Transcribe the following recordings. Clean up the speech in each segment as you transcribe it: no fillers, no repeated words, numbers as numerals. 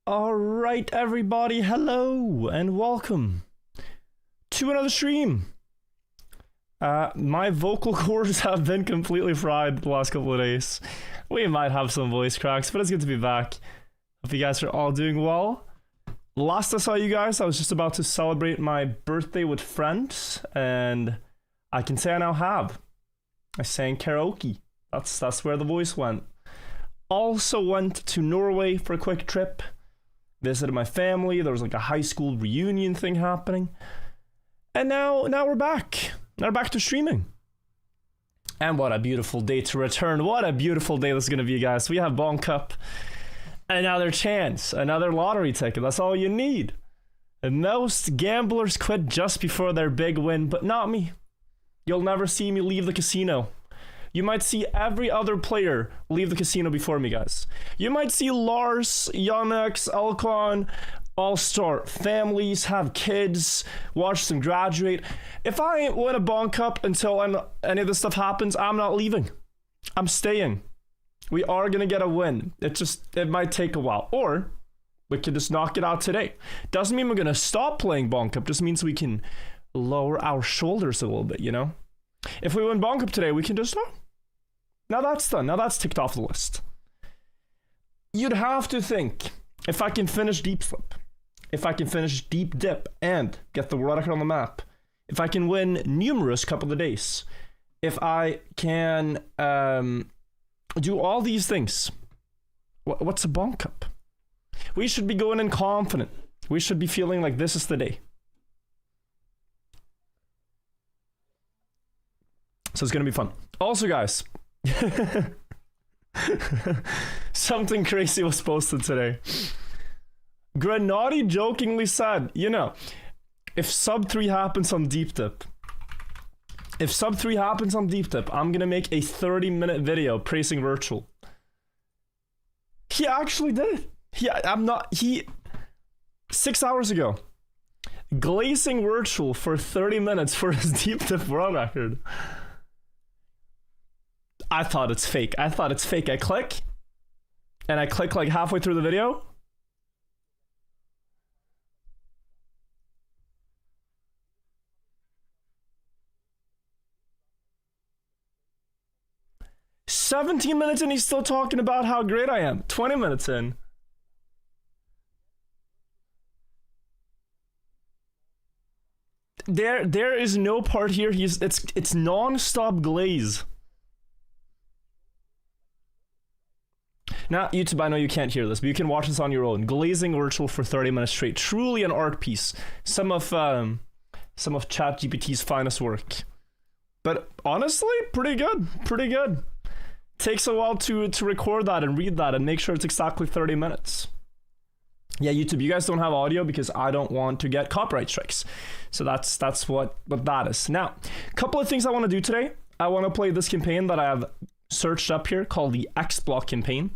All right, everybody, hello and welcome to another stream. My vocal cords have been completely fried the last couple of days. We might have some voice cracks, but it's good to be back. Hope you guys are all doing well. Last I saw you guys, I was just about to celebrate my birthday with friends, and I can say I now have. I sang karaoke. That's where the voice went. Also went to Norway for a quick trip. Visited my family. There was like a high school reunion thing happening. And now we're back. Now we're back to streaming. And what a beautiful day to return. What a beautiful day this is going to be, guys. We have Bonk Cup. Another chance. Another lottery ticket. That's all you need. And most gamblers quit just before their big win, but not me. You'll never see me leave the casino. You might see every other player leave the casino before me, guys. You might see Lars, Yonex, Elcon, all start families, have kids, watch them graduate. If I ain't win a Bonk Cup until any of this stuff happens, I'm not leaving. I'm staying. We are going to get a win. It might take a while. Or we can just knock it out today. Doesn't mean we're going to stop playing Bonk Cup. Just means we can lower our shoulders a little bit, you know? If we win Bonk Cup today, we can just... now that's done. Now that's ticked off the list. You'd have to think, if I can finish Deep Slip, if I can finish Deep Dip and get the world record on the map, if I can win numerous couple of days, if I can do all these things, what's a Bonk Cup? We should be going in confident. We should be feeling like this is the day. So it's going to be fun. Also, guys, something crazy was posted today. Grenadi jokingly said, you know, if sub 3 happens on Deep Dip, I'm going to make a 30-minute video praising Virtual. He actually did it. 6 hours ago, glazing Virtual for 30 minutes for his Deep Dip world record. I thought it's fake. I click, and I click like halfway through the video. "17 minutes in, he's still talking about how great I am. 20 minutes in. There is no part here. It's non-stop glaze. Now, YouTube, I know you can't hear this, but you can watch this on your own. Glazing Virtual for 30 minutes straight. Truly an art piece. Some of ChatGPT's finest work. But honestly, pretty good. Pretty good. Takes a while to record that and read that and make sure it's exactly 30 minutes. Yeah, YouTube, you guys don't have audio because I don't want to get copyright strikes. So that's what that is. Now, a couple of things I want to do today. I want to play this campaign that I have searched up here called the X Block campaign.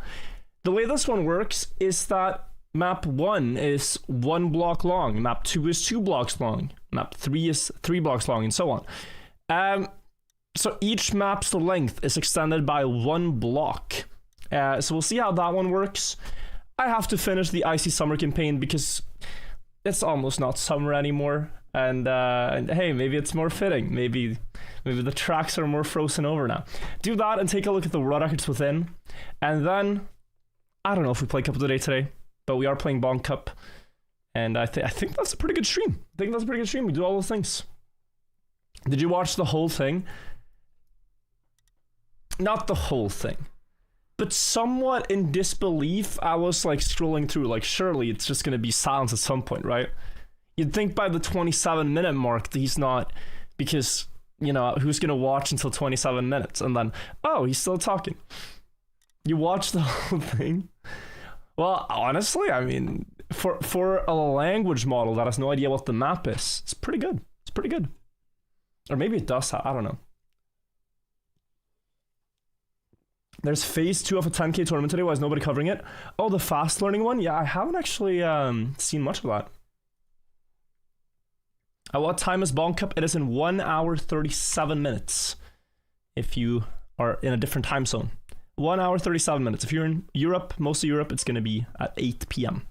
The way this one works is that map 1 is 1 block long, map 2 is 2 blocks long, map 3 is 3 blocks long, and so on. So each map's length is extended by 1 block. So we'll see how that one works. I have to finish the Icy Summer campaign because it's almost not summer anymore. And hey, maybe it's more fitting. Maybe the tracks are more frozen over now. Do that and take a look at the world records within. And then, I don't know if we play Cup of the Day today, but we are playing Bonk Cup. And I think that's a pretty good stream. We do all those things. Did you watch the whole thing? Not the whole thing. But somewhat in disbelief, I was like scrolling through, like surely it's just going to be silence at some point, right? You'd think by the 27-minute mark that he's not, because, you know, who's going to watch until 27 minutes? And then, oh, he's still talking. You watch the whole thing? Well, honestly, I mean, for a language model that has no idea what the map is, it's pretty good. It's pretty good. Or maybe it does have, I don't know. There's phase 2 of a 10k tournament today. Why is nobody covering it? Oh, the fast learning one? Yeah, I haven't actually seen much of that. At what time is Bonk Cup? It is in 1 hour 37 minutes. If you are in a different time zone. 1 hour 37 minutes. If you're in Europe, most of Europe, it's going to be at 8 p.m.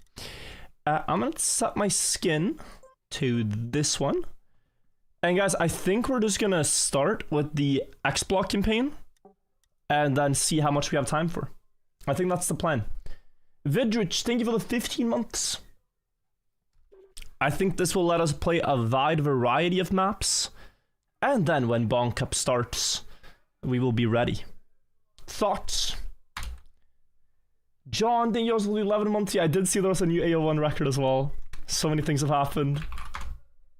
I'm gonna set my skin to this one. And guys, I think we're just gonna start with the X block campaign and then see how much we have time for. I think that's the plan. Vidrich, thank you for the 15 months. I think this will let us play a wide variety of maps. And then when Bonk Cup starts, we will be ready. Thoughts? John, thank you also for the 11 months. Yeah, I did see there was a new AO1 record as well. So many things have happened.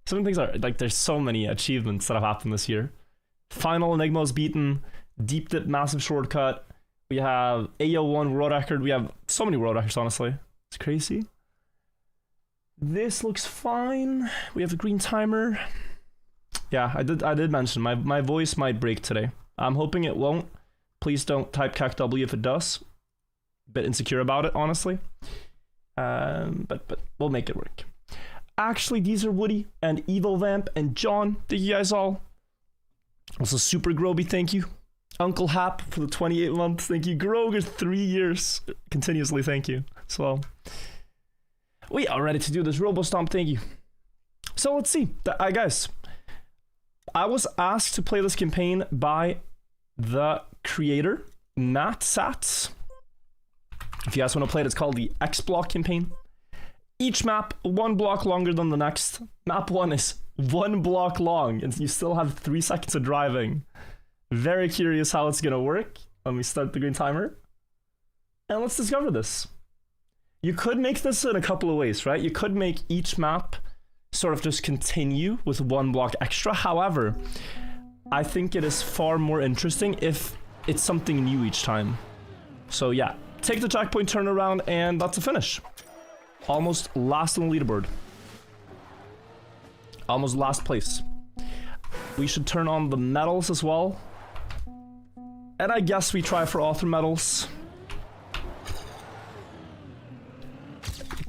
So many things are, like, there's so many achievements that have happened this year. Final Enigma's beaten. Deep Dip Massive Shortcut. We have AO1 world record. We have so many world records, honestly. It's crazy. This looks fine. We have a green timer. Yeah, I did mention my voice might break today. I'm hoping it won't. Please don't type CACW if it does. Bit insecure about it, honestly. But we'll make it work. Actually, these are Woody and Evo Vamp and John. Thank you guys all. Also, Super Groby, thank you. Uncle Hap for the 28 months. Thank you. Groger, 3 years. Continuously, thank you as well. We are ready to do this. RoboStomp, thank you. So let's see. Guys, I was asked to play this campaign by the creator, Matt Satz. If you guys want to play it, it's called the X block campaign. Each map, 1 block longer than the next. Map 1 is 1 block long, and you still have 3 seconds of driving. Very curious how it's gonna work. Let me start the green timer. And let's discover this. You could make this in a couple of ways, right? You could make each map sort of just continue with 1 block extra. However, I think it is far more interesting if it's something new each time. So yeah, take the checkpoint, turn around, and that's a finish. Almost last on the leaderboard. Almost last place. We should turn on the medals as well. And I guess we try for author medals.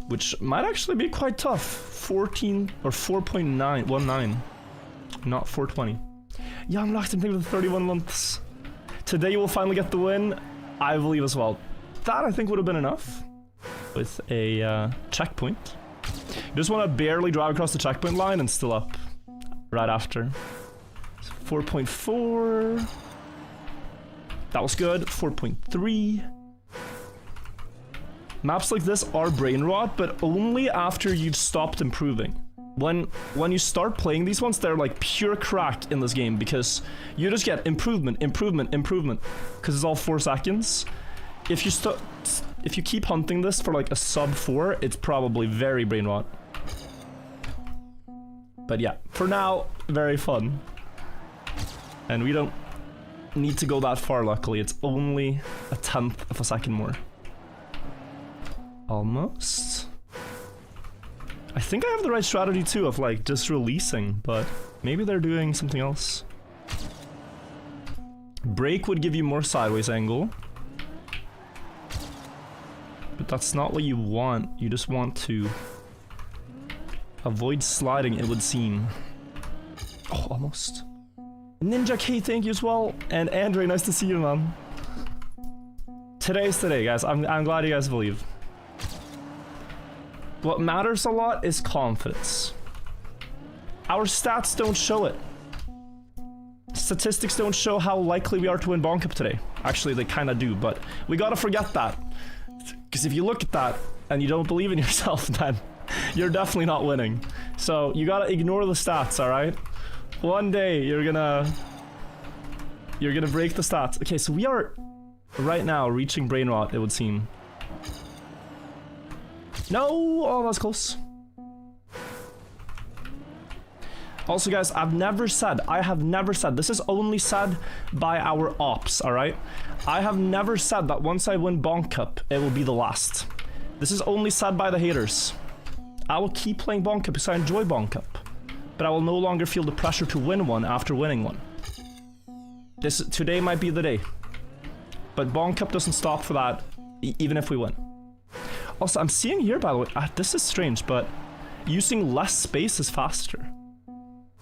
Which might actually be quite tough. 14 or 4.919. Not 420. Yeah, I'm locked in for the 31 months. Today you will finally get the win. I believe as well. That I think would have been enough. With a checkpoint. You just want to barely drive across the checkpoint line and still up. Right after. 4.4. That was good. 4.3. Maps like this are brain rot, but only after you've stopped improving. When you start playing these ones, they're like pure crack in this game because you just get improvement, because it's all 4 seconds. If you keep hunting this for like a sub 4, it's probably very brain rot. But yeah, for now, very fun. And we don't need to go that far, luckily. It's only a 1/10 of a second more. Almost. I think I have the right strategy too of like just releasing, but maybe they're doing something else. Brake would give you more sideways angle. But that's not what you want. You just want to avoid sliding, it would seem. Oh, almost. Ninja K, thank you as well. And Andre, nice to see you, man. Today's today, guys. I'm glad you guys believe. What matters a lot is confidence. Our stats don't show it. Statistics don't show how likely we are to win Bonk Cup today. Actually, they kind of do, but we gotta forget that. Because if you look at that and you don't believe in yourself, then you're definitely not winning. So you gotta ignore the stats, alright? One day you're gonna break the stats. Okay, so we are right now reaching brain rot, it would seem. No! Oh, that's close. Also, guys, I have never said, this is only said by our ops, alright? I have never said that once I win Bonk Cup, it will be the last. This is only said by the haters. I will keep playing Bonk Cup because I enjoy Bonk Cup. But I will no longer feel the pressure to win one after winning one. Today might be the day. But Bonk Cup doesn't stop for that, even if we win. Also, I'm seeing here, by the way, this is strange, but using less space is faster.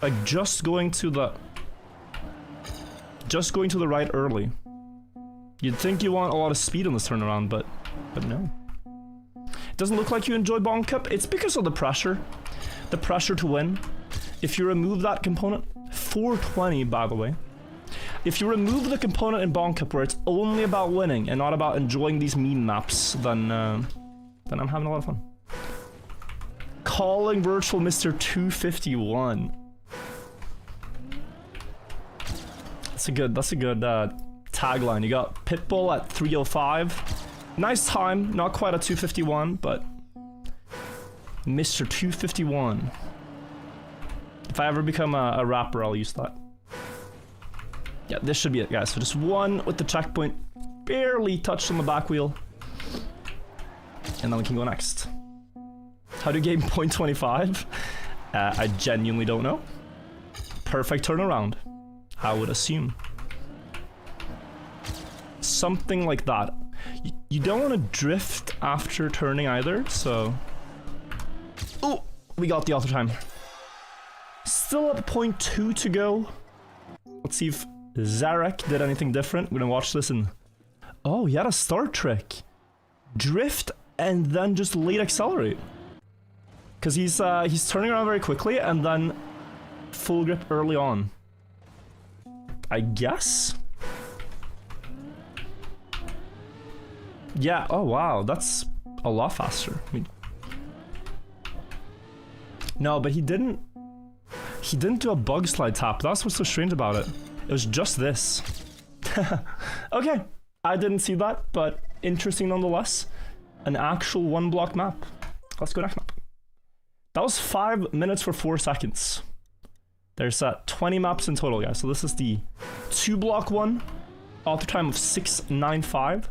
Like, just going to the right early. You'd think you want a lot of speed in this turnaround, but no. Doesn't look like you enjoy Bonk Cup. It's because of the pressure. The pressure to win. If you remove that component, 420 by the way. If you remove the component in Bonk Cup where it's only about winning and not about enjoying these meme maps, then I'm having a lot of fun. Calling virtual Mr. 251. That's a good tagline. You got Pitbull at 305. Nice time, not quite a 251, but Mr. 251. If I ever become a rapper, I'll use that. Yeah, this should be it, guys. So just one with the checkpoint, barely touched on the back wheel. And then we can go next. How to gain 0.25? I genuinely don't know. Perfect turnaround, I would assume. Something like that. You don't want to drift after turning either, so... Oh, we got the auto time. Still at 0.2 to go. Let's see if Zarek did anything different. We're gonna watch this and... Oh, he had a start trick. Drift and then just late accelerate. Because he's turning around very quickly and then full grip early on. I guess? Yeah, oh wow, that's a lot faster. I mean, no, but he didn't do a bug slide tap. That's what's so strange about it. It was just this. Okay, I didn't see that, but interesting nonetheless. An actual one block map. Let's go next map. That was 5 minutes for 4 seconds. There's 20 maps in total, guys. So this is the 2 block one. Auto time of 6:95.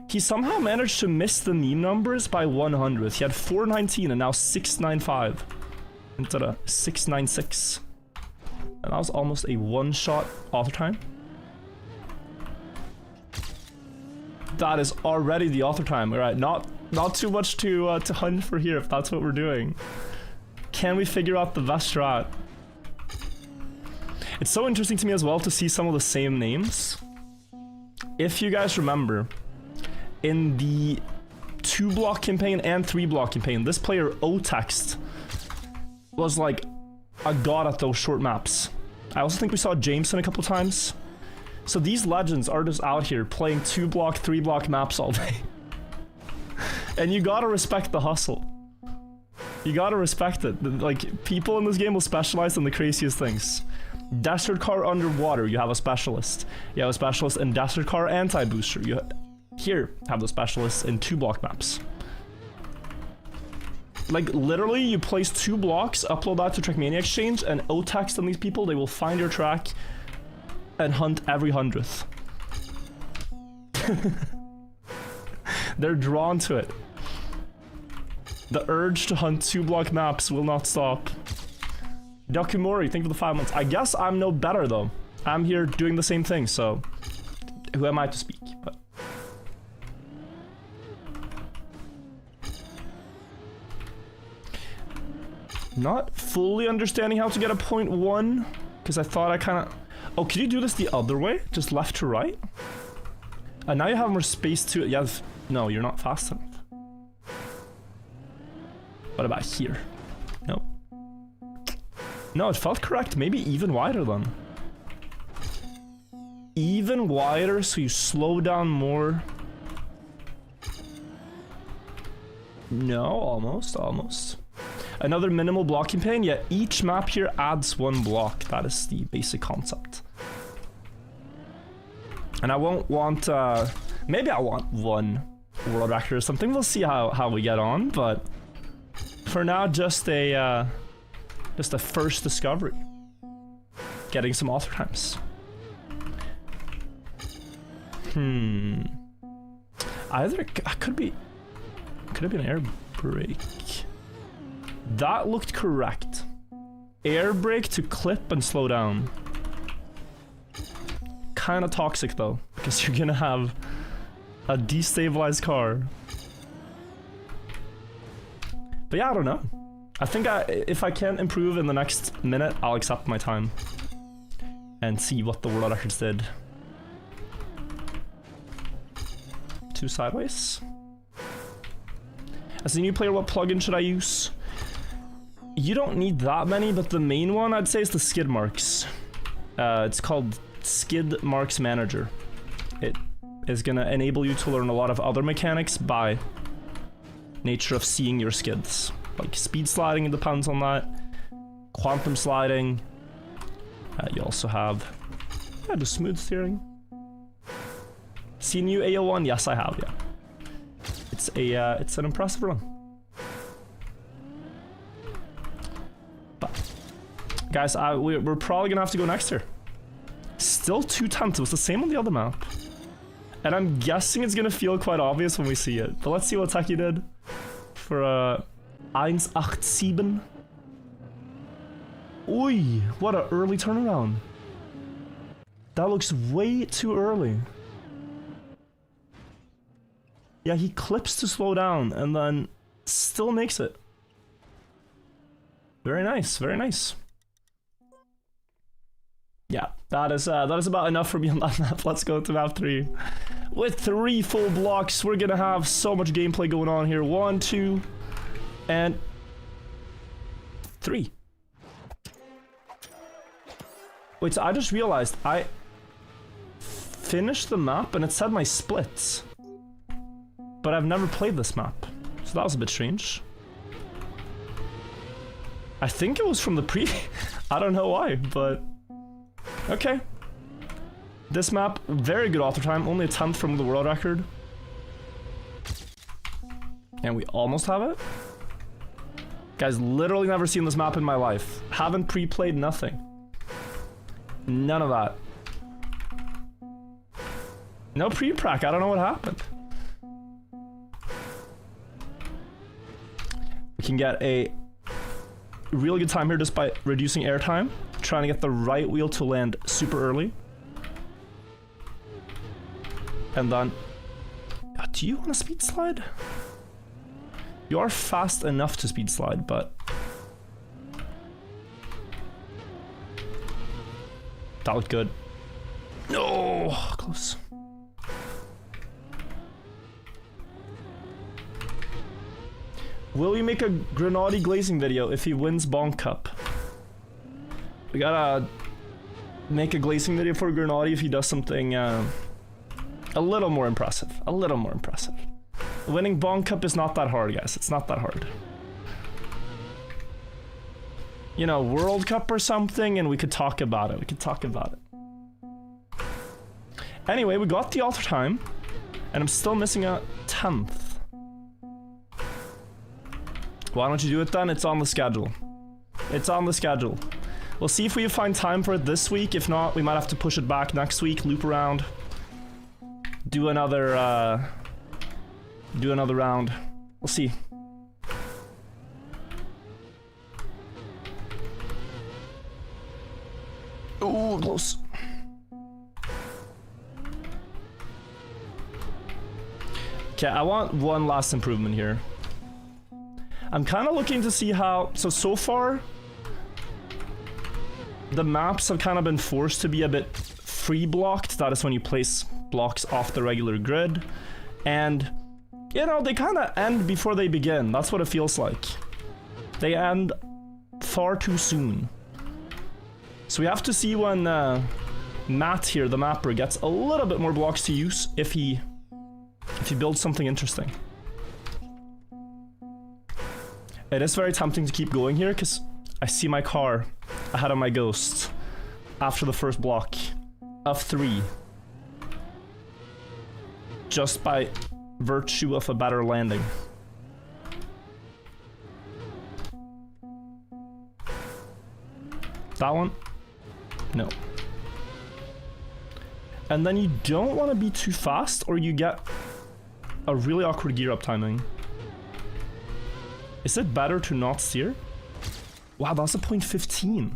He somehow managed to miss the meme numbers by 100. He had 419 and now 695 instead of 696. And that was almost a one-shot auto time. That is already the auto time. All right, not too much to hunt for here if that's what we're doing. Can we figure out the best strat? It's so interesting to me as well to see some of the same names. If you guys remember, in the 2 block campaign and 3 block campaign, this player O-Text was like a god at those short maps. I also think we saw Jameson a couple times. So these legends are just out here playing 2 block, 3 block maps all day. And you gotta respect the hustle. You gotta respect it. Like, people in this game will specialize in the craziest things. Desert car underwater, you have a specialist. You have a specialist in desert car anti-booster. You here have the specialists in 2 block maps. Like, literally, you place 2 blocks, upload that to Trackmania Exchange, and O-Text on these people, they will find your track and hunt every 100th. They're drawn to it. The urge to hunt 2 block maps will not stop. Dokumori, thank you for the 5 months. I guess I'm no better though. I'm here doing the same thing, so who am I to speak? But not fully understanding how to get a 0.1 because I thought I kind of... Oh, could you do this the other way? Just left to right? And now you have more space to it. Yeah, no, you're not fast enough. What about here? Nope. No, it felt correct. Maybe even wider then. Even wider so you slow down more. No, almost. Another minimal blocking pane. Yeah, each map here adds 1 block. That is the basic concept. And I won't want, maybe I want 1 world record or something. We'll see how we get on, but for now, just a first discovery. Getting some author times. Either could have been air brake. That looked correct. Air brake to clip and slow down. Kind of toxic though, because you're gonna have a destabilized car. But yeah, I don't know. I think if I can't improve in the next minute, I'll accept my time and see what the world records did. 2 sideways. As a new player, what plugin should I use? You don't need that many, but the main one I'd say is the skid marks. It's called Skid Marks Manager. It is gonna enable you to learn a lot of other mechanics by nature of seeing your skids. Like speed sliding, it depends on that. Quantum sliding. You also have just smooth steering. Seen you AO1? Yes, I have. Yeah, it's an impressive run. But guys, we're probably gonna have to go next here. Still 2/10. It was the same on the other map. And I'm guessing it's gonna feel quite obvious when we see it. But let's see what Taki did for 187. Oi, what an early turnaround. That looks way too early. Yeah, he clips to slow down and then still makes it. Very nice, very nice. Yeah, that is about enough for me on that map. Let's go to map 3. With 3 full blocks, we're gonna have so much gameplay going on here. 1, 2, and 3. Wait, so I just realized I finished the map and it said my splits. But I've never played this map, so that was a bit strange. I think it was from the pre... I don't know why, but... Okay. This map, very good author time, only a 10th from the world record. And we almost have it. Guys, literally never seen this map in my life. Haven't pre-played, nothing. None of that. No pre-prac, I don't know what happened. We can get a really good time here just by reducing airtime. Trying to get the right wheel to land super early. And then... do you want to speed slide? You are fast enough to speed slide, but... that looked good. No, close. Will we make a Grenade glazing video if he wins Bonk Cup? We gotta make a glazing video for Grenade if he does something a little more impressive. A little more impressive. Winning Bonk Cup is not that hard, guys. It's not that hard. You know, World Cup or something, and we could talk about it. We could talk about it. Anyway, we got the author time, and I'm still missing a 10th. Why don't you do it then? It's on the schedule. It's on the schedule. We'll see if we find time for it this week. If not, we might have to push it back next week, loop around. Do another round. We'll see. Ooh, close. Okay, I want one last improvement here. I'm kind of looking to see how... So far, the maps have kind of been forced to be a bit free-blocked. That is when you place blocks off the regular grid. And, you know, they kind of end before they begin. That's what it feels like. They end far too soon. So we have to see when Matt here, the mapper, gets a little bit more blocks to use if he builds something interesting. It is very tempting to keep going here because I see my car ahead of my ghost after the first block of 3. Just by virtue of a better landing. That one? No. And then you don't want to be too fast or you get a really awkward gear up timing. Is it better to not steer? Wow, that's a 0.15.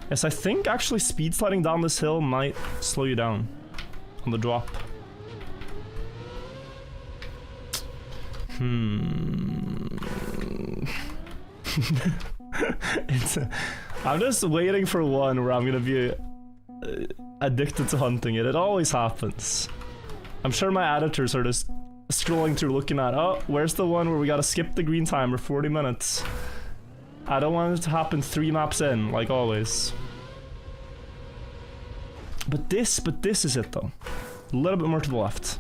Yes, I think actually speed sliding down this hill might slow you down on the drop. I'm just waiting for one where I'm gonna be addicted to hunting it. It always happens. I'm sure my editors are just scrolling through looking at, oh, where's the one where we gotta skip the green timer 40 minutes? I don't want it to happen 3 maps in, like always. But this is it though. A little bit more to the left.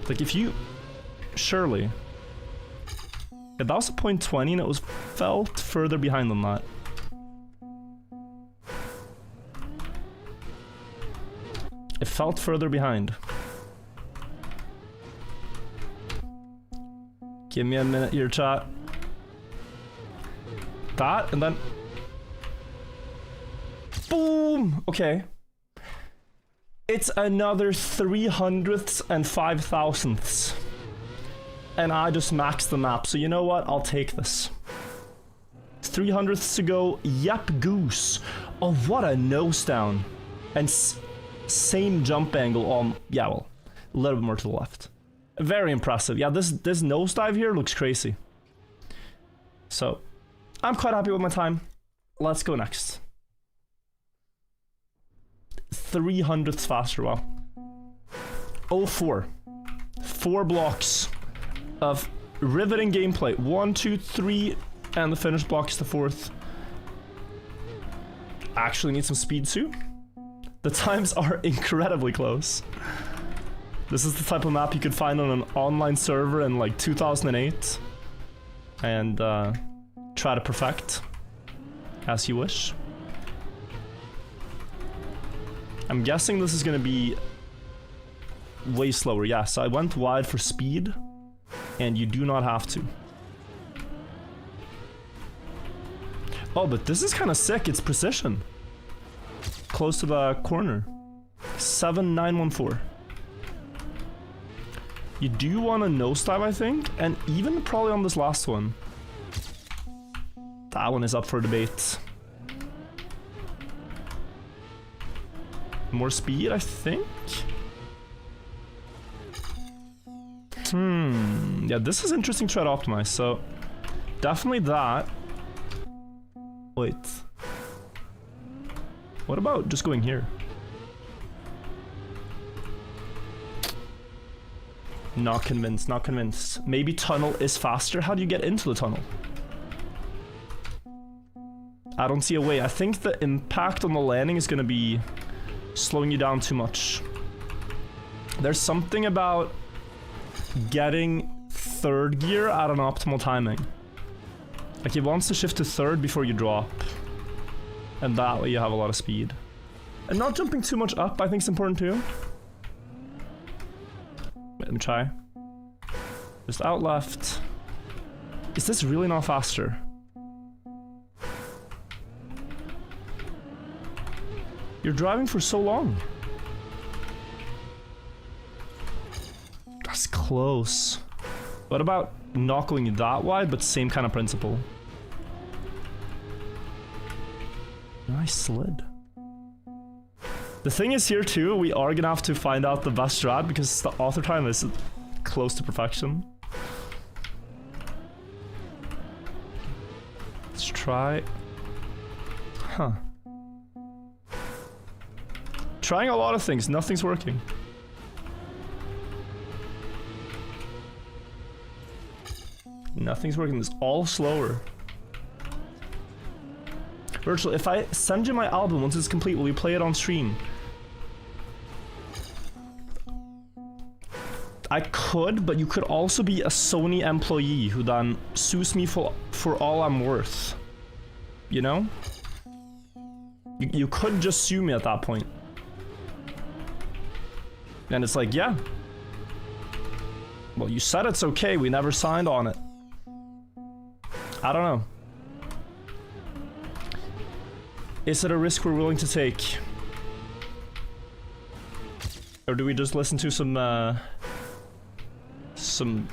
Like if you... Surely. If that was a .20 and it was felt further behind than that. It felt further behind. Give me a minute here, chat. That, and then... Boom! Okay. It's another 300ths and 5,000ths. And I just maxed the map, so you know what? I'll take this. 300ths to go. Yep, goose. Oh, what a nose down. And same jump angle on... Yeah, well, a little bit more to the left. Very impressive. Yeah, this nosedive here looks crazy. So, I'm quite happy with my time. Let's go next. 300ths faster, wow. 04. 4 blocks of riveting gameplay. 1, 2, 3, and the finish block is the 4th. Actually need some speed too. The times are incredibly close. This is the type of map you could find on an online server in like 2008 and try to perfect as you wish. I'm guessing this is gonna be way slower. Yes, I went wide for speed, and you do not have to. Oh, but this is kind of sick. It's precision. Close to the corner. 7914. You do want a nosedive, I think, and even probably on this last one. That one is up for debate. More speed, I think? Yeah, this is interesting to try to optimize, so... Definitely that. Wait. What about just going here? Not convinced, not convinced. Maybe tunnel is faster? How do you get into the tunnel? I don't see a way. I think the impact on the landing is gonna be slowing you down too much. There's something about getting 3rd gear at an optimal timing. Like it wants to shift to 3rd before you drop. And that way you have a lot of speed. And not jumping too much up, I think is important too. Wait, let me try. Just out left. Is this really not faster? You're driving for so long. That's close. What about not going that wide, but same kind of principle? Nice slid. The thing is here too, we are gonna have to find out the best strat because the author time is close to perfection. Let's try... Huh. Trying a lot of things, nothing's working. Nothing's working, it's all slower. Virtual, if I send you my album once it's complete, will you play it on stream? I could, but you could also be a Sony employee who then sues me for all I'm worth. You know? You could just sue me at that point. And it's like, yeah. Well, you said it's okay, we never signed on it. I don't know. Is it a risk we're willing to take? Or do we just listen to some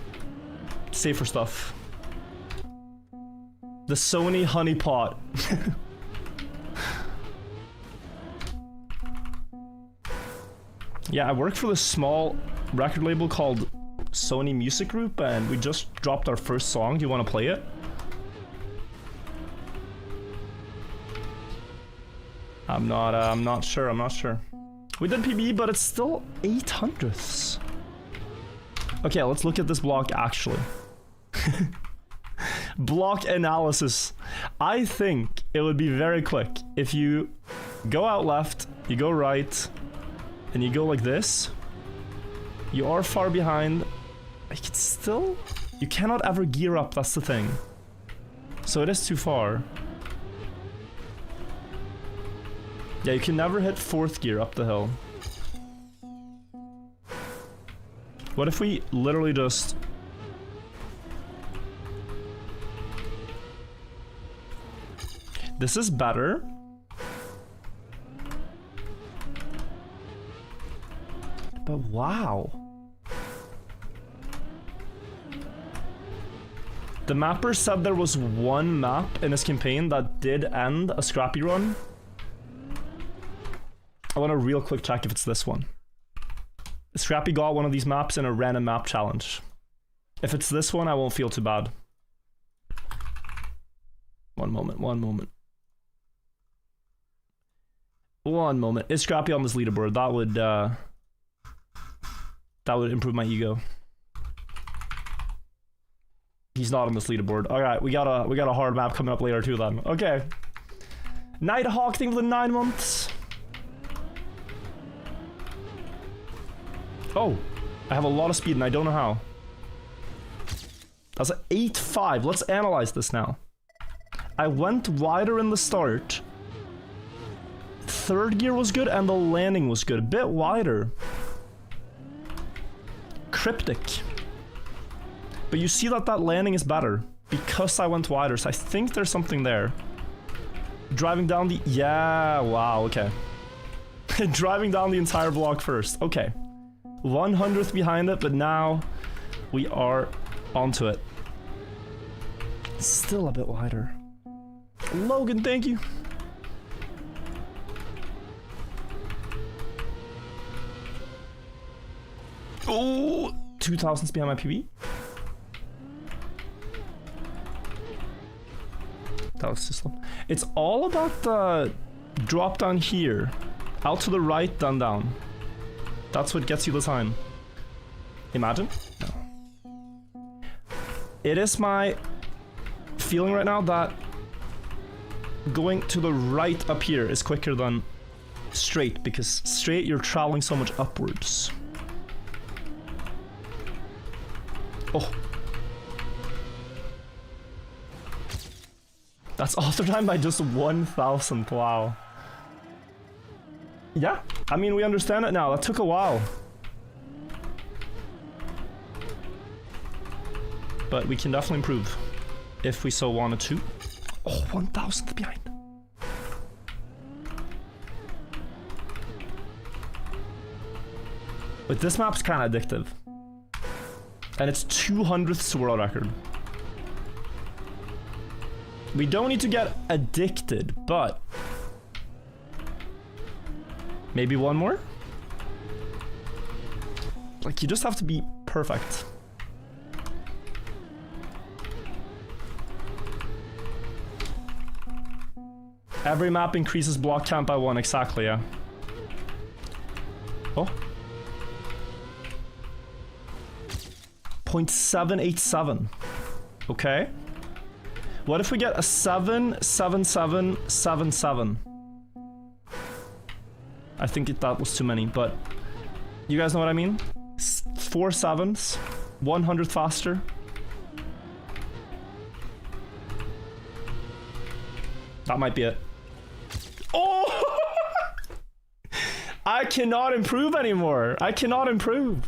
safer stuff? The Sony honeypot. Yeah, I work for this small record label called Sony Music Group, and we just dropped our first song. Do you want to play it? I'm not sure. We did PB, but it's still 800ths. Okay, let's look at this block actually. Block analysis. I think it would be very quick if you go out left, you go right, and you go like this. You are far behind. I can still... You cannot ever gear up, that's the thing. So it is too far. Yeah, you can never hit 4th gear up the hill. What if we literally just... This is better. But wow. The mapper said there was one map in his campaign that did end a scrappy run. I want to real quick check if it's this one. Scrappy got one of these maps in a random map challenge. If it's this one, I won't feel too bad. One moment, one moment. One moment. Is Scrappy on this leaderboard? That would improve my ego. He's not on this leaderboard. Alright, we got a hard map coming up later too then. Okay. Nighthawk thing for the 9 months. Oh, I have a lot of speed and I don't know how. That's an 8.5. Let's analyze this now. I went wider in the start. 3rd gear was good and the landing was good. A bit wider. Cryptic. But you see that landing is better because I went wider, so I think there's something there. Driving down the... Yeah, wow, okay. Driving down the entire block first. Okay. 100th behind it, but now we are onto it. Still a bit wider. Logan, thank you. Oh, 2,000s behind my PB. That was too slow. It's all about the drop down here. Out to the right, down. That's what gets you the time. Imagine? No. It is my feeling right now that going to the right up here is quicker than straight, because straight you're traveling so much upwards. Oh. That's author time by just 1,000, wow. Yeah, I mean, we understand it now. That took a while. But we can definitely improve if we so wanted to. Oh, 1,000th behind. But this map's kind of addictive. And it's 200th world record. We don't need to get addicted, but maybe one more? Like, you just have to be perfect. Every map increases block count by 1, exactly, yeah. Oh. 0.787. Okay. What if we get a 77777? I think that was too many, but you guys know what I mean? 4 7s, 100 faster. That might be it. Oh! I cannot improve anymore. I cannot improve.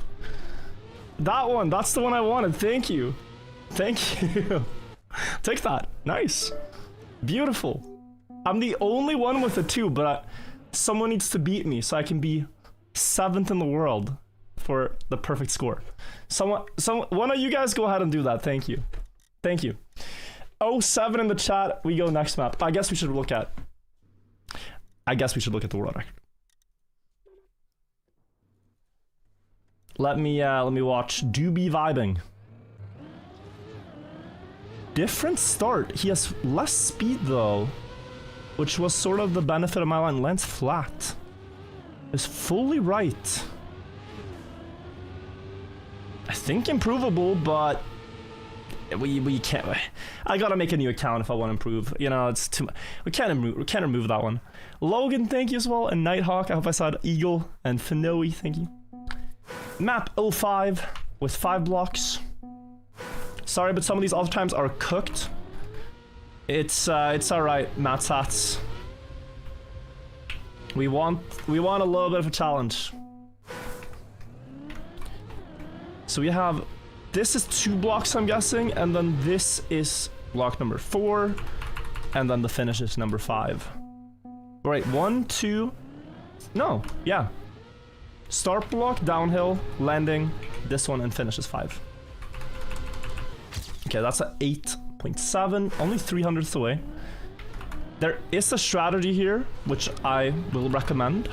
That one, that's the one I wanted. Thank you. Thank you. Take that. Nice. Beautiful. I'm the only one with a 2, but someone needs to beat me so I can be 7th in the world for the perfect score. One of you guys go ahead and do that. Thank you. Thank you. 07 in the chat. We go next map. I guess we should look at the world record. Let me watch Doobie vibing. Different start. He has less speed though, which was sort of the benefit of my line. Lands flat. Is fully right. I think improvable, but we can't. I gotta make a new account if I want to improve. You know, it's too much. We can't remove that one. Logan, thank you as well, and Nighthawk. I hope I saw it. Eagle and Finoe, thank you. Map 05 with 5 blocks. Sorry, but some of these other times are cooked. It's alright, Matt Sats. We want a little bit of a challenge. So we have, this is 2 blocks, I'm guessing, and then this is block number 4, and then the finish is number 5. Right, 1, 2, no, yeah. Start block, downhill, landing, this one, and finish is 5. Okay, that's at 8.7, only 300ths away. There is a strategy here, which I will recommend,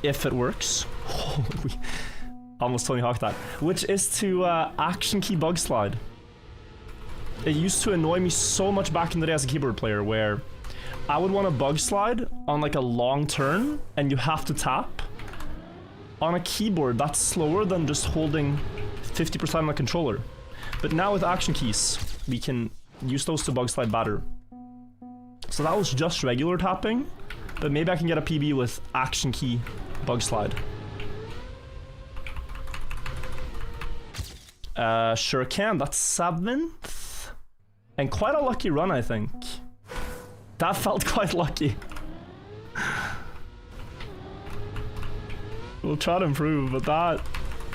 if it works. Holy, almost Tony Hawk that. Which is to action key bug slide. It used to annoy me so much back in the day as a keyboard player, where I would want to bug slide on like a long turn, and you have to tap. On a keyboard, that's slower than just holding 50% on the controller. But now with action keys, we can use those to bug slide better. So that was just regular tapping, but maybe I can get a PB with action key bug slide. Sure can, that's 7th. And quite a lucky run, I think. That felt quite lucky. We'll try to improve, but that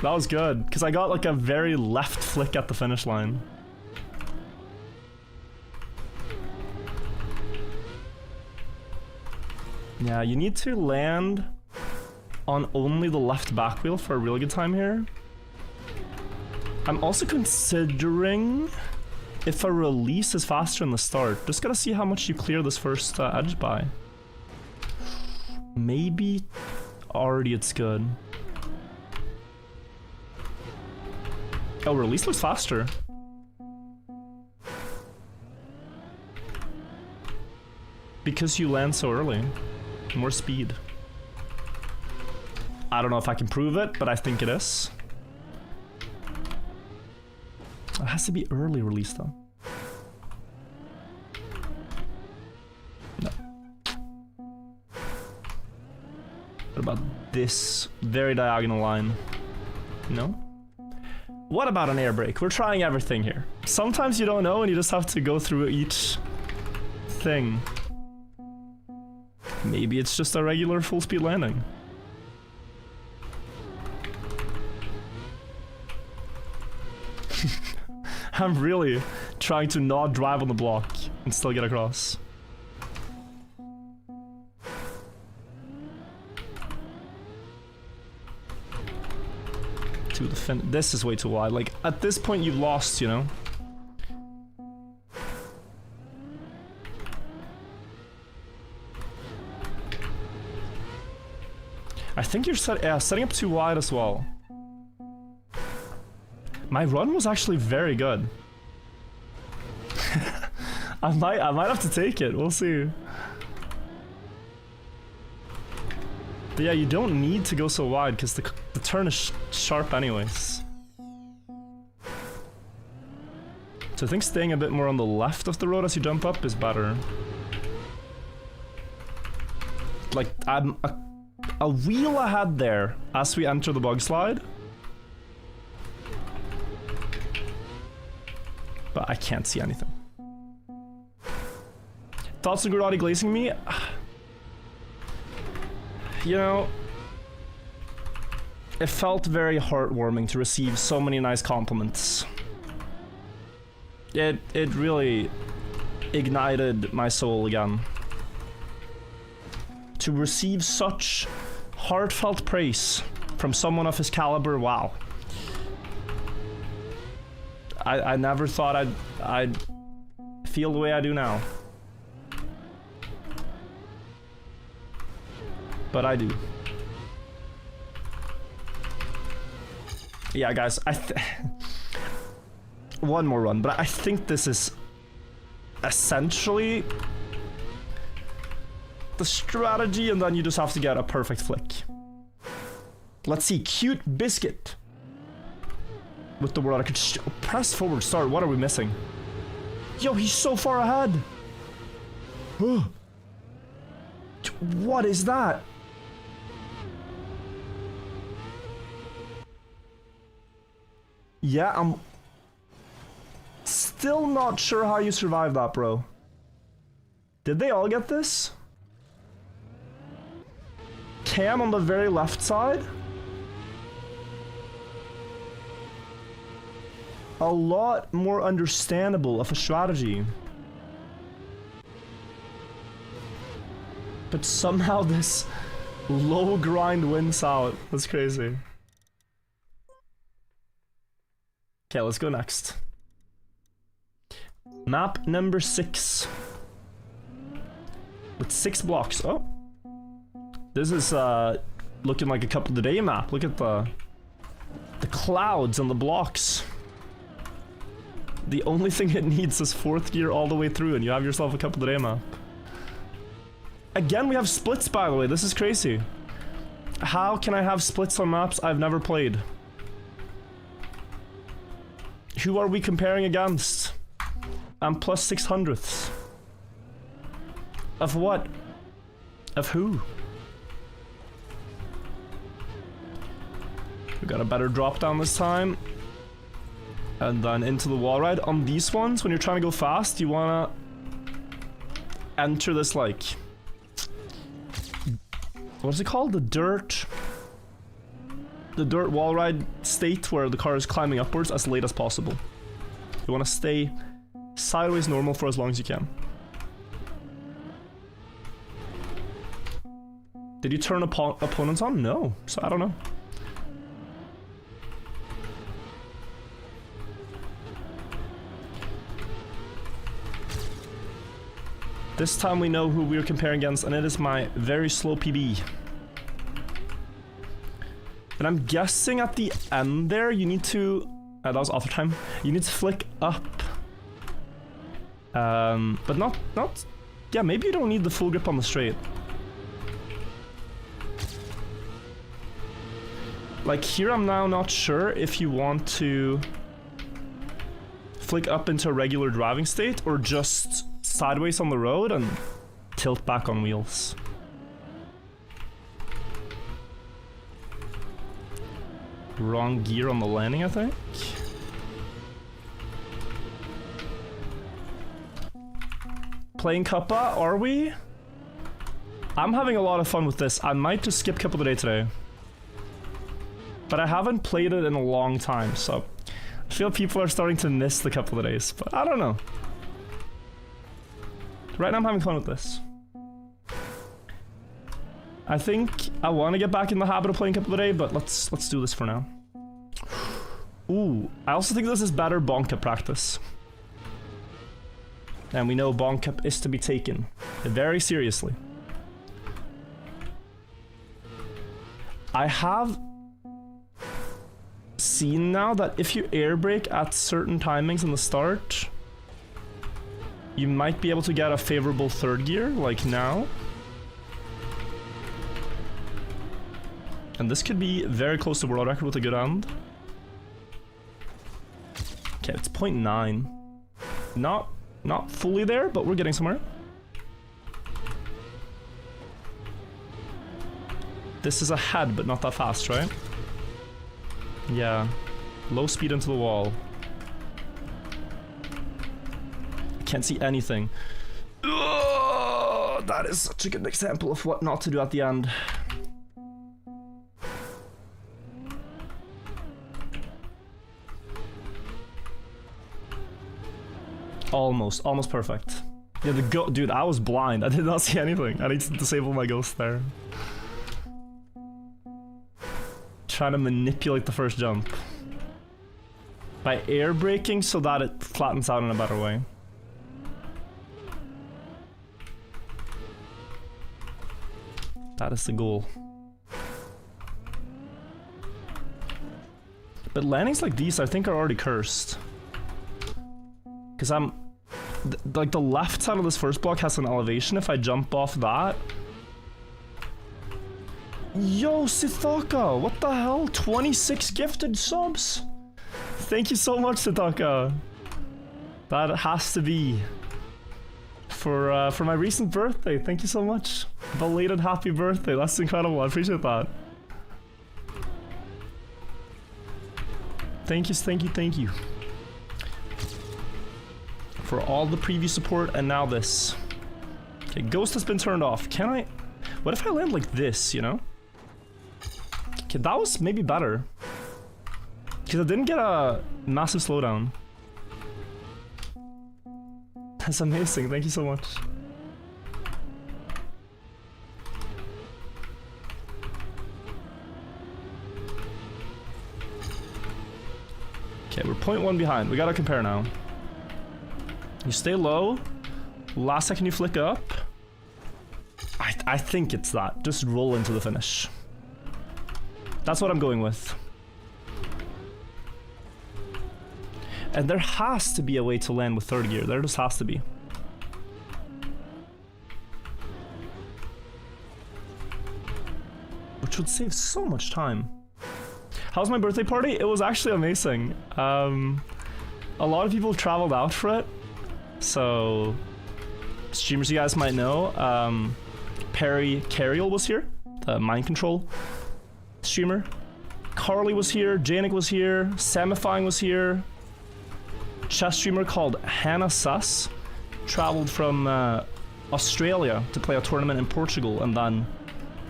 was good, because I got like a very left flick at the finish line. Yeah, you need to land on only the left back wheel for a really good time here. I'm also considering if a release is faster in the start. Just gotta see how much you clear this first edge by. Maybe already it's good. Oh, release looks faster. Because you land so early. More speed. I don't know if I can prove it, but I think it is. It has to be early release though. No. What about this very diagonal line? No? What about an air brake? We're trying everything here. Sometimes you don't know and you just have to go through each thing. Maybe it's just a regular full speed landing. I'm really trying to not drive on the block and still get across. To the fin. This is way too wide. Like, at this point you've lost, you know? I think you're setting up too wide as well. My run was actually very good. I might have to take it. We'll see. But yeah, you don't need to go so wide because the turn is sharp anyways. So I think staying a bit more on the left of the road as you jump up is better. Like, I'm a wheel ahead there as we enter the bug slide. But I can't see anything. Thoughts on Grotti glazing me? You know, it felt very heartwarming to receive so many nice compliments. It really ignited my soul again. To receive such heartfelt praise from someone of his caliber, wow. I never thought I'd feel the way I do now. But I do. Yeah, guys, one more run, but I think this is essentially the strategy, and then you just have to get a perfect flick. Let's see, Cute Biscuit. with the world. I could press forward start. What are we missing? Yo, he's so far ahead. What is that? Yeah, I'm still not sure how you survived that, bro. Did they all get this? Cam on the very left side? A lot more understandable of a strategy. But somehow this low grind wins out. That's crazy. Okay, let's go next. Map number 6. With 6 blocks. Oh. This is looking like a couple of day map. Look at the clouds and the blocks. The only thing it needs is 4th gear all the way through and you have yourself a couple of day map. Again, we have splits, by the way. This is crazy. How can I have splits on maps I've never played? Who are we comparing against? I'm plus 600ths. Of what? Of who? We got a better drop down this time. And then into the wall ride. On these ones, when you're trying to go fast, you wanna enter this like... what is it called? The dirt wall ride state where the car is climbing upwards as late as possible. You want to stay sideways normal for as long as you can. Did you turn opponents on? No, so I don't know. This time we know who we're comparing against, and it is my very slow PB. And I'm guessing at the end there, you need to... that was auto time. You need to flick up. But not... yeah, maybe you don't need the full grip on the straight. Like here I'm now not sure if you want to flick up into a regular driving state or just sideways on the road and tilt back on wheels. Wrong gear on the landing, I think. Playing Cuppa, are we? I'm having a lot of fun with this. I might just skip Cup of the Day today. But I haven't played it in a long time, so I feel people are starting to miss the Cup of the Days, but I don't know. Right now I'm having fun with this. I think I want to get back in the habit of playing Cup of the Day, but let's do this for now. Ooh, I also think this is better Bonk Cup practice. And we know Bonk Cup is to be taken very seriously. I have seen now that if you air brake at certain timings in the start, you might be able to get a favorable third gear, like now. And this could be very close to world record with a good end. Okay, it's 0.9. Not fully there, but we're getting somewhere. This is ahead, but not that fast, right? Yeah. Low speed into the wall. Can't see anything. Ugh, that is such a good example of what not to do at the end. Almost perfect. Yeah, dude, I was blind. I did not see anything. I need to disable my ghost there. Trying to manipulate the first jump by air braking so that it flattens out in a better way. That is the goal. But landings like these I think are already cursed. Because I'm... like the left side of this first block has an elevation. If I jump off that... Yo, Sithaka! What the hell? 26 gifted subs? Thank you so much, Sataka. That has to be for my recent birthday. Thank you so much. Belated happy birthday. That's incredible. I appreciate that. Thank you, thank you, thank you. For all the previous support and now this. Okay, Ghost has been turned off. Can I... What if I land like this, you know? Okay, that was maybe better. Because I didn't get a massive slowdown. That's amazing, thank you so much. Okay, we're 0.1 behind. We gotta compare now. You stay low. Last second you flick up. I think it's that. Just roll into the finish. That's what I'm going with. And there has to be a way to land with third gear. There just has to be. Which would save so much time. How's my birthday party? It was actually amazing. A lot of people traveled out for it. So, streamers you guys might know. Perry Carriel was here. The mind control streamer. Carly was here. Janik was here. Samifying was here. Chess streamer called Hannah Suss traveled from Australia to play a tournament in Portugal and then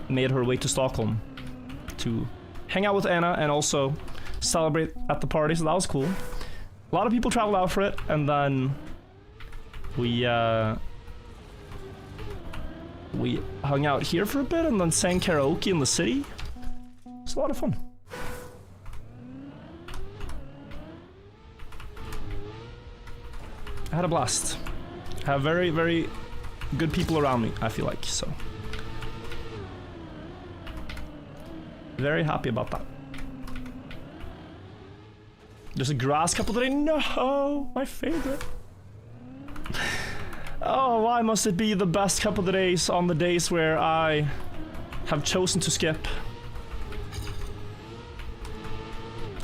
made her way to Stockholm to hang out with Anna and also celebrate at the party, so that was cool. A lot of people traveled out for it, and then we hung out here for a bit and then sang karaoke in the city. It's a lot of fun. I had a blast. I have very, very good people around me, I feel like, so. Very happy about that. There's a grass couple today. No, my favorite. Oh, why must it be the best couple of days on the days where I have chosen to skip?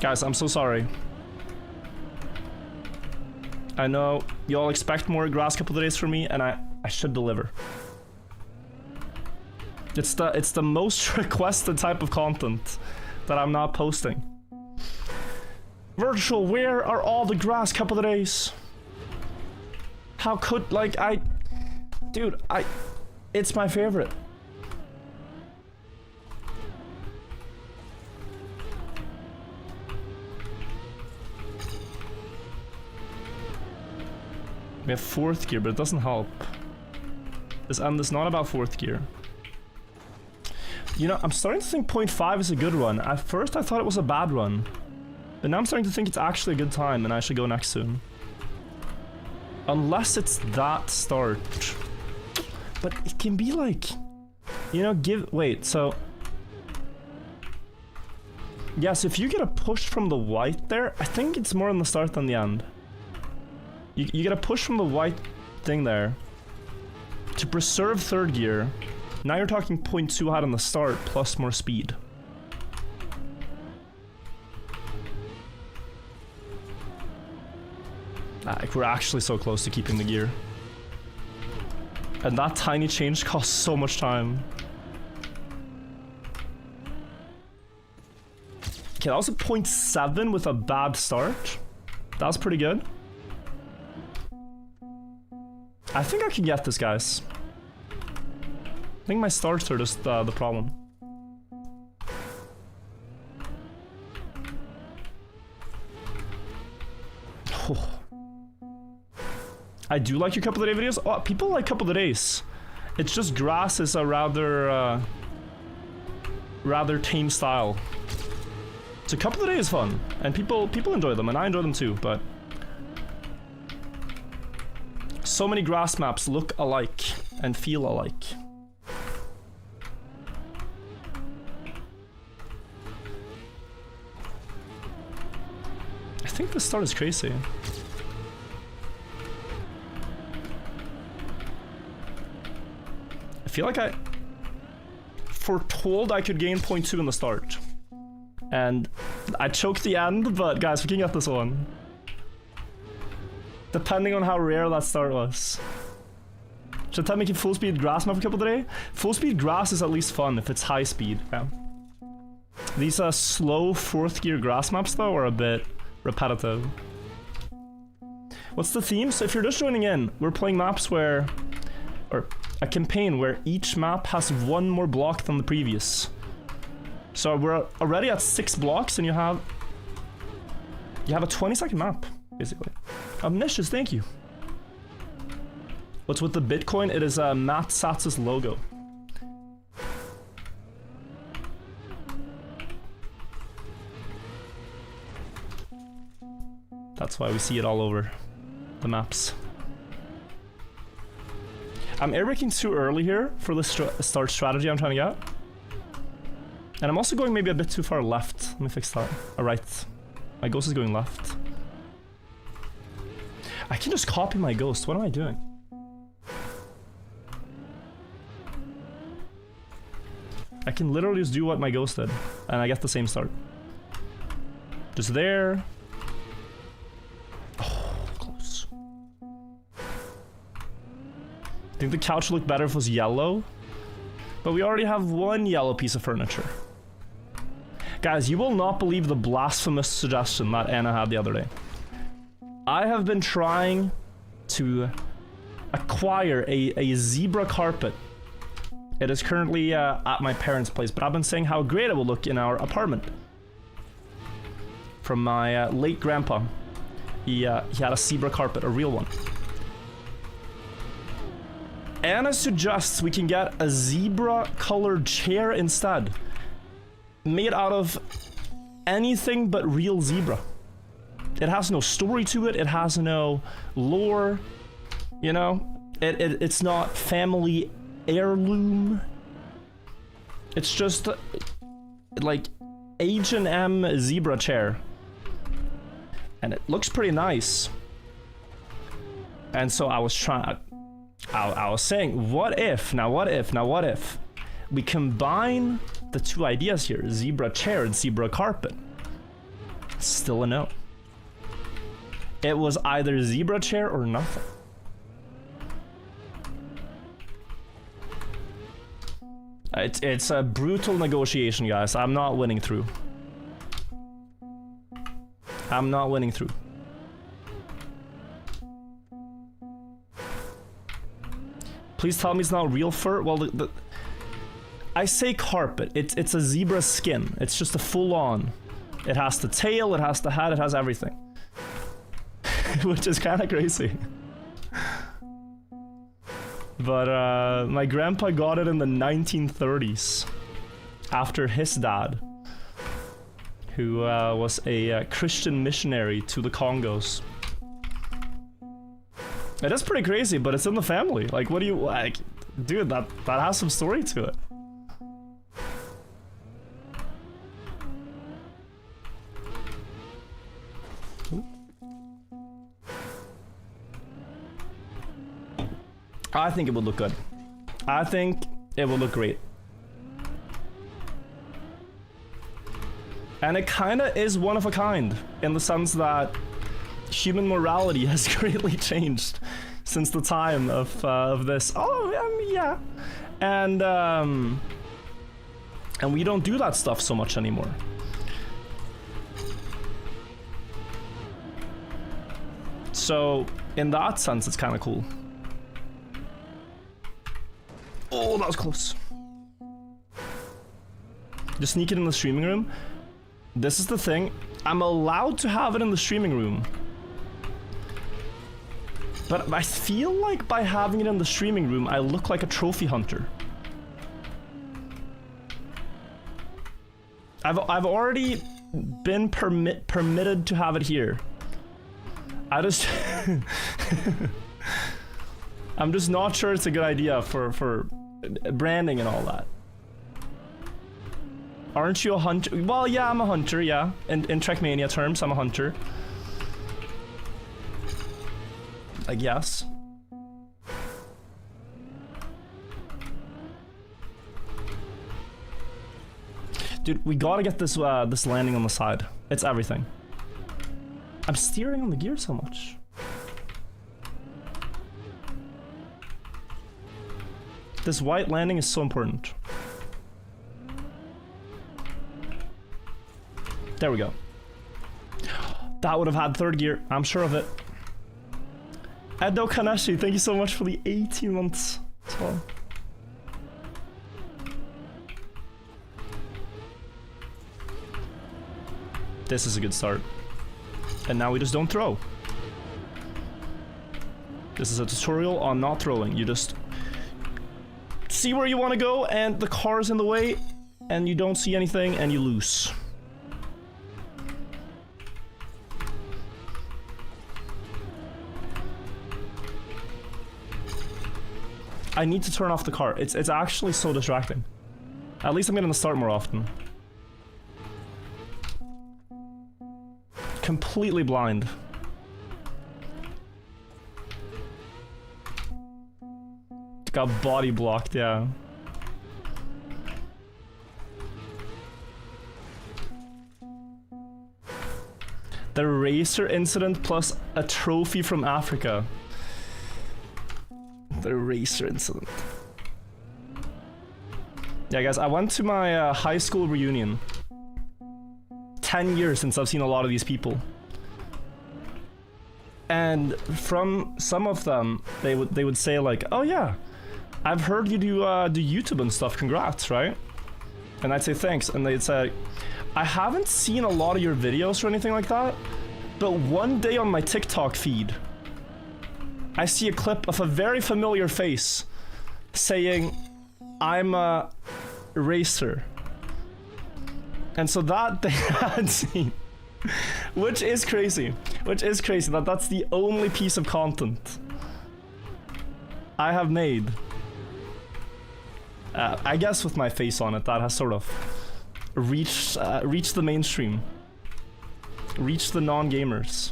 Guys, I'm so sorry. I know you all expect more grass couple of days from me, and I should deliver. It's the most requested type of content that I'm not posting. Virtual, where are all the grass couple of days? How could, like, dude, it's my favorite. We have fourth gear, but it doesn't help. This end is not about fourth gear. You know, I'm starting to think 0.5 is a good run. At first I thought it was a bad run. But now I'm starting to think it's actually a good time and I should go next soon. Unless it's that start. But it can be like... You know, wait, so... Yes, if you get a push from the white there, I think it's more in the start than the end. You get a push from the white thing there. To preserve third gear. Now you're talking 0.2 high on the start, plus more speed. Like, we're actually so close to keeping the gear. And that tiny change costs so much time. Okay, that was a 0.7 with a bad start. That was pretty good. I think I can get this, guys. I think my starts are just the problem. Oh. I do like your couple of day videos. Oh, people like couple of days. It's just grass is a rather tame style. So couple of days is fun, and people enjoy them, and I enjoy them too. But so many grass maps look alike and feel alike. I think the start is crazy. I feel like I foretold I could gain 0.2 in the start. And I choked the end, but guys, we can get this one. Depending on how rare that start was. Should I make it full speed grass map a couple today? Full speed grass is at least fun if it's high speed. Yeah. These slow 4th gear grass maps though are a bit repetitive. What's the theme? So if you're just joining in, we're playing maps where, or a campaign where each map has one more block than the previous. So we're already at 6 blocks and you have a 20-second map, basically. Omniscious, thank you. What's with the Bitcoin? It is Matt Satz's logo. That's why we see it all over the maps. I'm airbraking too early here for the start strategy I'm trying to get. And I'm also going maybe a bit too far left. Let me fix that. Alright. My ghost is going left. I can just copy my ghost. What am I doing? I can literally just do what my ghost did. And I get the same start. Just there. I think the couch looked better if it was yellow, but we already have one yellow piece of furniture. Guys, you will not believe the blasphemous suggestion that Anna had the other day. I have been trying to acquire a zebra carpet. It is currently at my parents' place, but I've been saying how great it will look in our apartment. From my late grandpa. He had a zebra carpet, a real one. Anna suggests we can get a zebra-colored chair instead. Made out of anything but real zebra. It has no story to it, it has no lore, you know? It's not family heirloom. It's just like H&M zebra chair. And it looks pretty nice. And so I was saying, what if we combine the two ideas here, zebra chair and zebra carpet? Still a no. It was either zebra chair or nothing. It's a brutal negotiation, guys. I'm not winning through. I'm not winning through. Please tell me it's not real fur. Well, I say carpet. It's a zebra skin. It's just a full-on. It has the tail, it has the hat, it has everything. Which is kind of crazy. But my grandpa got it in the 1930s. After his dad. Who was a Christian missionary to the Congos. It is pretty crazy, but it's in the family. Like, what do you like? Dude, that has some story to it. I think it would look good. I think it will look great. And it kinda is one of a kind, in the sense that human morality has greatly changed since the time of this. Oh, yeah. And we don't do that stuff so much anymore. So, in that sense, it's kind of cool. Oh, that was close. Just sneak it in the streaming room. This is the thing. I'm allowed to have it in the streaming room. But I feel like by having it in the streaming room, I look like a trophy hunter. I've already been permitted to have it here. I just... I'm just not sure it's a good idea for branding and all that. Aren't you a hunter? Well, yeah, I'm a hunter, yeah. In Trackmania terms, I'm a hunter. I guess. Dude, we gotta get this this landing on the side. It's everything. I'm steering on the gear so much. This white landing is so important. There we go. That would have had third gear, I'm sure of it. Edo Kaneshi, thank you so much for the 18 months as well. This is a good start. And now we just don't throw. This is a tutorial on not throwing. You just see where you want to go and the car is in the way and you don't see anything and you lose. I need to turn off the car. It's actually so distracting. At least I'm getting to start more often. Completely blind. Got body blocked, yeah. The racer incident plus a trophy from Africa. The racer incident. Yeah, guys, I went to my high school reunion. 10 years since I've seen a lot of these people. And from some of them, they would say like, "Oh yeah, I've heard you do YouTube and stuff. Congrats, right?" And I'd say thanks, and they'd say, "I haven't seen a lot of your videos or anything like that, but one day on my TikTok feed, I see a clip of a very familiar face saying, 'I'm a racer.'" And so that they had seen, which is crazy. That's the only piece of content I have made. I guess with my face on it, that has sort of reached the mainstream, reached the non-gamers.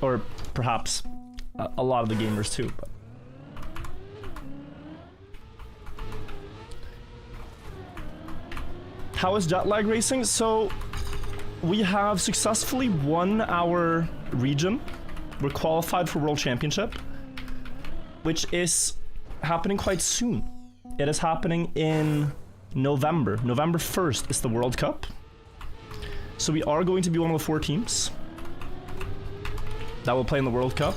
Or perhaps a lot of the gamers too. But. How is jet lag racing? So we have successfully won our region. We're qualified for World Championship, which is happening quite soon. It is happening in November. November 1st is the World Cup. So we are going to be one of the 4 teams that will play in the World Cup.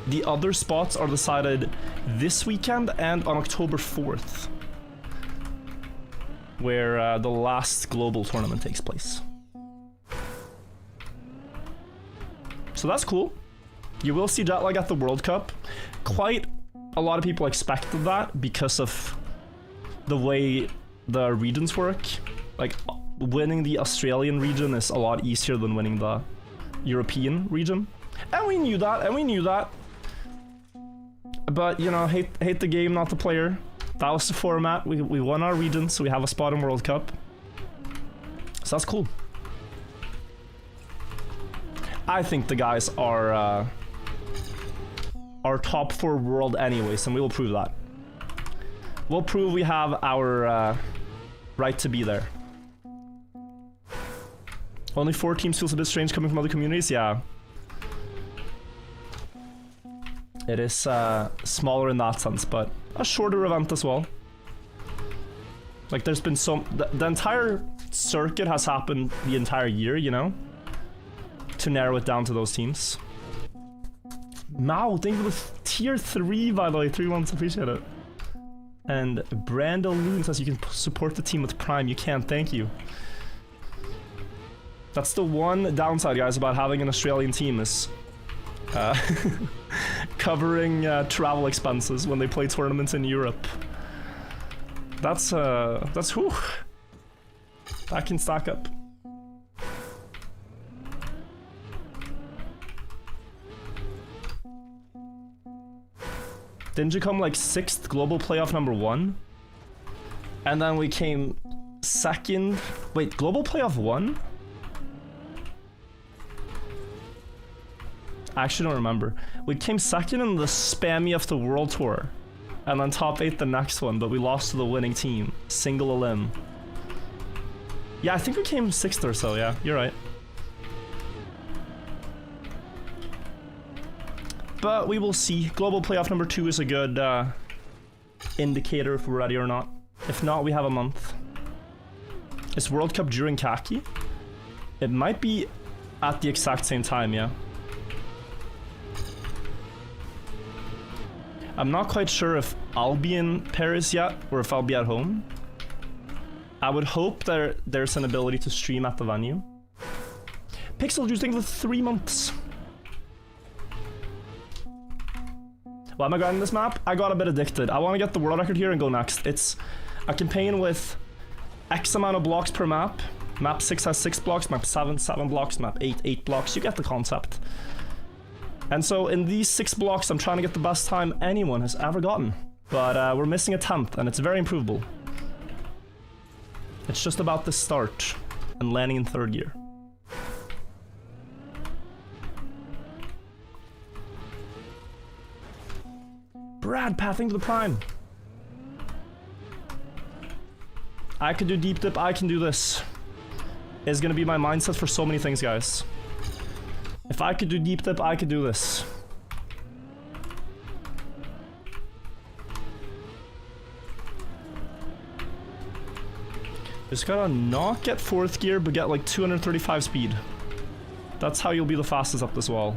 The other spots are decided this weekend and on October 4th. Where the last global tournament takes place. So that's cool. You will see jet lag at the World Cup. Quite a lot of people expected that because of the way the regions work. Like, winning the Australian region is a lot easier than winning the European region. And we knew that, But, you know, hate the game, not the player. That was the format. We won our region, so we have a spot in World Cup. So that's cool. I think the guys are top 4 world anyways, and we will prove that. We'll prove we have our right to be there. Only 4 teams feels a bit strange coming from other communities, yeah. It is smaller in that sense, but a shorter event as well. Like, there's been the entire circuit has happened the entire year, you know? To narrow it down to those teams. Mao, thank you for the tier 3, by the way. 3 months, appreciate it. And Brando Loon says you can support the team with Prime. You can, thank you. That's the one downside, guys, about having an Australian team is covering travel expenses when they play tournaments in Europe. That's whew. That can stack up. Didn't you come like 6th global playoff number 1? And then we came 2nd. Wait, global playoff 1? I actually don't remember. We came 2nd in the Spammy of the World Tour. and then top 8 the next one, but we lost to the winning team. Single elim. Yeah, I think we came 6th or so, yeah, you're right. But we will see. Global playoff number 2 is a good indicator if we're ready or not. If not, we have a month. Is World Cup during Kaki? It might be at the exact same time, yeah. I'm not quite sure if I'll be in Paris yet, or if I'll be at home. I would hope there's an ability to stream at the venue. Pixel, do you think for 3 months? Why am I grinding this map? I got a bit addicted. I want to get the world record here and go next. It's a campaign with X amount of blocks per map. Map 6 has 6 blocks, map 7, 7 blocks, map 8, 8 blocks. You get the concept. And so in these 6 blocks, I'm trying to get the best time anyone has ever gotten. But we're missing a 10th, and it's very improvable. It's just about the start and landing in 3rd gear. Brad, pathing to the prime. I could do deep dip, I can do this. Is gonna be my mindset for so many things, guys. If I could do deep dip, I could do this. Just gotta not get 4th gear, but get like 235 speed. That's how you'll be the fastest up this wall.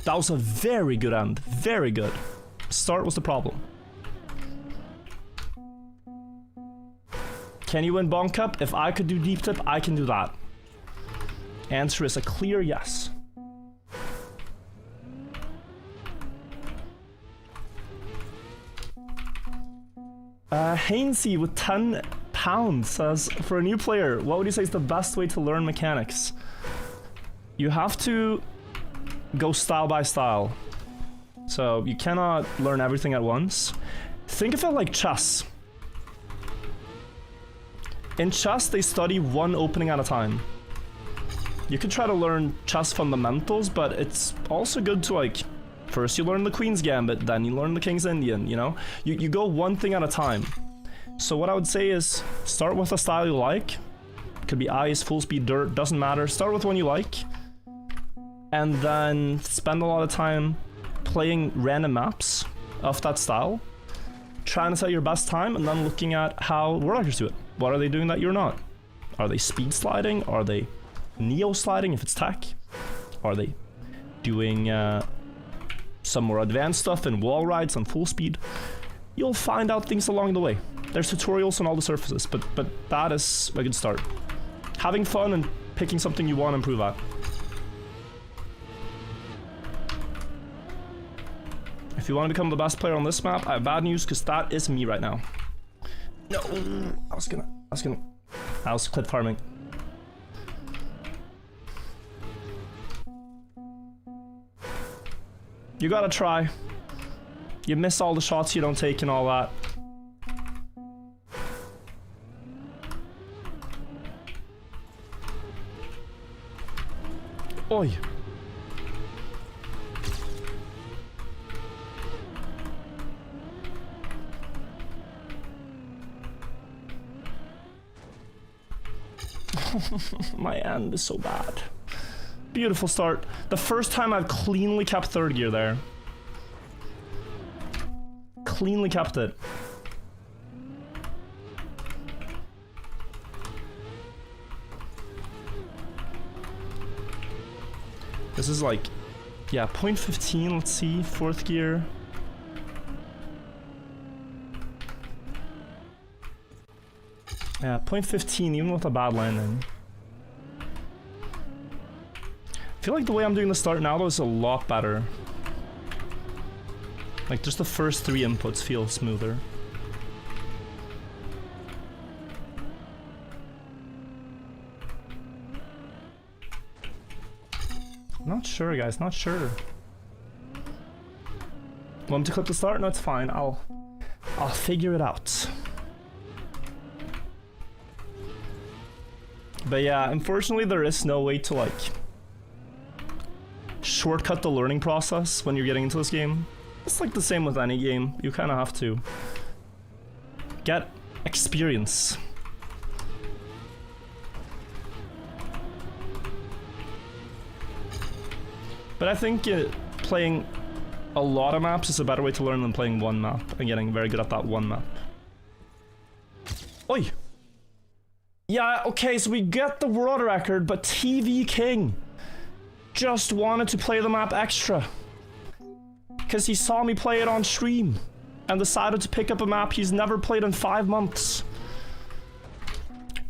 That was a very good end. Very good. Start was the problem. Can you win Bonk Cup? If I could do deep tip, I can do that. Answer is a clear yes. Hainsey with £10 says, for a new player, what would you say is the best way to learn mechanics? You have to go style by style. So you cannot learn everything at once. Think of it like chess. In chess, they study one opening at a time. You could try to learn chess fundamentals, but it's also good to like, first you learn the Queen's Gambit, then you learn the King's Indian, you know? You go one thing at a time. So what I would say is, start with a style you like. Could be ice, full speed, dirt, doesn't matter. Start with one you like. And then spend a lot of time playing random maps of that style. Trying to set your best time, and then looking at how world records do it. What are they doing that you're not? Are they speed sliding? Are they neo sliding if it's tech? Are they doing some more advanced stuff in wall rides on full speed? You'll find out things along the way. There's tutorials on all the surfaces, but that is a good start. Having fun and picking something you want to improve at. If you want to become the best player on this map, I have bad news, because that is me right now. No, I was clip farming. You gotta try. You miss all the shots you don't take and all that. Oi. My end is so bad. Beautiful start. The first time I've cleanly kept 3rd gear there. Cleanly kept it. This is like, yeah, 0.15, let's see, 4th gear. Yeah, 0.15, even with a bad landing. I feel like the way I'm doing the start now though is a lot better. Like just the first 3 inputs feel smoother. Not sure, guys, not sure. Want me to clip the start? No, it's fine. I'll figure it out. But yeah, unfortunately there is no way to like shortcut the learning process when you're getting into this game. It's like the same with any game. You kind of have to get experience. But I think playing a lot of maps is a better way to learn than playing one map and getting very good at that one map. Oi! Yeah, okay, so we get the world record, but TV King just wanted to play the map extra. Because he saw me play it on stream and decided to pick up a map he's never played in 5 months.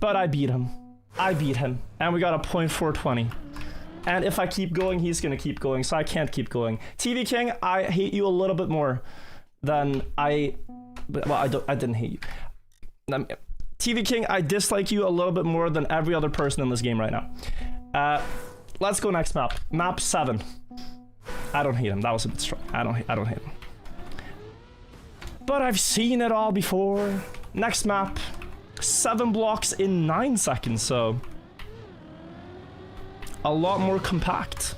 But I beat him. I beat him. And we got a .420. And if I keep going, he's gonna keep going, so I can't keep going. TV King, I hate you a little bit more than I didn't hate you. TV King, I dislike you a little bit more than every other person in this game right now. Let's go next map. Map 7. I don't hate him. That was a bit strong. I don't hate him. But I've seen it all before. Next map. 7 blocks in 9 seconds, so a lot more compact.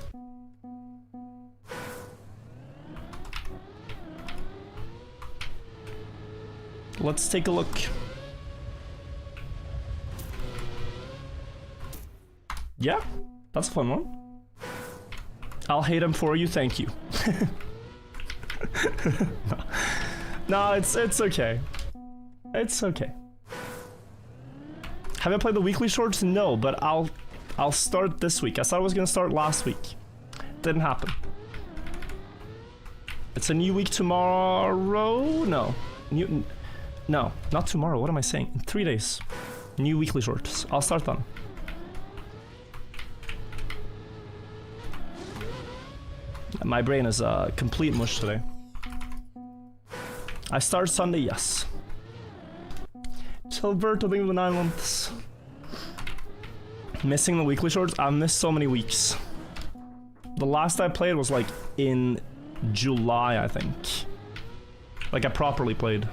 Let's take a look. Yeah, that's a fun one. I'll hate him for you, thank you. No, it's okay. It's okay. Have I played the weekly shorts? No, but I'll start this week. I thought I was gonna start last week. Didn't happen. It's a new week tomorrow? No. No, not tomorrow. What am I saying? In 3 days. New weekly shorts. I'll start them. My brain is complete mush today. I start Sunday, yes. Tilbert, I think it was 9 months. Missing the weekly shorts? I've missed so many weeks. The last I played was like in July, I think. Like I properly played.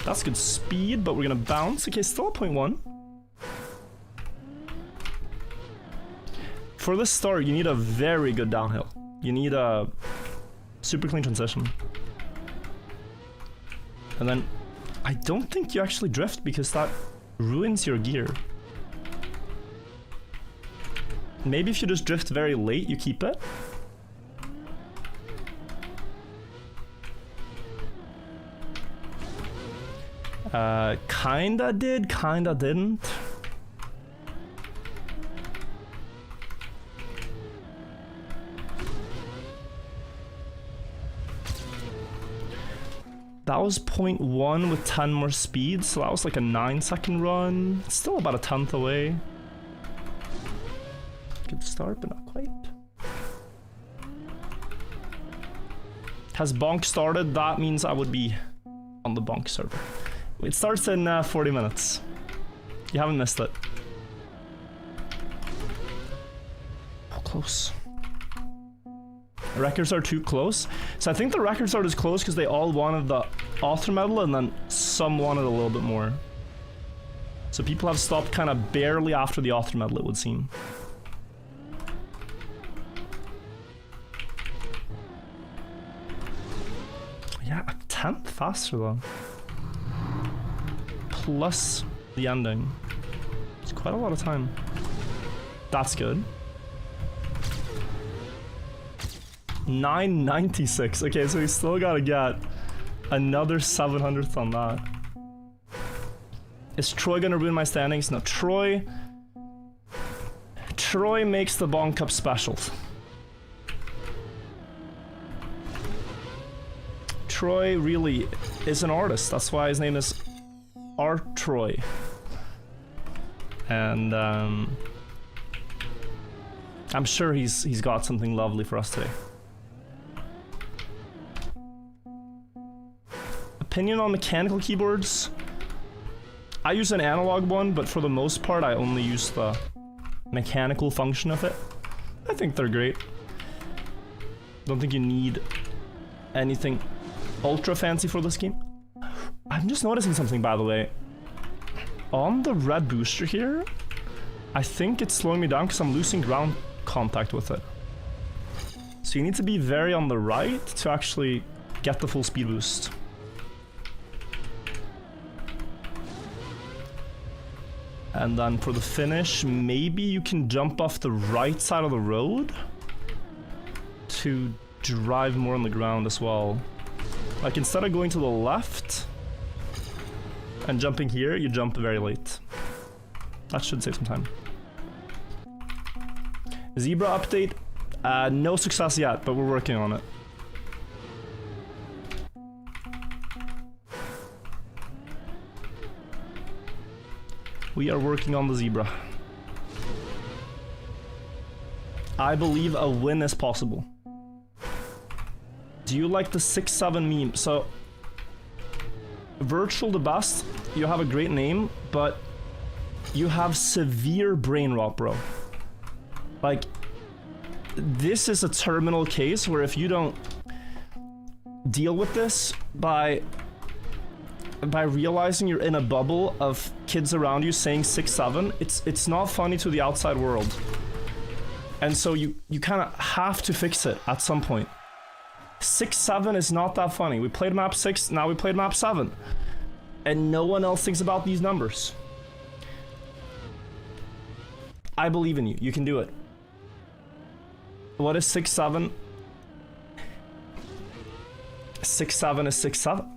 That's good speed, but we're gonna bounce. Okay, still a .1. For this start, you need a very good downhill. You need a super clean transition. And then I don't think you actually drift because that ruins your gear. Maybe if you just drift very late, you keep it. Kinda did, kinda didn't. That was .1 with 10 more speed, so that was like a 9-second run. It's still about a 10th away. Good start, but not quite. Has Bonk started? That means I would be on the Bonk server. It starts in 40 minutes. You haven't missed it. How close? Records are too close. So I think the records are as close because they all wanted the author medal and then some wanted a little bit more. So people have stopped kind of barely after the author medal, it would seem. Yeah, a 10th faster though. Plus the ending. It's quite a lot of time. That's good. 996. Okay, so we still gotta get another 700th on that. Is Troy gonna ruin my standings? No, Troy makes the Bonk Cup special. Troy really is an artist. That's why his name is Art Troy. And I'm sure he's got something lovely for us today. Opinion on mechanical keyboards? I use an analog one, but for the most part I only use the mechanical function of it. I think they're great. Don't think you need anything ultra fancy for this game. I'm just noticing something, by the way. On the red booster here, I think it's slowing me down because I'm losing ground contact with it. So you need to be very on the right to actually get the full speed boost. And then for the finish, maybe you can jump off the right side of the road to drive more on the ground as well. Like instead of going to the left and jumping here, you jump very late. That should save some time. Zebra update. No success yet, but we're working on it. We are working on the zebra. I believe a win is possible. Do you like the 6-7 meme? So, Virtual the best, you have a great name, but you have severe brain rot, bro. Like, this is a terminal case where if you don't deal with this by realizing you're in a bubble of kids around you saying 6-7, it's not funny to the outside world. And so you kind of have to fix it at some point. 6-7 is not that funny. We played map 6, now we played map 7. And no one else thinks about these numbers. I believe in you. You can do it. What is 6-7? 6-7 is 6-7.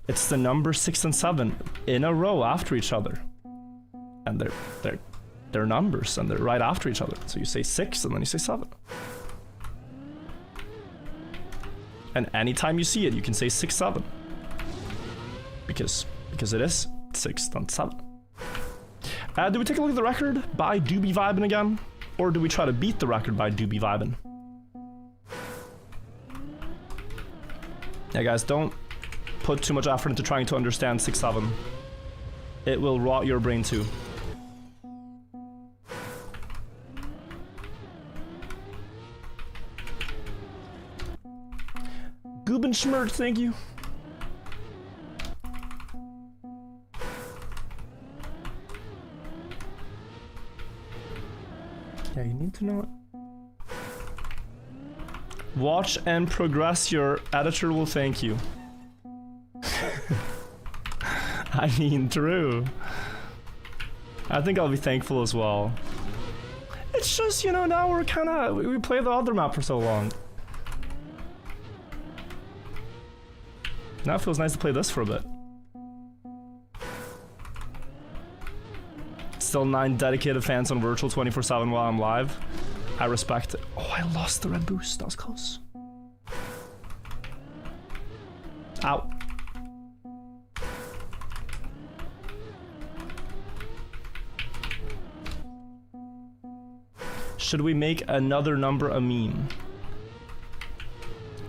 It's the number 6 and 7 in a row after each other. And they're numbers and they're right after each other. So you say 6 and then you say 7. And anytime you see it, you can say 6-7. Because it is 6 then 7. Do we take a look at the record by Doobie Vibin again? Or do we try to beat the record by Doobie Vibin? Yeah, guys, don't put too much effort into trying to understand 6-7. It will rot your brain too. Gubenschmert, thank you. Yeah, you need to know it. Watch and progress, your editor will thank you. I mean, true. I think I'll be thankful as well. It's just, you know, now we're kinda... We played the other map for so long. Now it feels nice to play this for a bit. Still 9 dedicated fans on virtual 24/7 while I'm live. I respect it. Oh, I lost the red boost. That was close. Ow. Should we make another number a meme?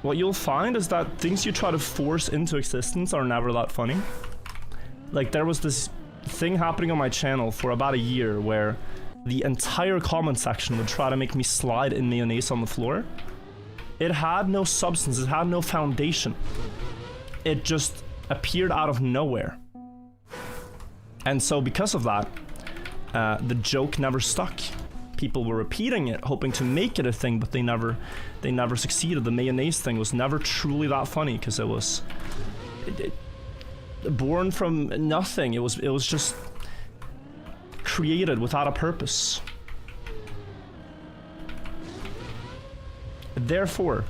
What you'll find is that things you try to force into existence are never that funny. Like, there was this thing happening on my channel for about a year where the entire comment section would try to make me slide in mayonnaise on the floor. It had no substance, it had no foundation. It just appeared out of nowhere. And so because of that, the joke never stuck. People were repeating it, hoping to make it a thing, but they never succeeded. The mayonnaise thing was never truly that funny because it was born from nothing. It was just created without a purpose. Therefore,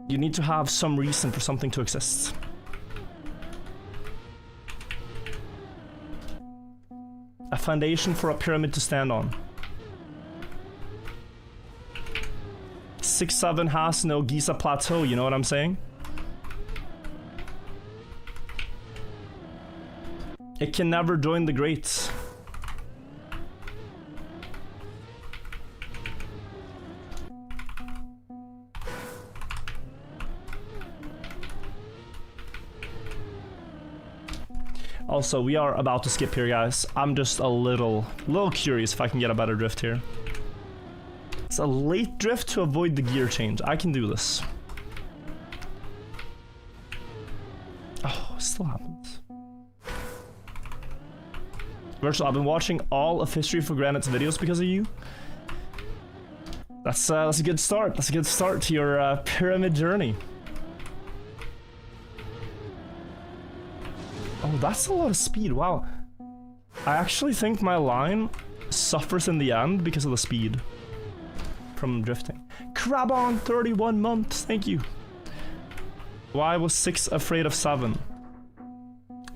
you need to have some reason for something to exist. A foundation for a pyramid to stand on. 6-7 has no Giza plateau, you know what I'm saying? It can never join the greats. Also, we are about to skip here, guys. I'm just a little curious if I can get a better drift here. It's a late drift to avoid the gear change. I can do this. Oh, it still happens. Virtual, I've been watching all of History for Granite's videos because of you. That's a good start. That's a good start to your pyramid journey. Oh, that's a lot of speed. Wow. I actually think my line suffers in the end because of the speed from drifting. Crabon, 31 months. Thank you. Why was 6 afraid of 7?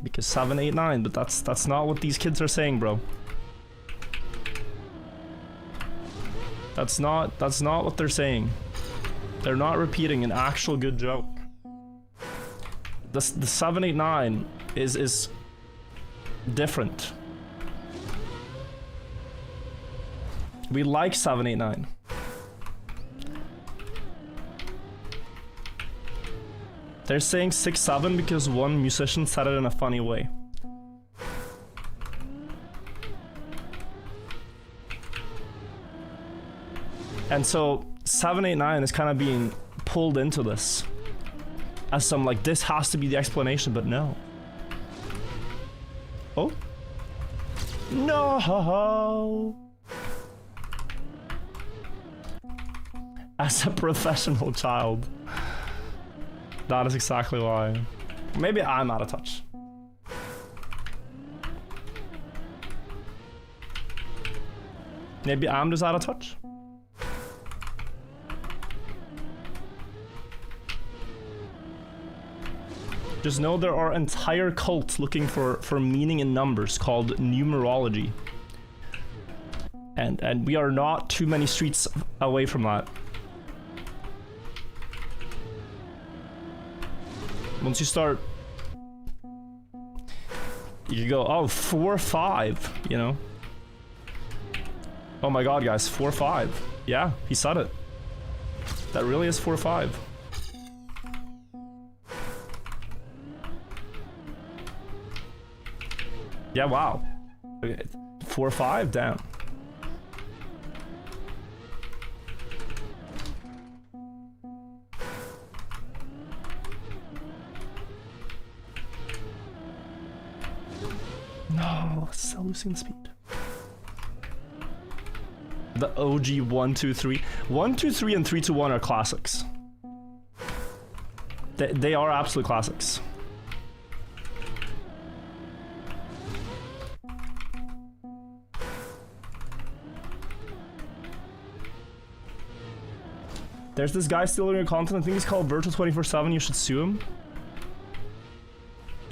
Because 7, 8, 9. But that's not what these kids are saying, bro. That's not what they're saying. They're not repeating an actual good joke. The 7, 8, 9 is different. We like 7, 8, 9. They're saying 6, 7 because one musician said it in a funny way. And so 7, 8, 9 is kind of being pulled into this as some like, this has to be the explanation, but no. Oh? No! As a professional child. That is exactly why. Maybe I'm out of touch. Maybe I'm just out of touch. Just know there are entire cults looking for meaning in numbers called numerology. And we are not too many streets away from that. Once you start, you go, oh, 4, 5, you know? Oh my god, guys, 4, 5. Yeah, he said it. That really is 4, 5. Yeah, wow. Okay, 4, 5, damn. No, still losing speed. The OG 1, 2, 3. 1, 2, 3 and 3, 2, 1 are classics. They are absolute classics. There's this guy stealing your content. I think he's called Virtual 24/7. You should sue him.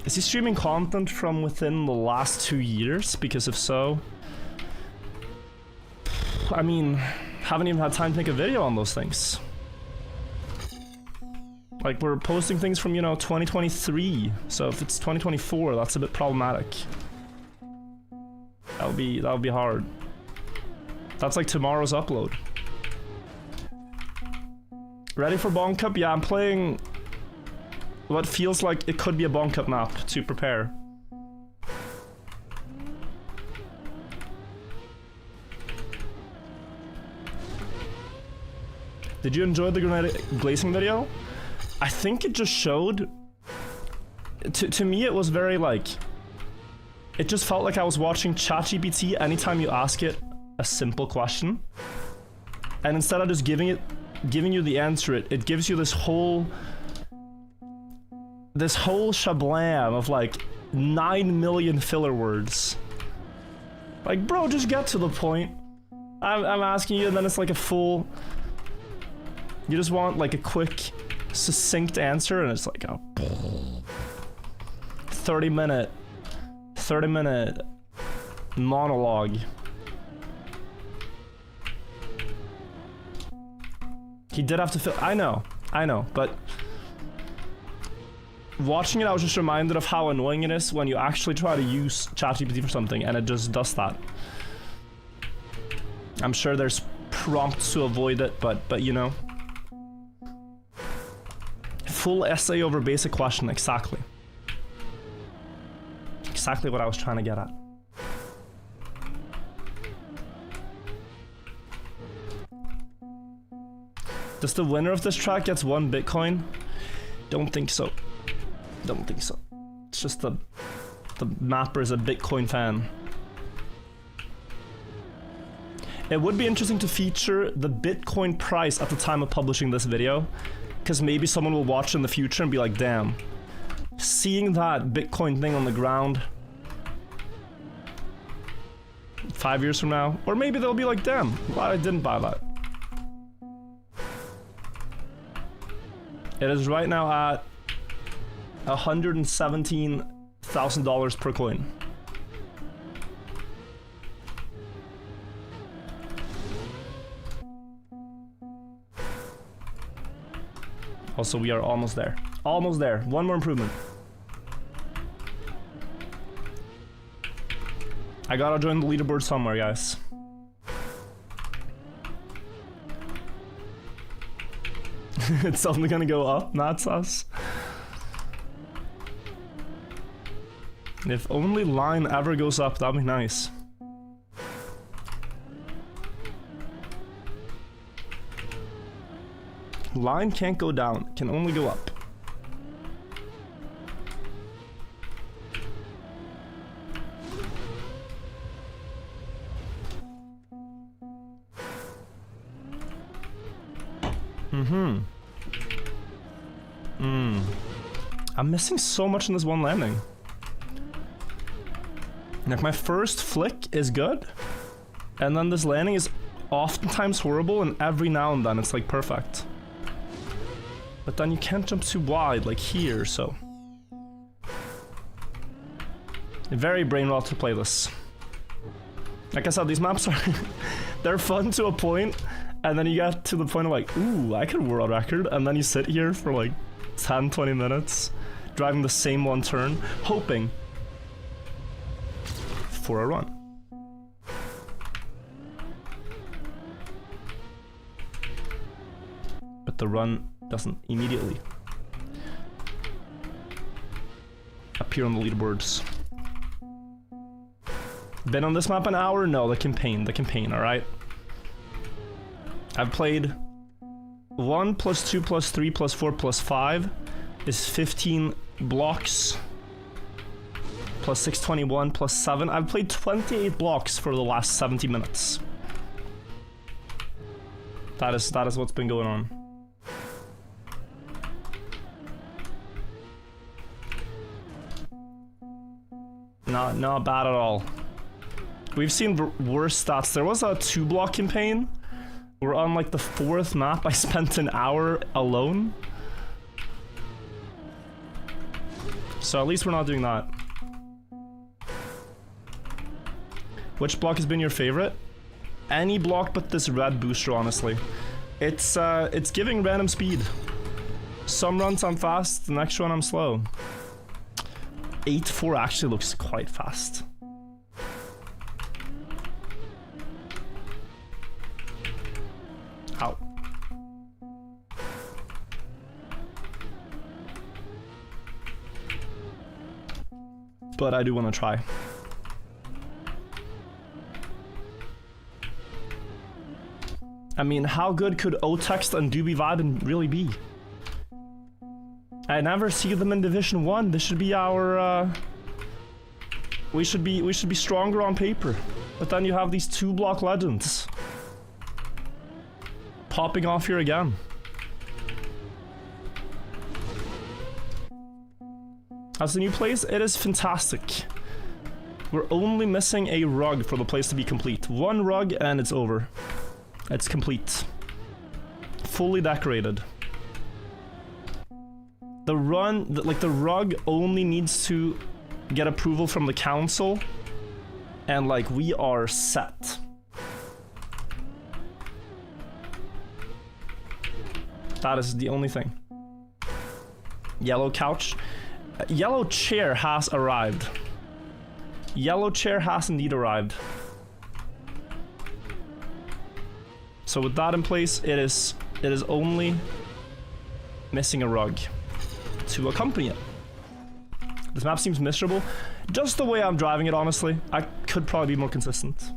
Is he streaming content from within the last 2 years? Because if so, I mean, haven't even had time to make a video on those things. Like, we're posting things from, you know, 2023. So if it's 2024, that's a bit problematic. That'll be hard. That's like tomorrow's upload. Ready for Bonk Cup? Yeah, I'm playing what feels like it could be a Bonk Cup map to prepare. Did you enjoy the granite glazing video? I think it just showed... To me, it was very like... It just felt like I was watching ChatGPT anytime you ask it a simple question. And instead of just giving you the answer, it gives you this whole shablam of like 9 million filler words. Like, bro, just get to the point. I'm asking you, and then it's like a full... You just want like a quick, succinct answer, and it's like a 30-minute monologue. He did have to fill... I know, but... Watching it, I was just reminded of how annoying it is when you actually try to use ChatGPT for something, and it just does that. I'm sure there's prompts to avoid it, but you know... Full essay over basic question, exactly. Exactly what I was trying to get at. Does the winner of this track gets 1 Bitcoin? Don't think so. Don't think so. It's just the mapper is a Bitcoin fan. It would be interesting to feature the Bitcoin price at the time of publishing this video, because maybe someone will watch in the future and be like, damn, seeing that Bitcoin thing on the ground 5 years from now, or maybe they'll be like, damn, glad I didn't buy that. It is right now at $117,000 per coin. Also, we are almost there. Almost there. One more improvement. I gotta join the leaderboard somewhere, guys. It's only gonna go up, not sus. If only line ever goes up, that'd be nice. Line can't go down, can only go up. I'm missing so much in this one landing. Like, my first flick is good, and then this landing is oftentimes horrible, and every now and then it's like perfect. But then you can't jump too wide, like here, so... Very brain rot to play this. Like I said, these maps are... they're fun to a point, and then you get to the point of like, ooh, I could world record, and then you sit here for like 10-20 minutes, driving the same one turn, hoping for a run. But the run doesn't immediately appear on the leaderboards. Been on this map an hour? No, the campaign, alright? I've played 1 plus 2 plus 3 plus 4 plus 5 is 15 blocks plus 621 plus 7. I've played 28 blocks for the last 70 minutes. That is what's been going on. Not bad at all. We've seen worse stats. There was a 2-block campaign. We're on like the 4th map. I spent an hour alone. So at least we're not doing that. Which block has been your favorite? Any block but this red booster, honestly. It's giving random speed. Some runs I'm fast, the next run I'm slow. 8-4 actually looks quite fast. Ow. But I do want to try. I mean, how good could O-Text and Doobie Vibin really be? I never see them in Division 1. This should be our, we should be stronger on paper. But then you have these 2-block legends popping off here again. As the new place, it is fantastic. We're only missing a rug for the place to be complete. One rug and it's over. It's complete. Fully decorated. The rug only needs to get approval from the council, and like, we are set. That is the only thing. Yellow couch. Yellow chair has arrived. Yellow chair has indeed arrived. So with that in place, it is only missing a rug to accompany it. This map seems miserable. Just the way I'm driving it, honestly. I could probably be more consistent.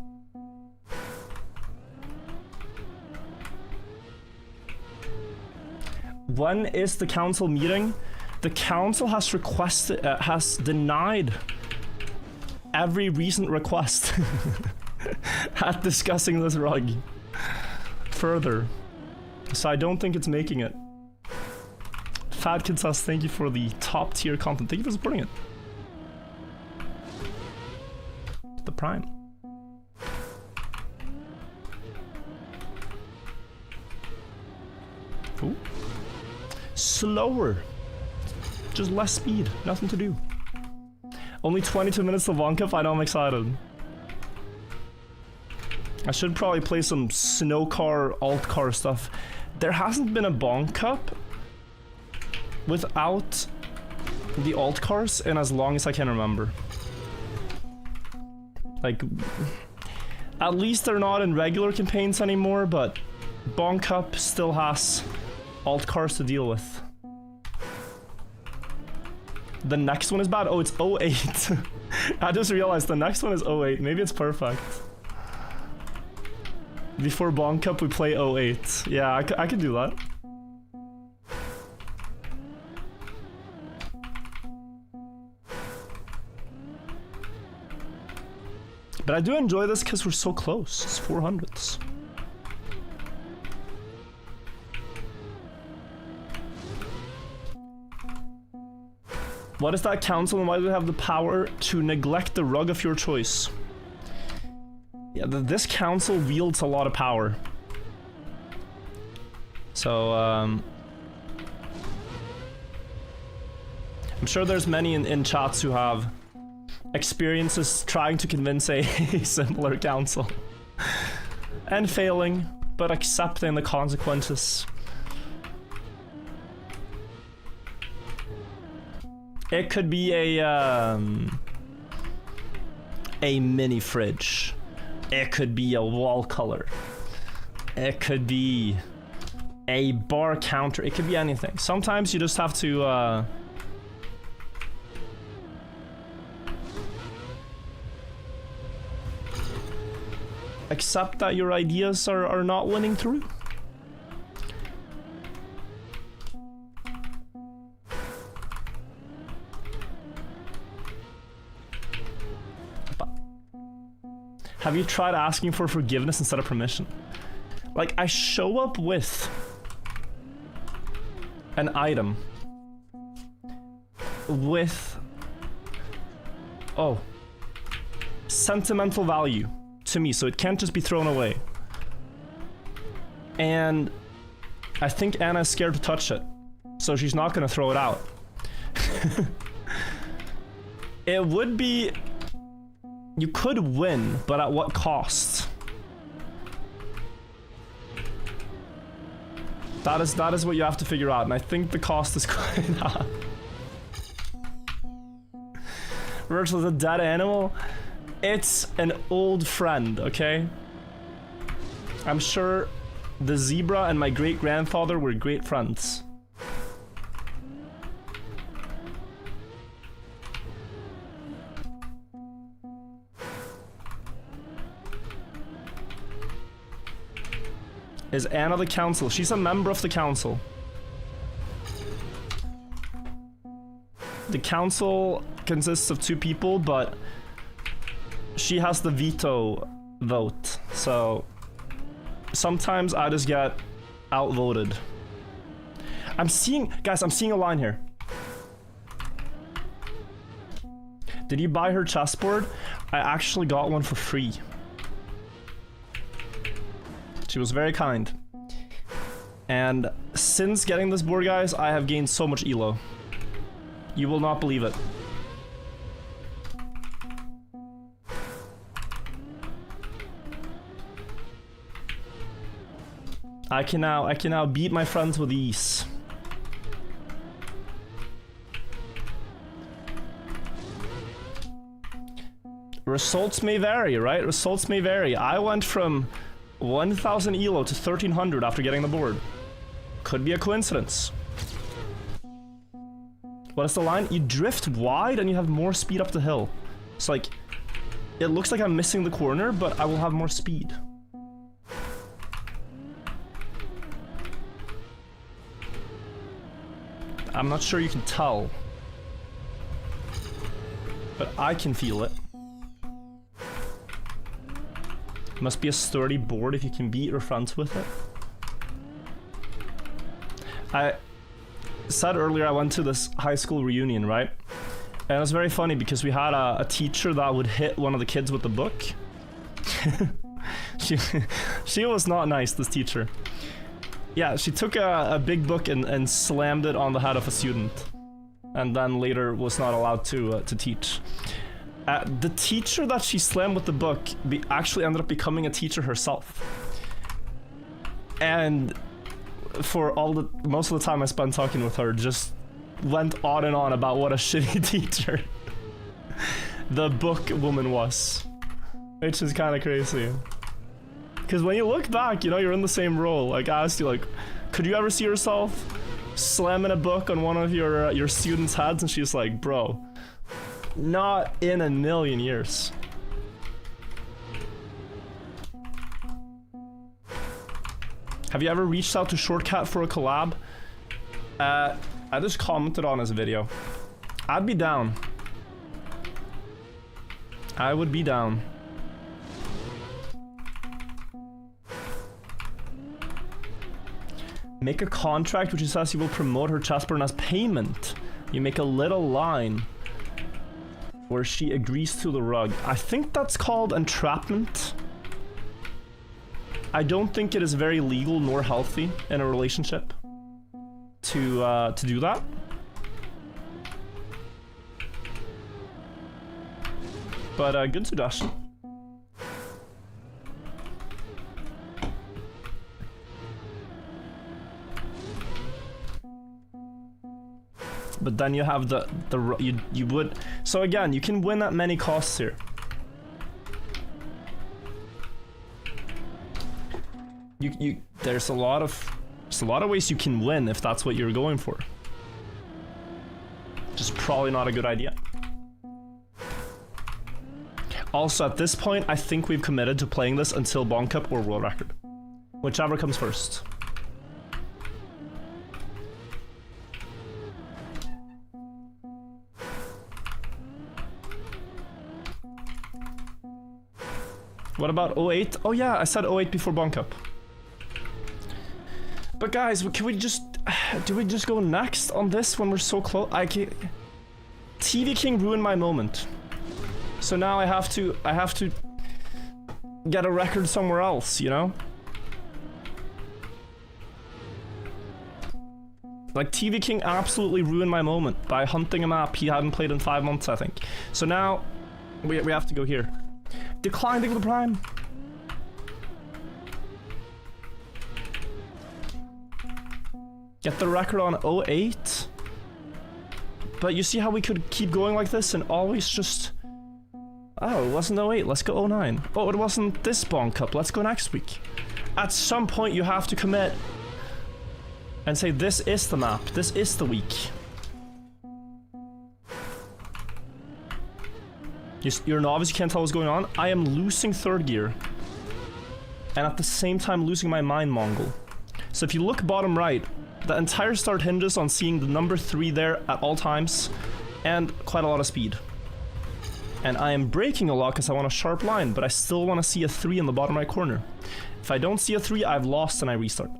When is the council meeting? The council has requested, has denied every recent request. at discussing this rug further. So I don't think it's making it. Fat Kid says thank you for the top tier content. Thank you for supporting it. The Prime. Ooh. Slower. Just less speed. Nothing to do. Only 22 minutes to Bonk Cup. I know, I'm excited. I should probably play some snow car, alt car stuff. There hasn't been a Bonk Cup without the alt cars in as long as I can remember. Like, at least they're not in regular campaigns anymore, but Bonk Cup still has alt cars to deal with. The next one is bad. Oh, it's 08. I just realized the next one is 08. Maybe it's perfect. Before Bonk Cup, we play 08. Yeah, I could do that. But I do enjoy this because we're so close. It's 400s. What is that council and why do they have the power to neglect the rug of your choice? Yeah, this council wields a lot of power. So, I'm sure there's many in chats who have experiences trying to convince a simpler council. And failing, but accepting the consequences. It could be a mini fridge. It could be a wall color. It could be a bar counter. It could be anything. Sometimes you just have to accept that your ideas are not winning through. Have you tried asking for forgiveness instead of permission? Like, I show up with an item with, oh, sentimental value to me, so it can't just be thrown away. And I think Anna's scared to touch it, so she's not gonna throw it out. It would be... You could win, but at what cost? That is what you have to figure out, and I think the cost is quite high. Virtual is a dead animal? It's an old friend, okay? I'm sure the zebra and my great-grandfather were great friends. Is Anna the council? She's a member of the council. The council consists of 2 people, but she has the veto vote. So sometimes I just get outvoted. Guys, I'm seeing a line here. Did you buy her chessboard? I actually got one for free. She was very kind. And since getting this board, guys, I have gained so much elo. You will not believe it. I can now beat my friends with ease. Results may vary, right? Results may vary. I went from 1000 elo to 1300 after getting the board. Could be a coincidence. What is the line? You drift wide and you have more speed up the hill. It's like, it looks like I'm missing the corner, but I will have more speed. I'm not sure you can tell, but I can feel it. Must be a sturdy board if you can beat your friends with it. I said earlier I went to this high school reunion, right? And it was very funny because we had a teacher that would hit one of the kids with the book. she was not nice, this teacher. Yeah, she took a big book and slammed it on the head of a student. And then later was not allowed to teach. The teacher that she slammed with the book actually ended up becoming a teacher herself. And for most of the time I spent talking with her, just went on and on about what a shitty teacher the book woman was. Which is kind of crazy. Because when you look back, you know, you're in the same role. Like, I asked you, like, could you ever see yourself slamming a book on one of your students' heads? And she's like, bro, not in a million years. Have you ever reached out to Shortcat for a collab? I just commented on his video. I'd be down. I would be down. Make a contract which says you will promote her chessboard as payment. You make a little line where she agrees to the rug. I think that's called entrapment. I don't think it is very legal nor healthy in a relationship to do that. But good suggestion. But then you have you would, so again, you can win at many costs here. There's a lot of ways you can win if that's what you're going for. Just probably not a good idea. Also, at this point, I think we've committed to playing this until Bonk Cup or World Record. Whichever comes first. What about 08? Oh yeah, I said 08 before Bonk Cup. But guys, can we just... do we just go next on this when we're so close? TV King ruined my moment. So now I have to get a record somewhere else, you know? Like, TV King absolutely ruined my moment by hunting a map he hadn't played in 5 months, I think. So now, we have to go here. Declining the prime. Get the record on 08. But you see how we could keep going like this and always just... Oh, it wasn't 08, let's go 09. Oh, it wasn't this Bonk Cup, let's go next week. At some point you have to commit and say this is the map, this is the week. You're a novice, you can't tell what's going on. I am losing third gear. And at the same time losing my mind Mongol. So if you look bottom right, the entire start hinges on seeing the number 3 there at all times. And quite a lot of speed. And I am braking a lot because I want a sharp line, but I still want to see a 3 in the bottom right corner. If I don't see a 3, I've lost and I restart.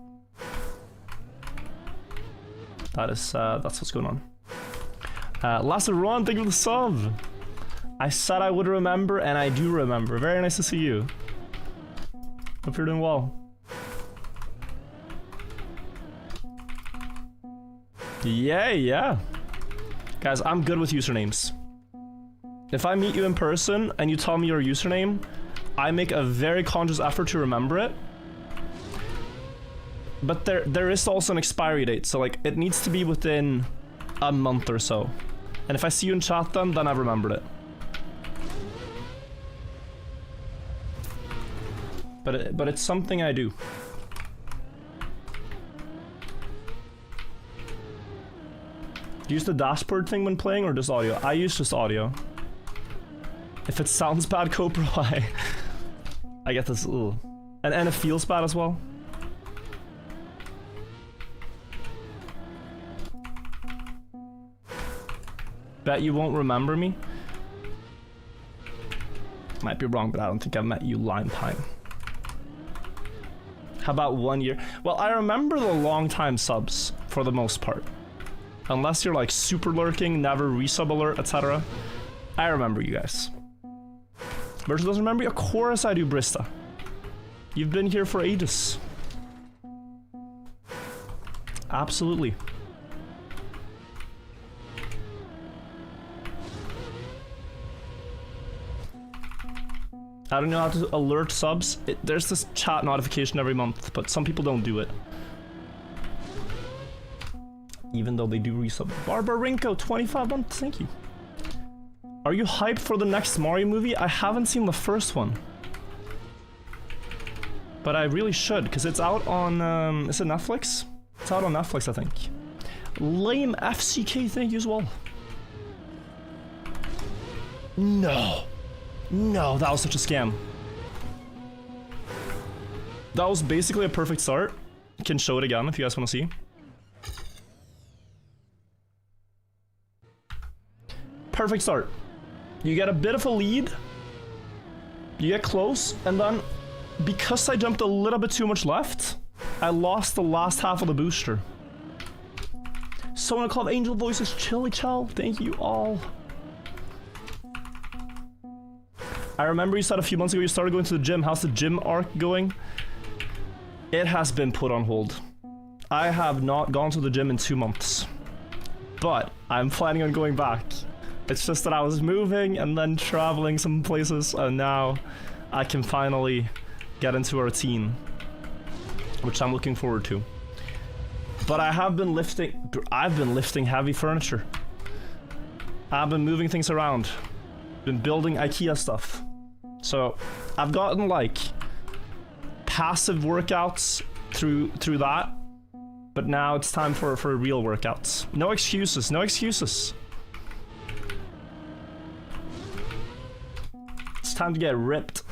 That's what's going on. Last Ron, thank you for the sub. I said I would remember, and I do remember. Very nice to see you. Hope you're doing well. Yeah. Guys, I'm good with usernames. If I meet you in person and you tell me your username, I make a very conscious effort to remember it. But there is also an expiry date, so like it needs to be within a month or so. And if I see you in chat then I've remembered it. But it's something I do. Do you use the dashboard thing when playing or just audio? I use just audio. If it sounds bad, GoPro, I get this. Ugh. And it feels bad as well. Bet you won't remember me. Might be wrong, but I don't think I've met you Lime Pine. How about 1 year? Well, I remember the long time subs for the most part. Unless you're like super lurking, never resub alert, etc. I remember you guys. Virgil doesn't remember you? Of course I do, Brista. You've been here for ages. Absolutely. I don't know how to alert subs. There's this chat notification every month, but some people don't do it. Even though they do resub. Barbarinko, 25 months, thank you. Are you hyped for the next Mario movie? I haven't seen the first one. But I really should, because it's out on, is it Netflix? It's out on Netflix, I think. Lame FCK, thank you as well. No. No, that was such a scam. That was basically a perfect start. I can show it again if you guys want to see. Perfect start. You get a bit of a lead. You get close, and then because I jumped a little bit too much left, I lost the last half of the booster. Someone called Angel Voices Chili Chow. Thank you all. I remember you said a few months ago you started going to the gym. How's the gym arc going? It has been put on hold. I have not gone to the gym in 2 months. But I'm planning on going back. It's just that I was moving and then traveling some places, and now I can finally get into a routine, which I'm looking forward to. But I've been lifting heavy furniture. I've been moving things around. Been building IKEA stuff. So I've gotten like passive workouts through that, but now it's time for real workouts. No excuses, no excuses. It's time to get ripped.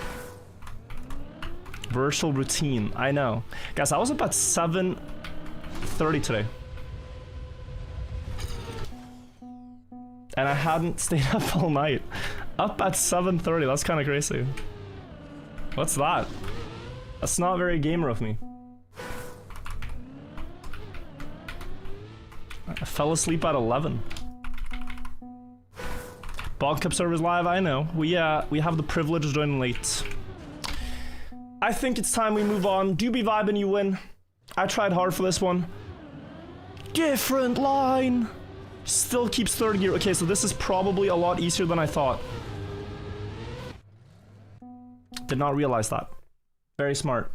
Virtual routine, I know. Guys, I was up at 7:30 today. And I hadn't stayed up all night. Up at 7:30, that's kind of crazy. What's that? That's not very gamer of me. I fell asleep at 11. Bonk Cup servers live, I know. We have the privilege of joining late. I think it's time we move on. Do be vibing, you win. I tried hard for this one. Different line. Still keeps third gear. Okay, so this is probably a lot easier than I thought. Did not realize that. Very smart.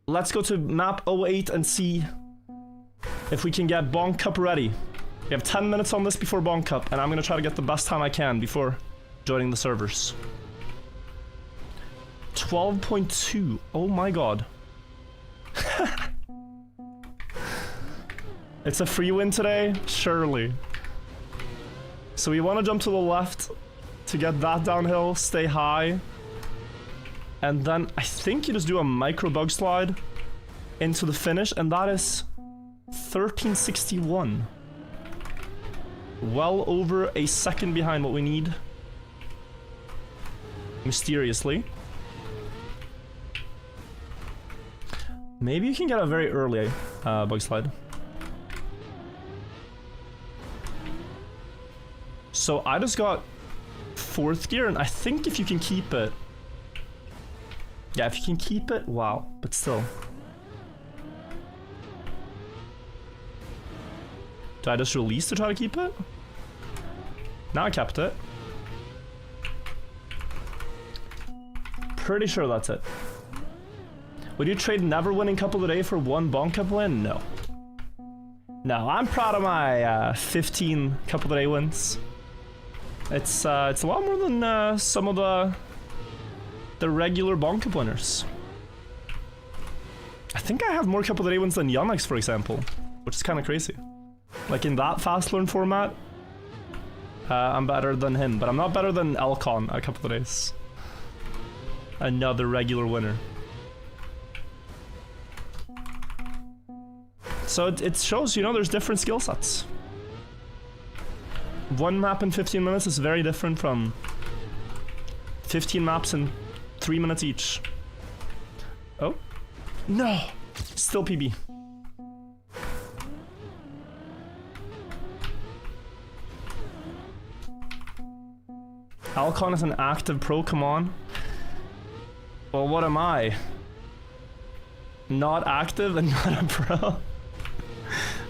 Let's go to map 08 and see if we can get Bonk Cup ready. We have 10 minutes on this before Bonk Cup, and I'm gonna try to get the best time I can before joining the servers. 12.2. Oh my god. It's a free win today? Surely. So we want to jump to the left to get that downhill, stay high. And then I think you just do a micro bug slide into the finish, and that is 1361. Well over a second behind what we need. Mysteriously. Maybe you can get a very early bug slide. So I just got 4th gear, and I think if you can keep it... Yeah, if you can keep it, wow, but still. Did I just release to try to keep it? Now I kept it. Pretty sure that's it. Would you trade never winning Cup of the Day for 1 Bonk Cup win? No. No, I'm proud of my 15 Cup of the Day wins. It's a lot more than some of the regular Bonk Cup winners. I think I have more Cup of the Day wins than Yannick's, for example, which is kind of crazy. Like in that fast learn format, I'm better than him, but I'm not better than Elcon a Cup of the Days. Another regular winner. So it shows, you know, there's different skill sets. 1 map in 15 minutes is very different from 15 maps in 3 minutes each. Oh, No! Still PB. Alcon is an active pro, come on. Well, what am I? Not active and not a pro?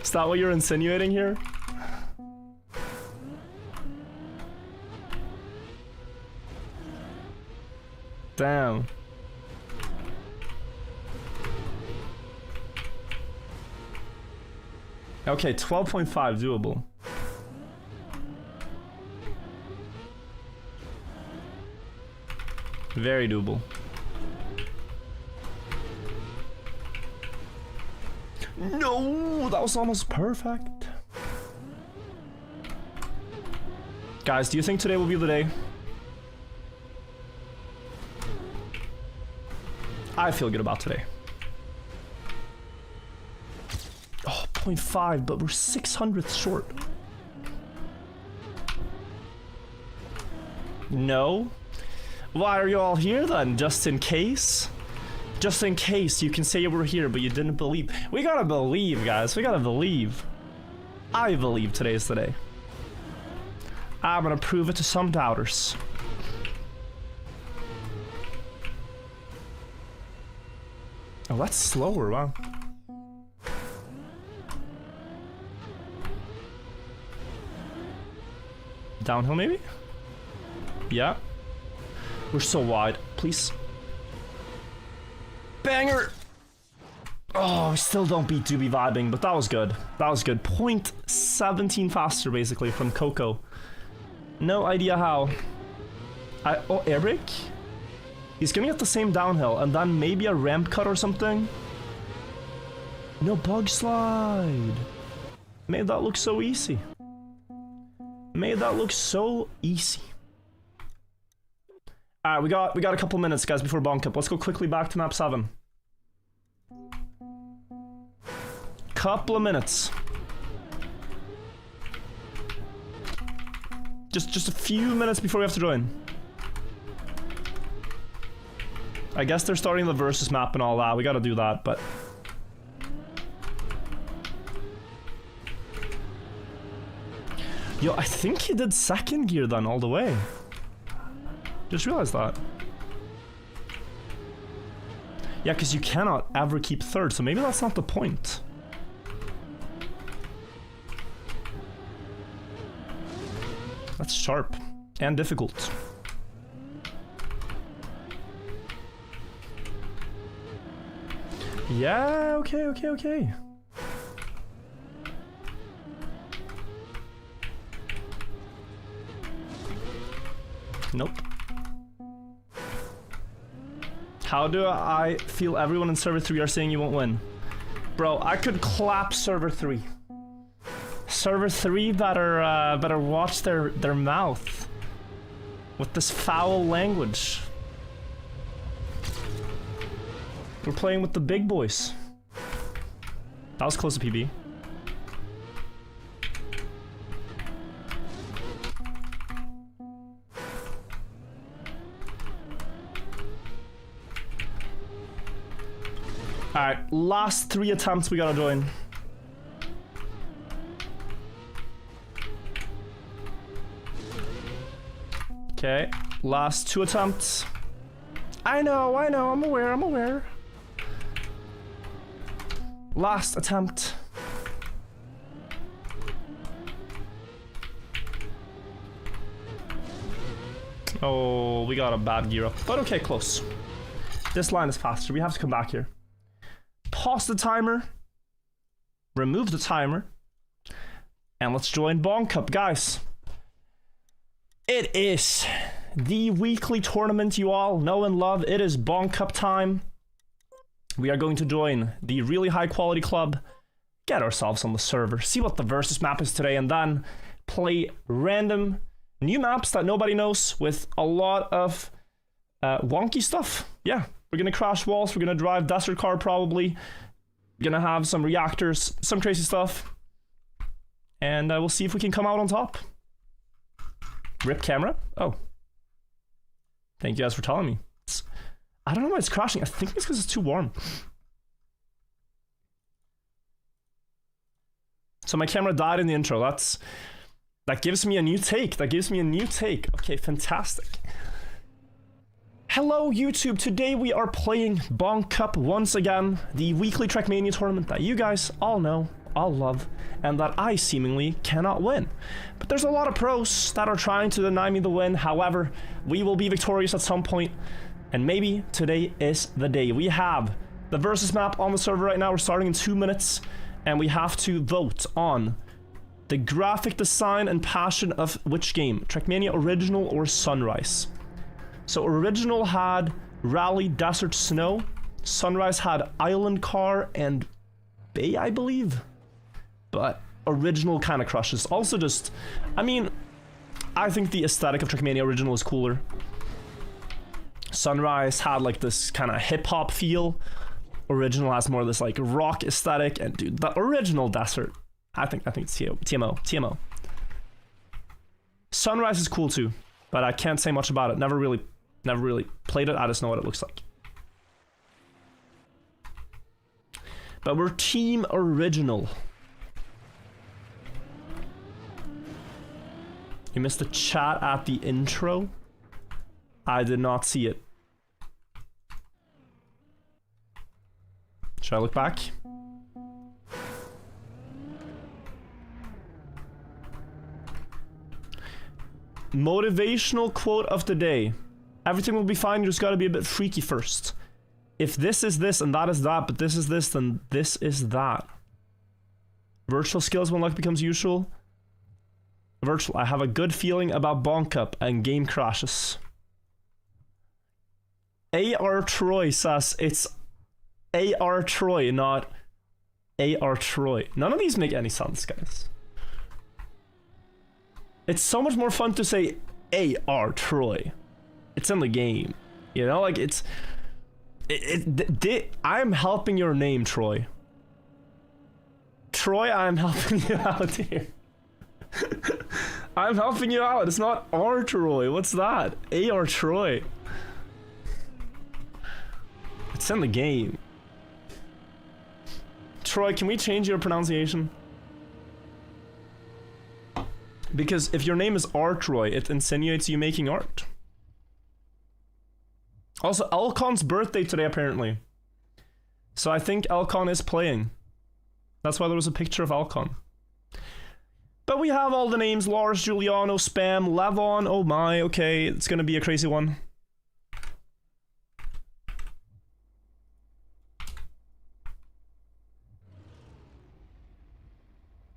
Is that what you're insinuating here? Damn. Okay, 12.5 doable. Very doable. No, that was almost perfect. Guys, do you think today will be the day? I feel good about today. Oh, 0.5, but we're 600th short. No? Why are you all here then? Just in case? Just in case you can say you were here, but you didn't believe. We gotta believe, guys. We gotta believe. I believe today's the day. I'm gonna prove it to some doubters. Oh, that's slower, wow. Downhill, maybe? Yeah. We're so wide. Please. Banger! Oh, we still don't beat Doobie Vibing, but that was good. That was good. 0.17 faster, basically, from Coco. No idea how. Oh, air brake? He's gonna get the same downhill, and then maybe a ramp cut or something. No bug slide. Made that look so easy. Made that look so easy. Alright, we got a couple minutes, guys, before Bonk Cup. Let's go quickly back to map 7. Couple of minutes. Just a few minutes before we have to join. I guess they're starting the versus map and all that. We gotta do that, but... Yo, I think he did second gear then all the way. Just realized that. Yeah, because you cannot ever keep third, so maybe that's not the point. That's sharp. And difficult. Yeah, okay. Nope. How do I feel everyone in server 3 are saying you won't win? Bro, I could clap server 3. Server 3 better watch their mouth with this foul language. We're playing with the big boys. That was close to PB. Alright, last 3 attempts we gotta join. Okay, last 2 attempts. I know, I'm aware. Last attempt. Oh, we got a bad gear up. But okay, close. This line is faster. We have to come back here. Pause the timer. Remove the timer. And let's join Bonk Cup, guys. It is the weekly tournament you all know and love. It is Bonk Cup time. We are going to join the really high quality club, get ourselves on the server, see what the versus map is today, and then play random new maps that nobody knows with a lot of wonky stuff. Yeah, we're gonna crash walls, we're gonna drive desert car probably, gonna have some reactors, some crazy stuff, and we'll see if we can come out on top. Rip camera? Oh. Thank you guys for telling me. I don't know why it's crashing. I think it's because it's too warm. So my camera died in the intro. That gives me a new take. Okay, fantastic. Hello YouTube, today we are playing Bonk Cup once again, the weekly Trackmania tournament that you guys all know, all love, and that I seemingly cannot win. But there's a lot of pros that are trying to deny me the win. However, we will be victorious at some point, and maybe today is the day. We have the versus map on the server right now. We're starting in 2 minutes, and we have to vote on the graphic design and passion of which game, Trackmania Original or Sunrise. So Original had Rally, Desert, Snow. Sunrise had Island Car and Bay, I believe. But Original kind of crushes. Also just, I mean, I think the aesthetic of Trackmania Original is cooler. Sunrise had like this kind of hip-hop feel. Original has more of this like rock aesthetic. And dude, the Original Desert, I think it's TMO. Sunrise is cool too, but I can't say much about it. Never really played it. I just know what it looks like. But we're Team Original. You missed the chat at the intro. I did not see it. Should I look back? Motivational quote of the day. Everything will be fine, you just gotta be a bit freaky first. If this is this and that is that, but this is this, then this is that. Virtual skills when luck becomes usual. Virtual, I have a good feeling about Bonk Cup and game crashes. AR Troy says it's AR Troy, not AR Troy. None of these make any sense, guys. It's so much more fun to say AR Troy. It's in the game, you know, like I'm helping your name, Troy. Troy, I'm helping you out here. I'm helping you out. It's not R Troy. What's that? AR Troy. It's in the game. Troy, can we change your pronunciation? Because if your name is R Troy, it insinuates you making art. Also, Elcon's birthday today, apparently. So I think Elcon is playing. That's why there was a picture of Elcon. But we have all the names. Lars, Giuliano, Spam, Levon. Oh my, okay. It's gonna be a crazy one.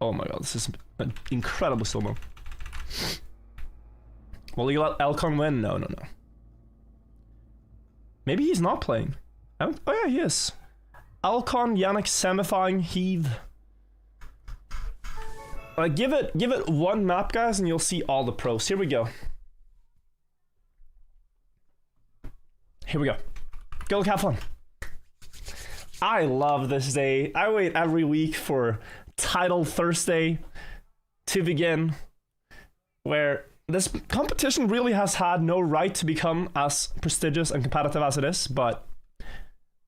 Oh my god, this is an incredible slow-mo. Will you let Elcon win? No. Maybe he's not playing. Oh yeah, he is. Elcon, Yannick, Semifying, Heath. Give it one map, guys, and you'll see all the pros. Here we go. Go look, have fun. I love this day. I wait every week for Title Thursday to begin, where this competition really has had no right to become as prestigious and competitive as it is, but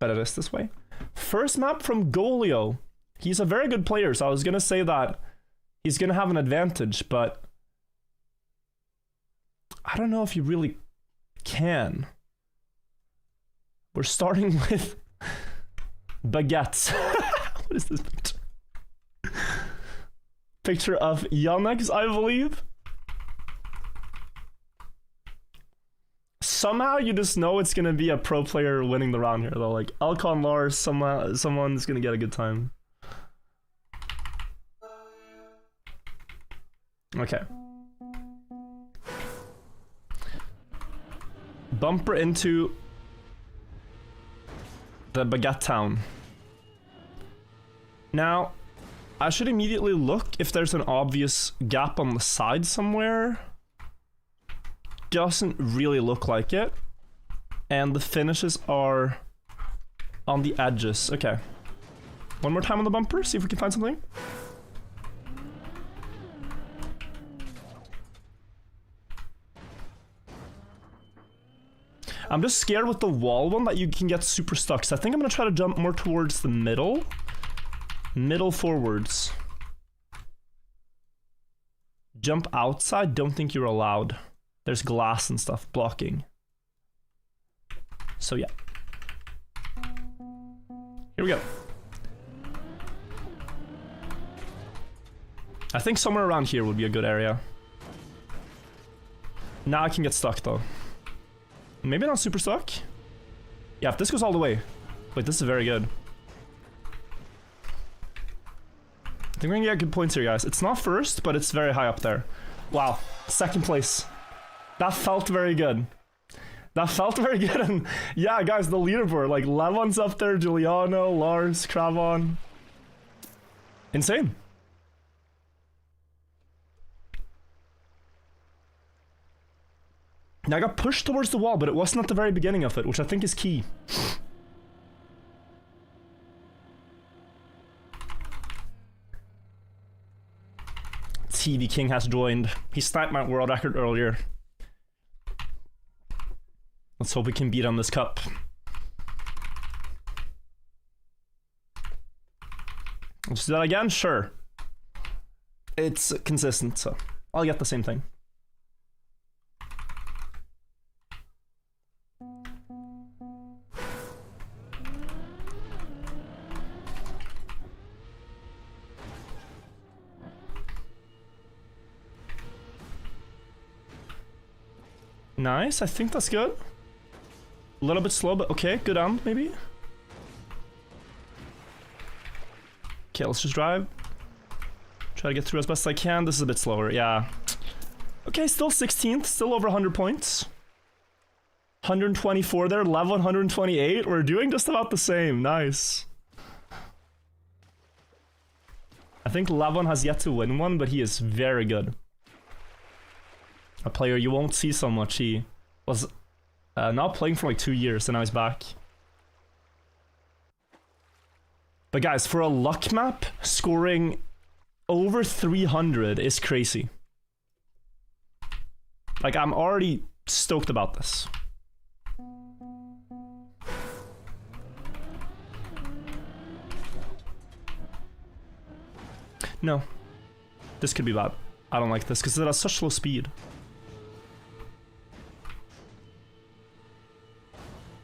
it is this way. First map from Golio. He's a very good player, so I was gonna say that he's gonna have an advantage, but I don't know if he really can. We're starting with baguettes. What is this picture? Picture of Yannick, I believe. Somehow you just know it's gonna be a pro player winning the round here, though. Like Elcon, Lars, someone's gonna get a good time. Okay. Bumper into the Baguette Town. Now, I should immediately look if there's an obvious gap on the side somewhere. Doesn't really look like it. And the finishes are on the edges. Okay. One more time on the bumper, see if we can find something. I'm just scared with the wall one that you can get super stuck. So I think I'm gonna try to jump more towards the middle. Middle forwards. Jump outside, don't think you're allowed. There's glass and stuff blocking. So yeah. Here we go. I think somewhere around here would be a good area. Now I can get stuck though. Maybe not super stuck. Yeah, if this goes all the way. Wait, this is very good. I think we're gonna get good points here, guys. It's not first, but it's very high up there. Wow, second place. That felt very good. That felt very good. And yeah, guys, the leaderboard, like Levon's up there, Giuliano, Lars, Kravon. Insane. Now I got pushed towards the wall, but it wasn't at the very beginning of it, which I think is key. TV King has joined. He sniped my world record earlier. Let's hope we can beat on this cup. Let's do that again? Sure. It's consistent, so I'll get the same thing. Nice, I think that's good. A little bit slow, but okay, good end, maybe. Okay, let's just drive. Try to get through as best I can. This is a bit slower, yeah. Okay, still 16th, still over 100 points. 124 there, level 128. We're doing just about the same, nice. I think Levon has yet to win one, but he is very good. A player you won't see so much. He was not playing for like 2 years and now he's back. But guys, for a luck map, scoring over 300 is crazy. Like, I'm already stoked about this. No. This could be bad. I don't like this because it has such low speed.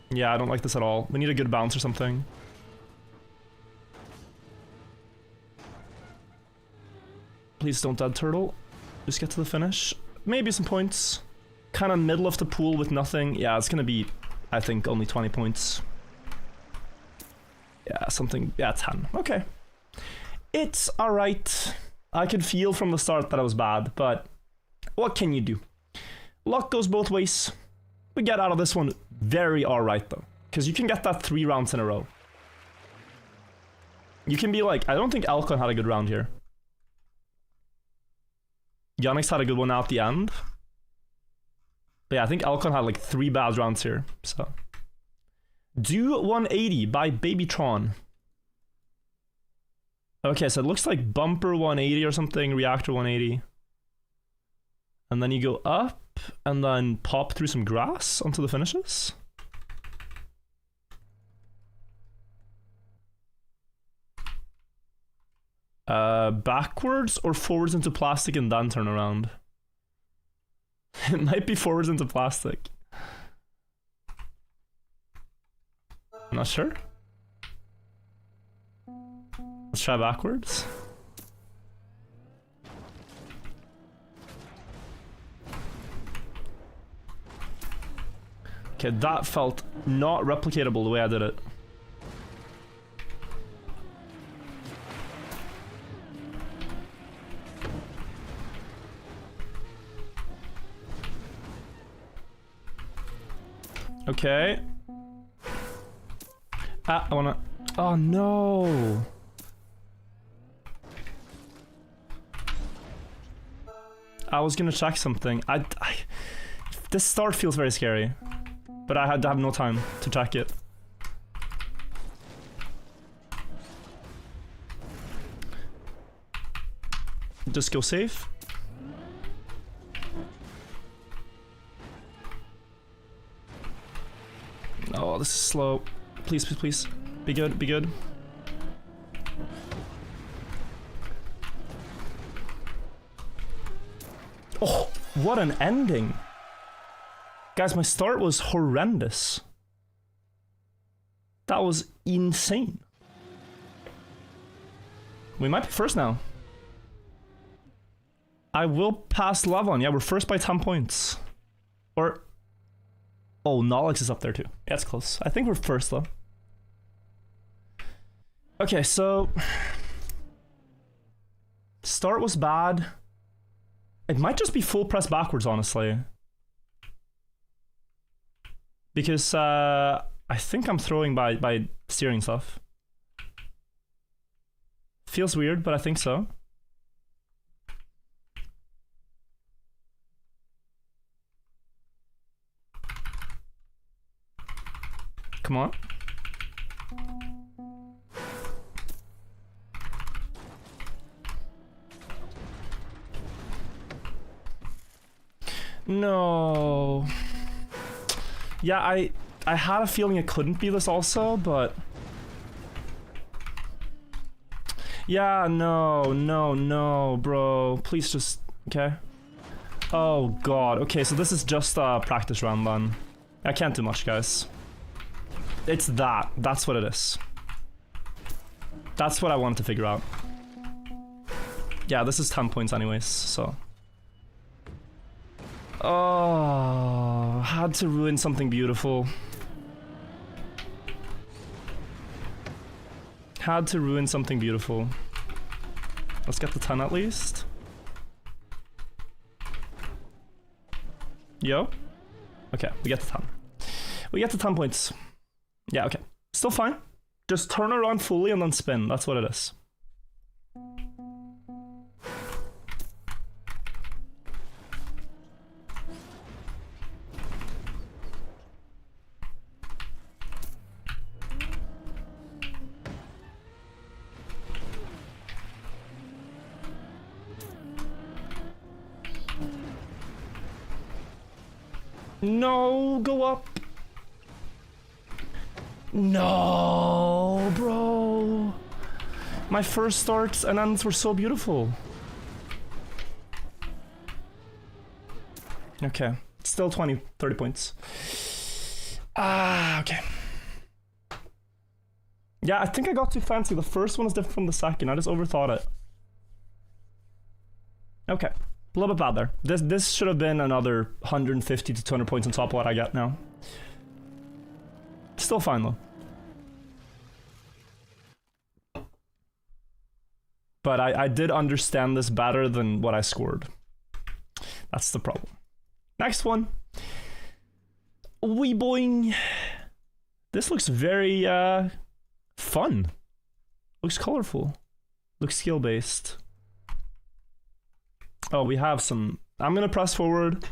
Yeah, I don't like this at all. We need a good bounce or something. Please don't dead turtle. Just get to the finish. Maybe some points. Kind of middle of the pool with nothing. Yeah, it's gonna be, I think, only 20 points. Yeah, something. Yeah, 10. Okay. It's alright. I could feel from the start that I was bad, but what can you do? Luck goes both ways. We get out of this one very alright though, because you can get that 3 rounds in a row. You can be like, I don't think Alcon had a good round here. Yannick's had a good one out the end. But yeah, I think Alcon had like 3 bad rounds here, so. Do 180 by Babytron. Okay, so it looks like bumper 180 or something, reactor 180. And then you go up, and then pop through some grass onto the finishes. Backwards or forwards into plastic and then turn around? It might be forwards into plastic. I'm not sure. Let's try backwards. Okay, that felt not replicatable the way I did it. Okay. Ah, I wanna... Oh no! I was gonna check something. This start feels very scary. But I had to have no time to check it. Just go safe. Oh, this is slow. Please, please, please. Be good, be good. What an ending. Guys, my start was horrendous. That was insane. We might be first now. I will pass Lavon. Yeah, we're first by 10 points. Or... Oh, Nolix is up there too. Yeah, it's close. I think we're first though. Okay, so... Start was bad. It might just be full press backwards, honestly. Because I think I'm throwing by steering stuff. Feels weird, but I think so. Come on. No. Yeah, I had a feeling it couldn't be this also, but... Yeah, no, bro. Please just... Okay. Oh, God. Okay, so this is just a practice round then. I can't do much, guys. It's that. That's what it is. That's what I wanted to figure out. Yeah, this is 10 points anyways, so... Oh, had to ruin something beautiful. Had to ruin something beautiful. Let's get the 10 at least. Yo? Okay, we get the 10. We get the 10 points. Yeah, okay. Still fine. Just turn around fully and then spin. That's what it is. No, go up. No, bro. My first starts and ends were so beautiful. Okay, still 20, 30 points. Ah, okay. Yeah, I think I got too fancy. The first one is different from the second. I just overthought it. Okay. A little bit bad there. This should have been another 150 to 200 points on top of what I get now. Still fine though. But I did understand this better than what I scored. That's the problem. Next one. Wee boing. This looks very fun. Looks colorful. Looks skill based. Oh, we have some... I'm gonna press forward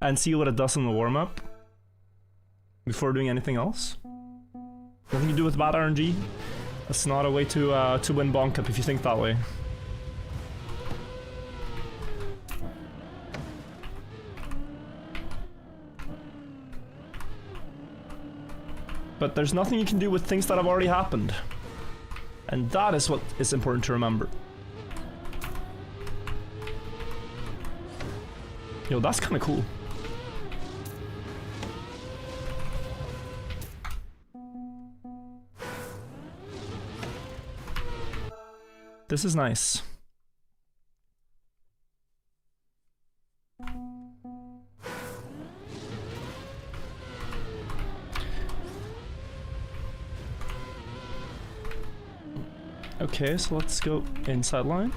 and see what it does in the warm-up before doing anything else. Nothing to do with bad RNG. That's not a way to win Bonk Cup if you think that way. But there's nothing you can do with things that have already happened. And that is what is important to remember. Yo, that's kind of cool. This is nice. Okay, so let's go inside line.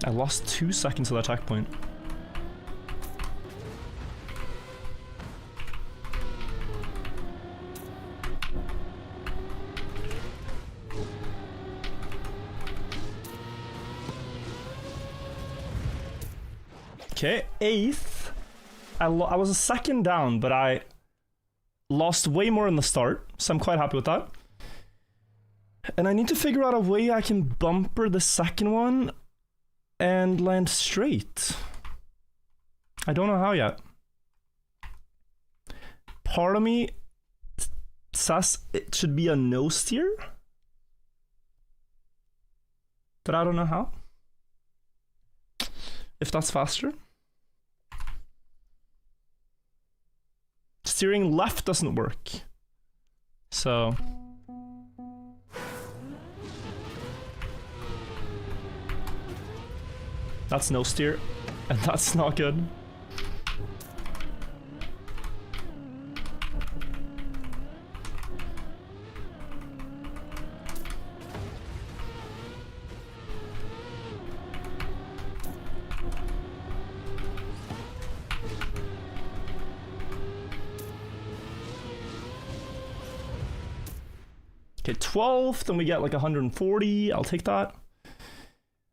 I lost 2 seconds of that attack point. Okay, 8th. I was a second down, but I lost way more in the start, so I'm quite happy with that. And I need to figure out a way I can bumper the second one and land straight. I don't know how yet. Part of me says it should be a no steer, but I don't know how. if that's faster. Steering left doesn't work. So... that's no steer, and that's not good. Okay, 12, then we get like 140, I'll take that.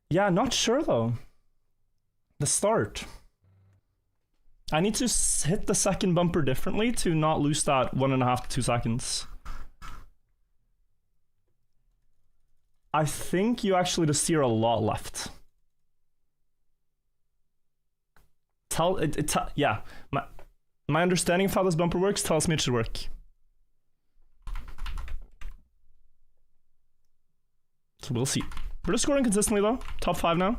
Yeah, not sure though. The start. I need to hit the second bumper differently to not lose that 1.5 to 2 seconds. I think you actually just steer a lot left. Yeah, my understanding of how this bumper works tells me it should work. So we'll see. We're just scoring consistently though. Top 5 now.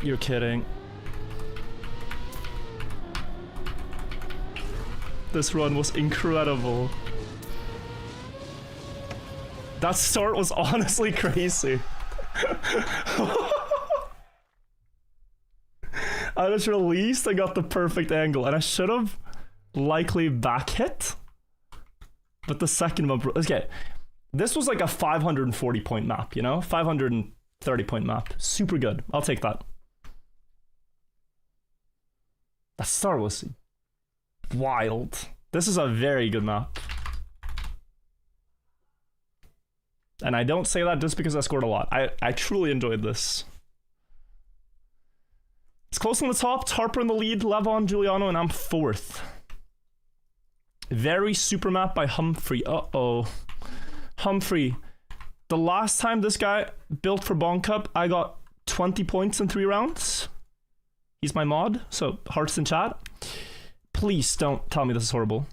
You're kidding. This run was incredible. That start was honestly crazy. I just released, I got the perfect angle, and I should have likely back hit. But the second bumper, okay. This was like a 540 point map, you know? 530 point map. Super good. I'll take that. That start was wild. This is a very good map. And I don't say that just because I scored a lot. I truly enjoyed this. It's close on the top. Harper in the lead, Levon, Giuliano, and I'm 4th. Very super map by Humphrey. Uh-oh. Humphrey. The last time this guy built for Bonk Cup, I got 20 points in 3 rounds. He's my mod, so hearts in chat. Please don't tell me this is horrible.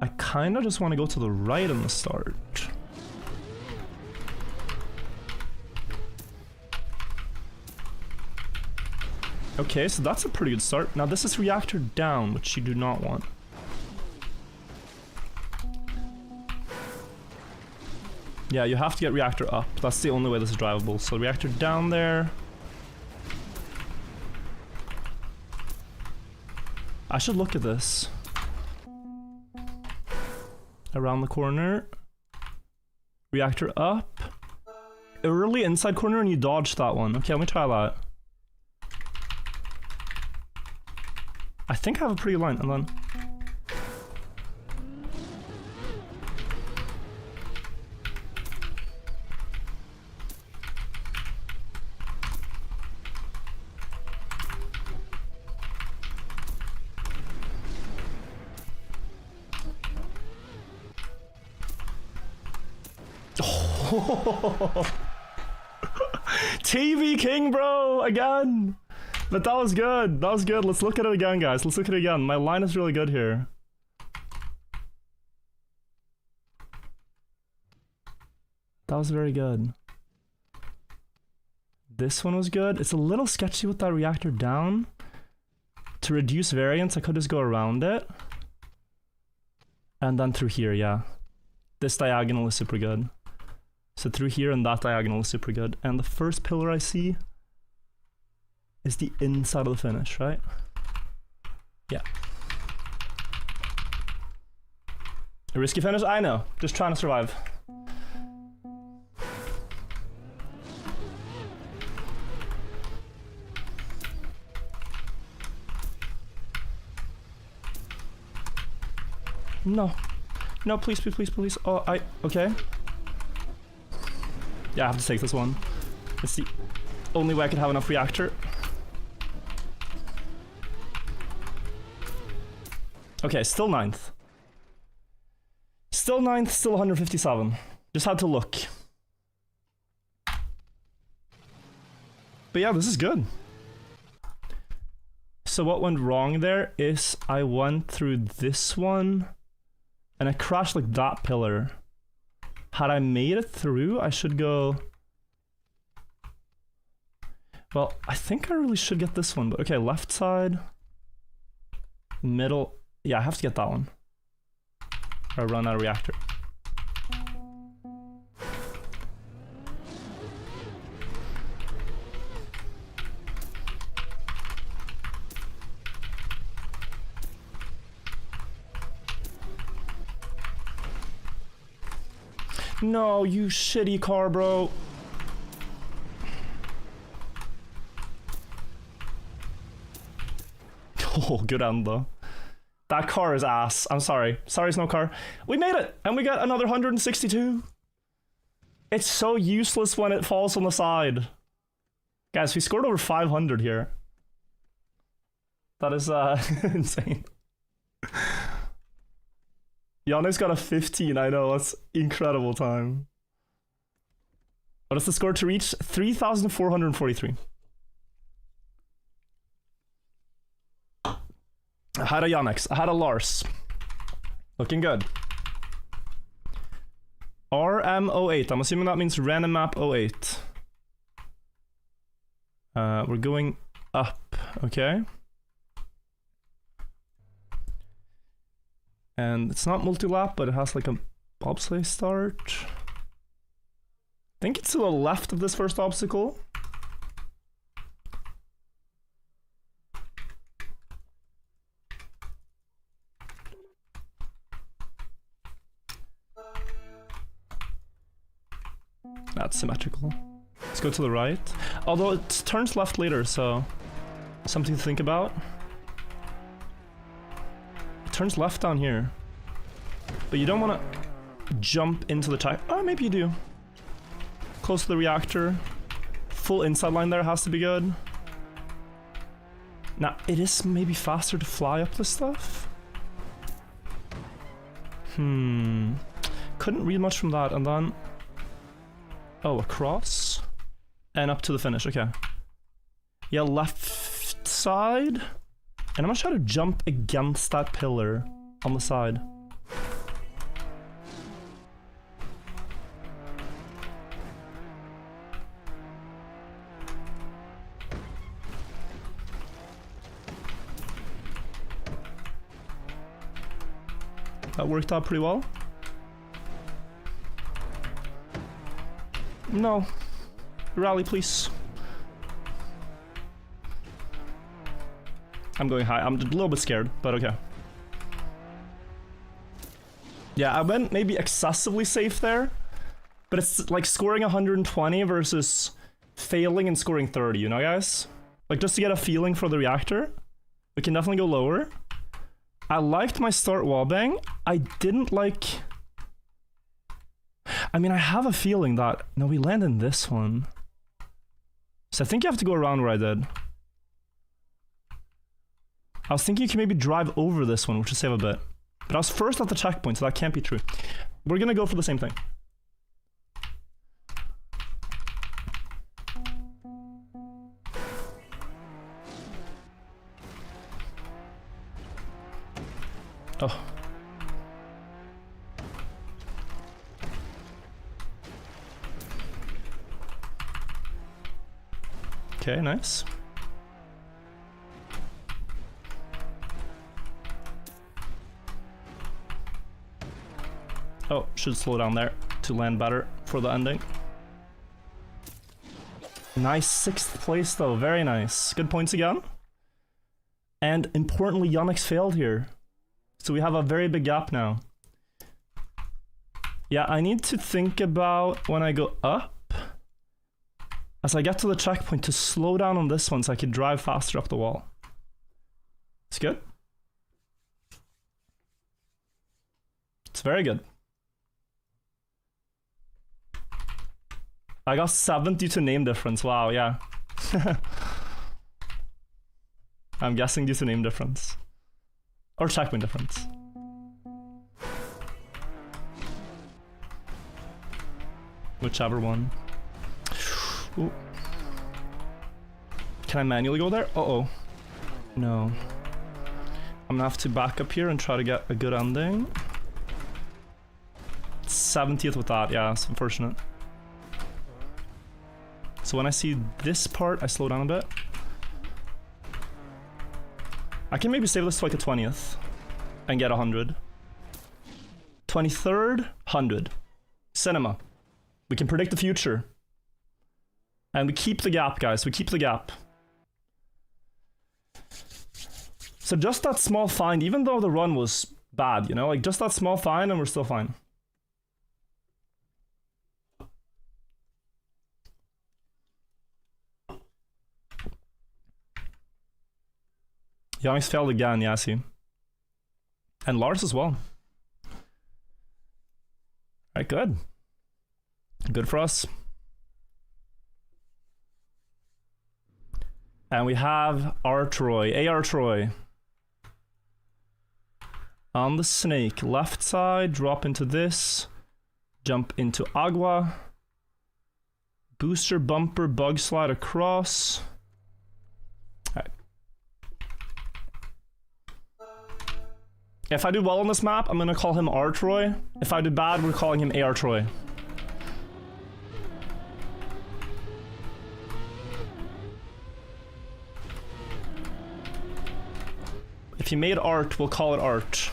I kind of just want to go to the right on the start. Okay, so that's a pretty good start. Now this is reactor down, which you do not want. Yeah, you have to get reactor up. That's the only way this is drivable. So reactor down there. I should look at this. Around the corner. Reactor up. Early inside corner and you dodged that one. Okay, let me try that. I think I have a pretty good line, and then... TV King, bro, again. But that was good. That was good. Let's look at it again, guys. Let's look at it again. My line is really good here. That was very good. This one was good. It's a little sketchy with that reactor down. To reduce variance, I could just go around it. And then through here, yeah. This diagonal is super good. So through here and that diagonal is super good. And the first pillar I see is the inside of the finish, right? Yeah. A risky finish? I know. Just trying to survive. No. No, please, please, please, please. Oh, okay. Yeah, I have to take this one. It's the only way I could have enough reactor. Okay, still 9th. Still Still 9th, still 157. Just had to look. But yeah, this is good. So what went wrong there is I went through this one and I crashed like that pillar. Had I made it through, I should go... Well, I think I really should get this one, but okay, left side, middle. Yeah, I have to get that one. Or I run out of reactor. No, you shitty car, bro. Oh, good end though. That car is ass. I'm sorry. Sorry, Snow Car. We made it! And we got another 162. It's so useless when it falls on the side. Guys, we scored over 500 here. That is insane. Yannick's got a 15, I know, that's incredible time. What is the score to reach? 3,443. I had a Yannick's, I had a Lars. Looking good. RM08, I'm assuming that means random map 08. We're going up, okay. And it's not multi-lap, but it has like a bobsleigh start. I think it's to the left of this first obstacle. That's symmetrical. Let's go to the right. Although it turns left later, so something to think about. It turns left down here. But you don't want to jump into the tire. Oh, maybe you do. Close to the reactor. Full inside line there has to be good. Now, it is maybe faster to fly up this stuff. Couldn't read much from that, and then... Oh, across? And up to the finish, okay. Yeah, left side. And I'm gonna try to jump against that pillar on the side. That worked out pretty well. No. Rally, please. I'm going high. I'm a little bit scared, but okay. Yeah, I went maybe excessively safe there, but it's like scoring 120 versus failing and scoring 30, you know, guys? Like, just to get a feeling for the reactor, we can definitely go lower. I liked my start wallbang. I didn't like... I mean, I have a feeling that... No, we land in this one. So I think you have to go around where I did. I was thinking you can maybe drive over this one, which would save a bit. But I was first at the checkpoint, so that can't be true. We're gonna go for the same thing. Oh. Okay, nice. Oh, should slow down there to land better for the ending. Nice 6th place though, very nice. Good points again. And importantly, Yannick's failed here. So we have a very big gap now. Yeah, I need to think about when I go up, as I get to the checkpoint, to slow down on this one so I can drive faster up the wall. It's good. It's very good. I got 7 due to name difference. Wow, yeah. I'm guessing due to name difference. Or checkpoint difference. Whichever one. Ooh. Can I manually go there? Uh-oh. No. I'm gonna have to back up here and try to get a good ending. 70th with that, yeah, it's unfortunate. So when I see this part, I slow down a bit. I can maybe save this to like a 20th and get 100. 23rd, 100. Cinema. We can predict the future. And we keep the gap, guys. We keep the gap. So just that small find, even though the run was bad, you know? Like, just that small find and we're still fine. Young's failed again, yeah, I see. And Lars as well. Alright, good. Good for us. And we have R. Troy, AR Troy. On the snake, left side, drop into this. Jump into Agua. Booster bumper, bug slide across. Alright. If I do well on this map, I'm gonna call him R. Troy. If I do bad, we're calling him AR Troy. If you made art, we'll call it art.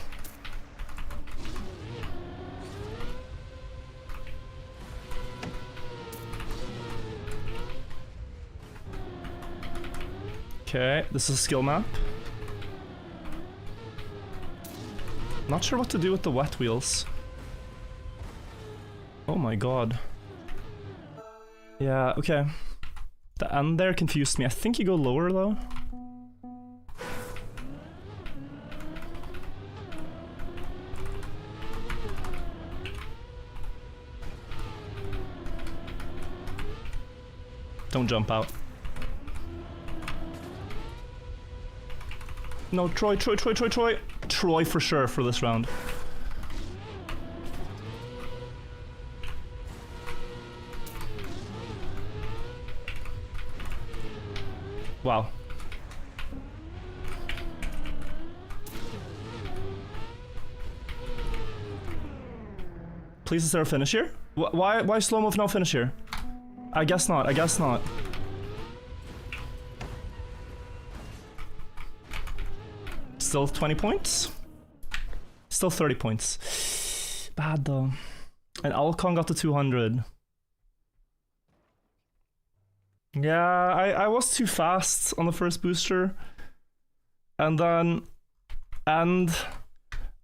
Okay, this is a skill map. Not sure what to do with the wet wheels. Oh my god. Yeah, okay. The end there confused me. I think you go lower though. Don't jump out. No, Troy, Troy, Troy, Troy, Troy. Troy for sure for this round. Wow. Please, is there a finish here? Why slow-mo if no finish here? I guess not, I guess not. Still 20 points? Still 30 points. Bad though. And Alcon got to 200. Yeah, I was too fast on the first booster. And then...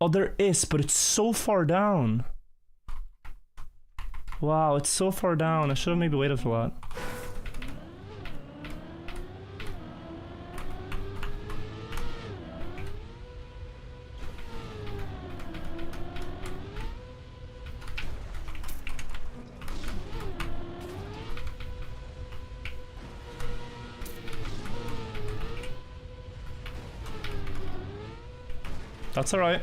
Oh, there is, but it's so far down. Wow, it's so far down. I should have maybe waited for that. That's alright.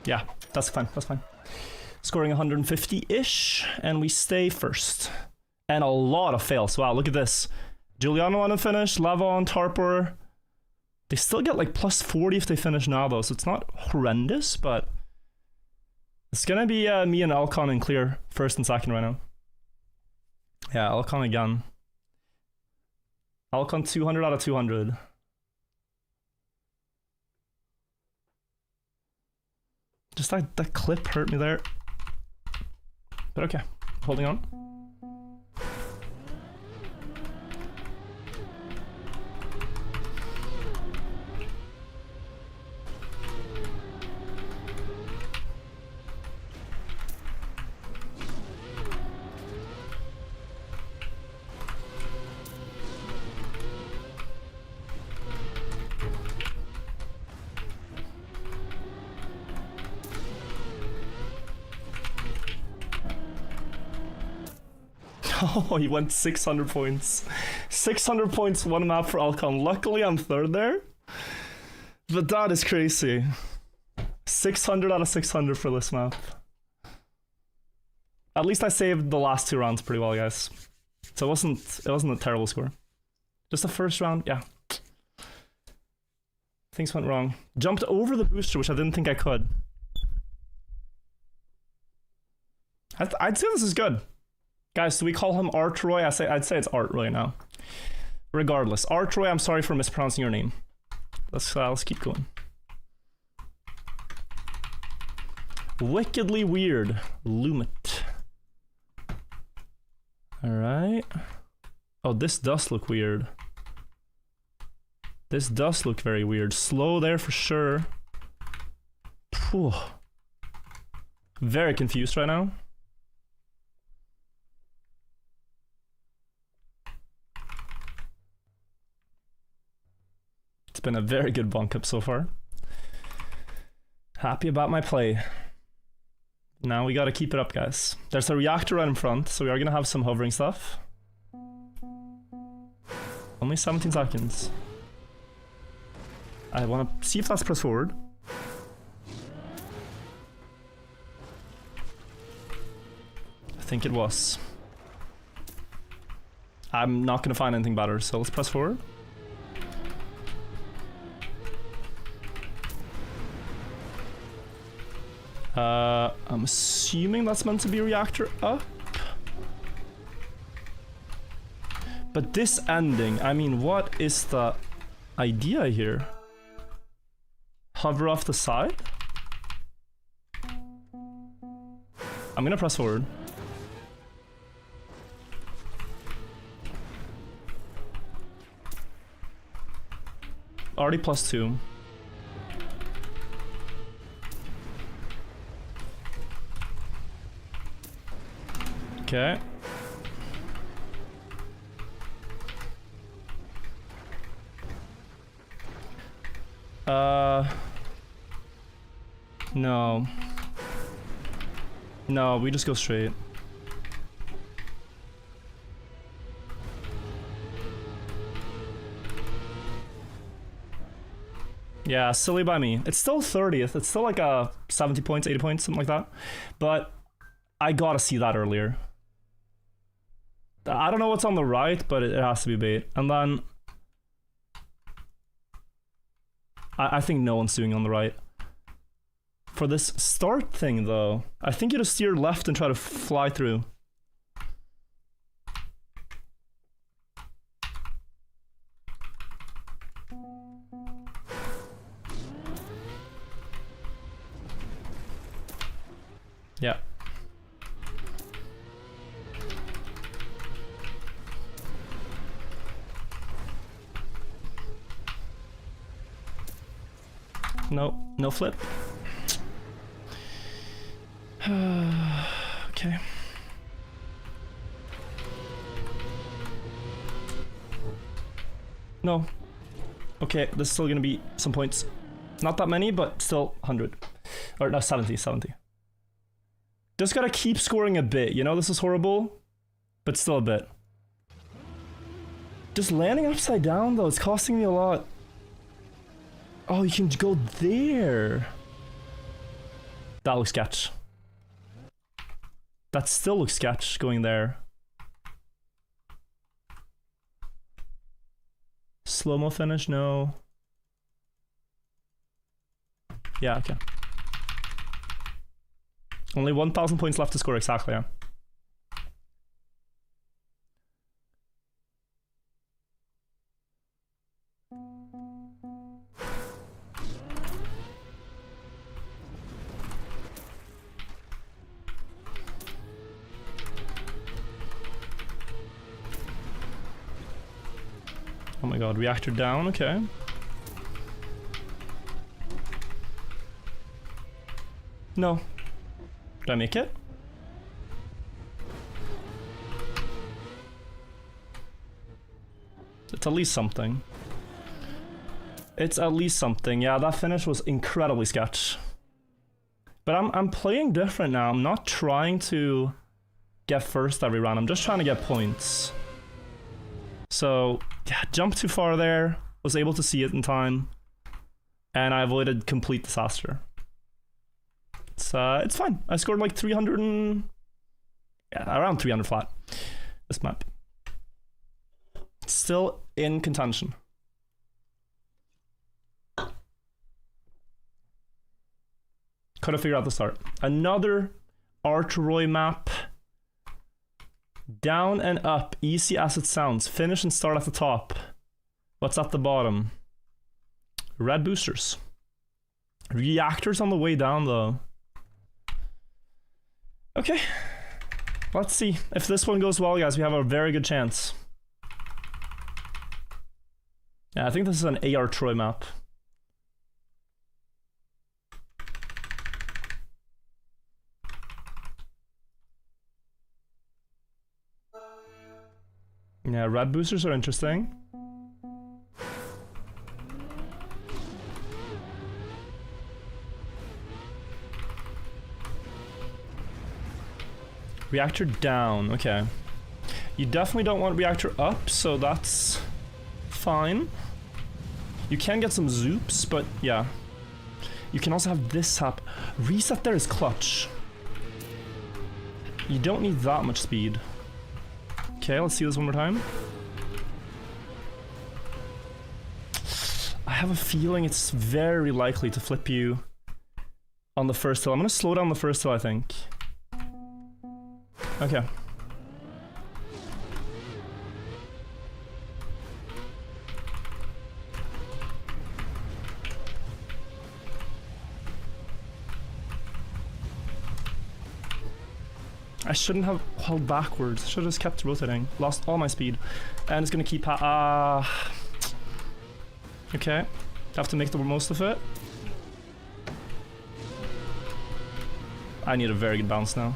Yeah, that's fine, that's fine. Scoring 150-ish, and we stay first. And a lot of fails. Wow, look at this. Giuliano on a finish, Lavon, Tarpor. They still get like plus 40 if they finish now though, so it's not horrendous, but... It's gonna be me and Alcon in clear, first and second right now. Yeah, Alcon again. Alcon 200 out of 200. Just that clip hurt me there. But okay, holding on. Oh, he went 600 points. 600 points, one map for Alcon. Luckily, I'm third there. But that is crazy. 600 out of 600 for this map. At least I saved the last 2 rounds pretty well, guys. So it wasn't a terrible score. Just the first round, yeah. Things went wrong. Jumped over the booster, which I didn't think I could. I'd say this is good. Guys, do we call him Art Roy? I'd say it's Art Roy now. Regardless. Art Roy, I'm sorry for mispronouncing your name. Let's keep going. Wickedly weird. Lumit. Alright. Oh, this does look weird. This does look very weird. Slow there for sure. Phew. Very confused right now. It's been a very good Bonk Cup so far. Happy about my play. Now we gotta keep it up, guys. There's a reactor right in front, so we are gonna have some hovering stuff. Only 17 seconds. I wanna see if that's press forward. I think it was. I'm not gonna find anything better, so let's press forward. I'm assuming that's meant to be a reactor up. But this ending, I mean, what is the idea here? Hover off the side? I'm gonna press forward. Already +2. Okay. No. No, we just go straight. Yeah, silly by me. It's still 30th. It's still like a 70 points, 80 points, something like that. But I gotta see that earlier. I don't know what's on the right, but it has to be bait. And then I think no one's doing on the right. For this start thing, though, I think you just steer left and try to fly through. Yeah. No, no flip. Okay. No. Okay, this is still gonna be some points. Not that many, but still 100. Or no, 70. Just gotta keep scoring a bit, you know, this is horrible, but still a bit. Just landing upside down though, it's costing me a lot. Oh, you can go there. That looks sketch. That still looks sketch, going there. Slow-mo finish, no. Yeah, okay. Only 1,000 points left to score, exactly, yeah. Oh my god, reactor down, okay. No. Did I make it? It's at least something. It's at least something. Yeah, that finish was incredibly sketch. But I'm playing different now. I'm not trying to get first every round. I'm just trying to get points. So, yeah, jumped too far there. Was able to see it in time. and I avoided complete disaster. It's fine. I scored like 300 and... yeah, around 300 flat. This map. Still in contention. Could have figured out the start. Another Archroy map. Down and up, easy as it sounds. Finish and start at the top. What's at the bottom? Red boosters. Reactors on the way down though. Okay. Let's see. If this one goes well, guys, we have a very good chance. Yeah, I think this is an AR Troy map. Yeah, red boosters are interesting. Reactor down, okay. You definitely don't want reactor up, so that's fine. You can get some zoops, but yeah. You can also have this happen. Reset there is clutch. You don't need that much speed. Okay, let's see this one more time. I have a feeling it's very likely to flip you on the first hill. I'm gonna slow down the first hill, I think. Okay. I shouldn't have held backwards. Should have just kept rotating. Lost all my speed. And it's gonna keep okay. Have to make the most of it. I need a very good bounce now.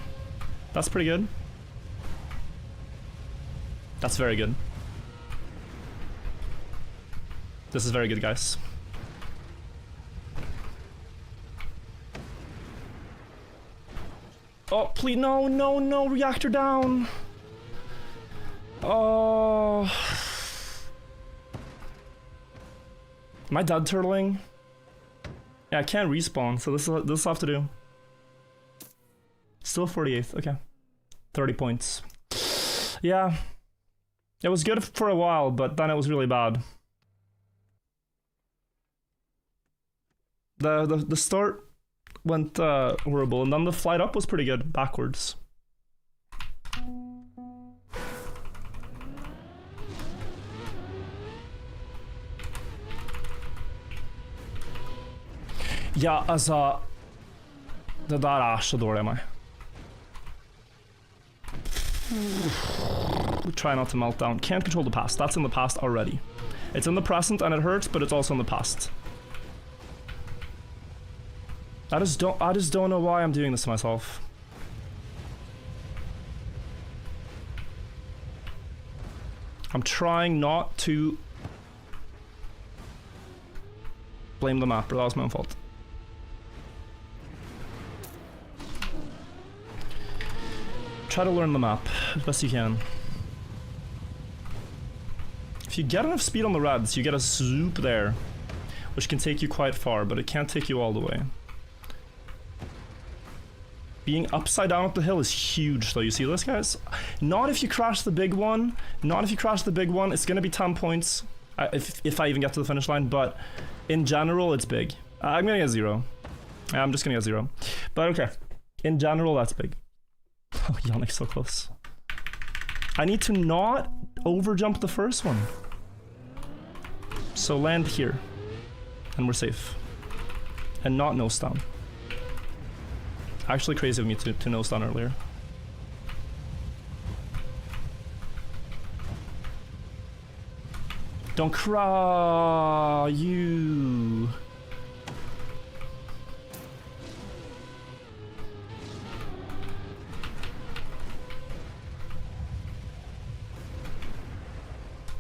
That's pretty good. That's very good. This is very good, guys. Oh, please, no, no, no, reactor down. Oh. Am I dead turtling? Yeah, I can't respawn, so this will have to do. Still 48th, okay. 30 points. Yeah. It was good for a while, but then it was really bad. The start went horrible, and then the flight up was pretty good, backwards. Ja, altså... Det der så dårlig av meg. Try not to melt down. Can't control the past. That's in the past already. It's in the present and it hurts, but it's also in the past. I just don't know why I'm doing this to myself. I'm trying not to blame the mapper. That was my own fault. Try to learn the map as best you can. If you get enough speed on the reds, you get a zoop there, which can take you quite far, but it can't take you all the way. Being upside down up the hill is huge though, you see this, guys? Not if you crash the big one, not if you crash the big one, it's gonna be 10 points, if I even get to the finish line, but in general, it's big. I'm gonna get 0. I'm just gonna get 0. But okay, in general, that's big. Oh, Yannick's so close. I need to not overjump the first one. So land here, and we're safe. And not nose down. Actually crazy of me to nose down earlier. Don't cry, you.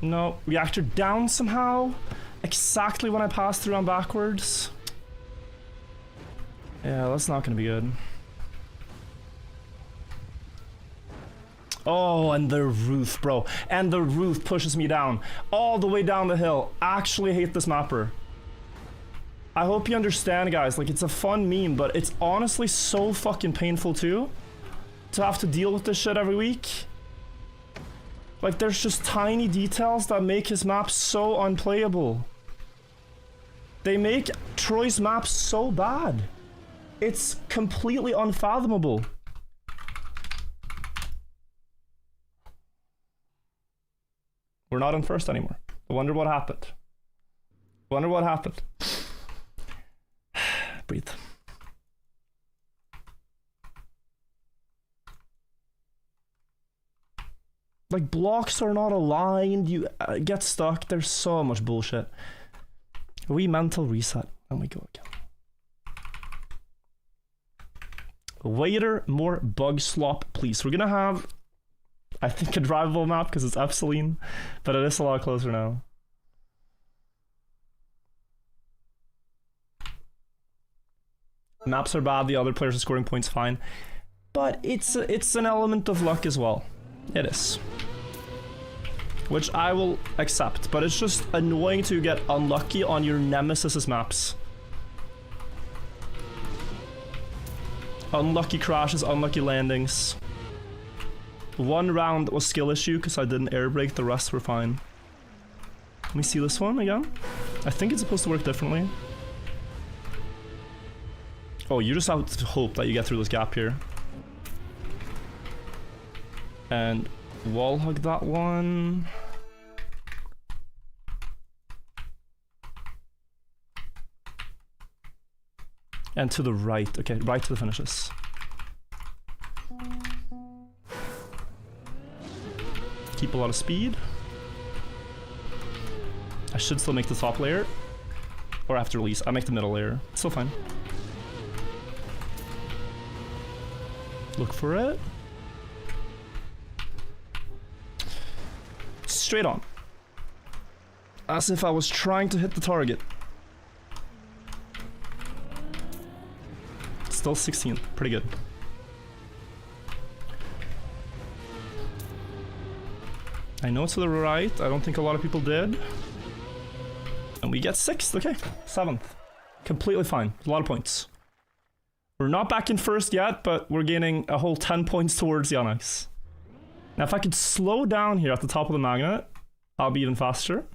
No, reactor down somehow. Exactly when I passed through on backwards. Yeah, that's not gonna be good. Oh, and the roof, bro. And the roof pushes me down. All the way down the hill. Actually hate this mapper. I hope you understand, guys. Like, it's a fun meme, but it's honestly so fucking painful too to have to deal with this shit every week. Like, there's just tiny details that make his map so unplayable. They make Troy's map so bad. It's completely unfathomable. We're not in first anymore. I wonder what happened. Wonder what happened. Breathe. Like, blocks are not aligned, you get stuck, there's so much bullshit. Mental reset, and we go again. Later, more bug slop, please. We're gonna have, I think, a drivable map because it's Epsilon, but it is a lot closer now. Maps are bad, the other players are scoring points fine, but it's an element of luck as well. It is. Which I will accept, but it's just annoying to get unlucky on your nemesis's maps. Unlucky crashes, unlucky landings. One round was skill issue because I didn't air brake, the rest were fine. Let me see this one again. I think it's supposed to work differently. Oh, you just have to hope that you get through this gap here. And wall hug that one. And to the right. Okay, right to the finishes. Keep a lot of speed. I should still make the top layer. Or after release. I make the middle layer. It's still fine. Look for it. Straight on. As if I was trying to hit the target. Still 16th. Pretty good. I know to the right. I don't think a lot of people did. And we get 6th. Okay. 7th. Completely fine. A lot of points. We're not back in first yet, but we're gaining a whole 10 points towards Yannick's. Now, if I could slow down here at the top of the magnet, I'll be even faster.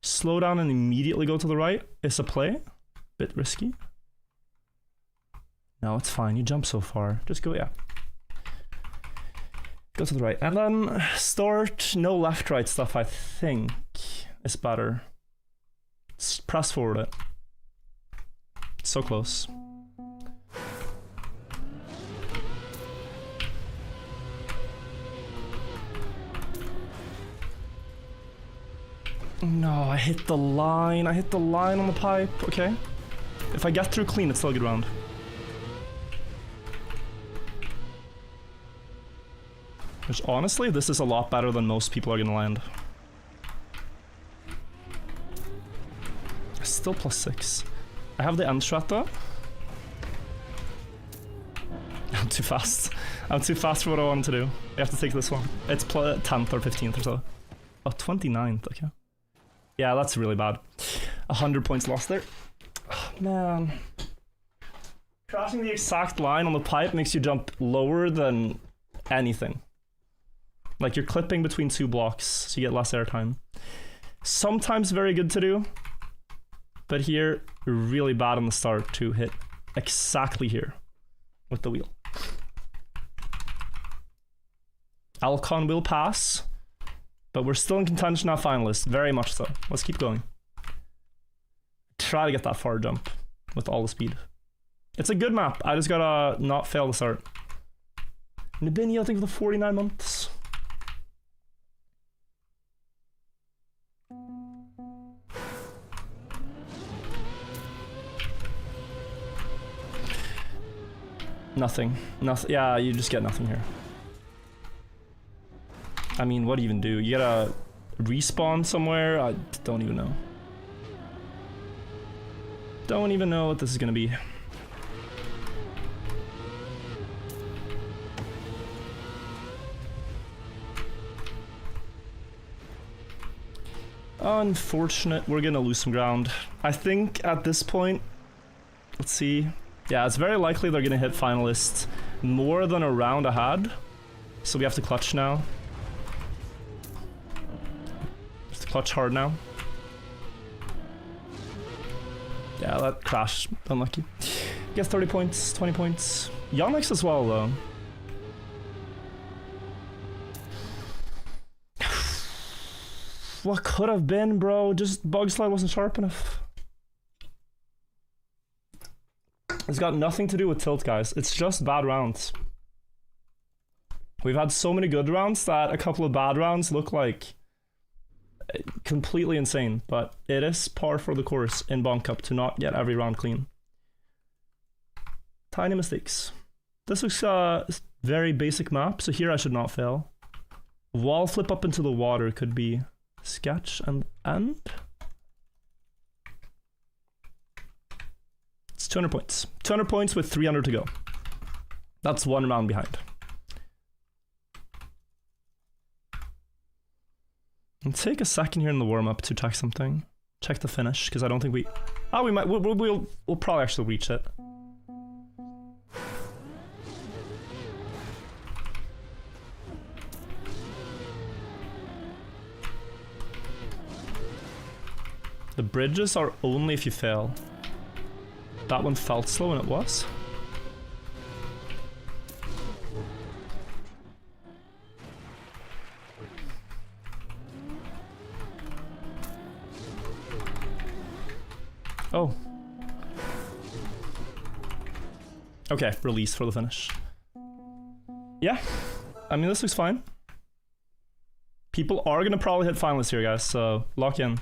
Slow down and immediately go to the right is a play. Bit risky. No, it's fine. You jump so far. Just go, yeah. Go to the right. And then start no left-right stuff, I think, is better. Press forward it. So close. No, I hit the line. I hit the line on the pipe. Okay. If I get through clean, it's still a good round. Which, honestly, this is a lot better than most people are gonna land. Still +6. I have the end strat though. I'm too fast. I'm too fast for what I want to do. I have to take this one. It's 10th or 15th or so. Oh, 29th, okay. Yeah, that's really bad. 100 points lost there. Oh, man. Crashing the exact line on the pipe makes you jump lower than anything. Like, you're clipping between 2 blocks, so you get less airtime. Sometimes very good to do. But here, really bad on the start to hit exactly here with the wheel. Alcon will pass, but we're still in contention at finalist, very much so. Let's keep going. Try to get that far jump with all the speed. It's a good map, I just gotta not fail the start. Nibini, I think, for the 49 months. Nothing. Nothing. Yeah, you just get nothing here. I mean, what do you even do? You gotta respawn somewhere? I don't even know. Don't even know what this is gonna be. Unfortunate. We're gonna lose some ground. I think at this point, let's see. Yeah, it's very likely they're gonna hit finalists more than a round ahead. So we have to clutch now. We have to clutch hard now. Yeah, that crashed. Unlucky. Gets 30 points, 20 points. Yonex as well, though. What could have been, bro? Just bug slide wasn't sharp enough. It's got nothing to do with tilt, guys. It's just bad rounds. We've had so many good rounds that a couple of bad rounds look like completely insane, but it is par for the course in Bonk Cup to not get every round clean. Tiny mistakes. This looks a very basic map, so here I should not fail. Wall flip up into the water could be sketch and end. It's 200 points. 200 points with 300 to go. That's one round behind. And take a second here in the warm-up to check something. Check the finish, because I don't think we... Oh, we might... We'll probably actually reach it. The bridges are only if you fail. That one felt slow, and it was. Oh. Okay, release for the finish. Yeah, I mean, this looks fine. People are gonna probably hit finalists here, guys, so lock in.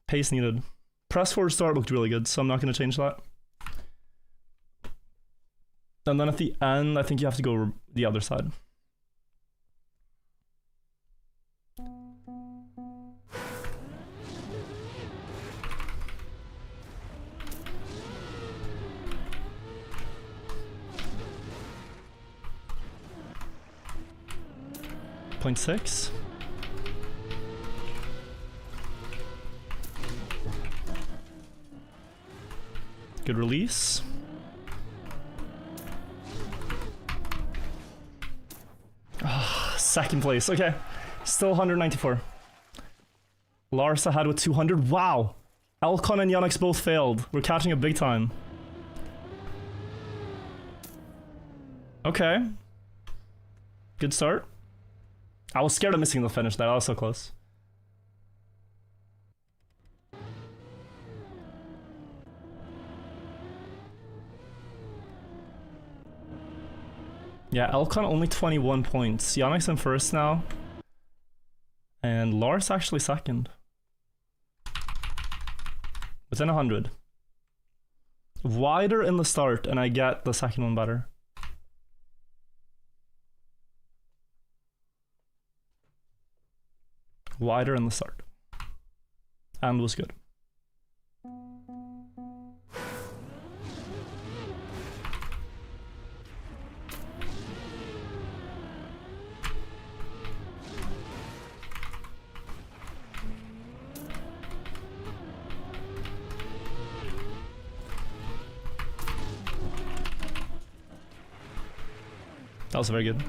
Pace needed. Press forward start looked really good, so I'm not gonna change that. And then at the end, I think you have to go the other side. .6. Good release. Oh, second place. Okay. Still 194. Lars ahead with 200. Wow. Elcon and Yonex both failed. We're catching up big time. Okay. Good start. I was scared of missing the finish there. That was so close. Yeah, Elcon only 21 points. Yonex in first now. And Lars actually second. Within 100. Wider in the start, and I get the second one better. Wider in the start. And was good. That was very good.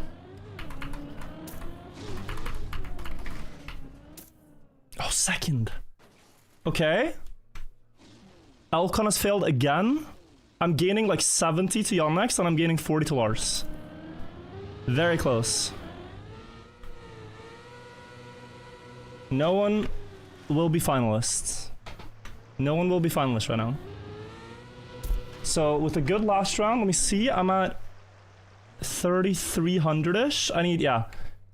Oh, second. Okay. Elcon has failed again. I'm gaining like 70 to Yonex and I'm gaining 40 to Lars. Very close. No one will be finalists. No one will be finalists right now. So with a good last round, let me see. I'm at 3,300-ish. I need, yeah,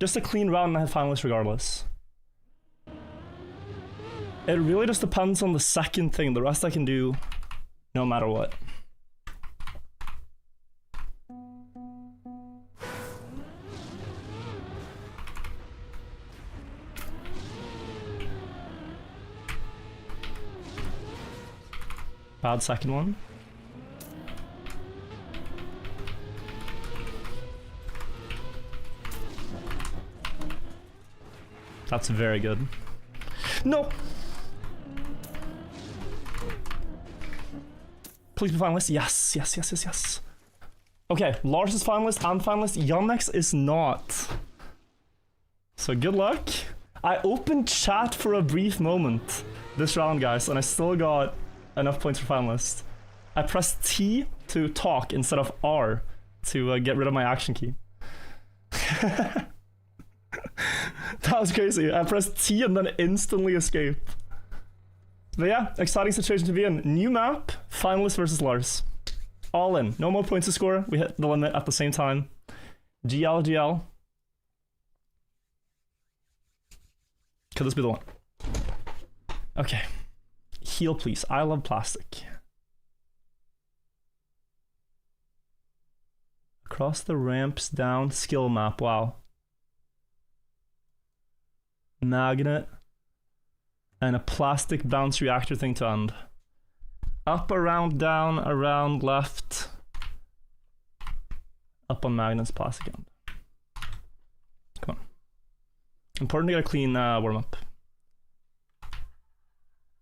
just a clean round and I have finalists regardless. It really just depends on the second thing. The rest I can do no matter what. Bad second one. That's very good. No! Please be finalist. Yes, yes, yes, yes, yes. Okay, Lars is finalist, I'm finalist, Yannex is not. So good luck. I opened chat for a brief moment this round, guys, and I still got enough points for finalist. I pressed T to talk instead of R to get rid of my action key. That was crazy. I pressed T and then instantly escape. But yeah, exciting situation to be in. New map, finalist versus Lars. All in. No more points to score. We hit the limit at the same time. GL, GL. Could this be the one? Okay. Heal, please. I love plastic. Across the ramps, down, skill map. Wow. Magnet. And a plastic bounce reactor thing to end. Up, around, down, around, left. Up on magnets, plastic end. Come on. Important to get a clean warm-up.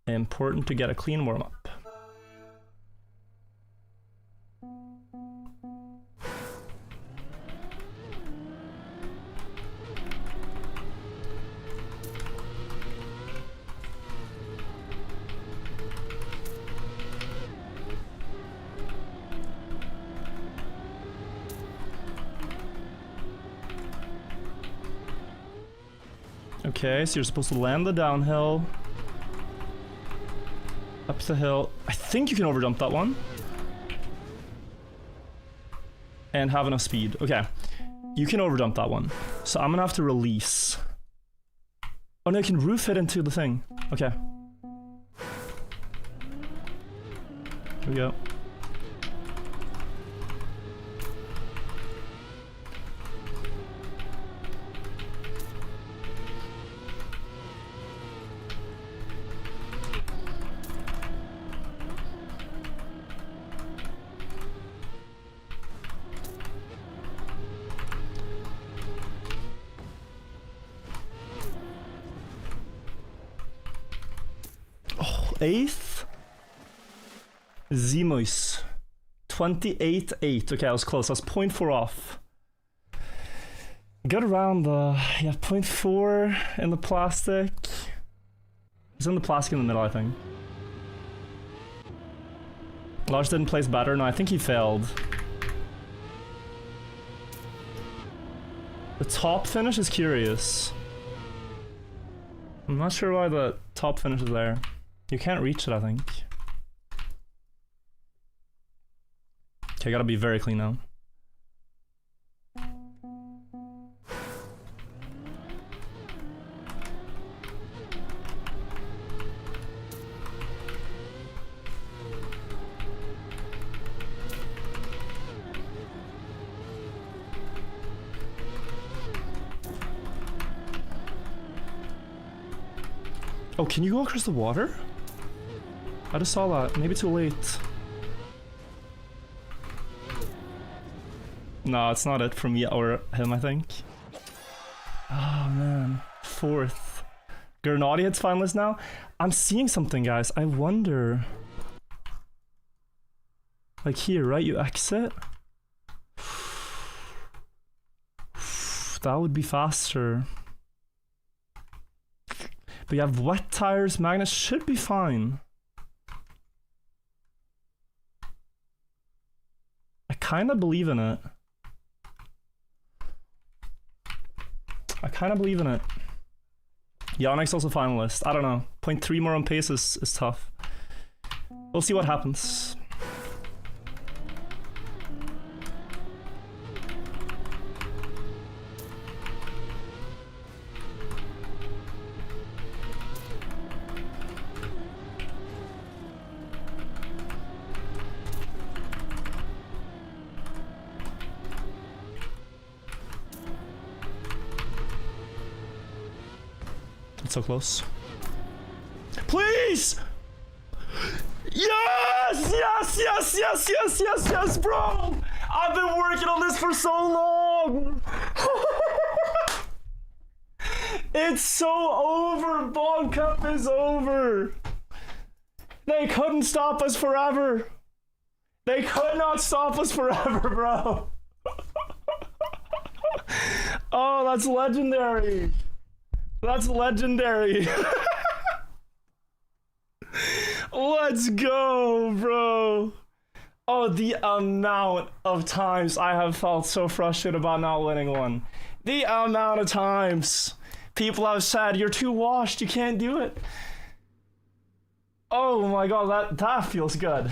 Important to get a clean warm-up. Okay, so you're supposed to land the downhill. Up the hill. I think you can overjump that one. And have enough speed. Okay. You can overjump that one. So I'm gonna have to release. Oh no, you can roof it into the thing. Okay. Here we go. Eighth. Zemois. 28-8. Okay, I was close. I was 0.4 off. Good round, yeah, 0.4 in the plastic. He's in the plastic in the middle, I think. Lars didn't place better. No, I think he failed. The top finish is curious. I'm not sure why the top finish is there. You can't reach it, I think. Okay, I gotta be very clean now. Oh, can you go across the water? I just saw that. Maybe too late. No, it's not it for me or him, I think. Oh man. Fourth. Gernadi hits finalist now. I'm seeing something, guys. I wonder. Like here, right? You exit. That would be faster. But you have wet tires. Magnus should be fine. I kind of believe in it. I kind of believe in it. Yannick's also finalist. I don't know. 0.3 more on pace is tough. We'll see what happens. So close. Please! Yes! Yes, yes, yes, yes, yes, yes, bro! I've been working on this for so long! It's so over. Bonk Cup is over. They couldn't stop us forever. They could not stop us forever, bro. Oh, that's legendary. That's legendary. Let's go, bro. Oh, the amount of times I have felt so frustrated about not winning one. The amount of times people have said, you're too washed, you can't do it. Oh my god, that feels good.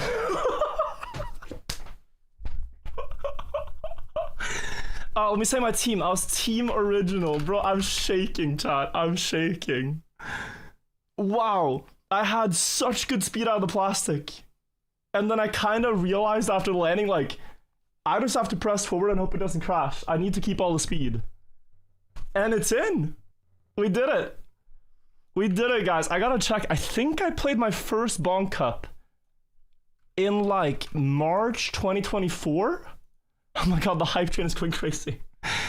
Let me say my team. I was team original, bro. I'm shaking, chat. I'm shaking. Wow. I had such good speed out of the plastic. And then I kind of realized after landing, like, I just have to press forward and hope it doesn't crash. I need to keep all the speed. And it's in. We did it. We did it, guys. I gotta check. I think I played my first Bonk Cup in, like, March 2024. Oh my god, the hype train is going crazy.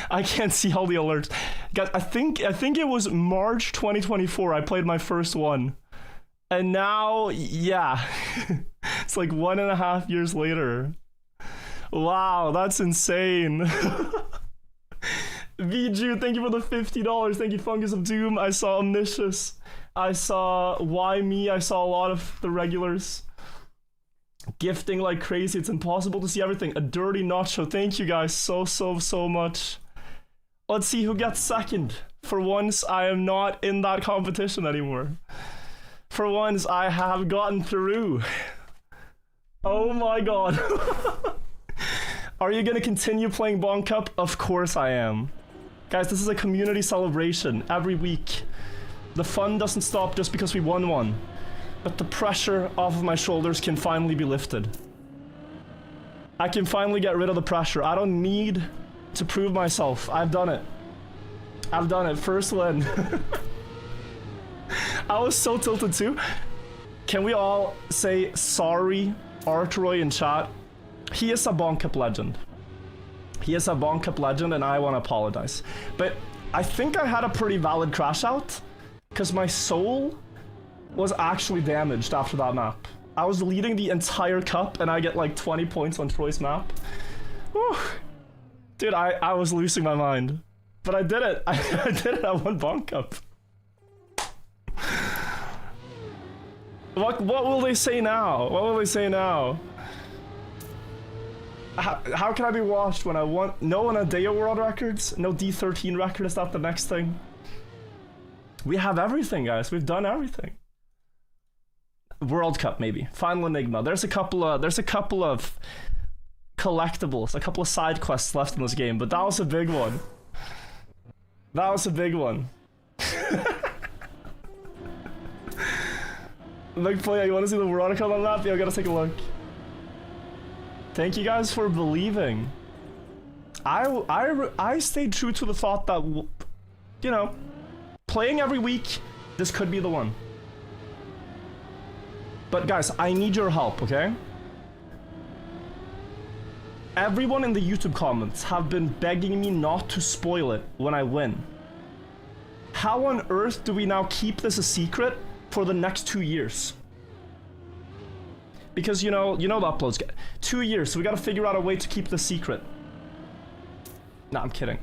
I can't see all the alerts. Guys, I think it was March 2024 I played my first one. And now, yeah. It's like 1.5 years later. Wow, that's insane. Viju, thank you for the $50. Thank you, Fungus of Doom. I saw Omniscious. I saw Why Me. I saw a lot of the regulars gifting like crazy. It's impossible to see everything. A dirty nacho. Thank you guys so much. Let's see who gets second. For once, I am not in that competition anymore. For once, I have gotten through. Oh my god. Are you gonna continue playing Bonk Cup? Of course I am. Guys, this is a community celebration every week. The fun doesn't stop just because we won one. But the pressure off of my shoulders can finally be lifted. I can finally get rid of the pressure. I don't need to prove myself. I've done it. I've done it. First win. I was so tilted too. Can we all say sorry, Artroy in chat? He is a Bonk Cup legend. He is a Bonk Cup legend and I want to apologize. But I think I had a pretty valid crash out because my soul was actually damaged after that map. I was leading the entire cup and I get like 20 points on Troy's map. Whew. Dude, I was losing my mind. But I did it. I did it. I won Bonk Cup. What will they say now? What will they say now? How can I be washed when I want no Anadeo world records? No D13 record? Is that the next thing? We have everything, guys. We've done everything. World Cup, maybe. Final Enigma. There's a couple of collectibles, a couple of side quests left in this game, but that was a big one. That was a big one. Look, play. You want to see the Veronica on that? Yeah, I gotta take a look. Thank you guys for believing. I stayed true to the thought that, you know, playing every week, this could be the one. But guys, I need your help, okay? Everyone in the YouTube comments have been begging me not to spoil it when I win. How on earth do we now keep this a secret for the next 2 years? Because you know the uploads get 2 years, so we gotta figure out a way to keep the secret. Nah, I'm kidding.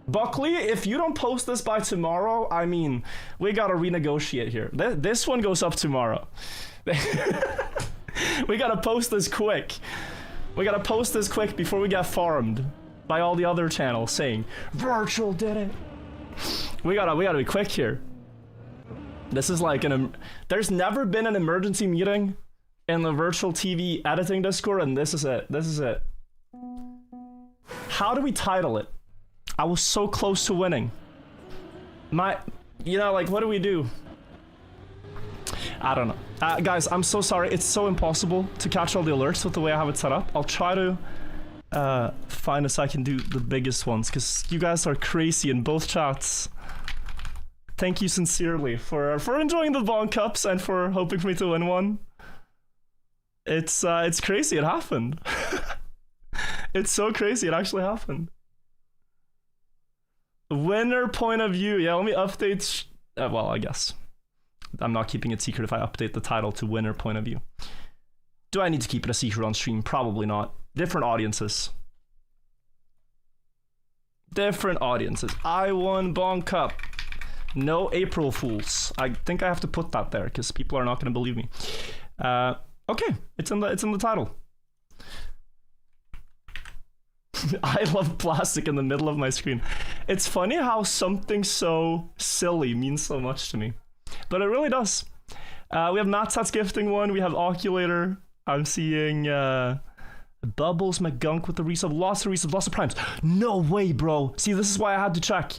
Buckley, if you don't post this by tomorrow, I mean, we gotta renegotiate here. This one goes up tomorrow. We gotta post this quick. We gotta post this quick before we get farmed by all the other channels saying, Virtual did it. We gotta be quick here. This is like there's never been an emergency meeting in the virtual TV editing Discord, and this is it. This is it. How do we title it? I was so close to winning. Like, what do we do? I don't know. Guys, I'm so sorry. It's so impossible to catch all the alerts with the way I have it set up. I'll try to find if I can do the biggest ones, because you guys are crazy in both chats. Thank you sincerely for enjoying the Bonk Cups and for hoping for me to win one. It's crazy. It happened. It's so crazy. It actually happened. Winner point of view. Yeah, let me update. Well, I guess I'm not keeping it secret if I update the title to winner point of view. Do I need to keep it a secret on stream? Probably not. Different audiences. Different audiences. I won Bonk Cup. No April Fools. I think I have to put that there because people are not going to believe me. Okay, it's in the title. I love plastic in the middle of my screen. It's funny how something so silly means so much to me, but it really does. We have Matsat's gifting one. We have Oculator. I'm seeing Bubbles McGunk with the resub. Lots of primes. No way, bro. See, this is why I had to check.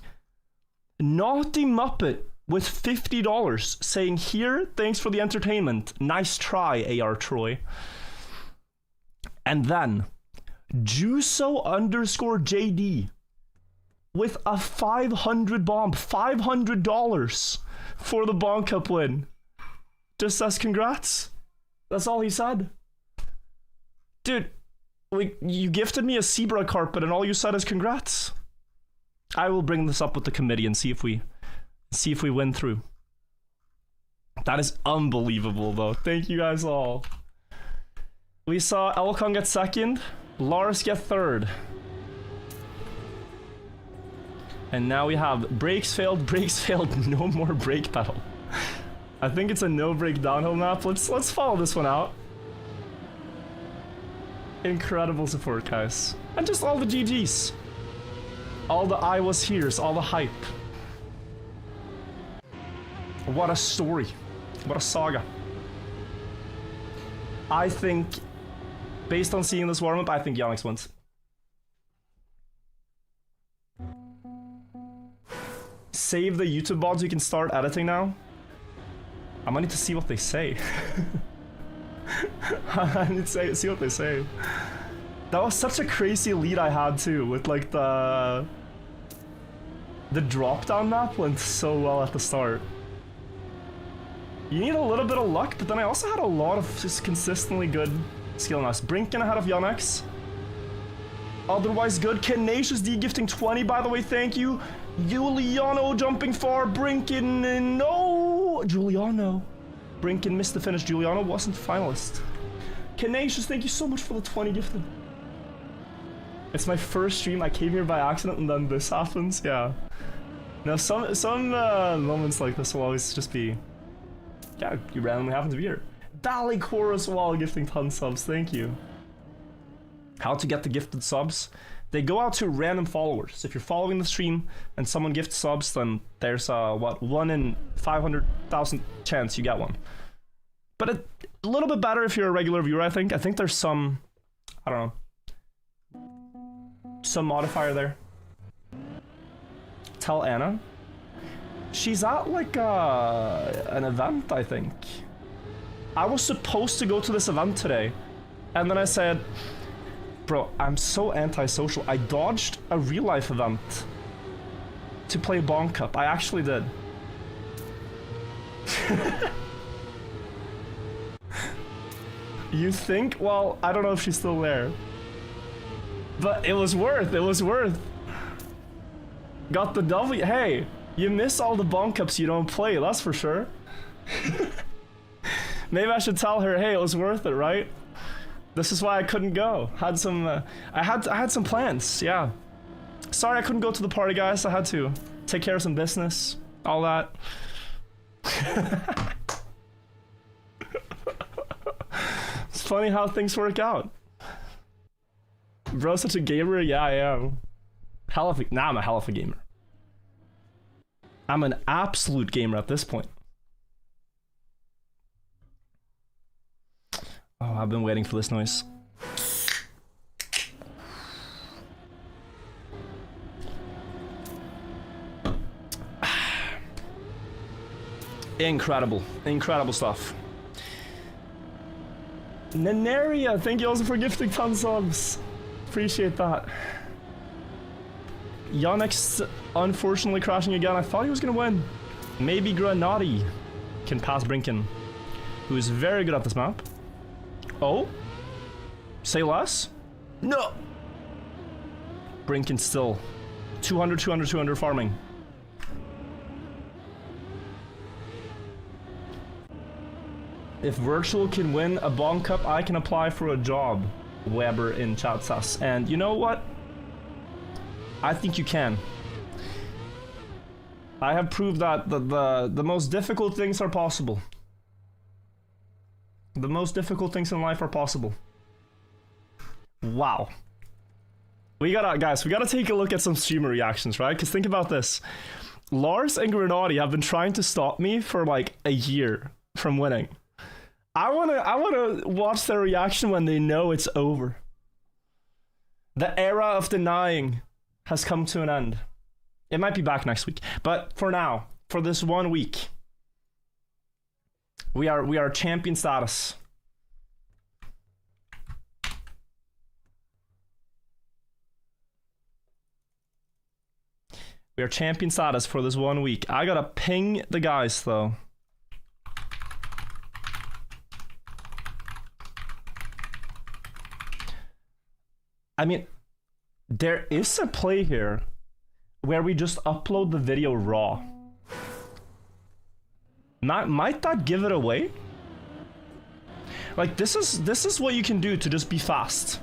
Naughty Muppet with $50 saying, here, thanks for the entertainment. Nice try, AR Troy. And then Juso_JD with a 500 bomb, $500 for the Bonk Cup win. Just says congrats. That's all he said. Dude, you gifted me a zebra carpet and all you said is congrats. I will bring this up with the committee and see if we win through. That is unbelievable though. Thank you guys all. We saw Elkon get second. Lars get third. And now we have brakes failed, no more brake pedal. I think it's a no brake downhill map. Let's follow this one out. Incredible support, guys. And just all the GGs. All the I was here's, all the hype. What a story. What a saga. I think, based on seeing this warm-up, I think Yannick wins. Save the YouTube bots, you can start editing now. I might need to see what they say. I need to see what they say. That was such a crazy lead I had too, with like the drop-down map went so well at the start. You need a little bit of luck, but then I also had a lot of just consistently good skill maps. Brinken ahead of Yannick's. Otherwise good. Tenacious D gifting 20, by the way, thank you. Giuliano jumping far. Brinken, no! Giuliano. Brinken missed the finish. Giuliano wasn't finalist. Tenacious, thank you so much for the 20 gifted. It's my first stream. I came here by accident and then this happens. Yeah. Now some moments like this will always just be, yeah, you randomly happen to be here. Dali Chorus Wall gifting 10 subs, thank you. How to get the gifted subs? They go out to random followers. If you're following the stream and someone gifts subs, then there's a, what, 1 in 500,000 chance you get one. But a little bit better if you're a regular viewer, I think. I think there's some, I don't know, some modifier there. Tell Anna. She's at like an event, I think. I was supposed to go to this event today, and then I said, bro, I'm so antisocial. I dodged a real life event to play Bonk Cup. I actually did. You think? Well, I don't know if she's still there. But it was worth, it was worth. Got the W. Hey, you miss all the Bonk Cups you don't play, that's for sure. Maybe I should tell her, hey, it was worth it, right? This is why I couldn't go. Had some, I had some plans, yeah. Sorry I couldn't go to the party, guys. I had to take care of some business, all that. It's funny how things work out. Bro, such a gamer? Yeah, I am. Nah, I'm a hell of a gamer. I'm an absolute gamer at this point. Oh, I've been waiting for this noise. Incredible. Incredible stuff. Nenaria, thank you also for gifting 10 subs. Appreciate that. Yannick's unfortunately crashing again. I thought he was gonna win. Maybe Granati can pass Brinken, who is very good at this map. Oh? Say less? No! Brinken still 200, 200, 200 farming. If Virtual can win a Bonk Cup, I can apply for a job. Weber in chat says. And you know what? I think you can. I have proved that the most difficult things are possible. The most difficult things in life are possible. Wow. Guys, we gotta take a look at some streamer reactions, right? Because think about this. Lars and Grenadi have been trying to stop me for like a year from winning. I wanna watch their reaction when they know it's over. The era of denying has come to an end. It might be back next week, but for now, for this 1 week, we are champion status. We are champion status for this 1 week. I gotta ping the guys though. I mean, there is a play here where we just upload the video raw. Might that give it away? Like, this is what you can do to just be fast.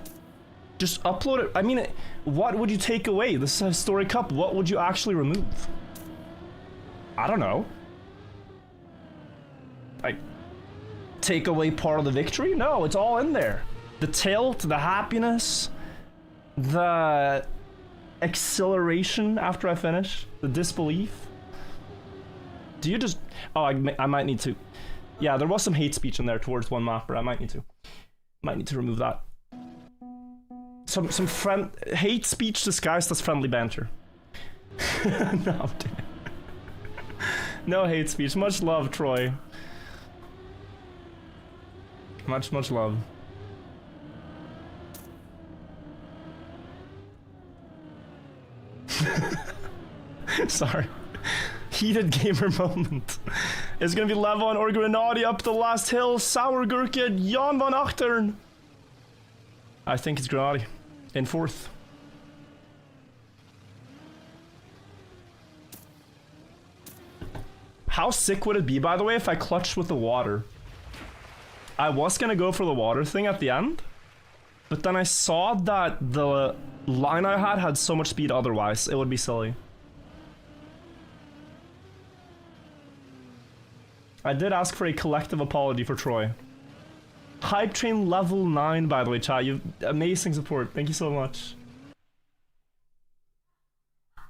Just upload it. I mean, what would you take away? This is a historic cup. What would you actually remove? I don't know. Like, take away part of the victory? No, it's all in there. The tilt, the happiness, the acceleration after I finish, the disbelief. Do you just... Oh, I might need to... Yeah, there was some hate speech in there towards one mapper. I might need to remove that. Some hate speech disguised as friendly banter. No, no hate speech. Much love, Troy. Much love. Sorry. Heated gamer moment. It's gonna be Levon or Grenadi up the last hill. Sour Gurkid, Jan van Achtern. I think it's Grenadi in fourth. How sick would it be, by the way, if I clutched with the water? I was gonna go for the water thing at the end, but then I saw that the line I had so much speed otherwise. It would be silly. I did ask for a collective apology for Troy. Hype Train level 9, by the way, chat. You've amazing support. Thank you so much.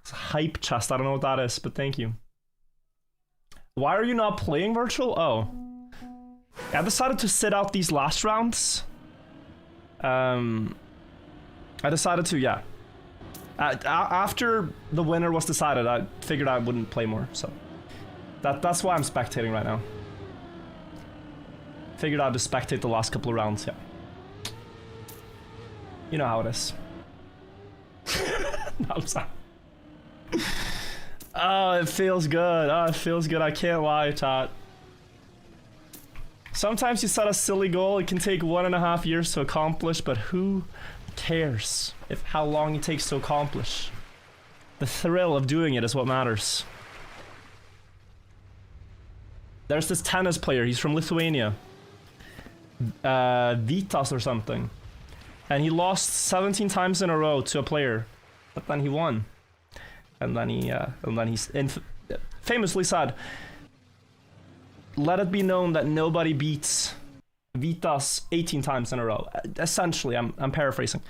It's a hype chest. I don't know what that is, but thank you. Why are you not playing Virtual? Oh. I decided to sit out these last rounds. I decided to, yeah. After the winner was decided, I figured I wouldn't play more, so. That's why I'm spectating right now. Figured I'd just spectate the last couple of rounds, yeah. You know how it is. No, I'm sorry. Oh, it feels good. Oh, it feels good. I can't lie, chat. Sometimes you set a silly goal, it can take 1.5 years to accomplish, but who cares if how long it takes to accomplish? The thrill of doing it is what matters. There's this tennis player, he's from Lithuania. Vitas or something. And he lost 17 times in a row to a player, but then he won. And then he's famously said, "Let it be known that nobody beats Vitas 18 times in a row." Essentially, I'm paraphrasing.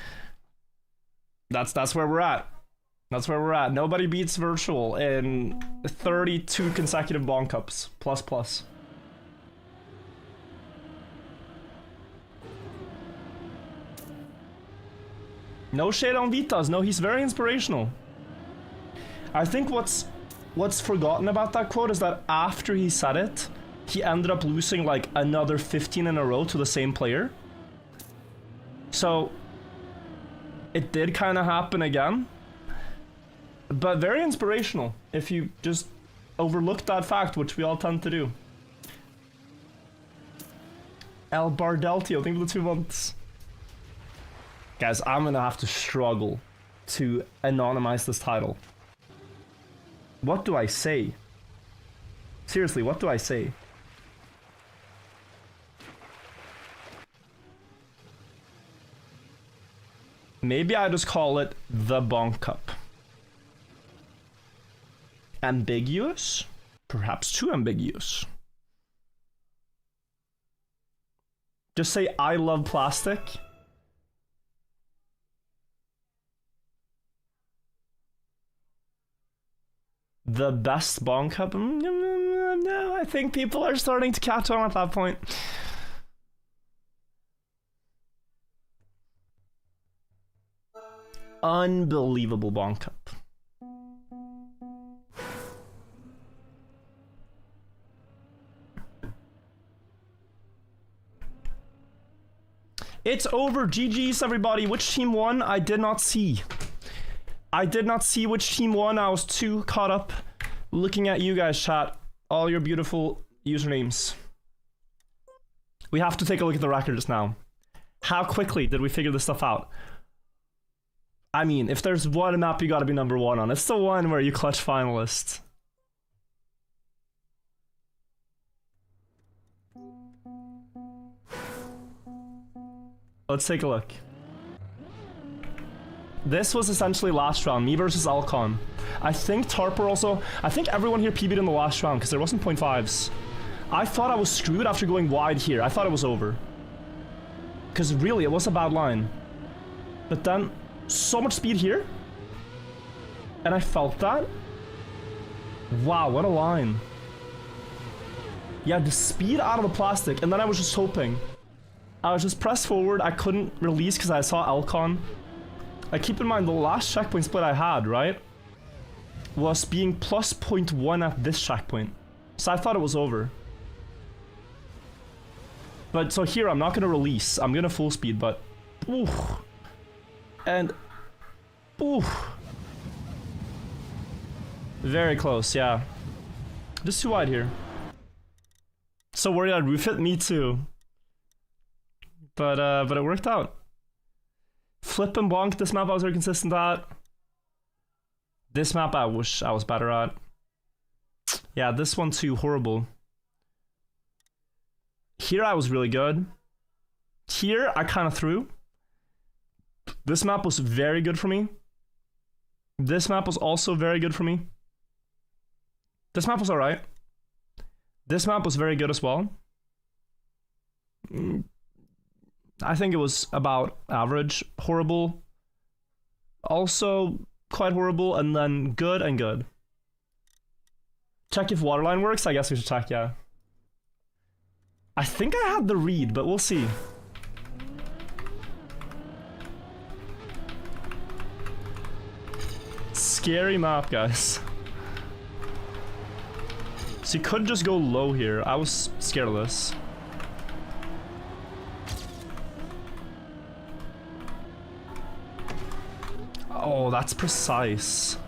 That's where we're at. That's where we're at. Nobody beats Virtual in 32 consecutive Bonk Cups. Plus. No shade on Vitas. No, he's very inspirational. I think what's forgotten about that quote is that after he said it, he ended up losing like another 15 in a row to the same player. So it did kind of happen again. But very inspirational if you just overlook that fact, which we all tend to do. El Bardeltio, thank you for the 2 months. Guys, I'm gonna have to struggle to anonymize this title. What do I say? Seriously, what do I say? Maybe I just call it the Bonk Cup. Ambiguous? Perhaps too ambiguous. Just say, I love plastic. The best Bonk Cup? No, I think people are starting to catch on at that point. Unbelievable Bonk Cup. It's over. GG's, everybody. Which team won? I did not see. I did not see which team won. I was too caught up looking at you guys, chat. All your beautiful usernames. We have to take a look at the records now. How quickly did we figure this stuff out? I mean, if there's one map you gotta be number one on, it's the one where you clutch finalists. Let's take a look. This was essentially last round, me versus Alcon. I think Tarper also, I think everyone here PB'd in the last round because there wasn't 0.5s. I thought I was screwed after going wide here. I thought it was over. Because really, it was a bad line. But then, so much speed here. And I felt that. Wow, what a line. Yeah, the speed out of the plastic, and then I was just hoping. I was just pressed forward, I couldn't release because I saw Alcon. Like, keep in mind, the last checkpoint split I had, right, was being plus 0.1 at this checkpoint. So I thought it was over. But, so here, I'm not going to release. I'm going to full speed, but... Oof. And... Oof. Very close, yeah. Just too wide here. So worried I'd roof it? Me too. But it worked out. Flip and bonk, this map I was very consistent at. This map I wish I was better at. Yeah, this one too, horrible. Here I was really good. Here I kind of threw. This map was very good for me. This map was also very good for me. This map was alright. This map was very good as well. I think it was about average, horrible, also quite horrible, and then good and good. Check if waterline works? I guess we should check, yeah. I think I had the read, but we'll see. Scary map, guys. So you could just go low here. I was scared of this. Oh, that's precise.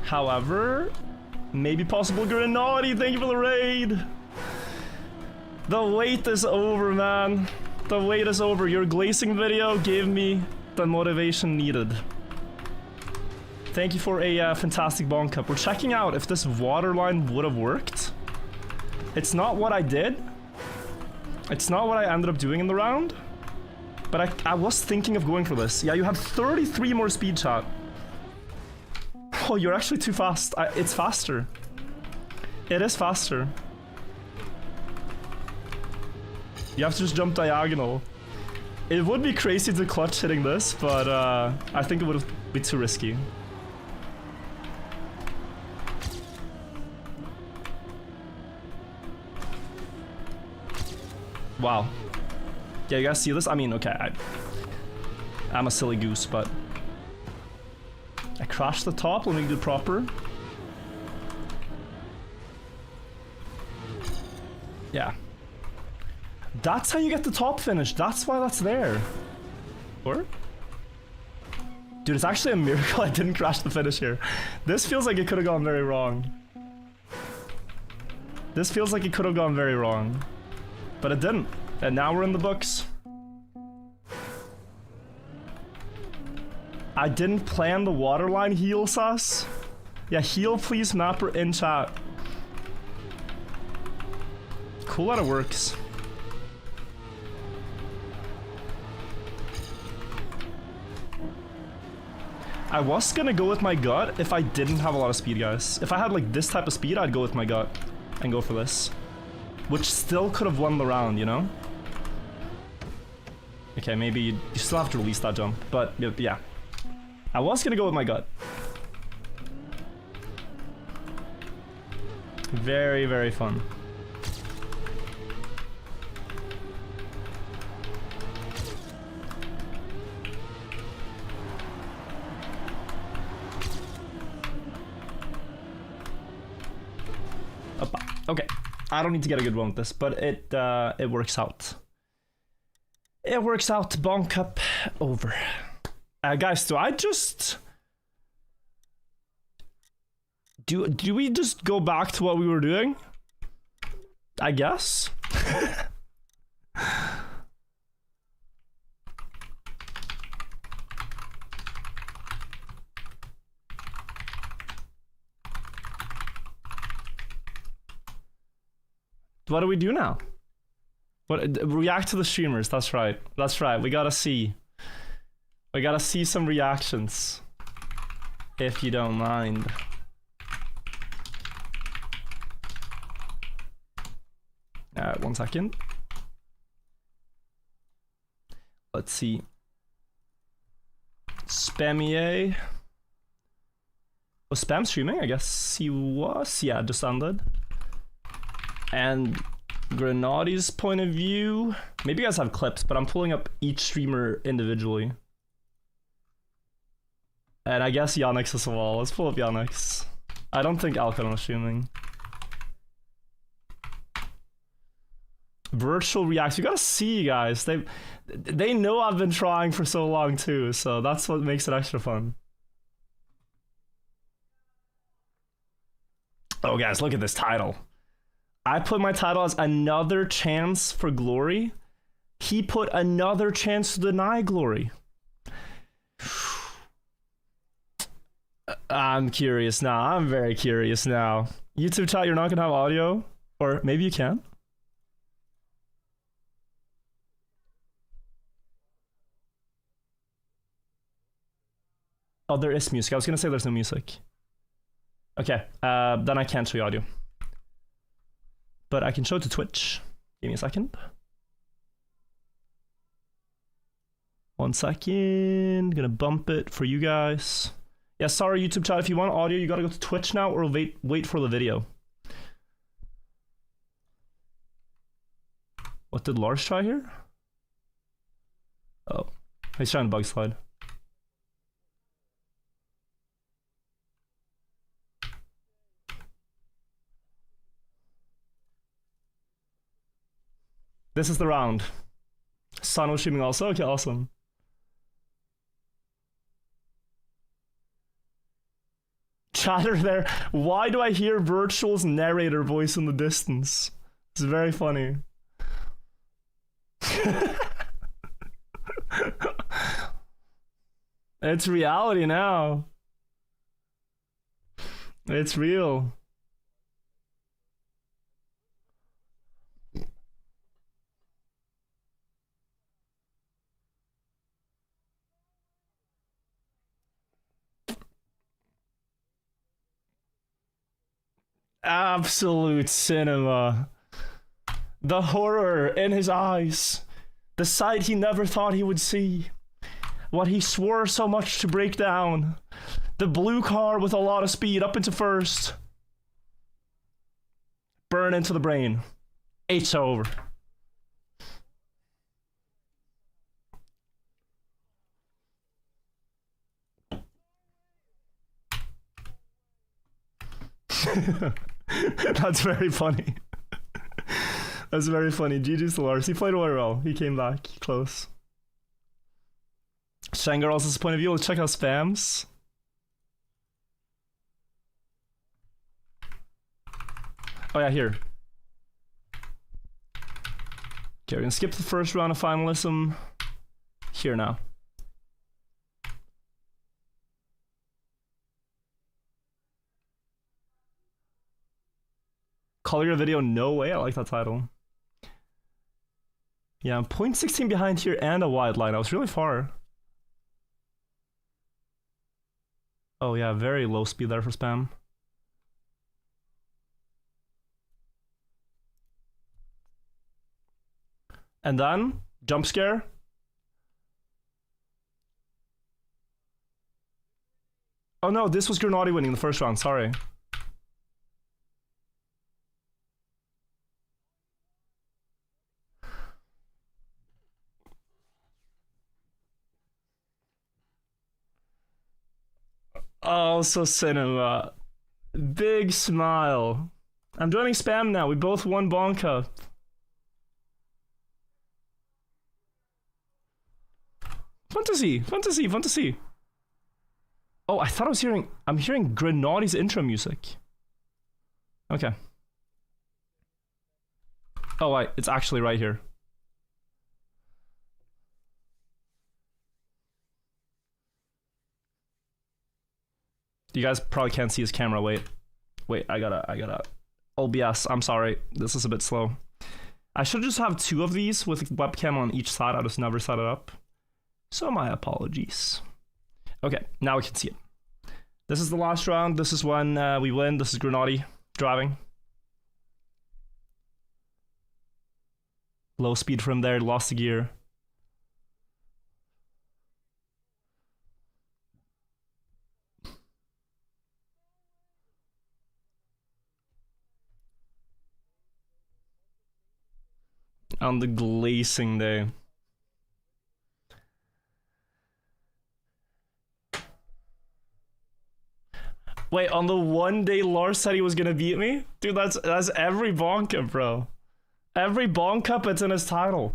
However, maybe possible Grenadi, thank you for the raid. The wait is over, man. The wait is over. Your glazing video gave me the motivation needed. Thank you for a fantastic Bonk Cup. We're checking out if this waterline would have worked. It's not what I did. It's not what I ended up doing in the round. But I was thinking of going for this. Yeah, you have 33 more speed, chat. Oh, you're actually too fast. It's faster. It is faster. You have to just jump diagonal. It would be crazy to clutch hitting this, but I think it would be too risky. Wow. Yeah, you guys see this? I mean, okay, I'm a silly goose, but... I crashed the top, let me do it proper. Yeah. That's how you get the top finish, that's why that's there. Or? Dude, it's actually a miracle I didn't crash the finish here. This feels like it could have gone very wrong. This feels like it could have gone very wrong. But it didn't. And now we're in the books. I didn't plan the waterline heal sus. Yeah, heal please mapper in chat. Cool that it works. I was gonna go with my gut if I didn't have a lot of speed, guys. If I had like this type of speed, I'd go with my gut and go for this. Which still could have won the round, you know? Okay, maybe you still have to release that jump, but yeah. I was gonna go with my gut. Very, very fun. Okay, I don't need to get a good one with this, but it works out. It works out. Bonk Cup over. Guys, do I just... Do we just go back to what we were doing? I guess. What do we do now? What, react to the streamers, that's right. That's right, we gotta see. We gotta see some reactions. If you don't mind. Alright, 1 second. Let's see. Spammier. Was Spam streaming? I guess he was. Yeah, just ended. And Grenadi's point of view. Maybe you guys have clips, but I'm pulling up each streamer individually. And I guess Yannick's as well. Let's pull up Yannick's. I don't think Alcon was streaming. Virtual reacts. You gotta see, guys. They know I've been trying for so long too, so that's what makes it extra fun. Oh, guys, look at this title. I put my title as another chance for glory. He put another chance to deny glory. I'm curious now. I'm very curious now. YouTube chat, you're not gonna have audio? Or maybe you can? Oh, there is music. I was gonna say there's no music. Okay, then I can't show you audio. But I can show it to Twitch. Give me a second. 1 second. Gonna bump it for you guys. Yeah, sorry YouTube chat. If you want audio, you gotta go to Twitch now or wait for the video. What did Lars try here? Oh, he's trying to bug slide. This is the round. Sun was streaming also? Okay, awesome. Chatter there. Why do I hear Virtual's narrator voice in the distance? It's very funny. It's reality now. It's real. Absolute cinema. The horror in his eyes. The sight he never thought he would see. What he swore so much to break down. The blue car with a lot of speed up into first. Burn into the brain. It's over. That's very funny. That's very funny. GG's to Lars. He played very well. He came back close. Shangar also has a point of view. Let's check out spams. Oh yeah, here. Okay, we're gonna skip the first round of finalism. Here now. Color your video, no way. I like that title. Yeah, I'm 0.16 behind here and a wide line. I was really far. Oh yeah, very low speed there for spam. And then, jump scare. Oh no, this was Grenadi winning the first round, sorry. Oh, so cinema. Big smile. I'm joining spam now. We both won Bonk Cup. Fun to see, fun to see, fun to see. Oh, I thought I'm hearing Grenadi's intro music. Okay. Oh wait, it's actually right here. You guys probably can't see his camera. Wait, I gotta. OBS, I'm sorry. This is a bit slow. I should just have two of these with webcam on each side. I just never set it up. So my apologies. Okay, now we can see it. This is the last round. This is when we win. This is Grenadi driving. Low speed from there, lost the gear. On the glazing day. Wait, on the one day Lars said he was gonna beat me? Dude, that's every Bonk Cup, bro. Every Bonk Cup, it's in his title.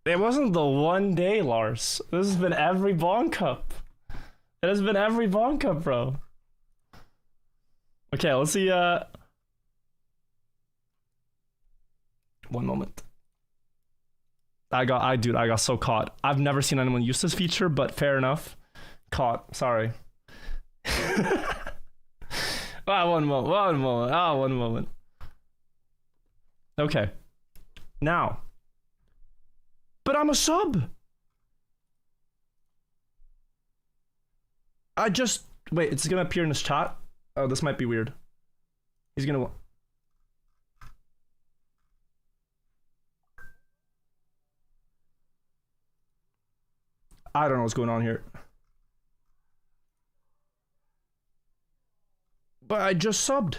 It wasn't the one day, Lars. This has been every Bonk Cup. It has been every Bonk Cup, bro. Okay, let's see, one moment. I got so caught. I've never seen anyone use this feature, but fair enough. Caught, sorry. One moment. Okay. Now. But I'm a sub. Wait, it's gonna appear in his chat. Oh, this might be weird. He's gonna... I don't know what's going on here. But I just subbed.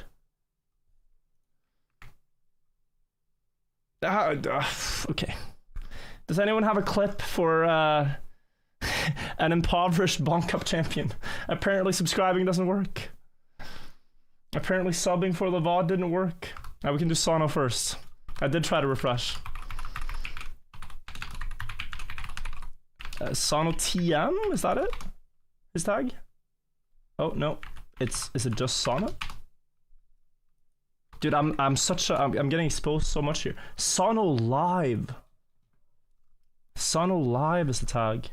Okay. Does anyone have a clip for an impoverished Bonk Cup champion? Apparently subscribing doesn't work. Apparently subbing for the VOD didn't work. Now we can do Sono first. I did try to refresh. Sono TM, is that it? His tag? Oh no, is it just Sono? Dude, I'm getting exposed so much here. Sono Live. Sono Live is the tag.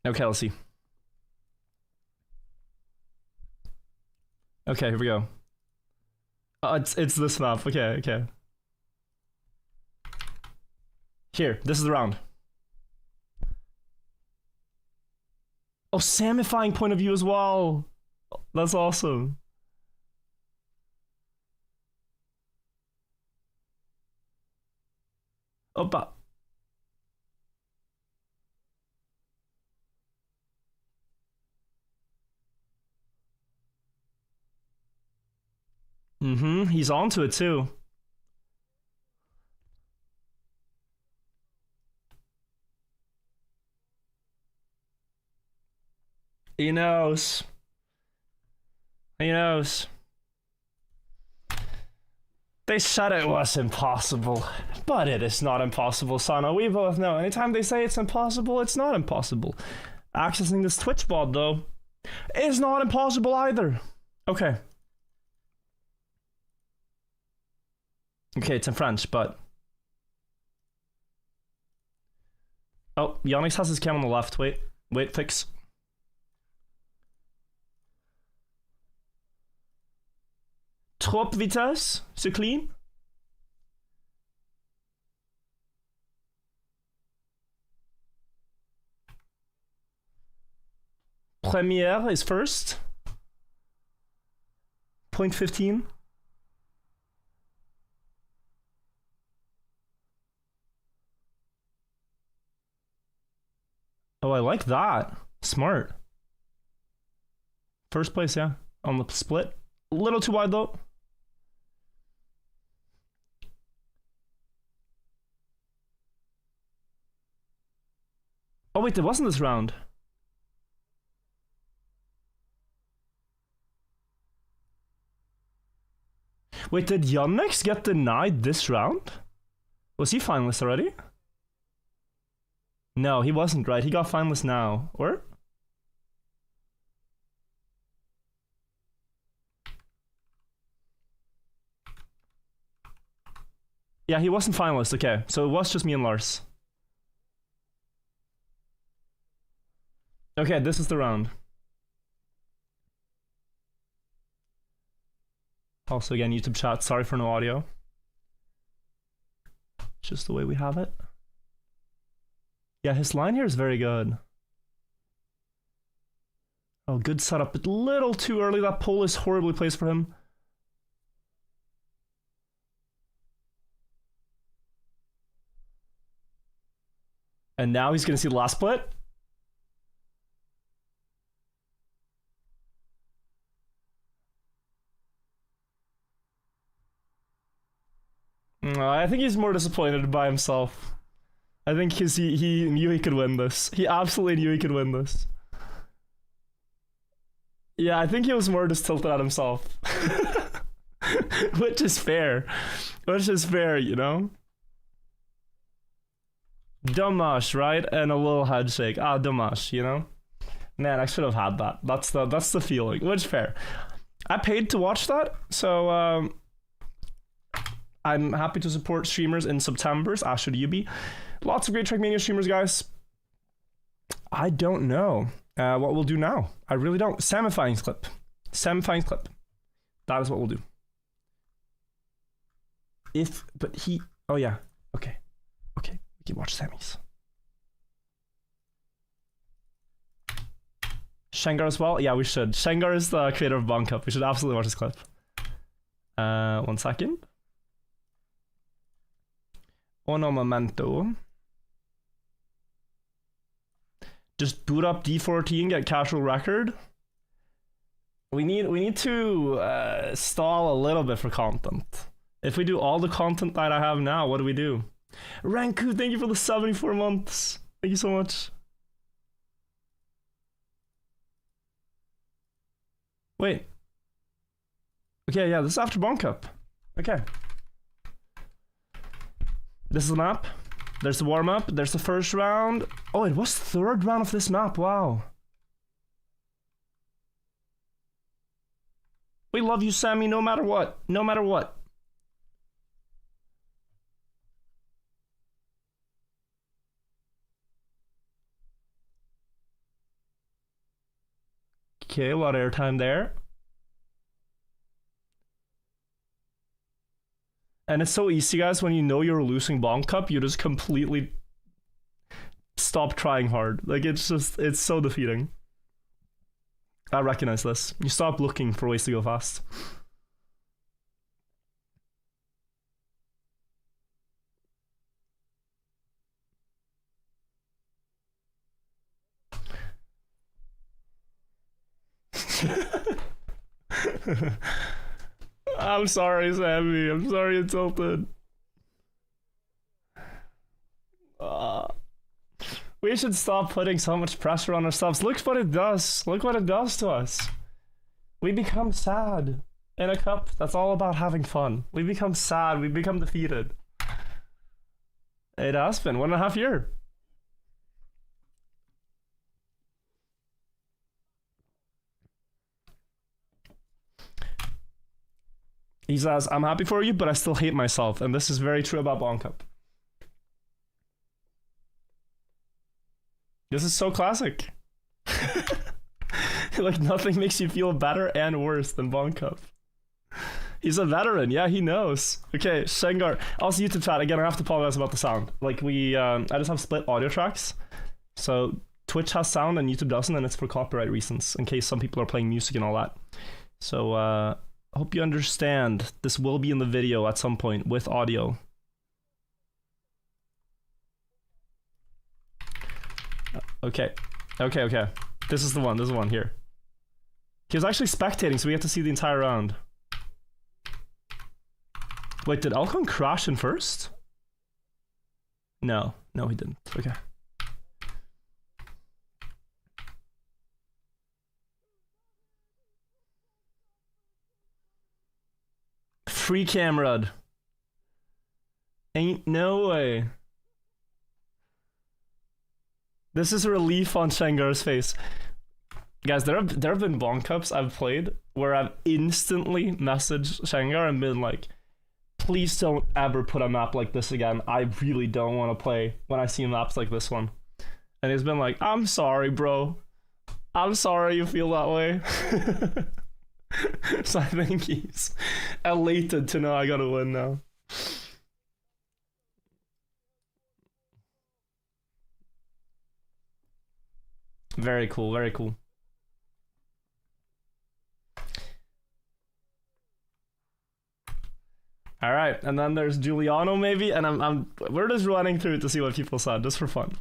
Okay, let's see. Okay, here we go. It's this map. Okay. Here, this is the round. Oh, Samifying point of view as well. That's awesome. Oh, but... he's onto it too. He knows. He knows. They said it was impossible, but it is not impossible, Sana. We both know. Anytime they say it's impossible, it's not impossible. Accessing this Twitch bot, though, is not impossible either. Okay. Okay, it's in French, but... Oh, Yannick has his cam on the left. Wait, fix. trop vitesse, c'est clean. Première is first. 0.15. Oh, I like that. Smart. First place, yeah. On the split. A little too wide, though. Oh, wait, there wasn't this round. Wait, did Yannick get denied this round? Was he finalist already? No, he wasn't, right? He got finalist now. Or? Yeah, he wasn't finalist. Okay, so it was just me and Lars. Okay, this is the round. Also, again, YouTube chat, sorry for no audio. Just the way we have it. Yeah, his line here is very good. Oh, good setup, but a little too early. That pole is horribly placed for him. And now he's gonna see the last split. I think he's more disappointed by himself. I think he knew he could win this. He absolutely knew he could win this. Yeah, I think he was more just tilted at himself. Which is fair. Which is fair, you know? Dommage, right? And a little head shake. Ah, dommage, you know? Man, I should have had that. That's the feeling. Which fair. I paid to watch that, so I'm happy to support streamers in September's, as should you be. Lots of great Trackmania streamers, guys. I don't know what we'll do now. I really don't. Semifinals clip. Semifinals clip. That is what we'll do. Oh yeah. Okay. Okay. We can watch semis. Shengar as well? Yeah, we should. Shengar is the creator of Bonk Cup. We should absolutely watch this clip. 1 second. Uno momento. Just boot up D14, get casual record. We need to stall a little bit for content. If we do all the content that I have now, what do we do? Ranku, thank you for the 74 months. Thank you so much. Wait. Okay, yeah, this is after Bonk Cup. Okay. This is the map. There's the warm-up. There's the first round. Oh, it was third round of this map. Wow. We love you, Sammy, no matter what. No matter what. Okay, a lot of airtime there. And it's so easy, guys, when you know you're losing Bonk Cup, you just completely stop trying hard. Like, it's so defeating. I recognize this. You stop looking for ways to go fast. I'm sorry, Sammy. I'm sorry it's tilted. We should stop putting so much pressure on ourselves. Look what it does. Look what it does to us. We become sad in a cup that's all about having fun. We become sad. We become defeated. It has been 1.5 years. He says, I'm happy for you, but I still hate myself. And this is very true about Bonk Cup. This is so classic. Like, nothing makes you feel better and worse than Bonk Cup. He's a veteran. Yeah, he knows. Okay, Shengar. Also, YouTube chat. Again, I have to apologize about the sound. Like, I just have split audio tracks. So, Twitch has sound and YouTube doesn't, and it's for copyright reasons, in case some people are playing music and all that. So, I hope you understand. This will be in the video at some point with audio. Okay. This is the one here. He was actually spectating, so we have to see the entire round. Wait, did Alcon crash in first? No, he didn't. Okay. Free camera. Ain't no way. This is a relief on Shengar's face. Guys, there have been Bonk Cups I've played where I've instantly messaged Shengar and been like, please don't ever put a map like this again. I really don't want to play when I see maps like this one. And he's been like, I'm sorry, bro. I'm sorry you feel that way. So I think he's elated to know I gotta win now. Very cool, very cool. All right, and then there's Giuliano maybe, and we're just running through to see what people said, just for fun.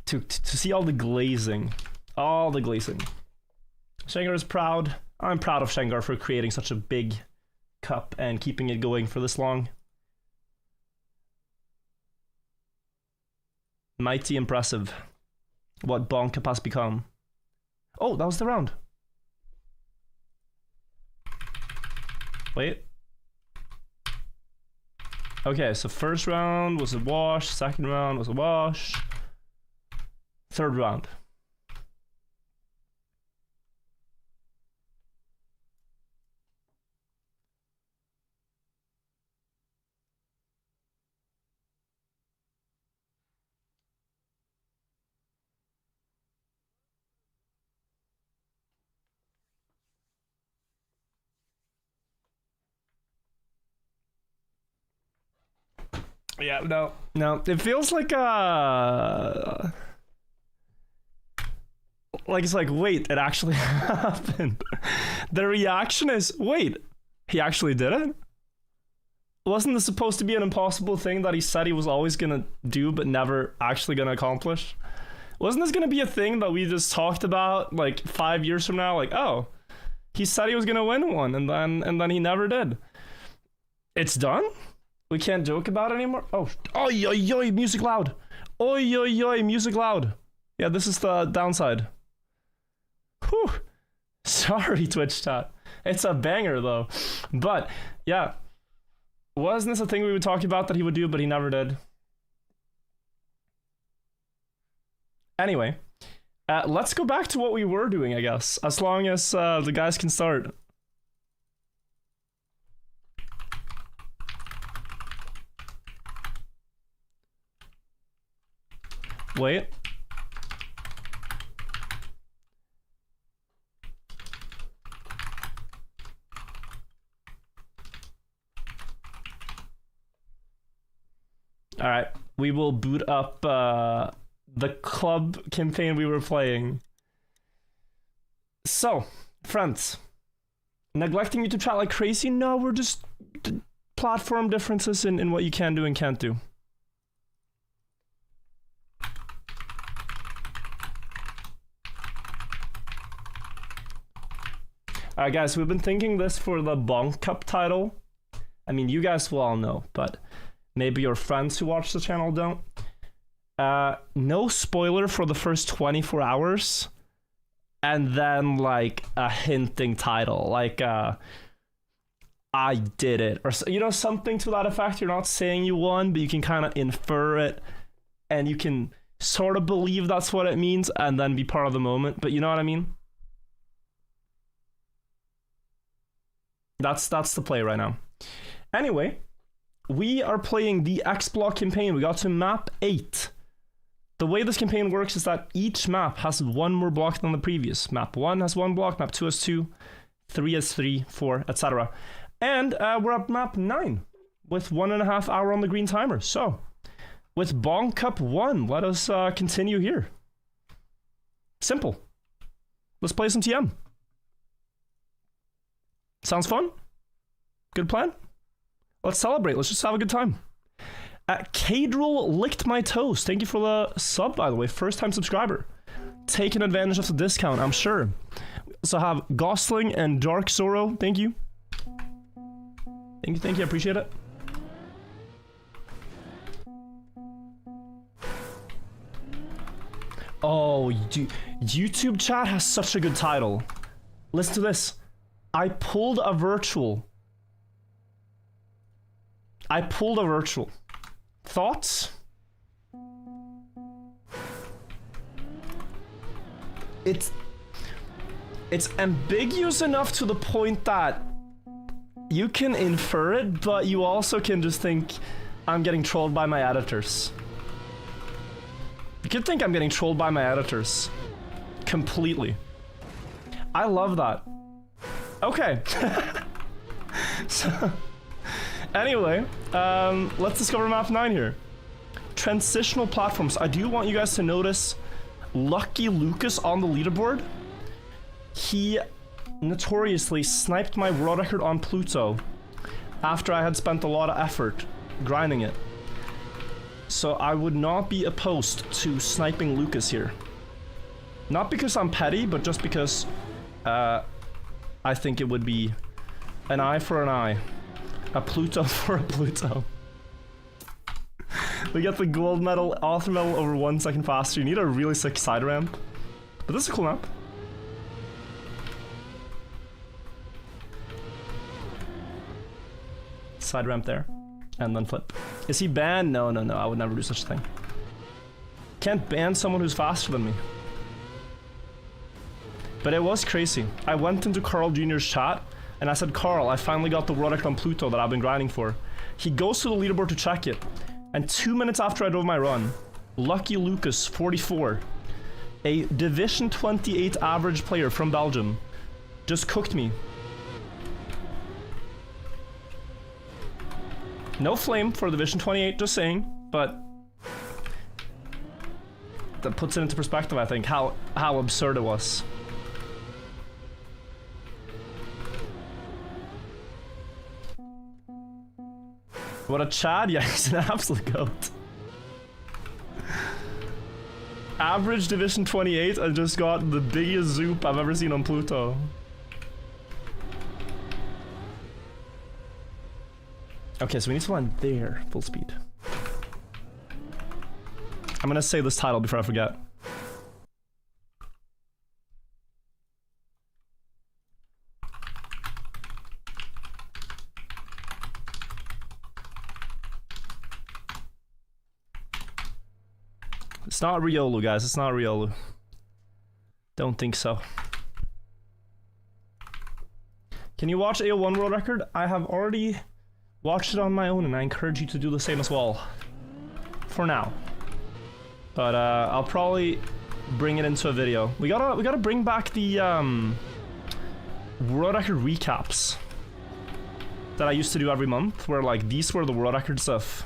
To see all the glazing, Shengar is proud. I'm proud of Shengar for creating such a big cup and keeping it going for this long. Mighty impressive. What Bonk Cup has become. Oh, that was the round. Wait. Okay, so first round was a wash, second round was a wash, third round. Yeah, no. It feels like it's like, wait, it actually happened. The reaction is, wait, he actually did it? Wasn't this supposed to be an impossible thing that he said he was always gonna do but never actually gonna accomplish? Wasn't this gonna be a thing that we just talked about like 5 years from now? Like, oh, he said he was gonna win one and then he never did. It's done? We can't joke about it anymore? Oh, oi, oi, oi, music loud. Oi, oi, oi, music loud. Yeah, this is the downside. Whew. Sorry, Twitch chat. It's a banger, though. But, yeah. Wasn't this a thing we would talk about that he would do, but he never did? Anyway, let's go back to what we were doing, I guess. As long as the guys can start. Wait. All right, we will boot up the club campaign we were playing. So, friends, neglecting YouTube chat like crazy? No, we're just platform differences in what you can do and can't do. Alright guys, we've been thinking this for the Bonk Cup title. I mean, you guys will all know, but maybe your friends who watch the channel don't. No spoiler for the first 24 hours. And then, like, a hinting title. Like, I did it. Or, you know, something to that effect. You're not saying you won, but you can kind of infer it. And you can sort of believe that's what it means and then be part of the moment. But you know what I mean? That's the play right now. Anyway, we are playing the X block campaign. We got to map 8. The way this campaign works is that each map has one more block than the previous. Map 1 has 1 block, map 2 has 2, 3 is 3, 4, etc. And we're at map 9 with 1.5 hour on the green timer. So, with Bonk Cup 1, let us continue here. Simple. Let's play some TM. Sounds fun? Good plan? Let's celebrate. Let's just have a good time. Cadril licked my toes. Thank you for the sub, by the way. First time subscriber. Taking advantage of the discount, I'm sure. So I have Gosling and Dark Zoro. Thank you. Thank you. I appreciate it. Oh, YouTube chat has such a good title. Listen to this. I pulled a virtual. Thoughts? It's ambiguous enough to the point that you can infer it, but you also can just think I'm getting trolled by my editors. You could think I'm getting trolled by my editors. Completely. I love that. Okay. So, anyway, let's discover map 9 here. Transitional platforms. I do want you guys to notice Lucky Lucas on the leaderboard. He notoriously sniped my world record on Pluto after I had spent a lot of effort grinding it. So I would not be opposed to sniping Lucas here. Not because I'm petty, but just because I think it would be an eye for an eye. A Pluto for a Pluto. We get the gold medal, author medal over 1 second faster. You need a really sick side ramp. But this is a cool map. Side ramp there. And then flip. Is he banned? No. I would never do such a thing. Can't ban someone who's faster than me. But it was crazy. I went into Carl Jr.'s chat and I said, Carl, I finally got the world record on Pluto that I've been grinding for. He goes to the leaderboard to check it. And 2 minutes after I drove my run, Lucky Lucas, 44, a Division 28 average player from Belgium, just cooked me. No flame for Division 28, just saying, but that puts it into perspective, I think, how absurd it was. What a Chad, yeah, he's an absolute goat. Average Division 28, I just got the biggest zoop I've ever seen on Pluto. Okay, so we need to land there, full speed. I'm gonna say this title before I forget. It's not Riolu, guys. It's not Riolu. Don't think so. Can you watch AO1 World Record? I have already watched it on my own, and I encourage you to do the same as well. For now. But I'll probably bring it into a video. We gotta bring back the World Record recaps that I used to do every month, where like these were the World Records of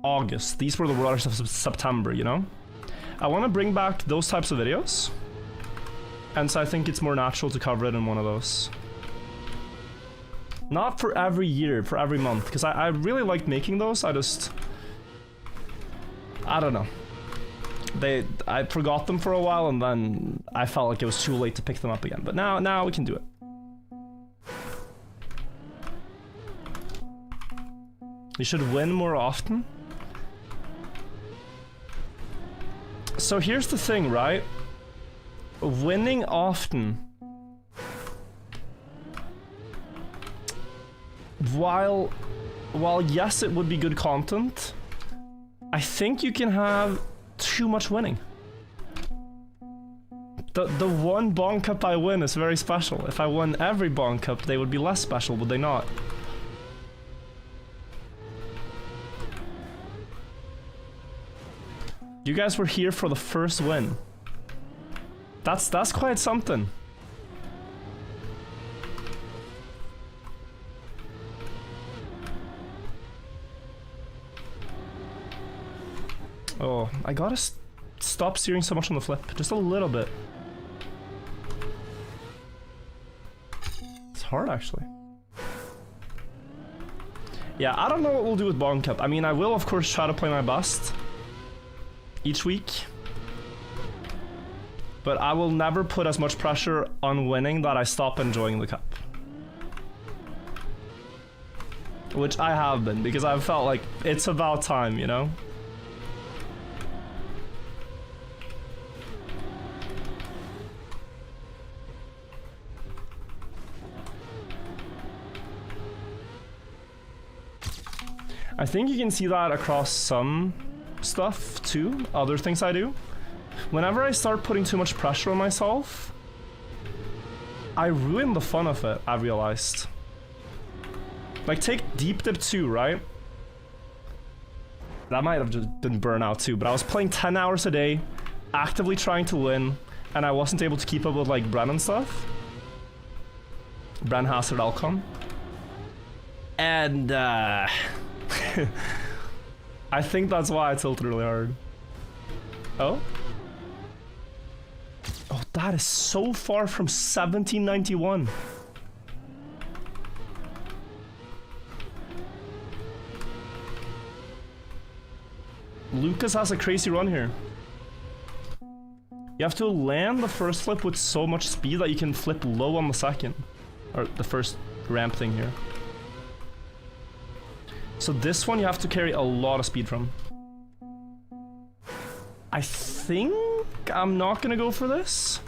August. These were the World Records of September, you know? I want to bring back those types of videos. And so I think it's more natural to cover it in one of those. Not for every year, for every month, because I really like making those. I don't know. I forgot them for a while, and then I felt like it was too late to pick them up again. But now we can do it. You should win more often. So here's the thing, right? Winning often, while yes, it would be good content, I think you can have too much winning. The one Bonk Cup I win is very special. If I won every Bonk Cup, they would be less special, would they not? You guys were here for the first win. That's quite something. Oh, I gotta stop steering so much on the flip. Just a little bit. It's hard, actually. Yeah, I don't know what we'll do with Bonk Cup. I mean, I will, of course, try to play my best each week. But I will never put as much pressure on winning that I stop enjoying the cup. Which I have been, because I've felt like it's about time, you know? I think you can see that across some stuff too, other things I do. Whenever I start putting too much pressure on myself, I ruin the fun of it, I've realized. Like, take Deep Dip 2, right? That might have just been burnout too, but I was playing 10 hours a day, actively trying to win, and I wasn't able to keep up with, like, Bren and stuff. Bren Hazard Alcon. And, I think that's why I tilted really hard. Oh? Oh, that is so far from 1791. Lucas has a crazy run here. You have to land the first flip with so much speed that you can flip low on the second. Or the first ramp thing here. So this one you have to carry a lot of speed from. I think I'm not gonna go for this.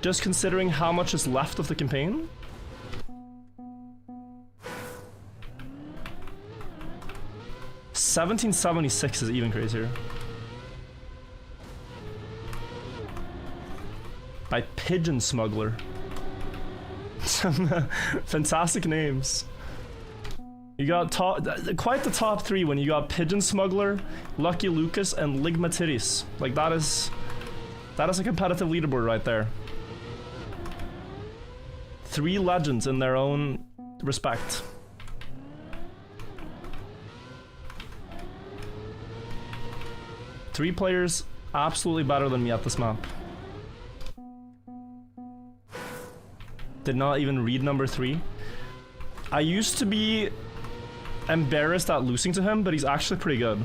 Just considering how much is left of the campaign. $1776 is even crazier. By Pigeon Smuggler. Some fantastic names. You got quite the top three when you got Pigeon Smuggler, Lucky Lucas, and Ligmatiris. Like that is a competitive leaderboard right there. 3 legends in their own respect. Three players absolutely better than me at this map. Did not even read number 3. I used to be embarrassed at losing to him, but he's actually pretty good.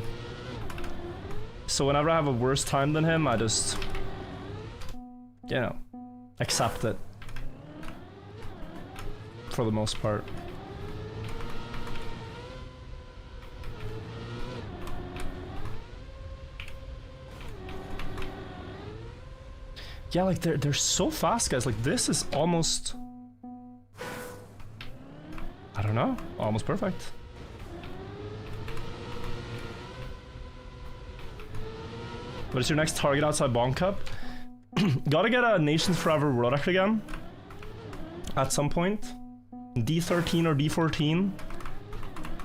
So whenever I have a worse time than him, I just, you know, accept it. For the most part. Yeah, like they're so fast, guys. Like this is almost, I don't know, almost perfect. What is your next target outside Bonk Cup? Gotta get a Nations Forever World Record again. At some point. D13 or D14.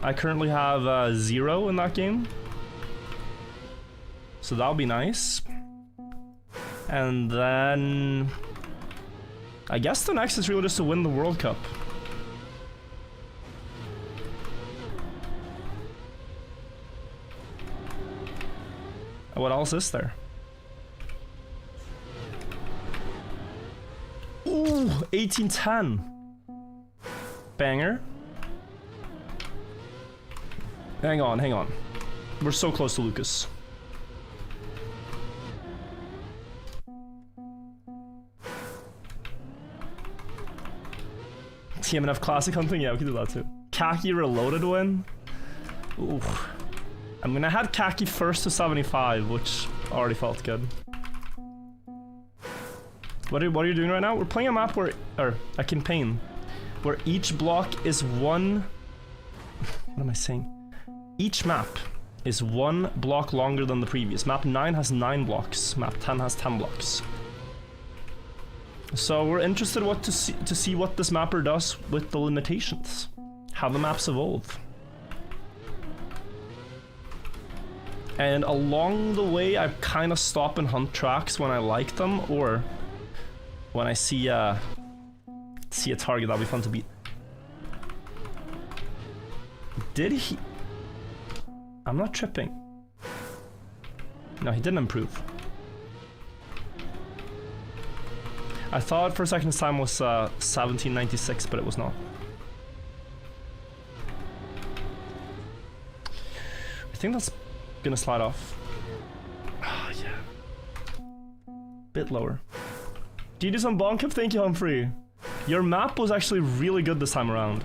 I currently have 0 in that game. So that'll be nice. And then I guess the next is really just to win the World Cup. What else is there? Ooh, 1810. Banger. Hang on. We're so close to Lucas. TMNF Classic hunting? Yeah, we can do that too. Khaki Reloaded win? Ooh. I mean, I had Khaki first to 75, which already felt good. What are you doing right now? We're playing a map where, or a campaign, where each block is one... What am I saying? Each map is 1 block longer than the previous. Map 9 has 9 blocks. Map 10 has 10 blocks. So we're interested to see what this mapper does with the limitations. How the maps evolve. And along the way, I kind of stop and hunt tracks when I like them, or when I see a target that'll be fun to beat. Did he? I'm not tripping. No, he didn't improve. I thought for a second his time was 1796, but it was not. I think that's gonna slide off. Ah, yeah. Bit lower. Do you do some Bonk Cup? Thank you, Humphrey. Your map was actually really good this time around.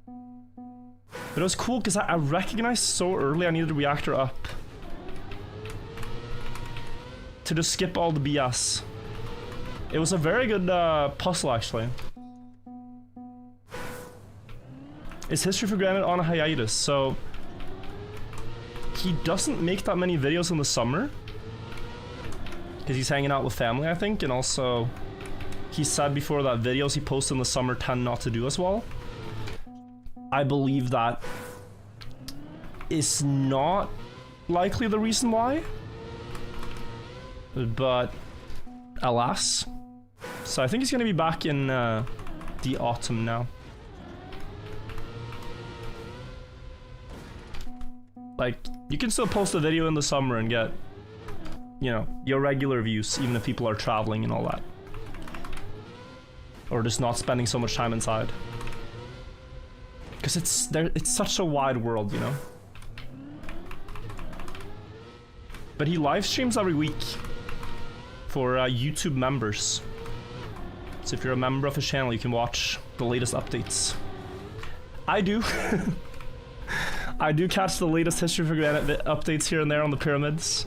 But it was cool because I recognized so early I needed the reactor up. To just skip all the BS. It was a very good puzzle, actually. Is History for Granted on a hiatus? So he doesn't make that many videos in the summer because he's hanging out with family, I think, and also he said before that videos he posts in the summer tend not to do as well. I believe that is not likely the reason why, but alas. So I think he's gonna be back in the autumn now. Like, you can still post a video in the summer and get, you know, your regular views, even if people are traveling and all that. Or just not spending so much time inside. Because it's such a wide world, you know? But he live streams every week for YouTube members. So if you're a member of his channel, you can watch the latest updates. I do. I do catch the latest History for Granted updates here and there on the pyramids.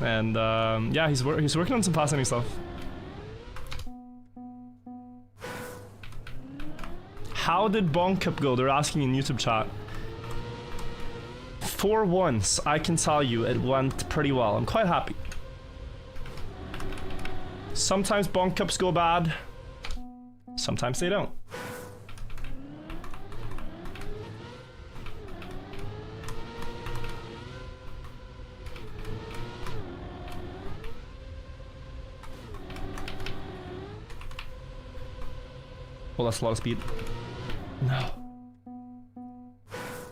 And yeah, he's working on some fascinating stuff. How did Bonk Cup go? They're asking in YouTube chat. For once, I can tell you it went pretty well. I'm quite happy. Sometimes Bonk Cups go bad. Sometimes they don't. Well, that's a lot of speed. No.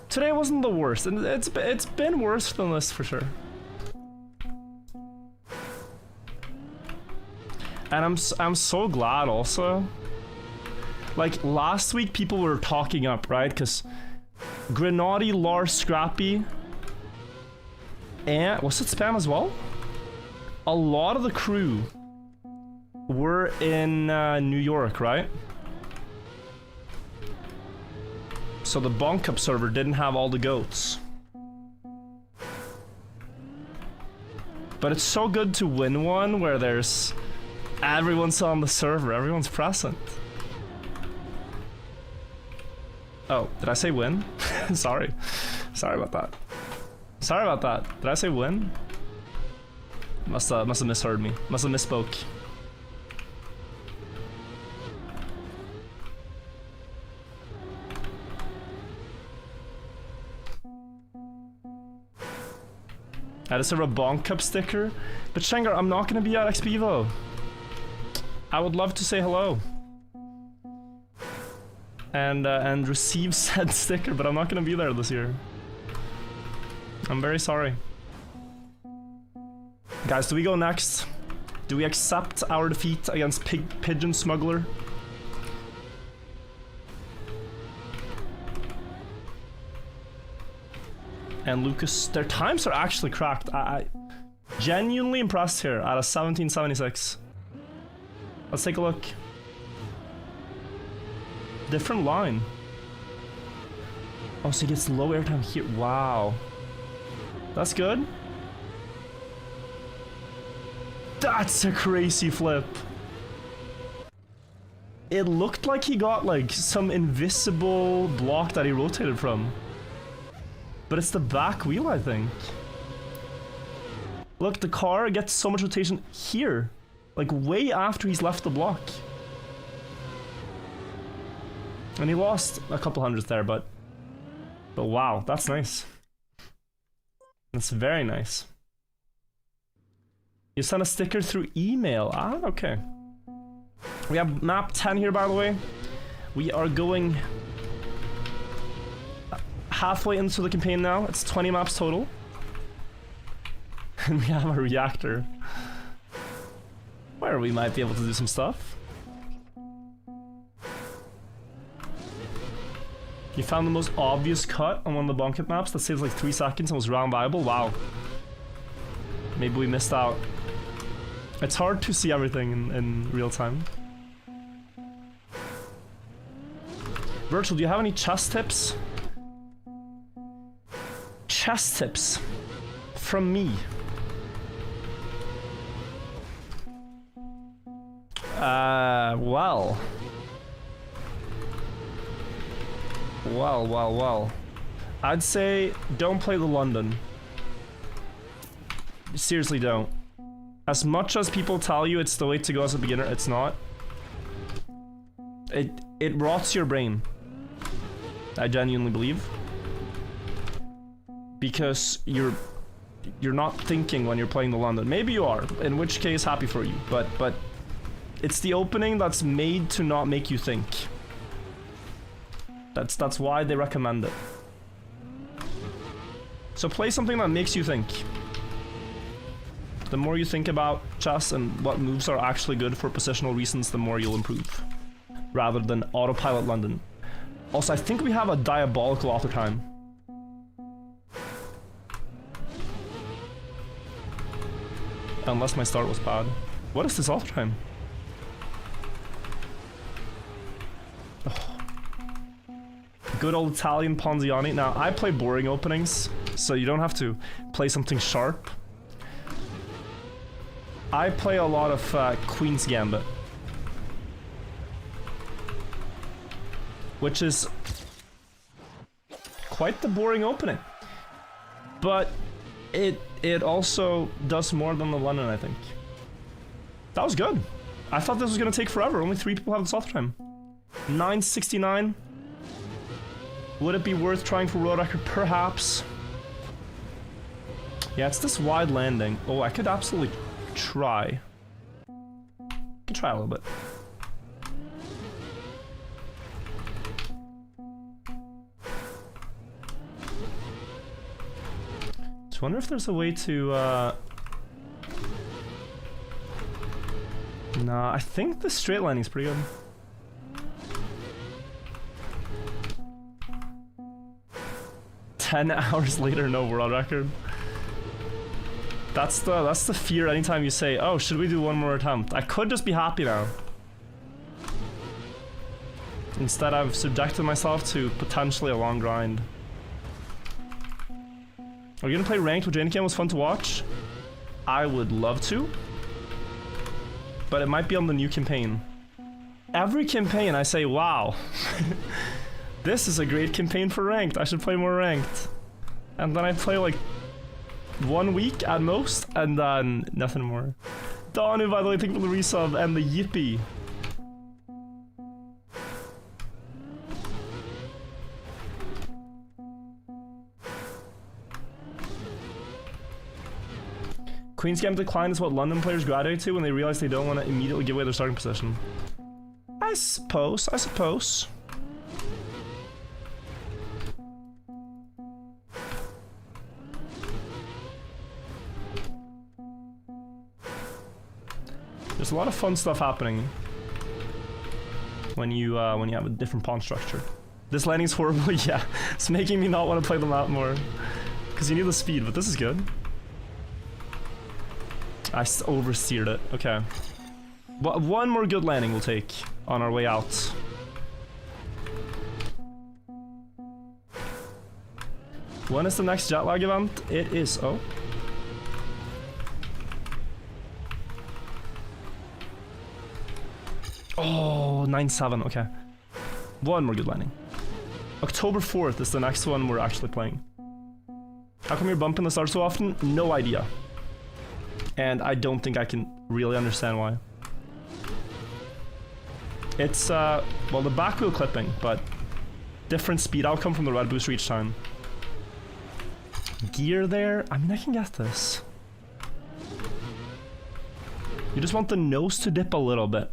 Today wasn't the worst, and it's been worse than this for sure. And I'm so glad also. Like last week, people were talking up, right? Because Grenadi, Lars, Scrappy, and was it Spam as well? A lot of the crew were in New York, right? So the Bonk Cup server didn't have all the goats. But it's so good to win one where there's everyone's on the server, everyone's present. Oh, did I say win? Sorry. Sorry about that. Sorry about that. Did I say win? Must have misheard me. Must have misspoke. I deserve a Bonk Cup sticker. But Shengar, I'm not gonna be at Expivo. I would love to say hello. And receive said sticker, but I'm not gonna be there this year. I'm very sorry. Guys, do we go next? Do we accept our defeat against Pigeon Smuggler? And Lucas, their times are actually cracked. I genuinely impressed here at a 1776. Let's take a look. Different line. Oh, so he gets low airtime here. Wow. That's good. That's a crazy flip. It looked like he got like some invisible block that he rotated from. But it's the back wheel, I think. Look, the car gets so much rotation here. Like way after he's left the block. And he lost a couple hundreds there, but wow, that's nice. That's very nice. You sent a sticker through email. Ah, okay. We have map 10 here, by the way. We are going... halfway into the campaign now. It's 20 maps total. And we have a reactor. Where we might be able to do some stuff. You found the most obvious cut on one of the Bonk Cup maps that saves like 3 seconds and was round viable? Wow. Maybe we missed out. It's hard to see everything in real time. Virtual, do you have any chess tips? Chess tips from me. Well. I'd say don't play the London. Seriously, don't. As much as people tell you it's the way to go as a beginner, it's not. It rots your brain. I genuinely believe. Because you're not thinking when you're playing the London. Maybe you are, in which case happy for you. But it's the opening that's made to not make you think. That's why they recommend it. So play something that makes you think. The more you think about chess and what moves are actually good for positional reasons, the more you'll improve. Rather than autopilot London. Also, I think we have a diabolical author time. Unless my start was bad. What is this author time? Oh. Good old Italian Ponziani. Now, I play boring openings, so you don't have to play something sharp. I play a lot of Queen's Gambit. Which is quite the boring opening. But it also does more than the London, I think. That was good. I thought this was gonna take forever. Only 3 people have this author time. 969. Would it be worth trying for world record? Perhaps. Yeah, it's this wide landing. Oh, I could absolutely try. Could try a little bit. I wonder if there's a way to Nah, I think the straight landing is pretty good. "10 hours later, no world record." That's the fear anytime you say, "Oh, should we do one more attempt?" I could just be happy now. Instead, I've subjected myself to potentially a long grind. Are you gonna play ranked with Janecam? Was fun to watch. I would love to. But it might be on the new campaign. Every campaign I say, wow. This is a great campaign for ranked. I should play more ranked. And then I play like 1 week at most, and then nothing more. Donu, by the way, thank you for the resub and the yippee. Queen's Gambit decline is what London players graduate to when they realize they don't want to immediately give away their starting position. I suppose. There's a lot of fun stuff happening when you have a different pawn structure. This landing's horrible, yeah. It's making me not want to play them out more. Because you need the speed, but this is good. I oversteered it. Okay. One more good landing we'll take on our way out. When is the next jet lag event? It is. Oh. Oh, 9-7. Okay. One more good landing. October 4th is the next one we're actually playing. How come you're bumping the start so often? No idea. And I don't think I can really understand why. It's, well, the back wheel clipping, but different speed outcome from the red booster each time. Gear there? I mean, I can get this. You just want the nose to dip a little bit,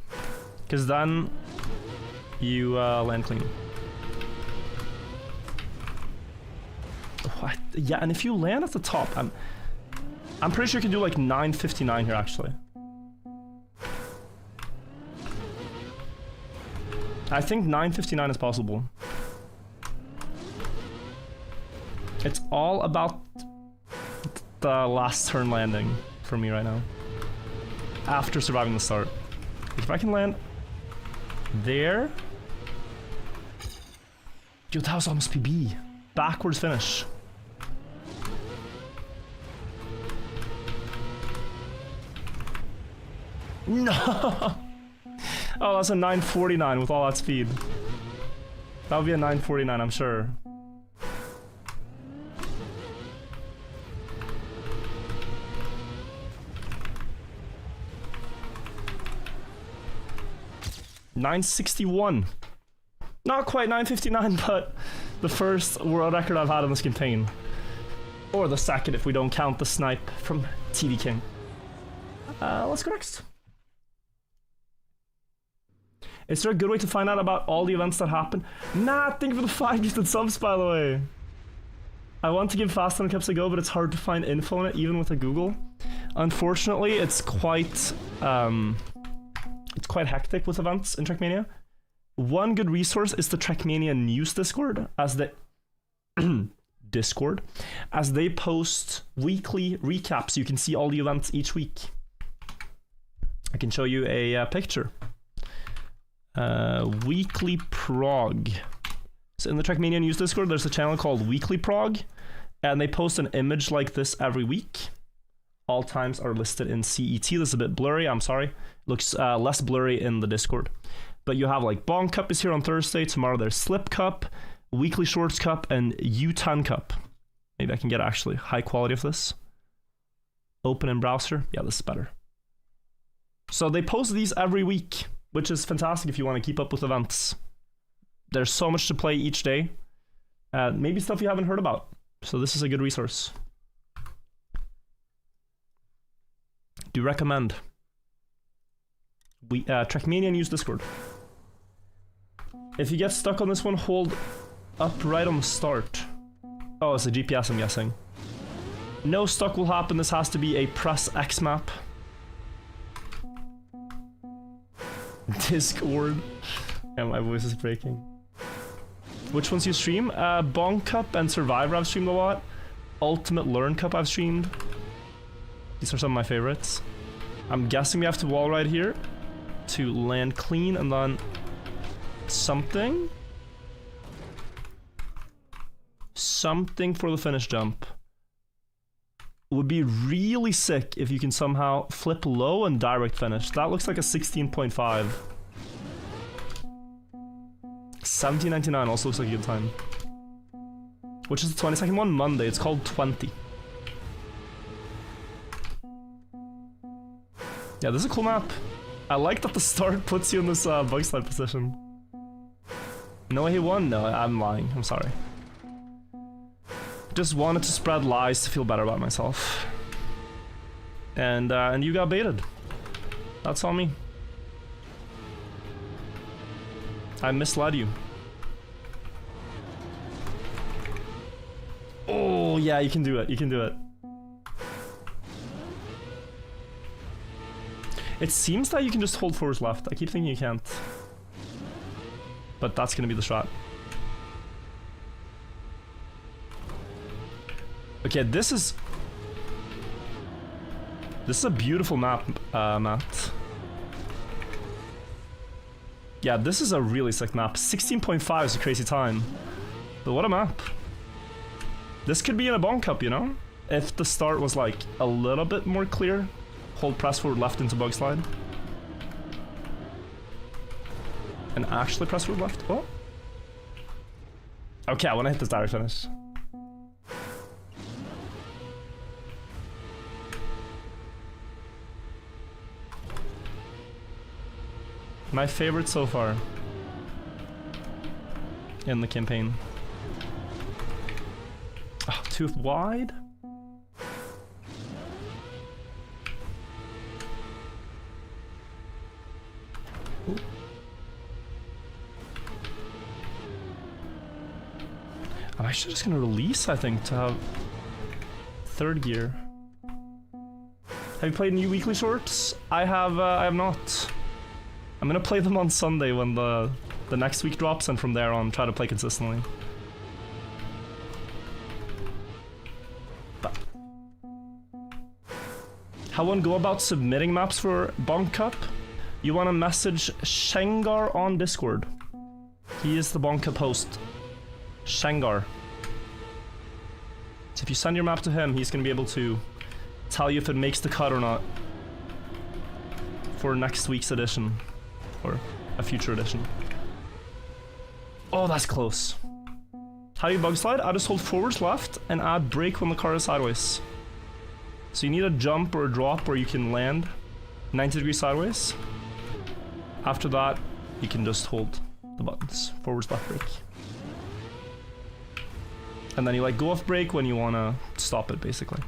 because then you land clean. Yeah, and if you land at the top, I'm pretty sure you can do like 959 here actually. I think 959 is possible. It's all about the last turn landing for me right now. After surviving the start. If I can land there. Yo, that was almost PB. Backwards finish. No! Oh, that's a 949 with all that speed. That would be a 949, I'm sure. $961. Not quite 959, but the first world record I've had in this campaign. Or the second if we don't count the snipe from TV King. Let's go next. Is there a good way to find out about all the events that happen? Nah, thank you for the 5 gifted subs, by the way. I want to give Fast 10 Cups a go, but it's hard to find info on it, even with a Google. Unfortunately, it's quite hectic with events in Trackmania. One good resource is the Trackmania News Discord, as the as they post weekly recaps. You can see all the events each week. I can show you a picture. Weekly Prog. So in the Trackmania News Discord, there's a channel called Weekly Prog, and they post an image like this every week. All times are listed in CET. This is a bit blurry, I'm sorry. Looks less blurry in the Discord. But you have like Bonk Cup is here on Thursday. Tomorrow there's Slip Cup, Weekly Shorts Cup, and U10 Cup. Maybe I can get actually high quality of this. Open in browser. Yeah, this is better. So they post these every week, which is fantastic if you want to keep up with events. There's so much to play each day. Maybe stuff you haven't heard about. So this is a good resource. Do recommend. Trackmania News Discord. If you get stuck on this one, hold up right on the start. Oh, it's a GPS, I'm guessing. No stuck will happen. This has to be a press X map. Discord. And my voice is breaking. Which ones you stream? Bonk Cup and Survivor I've streamed a lot. Ultimate Learn Cup I've streamed. These are some of my favorites. I'm guessing we have to wall ride here to land clean and then something for the finish jump. Would be really sick if you can somehow flip low and direct finish. That looks like a 16.5. 17.99 also looks like a good time. Which is the 22nd one? Monday. It's called 20. Yeah, this is a cool map. I like that the start puts you in this bug slide position. No, he won? No, I'm lying. I'm sorry. Just wanted to spread lies to feel better about myself. And you got baited. That's on me. I misled you. Oh, yeah, you can do it. You can do it. It seems that you can just hold forwards left. I keep thinking you can't. But that's gonna be the shot. Okay, this is a beautiful map, Matt. Yeah, this is a really sick map. 16.5 is a crazy time. But what a map. This could be in a Bonk Cup, you know? If the start was like a little bit more clear. Hold press forward left into bug slide. And actually press forward left. Oh. Okay, I want to hit this direct finish. My favorite so far in the campaign. Oh, too wide? Ooh. I'm actually just gonna release, I think, to have third gear. Have you played new weekly shorts? I have not. I'm gonna play them on Sunday when the next week drops, and from there on try to play consistently. But how one go about submitting maps for Bonk Cup? You wanna message Shengar on Discord. He is the Bonk Cup host. Shengar. So if you send your map to him, he's gonna be able to tell you if it makes the cut or not for next week's edition or a future edition. Oh, that's close. How do you bug slide? I just hold forwards left and add brake when the car is sideways. So you need a jump or a drop where you can land 90 degrees sideways. After that, you can just hold the buttons. Forwards, left, brake. And then you like go off brake when you want to stop it, basically.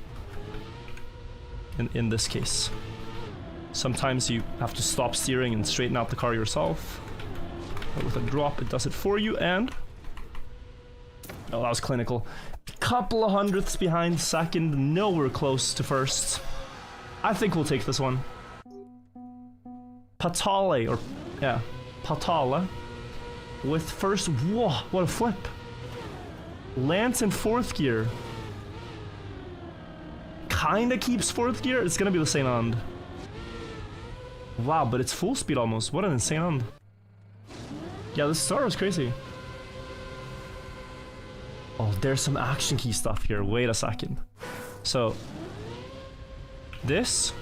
In this case. Sometimes you have to stop steering and straighten out the car yourself. But with a drop, it does it for you, and... oh, that was clinical. Couple of hundredths behind second, nowhere close to first. I think we'll take this one. Patale, or... yeah, Patala. With first... whoa, what a flip. Lance in fourth gear. Kinda keeps fourth gear. It's gonna be the same end. Wow, but it's full speed almost. What an insane end. Yeah, this start was crazy. Oh, there's some action key stuff here. Wait a second. So, this,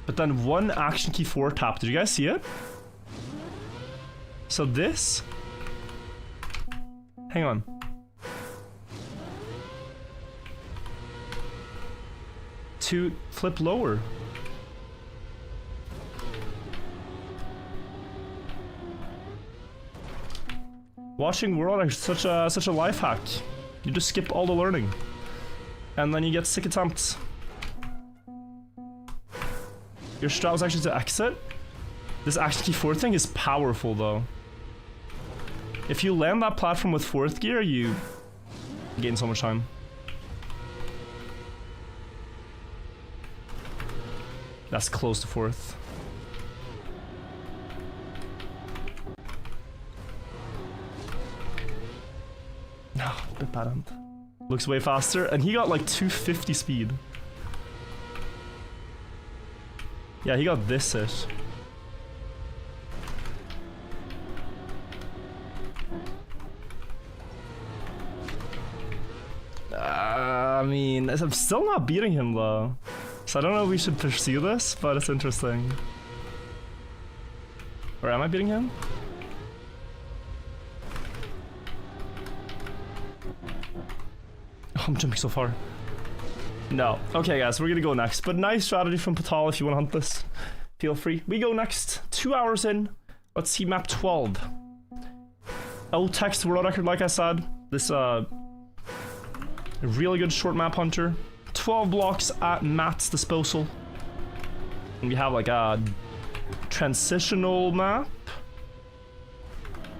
but then one action key 4 tap. Did you guys see it? So this, hang on. To flip lower. Watching World is such a life hack. You just skip all the learning, and then you get 6 attempts. Your strat was actually to exit. This action key 4 thing is powerful though. If you land that platform with 4th gear, you gain so much time. That's close to 4th. No, a bit bad end. Looks way faster, and he got like 250 speed. Yeah, he got this ish. I mean, I'm still not beating him though. So I don't know if we should pursue this, but it's interesting. Or am I beating him? Oh, I'm jumping so far. No. Okay guys, we're gonna go next. But nice strategy from Patal if you want to hunt this. Feel free. We go next. 2 hours in. Let's see map 12. Oh, text world record like I said. This a really good short map hunter. 12 blocks at Matt's disposal. And we have like a transitional map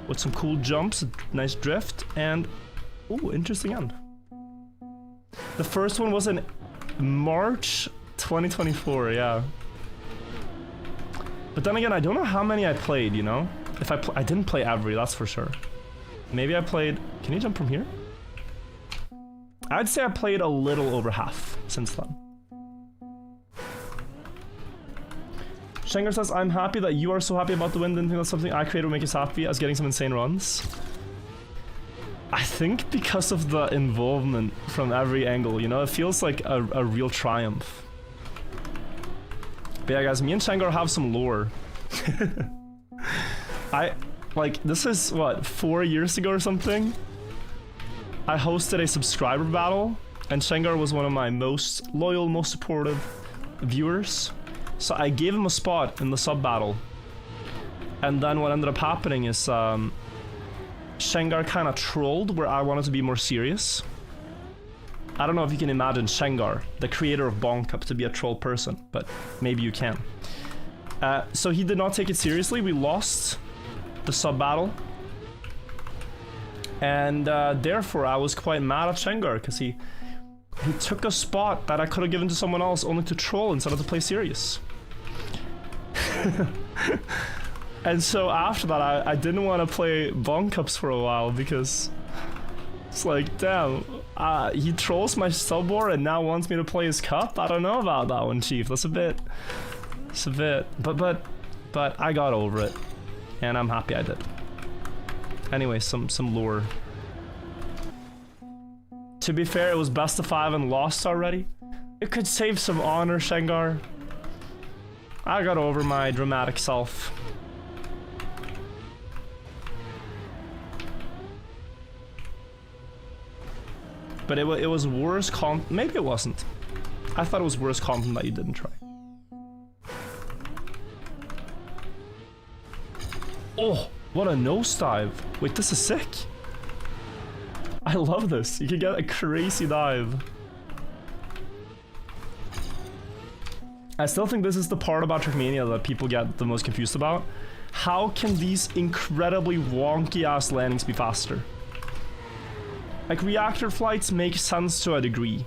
with some cool jumps, nice drift, and ooh, interesting end. The first one was in March 2024, yeah. But then again, I don't know how many I played, you know? If I didn't play every, that's for sure. Maybe I played... Can you jump from here? I'd say I played a little over half since then. Schengar says, I'm happy that you are so happy about the win. Didn't think that's something I created would make us happy as getting some insane runs. I think because of the involvement from every angle, you know, it feels like a real triumph. But yeah guys, me and Shengar have some lore. This is what, 4 years ago or something? I hosted a subscriber battle, and Shengar was one of my most loyal, most supportive viewers. So I gave him a spot in the sub battle. And then what ended up happening is Shengar kind of trolled where I wanted to be more serious. I don't know if you can imagine Shengar, the creator of Bonk Cup, to be a troll person, but maybe you can. So he did not take it seriously. We lost the sub battle. And therefore I was quite mad at Shengar, because he took a spot that I could have given to someone else only to troll instead of to play serious. And so after that I didn't want to play Bonk Cups for a while, because it's like, damn, he trolls my sub war and now wants me to play his cup? I don't know about that one, Chief. That's a bit... It's a bit... But I got over it. And I'm happy I did. Anyway, some lore. To be fair, it was best of 5 and lost already. It could save some honor, Shengar. I got over my dramatic self. But it was worse content. Maybe it wasn't. I thought it was worse content that you didn't try. Oh, what a nosedive. Wait, this is sick. I love this. You can get a crazy dive. I still think this is the part about Trackmania that people get the most confused about. How can these incredibly wonky ass landings be faster? Like, reactor flights make sense to a degree.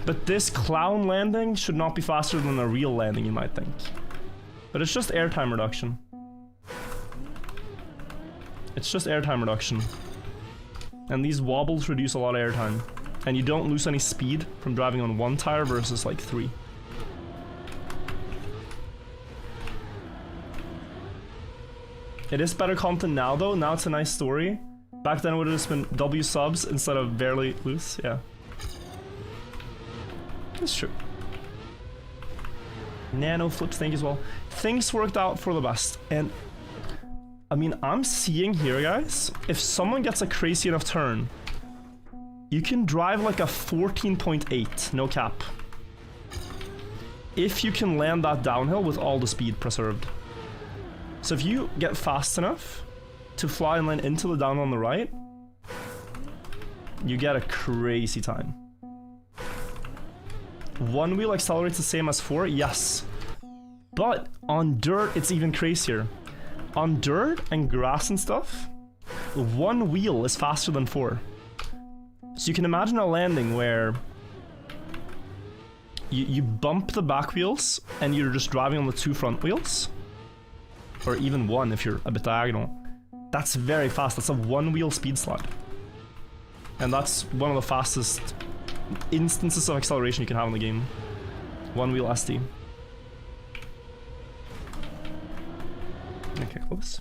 But this clown landing should not be faster than a real landing, you might think. But it's just airtime reduction. It's just airtime reduction. And these wobbles reduce a lot of airtime. And you don't lose any speed from driving on 1 tire versus like 3. It is better content now though. Now it's a nice story. Back then it would have just been W subs instead of barely loose. Yeah. That's true. Nano flips, thank you as well. Things worked out for the best. And I mean, I'm seeing here, guys, if someone gets a crazy enough turn, you can drive like a 14.8, no cap. If you can land that downhill with all the speed preserved. So if you get fast enough to fly and land into the downhill on the right, you get a crazy time. 1 wheel accelerates the same as 4, yes. But on dirt, it's even crazier. On dirt and grass and stuff, 1 wheel is faster than 4. So you can imagine a landing where you bump the back wheels and you're just driving on the 2 front wheels. Or even 1 if you're a bit diagonal. That's very fast. That's a 1 wheel speed slide. And that's one of the fastest instances of acceleration you can have in the game. 1 wheel ST. Okay, close.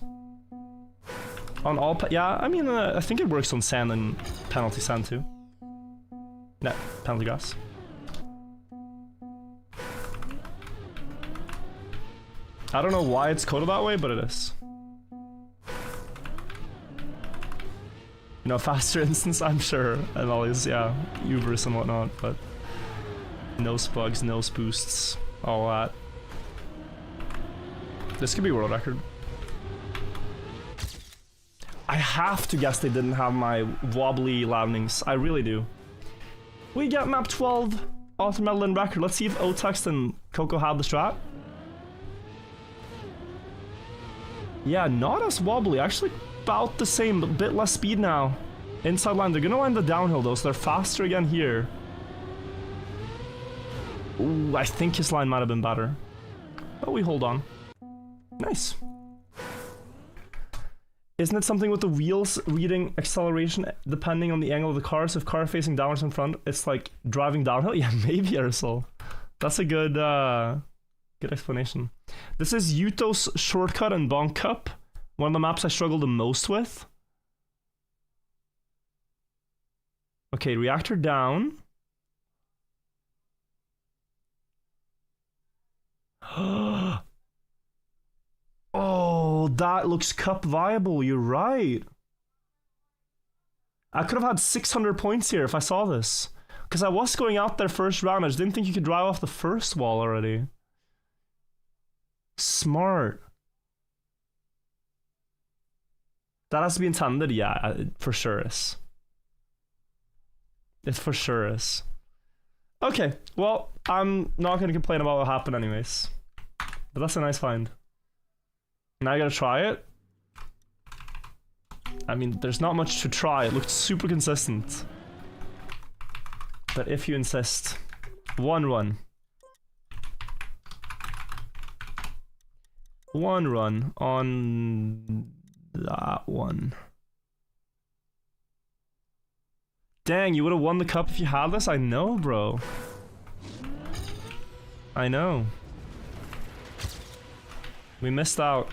On all, yeah, I mean, I think it works on sand and penalty sand too. No, penalty grass. I don't know why it's coded that way, but it is. You know, faster instance, I'm sure, and all these, yeah, Ubers and whatnot, but no spugs, no boosts, all that. This could be world record. I have to guess they didn't have my wobbly landings. I really do. We get map 12, Autumn Medal record. Let's see if Otext and Coco have the strat. Yeah, not as wobbly. Actually, about the same, but a bit less speed now. Inside line. They're gonna land the downhill though, so they're faster again here. Ooh, I think his line might have been better. But we hold on. Nice. Isn't it something with the wheels reading acceleration depending on the angle of the car? So if car facing downwards in front, it's like driving downhill? Yeah, maybe, Ursel. That's a good good explanation. This is Yuto's shortcut in Bonk Cup. One of the maps I struggled the most with. Okay, reactor down. Oh, that looks cup viable. You're right. I could have had 600 points here if I saw this. Because I was going out there first round. I just didn't think you could drive off the first wall already. Smart. That has to be intended. Yeah, it for sure is. It for sure is. Okay, well, I'm not going to complain about what happened anyways. But that's a nice find. Now I gotta try it. I mean, there's not much to try. It looked super consistent. But if you insist, one run. One run on that one. Dang, you would have won the cup if you had this? I know, bro. I know. We missed out.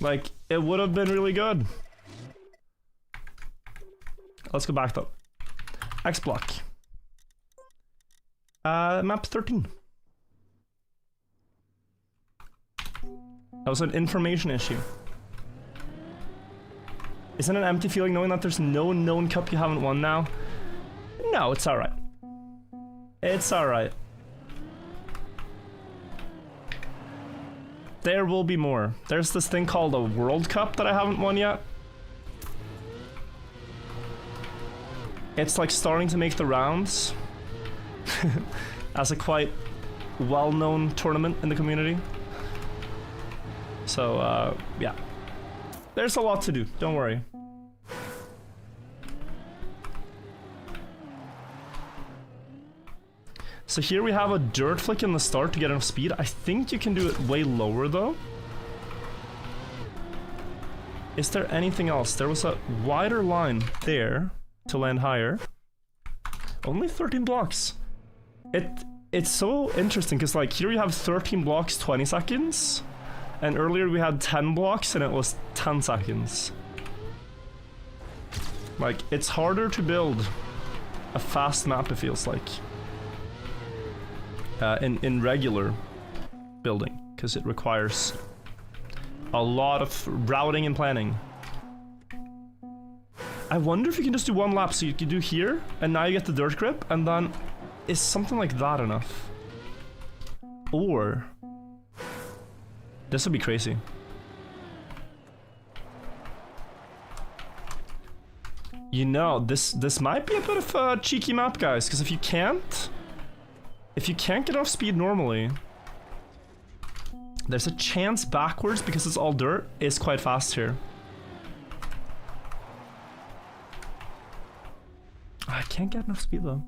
Like, it would have been really good. Let's go back though. X block. Map 13. That was an information issue. Isn't it an empty feeling knowing that there's no known cup you haven't won now? No, it's alright. It's alright. There will be more. There's this thing called a World Cup that I haven't won yet. It's like starting to make the rounds as a quite well-known tournament in the community. So, yeah. There's a lot to do, don't worry. So here we have a dirt flick in the start to get enough speed. I think you can do it way lower though. Is there anything else? There was a wider line there to land higher. Only 13 blocks. It's so interesting because like here you have 13 blocks, 20 seconds. And earlier we had 10 blocks and it was 10 seconds. Like, it's harder to build a fast map, it feels like. In regular building, because it requires a lot of routing and planning. I wonder if you can just do one lap, so you can do here, and now you get the dirt grip, and then is something like that enough? Or this would be crazy. You know, this might be a bit of a cheeky map, guys, because if you can't get enough speed normally, there's a chance backwards, because it's all dirt, is quite fast here. I can't get enough speed though.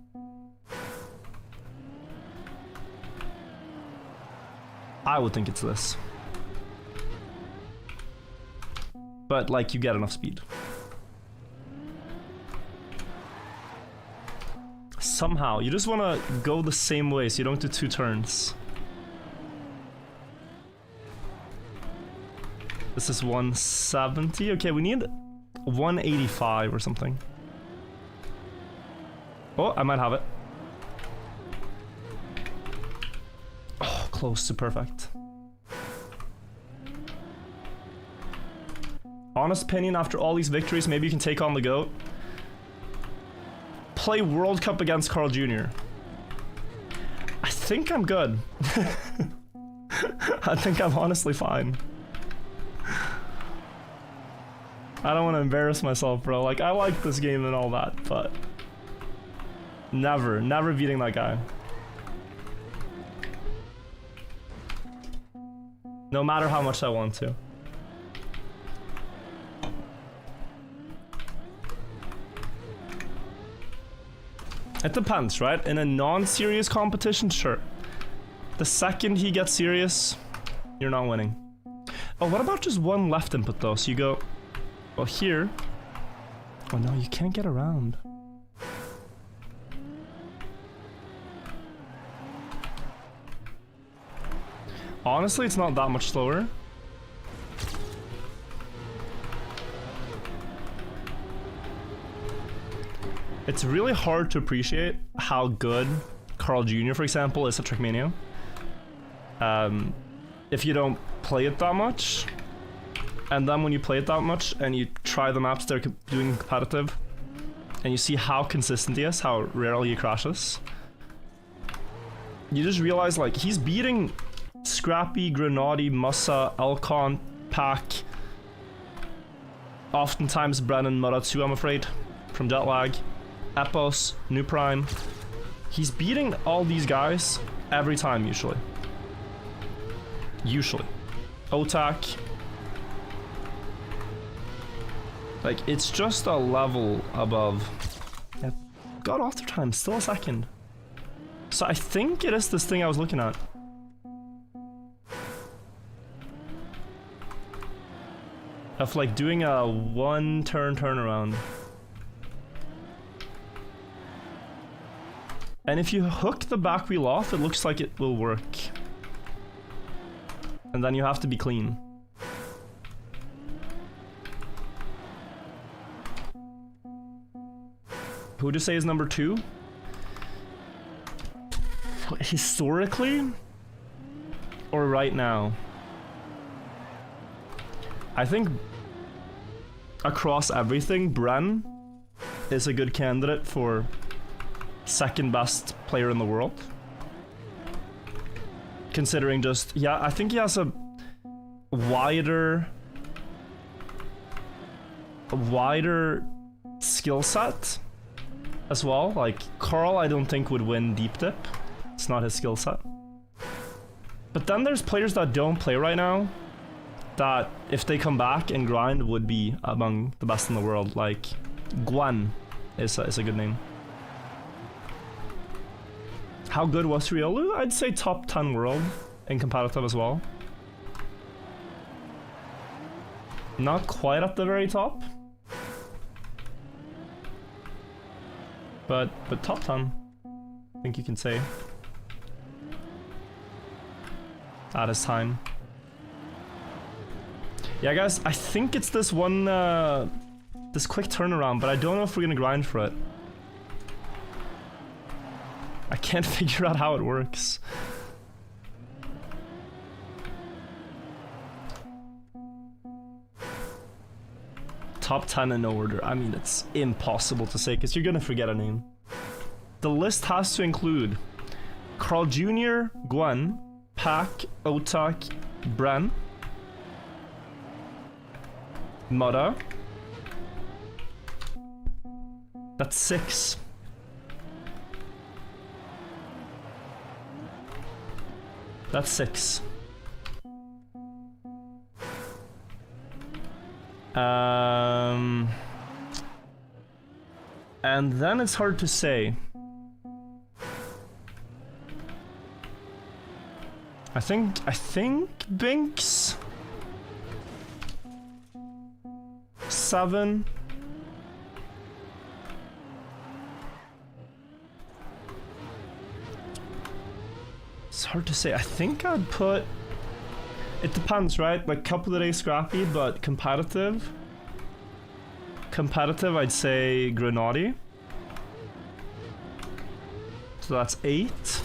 I would think it's this. But like, you get enough speed. Somehow, you just want to go the same way so you don't do two turns. This is 170. Okay, we need 185 or something. Oh, I might have it. Oh, close to perfect. Honest opinion, after all these victories, maybe you can take on the GOAT. Play World Cup against Carl Jr. I think I'm good. I think I'm honestly fine. I don't want to embarrass myself, bro. Like, I like this game and all that, but never beating that guy. No matter how much I want to. It depends, right? In a non-serious competition, sure. The second he gets serious, you're not winning. Oh, what about just one left input though? So you go, well, here. Oh no, you can't get around. Honestly, it's not that much slower. It's really hard to appreciate how good Carl Jr., for example, is at Trackmania. If you don't play it that much, and then when you play it that much and you try the maps they're doing competitive, and you see how consistent he is, how rarely he crashes, you just realize like he's beating Scrappy, Grenadi, Musa, Elcon, Pack, Oftentimes Brennan Murra too, I'm afraid, from jet lag. Epos, New Prime. He's beating all these guys every time, usually. Usually. Otak. Like, it's just a level above. Yeah, God author time, still a second. So I think it is this thing I was looking at. Of like doing a 1 turn turnaround. And if you hook the back wheel off, it looks like it will work. And then you have to be clean. Who would you say is number 2? Historically? Or right now? I think across everything, Bren is a good candidate for second best player in the world. Considering just, yeah, I think he has a wider skill set as well. Like, Carl I don't think would win deep dip. It's not his skill set. But then there's players that don't play right now that if they come back and grind would be among the best in the world. Like Gwen is a good name. How good was Riolu? I'd say top 10 world in competitive as well. Not quite at the very top. But top 10, I think you can say. At his time. Yeah, guys, I think it's this one, this quick turnaround, but I don't know if we're gonna grind for it. I can't figure out how it works. Top 10 in no order. I mean, it's impossible to say, because you're gonna forget a name. The list has to include Carl Jr., Gwen, Pack, Otak, Bren, Murra. That's 6. That's 6. And then it's hard to say. I think Binks 7. It's hard to say. I think I'd put... It depends, right? Like, couple of days scrappy, but competitive. Competitive, I'd say Grenadi. So that's 8.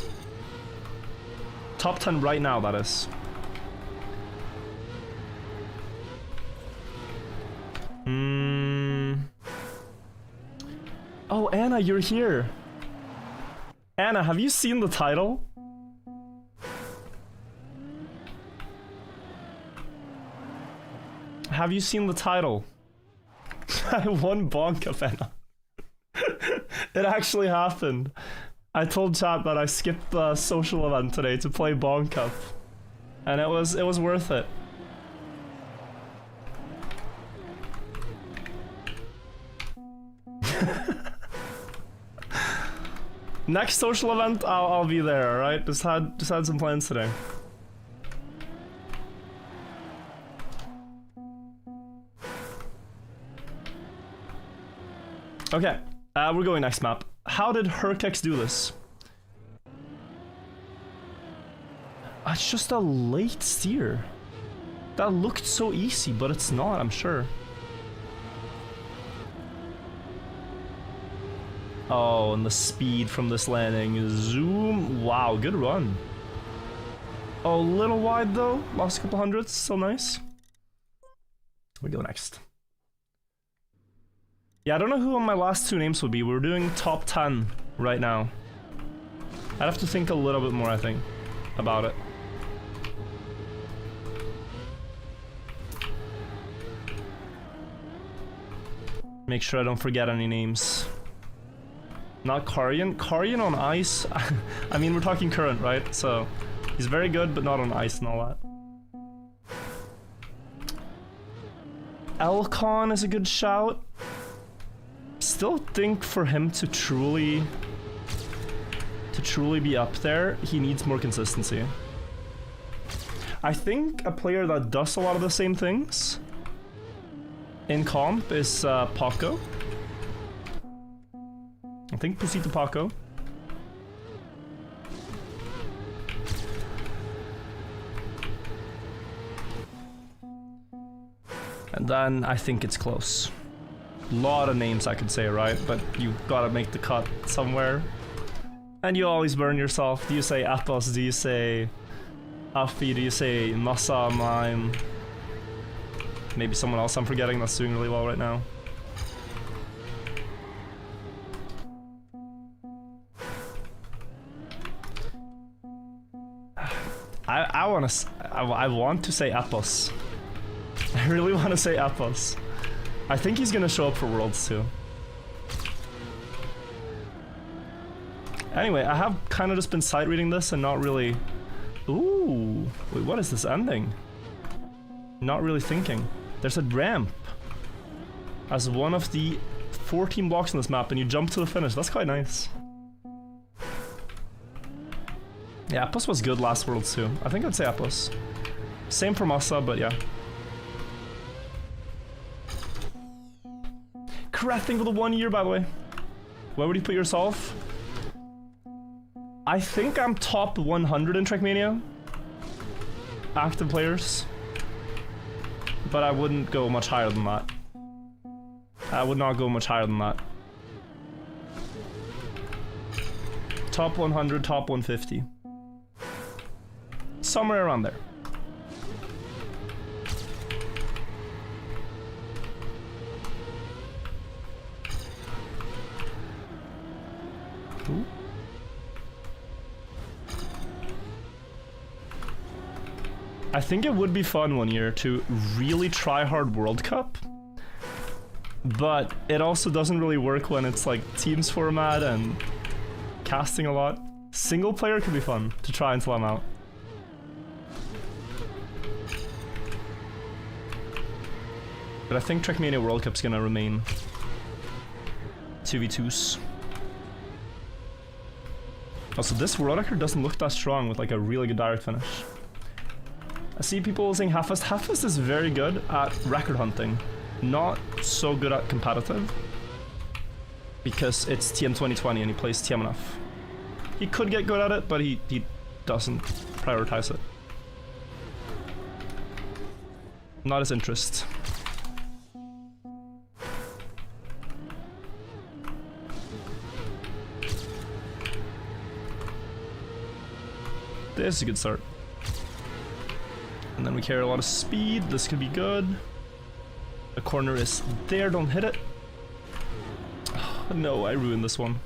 Top 10 right now, that is. Oh, Anna, you're here. Anna, have you seen the title? Have you seen the title? I won Bonk Cup, Anna. It actually happened. I told chat that I skipped the social event today to play Bonk Cup, and it was worth it. Next social event, I'll be there. All right, just had some plans today. Okay, we're going next map. How did Herkex do this? It's just a late steer. That looked so easy, but it's not, I'm sure. Oh, and the speed from this landing. Zoom. Wow, good run. Oh, a little wide though. Lost a couple hundreds, still nice. We go next. Yeah, I don't know who my last 2 names would be. We're doing top 10 right now. I'd have to think a little bit more, I think, about it. Make sure I don't forget any names. Not Karyan. Karyan on ice. I mean, we're talking current, right? So he's very good, but not on ice and all that. Elcon is a good shout. Still think for him to truly be up there, he needs more consistency. I think a player that does a lot of the same things in comp is Paco. I think Pusito Paco. And then I think it's close. Lot of names I could say, right? But you gotta make the cut somewhere. And you always burn yourself. Do you say Atos? Do you say Afi? Do you say Masa Mime? Maybe someone else I'm forgetting that's doing really well right now. I want to say Atos. I really want to say Atos. I think he's gonna show up for Worlds too. Anyway, I have kind of just been sight reading this and not really... Ooh, wait, what is this ending? Not really thinking. There's a ramp as one of the 14 blocks on this map and you jump to the finish. That's quite nice. Yeah, Appos was good last Worlds too. I think I'd say Appos. Same for Masa, but yeah. Crafting for the 1 year, by the way. Where would you put yourself? I think I'm top 100 in Trackmania. Active players. But I wouldn't go much higher than that. I would not go much higher than that. Top 100, top 150. Somewhere around there. Ooh. I think it would be fun one year to really try hard World Cup, but it also doesn't really work when it's like teams format and casting a lot. Single player could be fun to try until I'm out. But I think Trackmania World Cup's gonna remain 2v2s. Also, this world record doesn't look that strong with like a really good direct finish. I see people saying Half-Fast. Half-Fast is very good at record hunting, not so good at competitive. Because it's TM 2020 and he plays TM enough. He could get good at it, but he doesn't prioritize it. Not his interest. This is a good start. And then we carry a lot of speed. This could be good. The corner is there. Don't hit it. Oh, no, I ruined this one.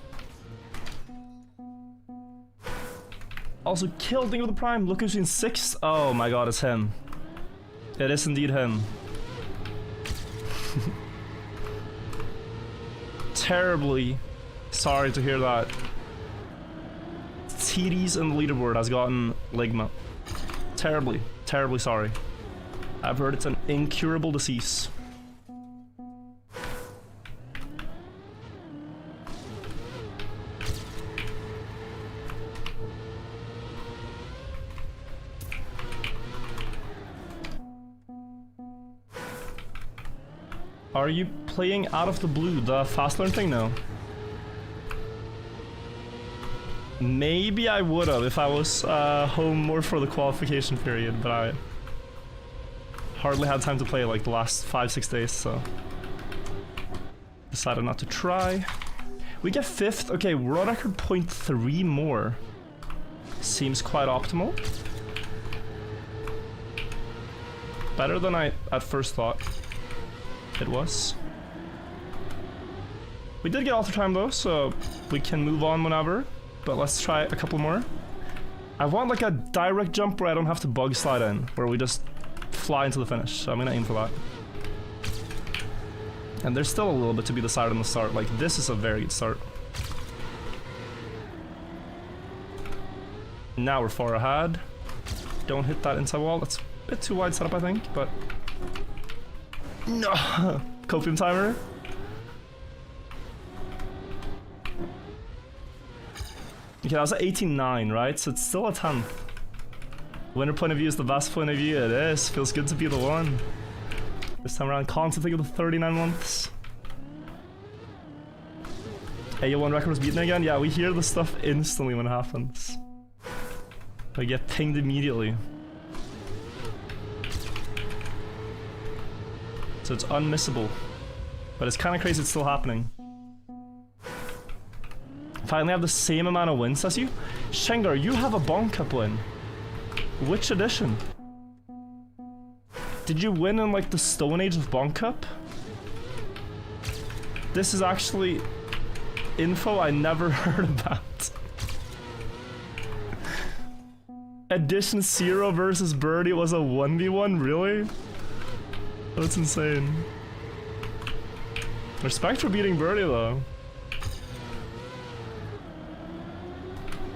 Also killed Thing of the Prime. Look who's in 6th. Oh my god, it's him. It is indeed him. Terribly sorry to hear that. TDs in the leaderboard has gotten Ligma. Terribly, terribly sorry. I've heard it's an incurable disease. Are you playing Out of the Blue, the fast learn thing? No. Maybe I would have if I was home more for the qualification period, but I hardly had time to play like the last 5-6 days, so decided not to try. We get 5th. Okay, world record 0.3 more. Seems quite optimal. Better than I at first thought it was. We did get alter time though, so we can move on whenever. But let's try a couple more. I want like a direct jump where I don't have to bug slide in, where we just fly into the finish. So I'm gonna aim for that. And there's still a little bit to be decided on the start. Like, this is a very good start. Now we're far ahead. Don't hit that inside wall. That's a bit too wide setup, I think, but... No! Copium timer. Okay, that was at 18.9, right? So it's still a 10th. Winner point of view is the best point of view. It is. Feels good to be the one. This time around, can't think of the 39 months. AO1 record was beaten again? Yeah, we hear the stuff instantly when it happens. I get pinged immediately. So it's unmissable. But it's kind of crazy it's still happening. Finally have the same amount of wins as you? Shengar, you have a Bonk Cup win. Which edition? Did you win in like the Stone Age of Bonk Cup? This is actually info I never heard about. Edition 0 versus Birdie was a 1v1, really? That's insane. Respect for beating Birdie though.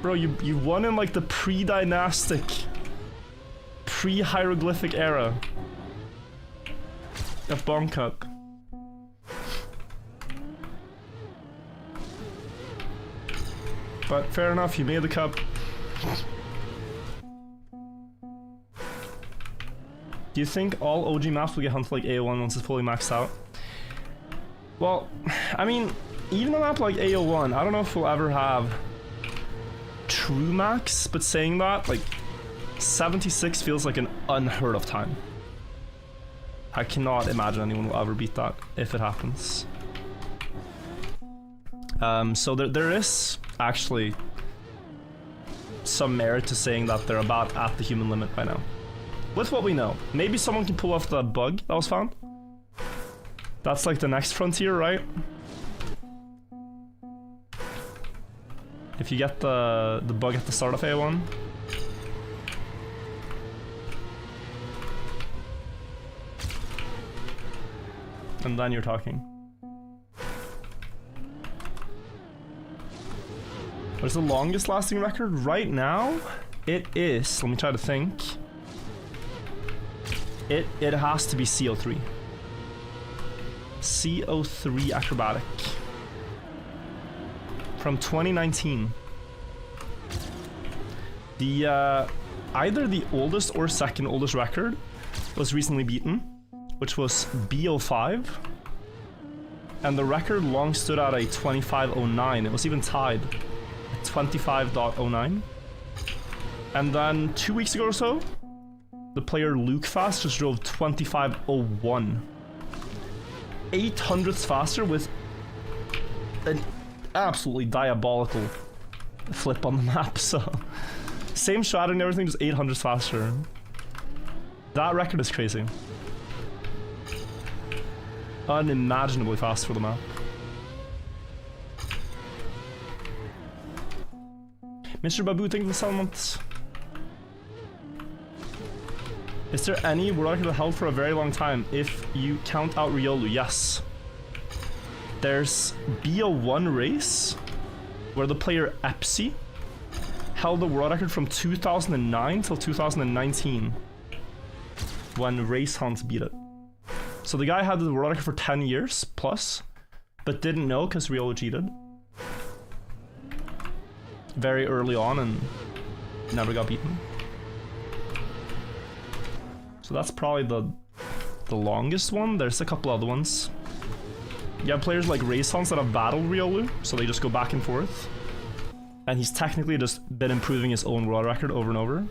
Bro, you won in like the pre-dynastic, pre-hieroglyphic era of Bonk Cup. But fair enough, you made the cup. Do you think all OG maps will get hunted like AO1 once it's fully maxed out? Well, I mean, even a map like AO1, I don't know if we'll ever have true max, but saying that, like, 76 feels like an unheard of time. I cannot imagine anyone will ever beat that if it happens. So there is actually some merit to saying that they're about at the human limit by now. With what we know. Maybe someone can pull off the bug that was found. That's like the next frontier, right? If you get the bug at the start of A1. And then you're talking. What's the longest lasting record right now? It is, let me try to think. It has to be CO3. CO3 acrobatic. From 2019. The either the oldest or second oldest record was recently beaten, which was BO5. And the record long stood at a 25.09. It was even tied at 25.09. And then 2 weeks ago or so, the player Luke Fast just drove 25.01. 800ths faster with an absolutely diabolical flip on the map, so same strat and everything, just 800ths faster. That record is crazy. Unimaginably fast for the map. Mr. Babu, thank you for the 7 months. Is there any world record held for a very long time if you count out Riolu? Yes. There's BO1 race where the player Epsi held the world record from 2009 till 2019 when Race Hunt beat it. So the guy had the world record for 10 years plus, but didn't know because Riolu cheated very early on and never got beaten. So that's probably the longest one. There's a couple other ones. You have players like Race Hunts that have battled Riolu, so they just go back and forth. And he's technically just been improving his own world record over and over.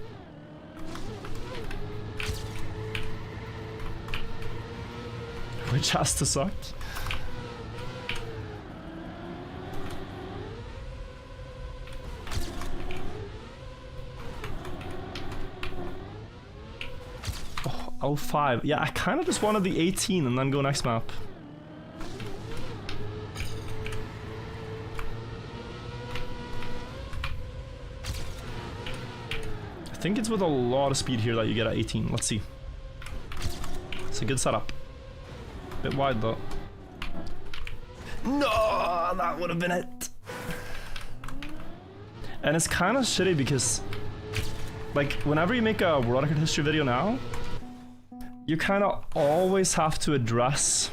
Which has to suck. Oh, 05. Yeah, I kind of just wanted the 18 and then go next map. I think it's with a lot of speed here that you get at 18. Let's see. It's a good setup. Bit wide though. No, that would have been it. And it's kind of shitty because, like, whenever you make a world record history video now, you kind of always have to address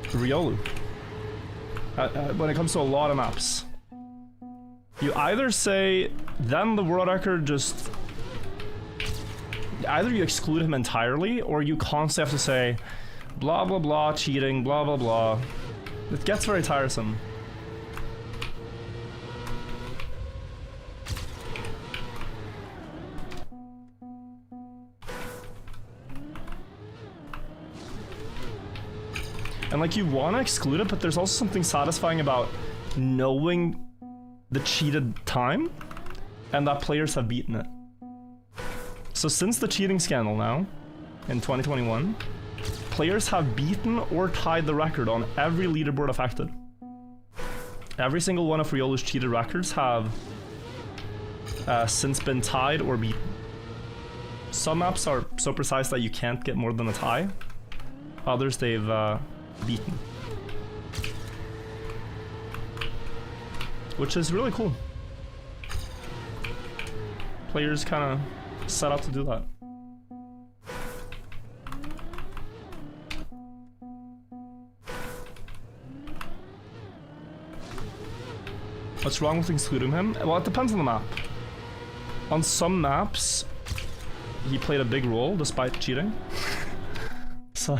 Riolu when it comes to a lot of maps. You either say, then the world record just... Either you exclude him entirely, or you constantly have to say, blah blah blah, cheating, blah blah blah. It gets very tiresome. And like, you want to exclude it, but there's also something satisfying about knowing the cheated time and that players have beaten it. So since the cheating scandal now, in 2021, players have beaten or tied the record on every leaderboard affected. Every single one of Riolu's cheated records have since been tied or beaten. Some maps are so precise that you can't get more than a tie. Others they've beaten. Which is really cool. Players kind of set out to do that. What's wrong with excluding him? Well, it depends on the map. On some maps, he played a big role despite cheating. So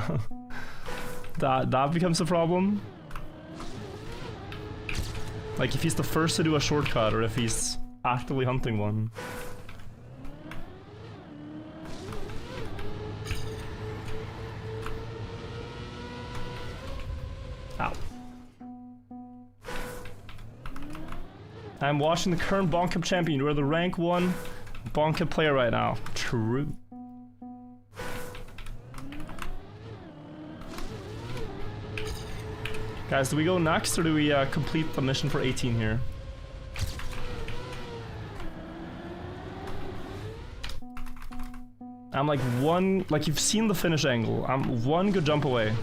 that becomes a problem. Like if he's the first to do a shortcut, or if he's actively hunting one. Ow. I'm watching the current Bonk Cup champion. You are the rank 1 Bonk Cup player right now. True. Guys, do we go next, or do we complete the mission for 18 here? I'm like one, like you've seen the finish angle. I'm one good jump away.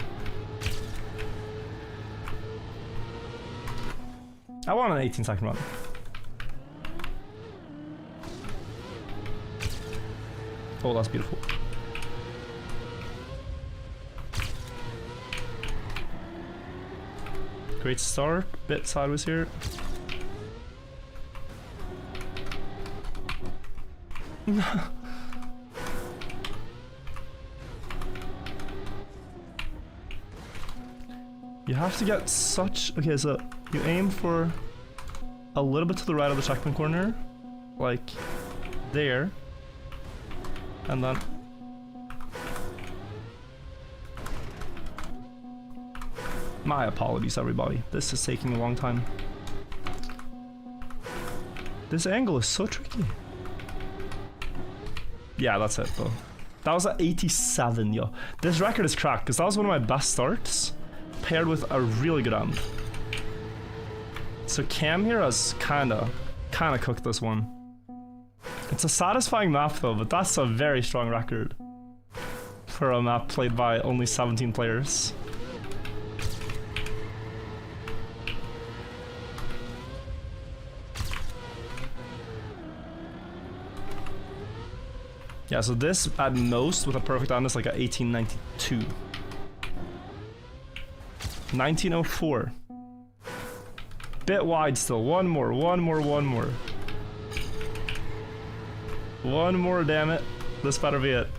I want an 18-second run. Oh, that's beautiful. Great start, bit sideways here. You have to get such... Okay, so you aim for a little bit to the right of the checkpoint corner, like there, and then... My apologies, everybody. This is taking a long time. This angle is so tricky. Yeah, that's it, though. That was at 87, yo. This record is cracked, because that was one of my best starts, paired with a really good end. So Cam here has kinda cooked this one. It's a satisfying map, though, but that's a very strong record for a map played by only 17 players. Yeah, so this at most with a perfect end is like a 1892. 1904. Bit wide still. One more. One more, damn it. This better be it.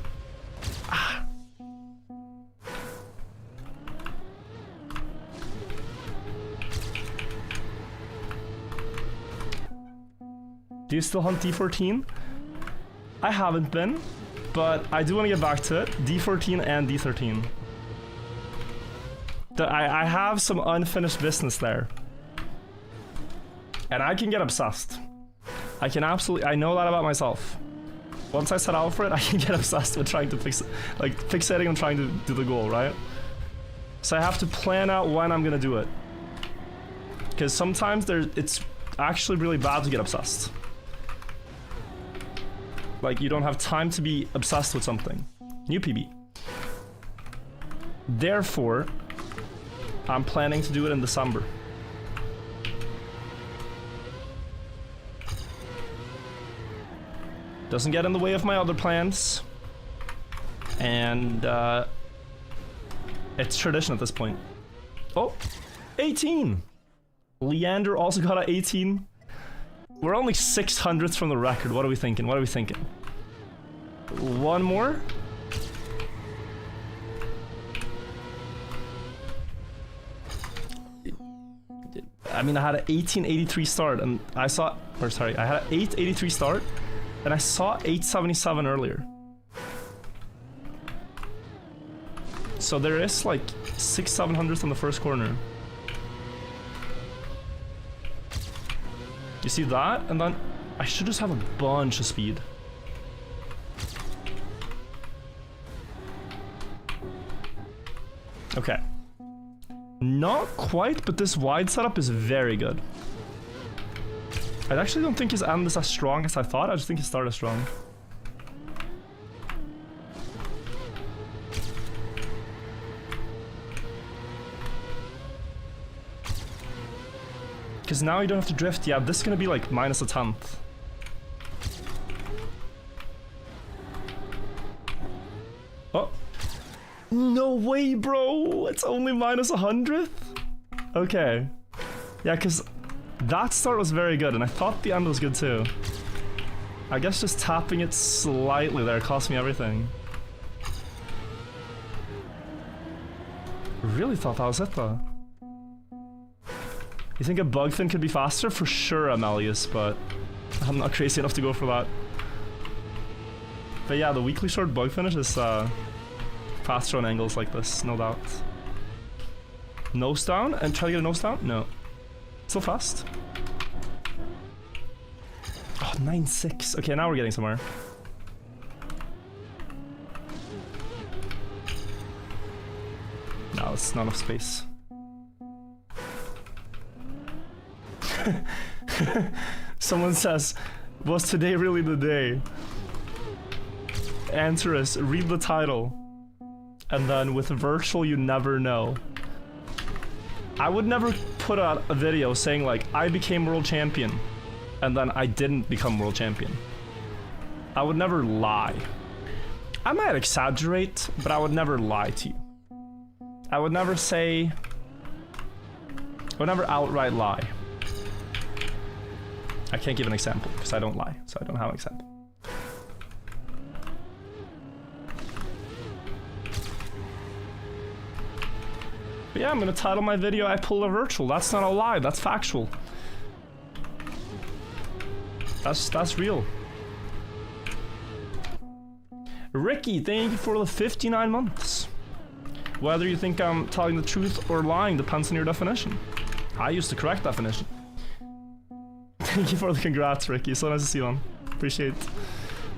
Ah. Do you still hunt D14? I haven't been, but I do want to get back to it. D14 and D13. I have some unfinished business there. And I can get obsessed. I can absolutely... I know that about myself. Once I set out for it, I can get obsessed with trying to fix it. Like, fixating on trying to do the goal, right? So I have to plan out when I'm gonna do it. Because sometimes it's actually really bad to get obsessed. Like, you don't have time to be obsessed with something. New PB. Therefore, I'm planning to do it in December. Doesn't get in the way of my other plans. And it's tradition at this point. Oh, 18! Leander also got an 18. We're only 600ths from the record. What are we thinking? What are we thinking? One more? I mean, I had an 1883 start, and I saw, or sorry, I had an 883 start, and I saw 877 earlier. So there is like 600-700 on the first corner. You see that? And then I should just have a bunch of speed. Okay. Not quite, but this wide setup is very good. I actually don't think his end is as strong as I thought. I just think his start is strong. Because now you don't have to drift. Yeah, this is gonna be like minus a tenth. Oh. No way, bro! It's only minus 100th? Okay. Yeah, because that start was very good, and I thought the end was good too. I guess just tapping it slightly there cost me everything. Really thought that was it though. You think a bug fin could be faster? For sure, Amelius, but I'm not crazy enough to go for that. But yeah, the weekly short bug finish is faster on angles like this, no doubt. Nose down and try to get a nose down? No. Still fast. Oh, 9.6. Okay, now we're getting somewhere. No, it's not enough space. Someone says, was today really the day? Answer is, read the title. And then with virtual, you never know. I would never put out a video saying like, I became world champion, and then I didn't become world champion. I would never lie. I might exaggerate, but I would never lie to you. I would never say, I would never outright lie. I can't give an example because I don't lie, so I don't have an example. But yeah, I'm gonna title my video I pulled a virtual. That's not a lie, that's factual. That's real. Ricky, thank you for the 59 months. Whether you think I'm telling the truth or lying depends on your definition. I use the correct definition. Thank you for the congrats, Ricky. So nice to see you, man. Appreciate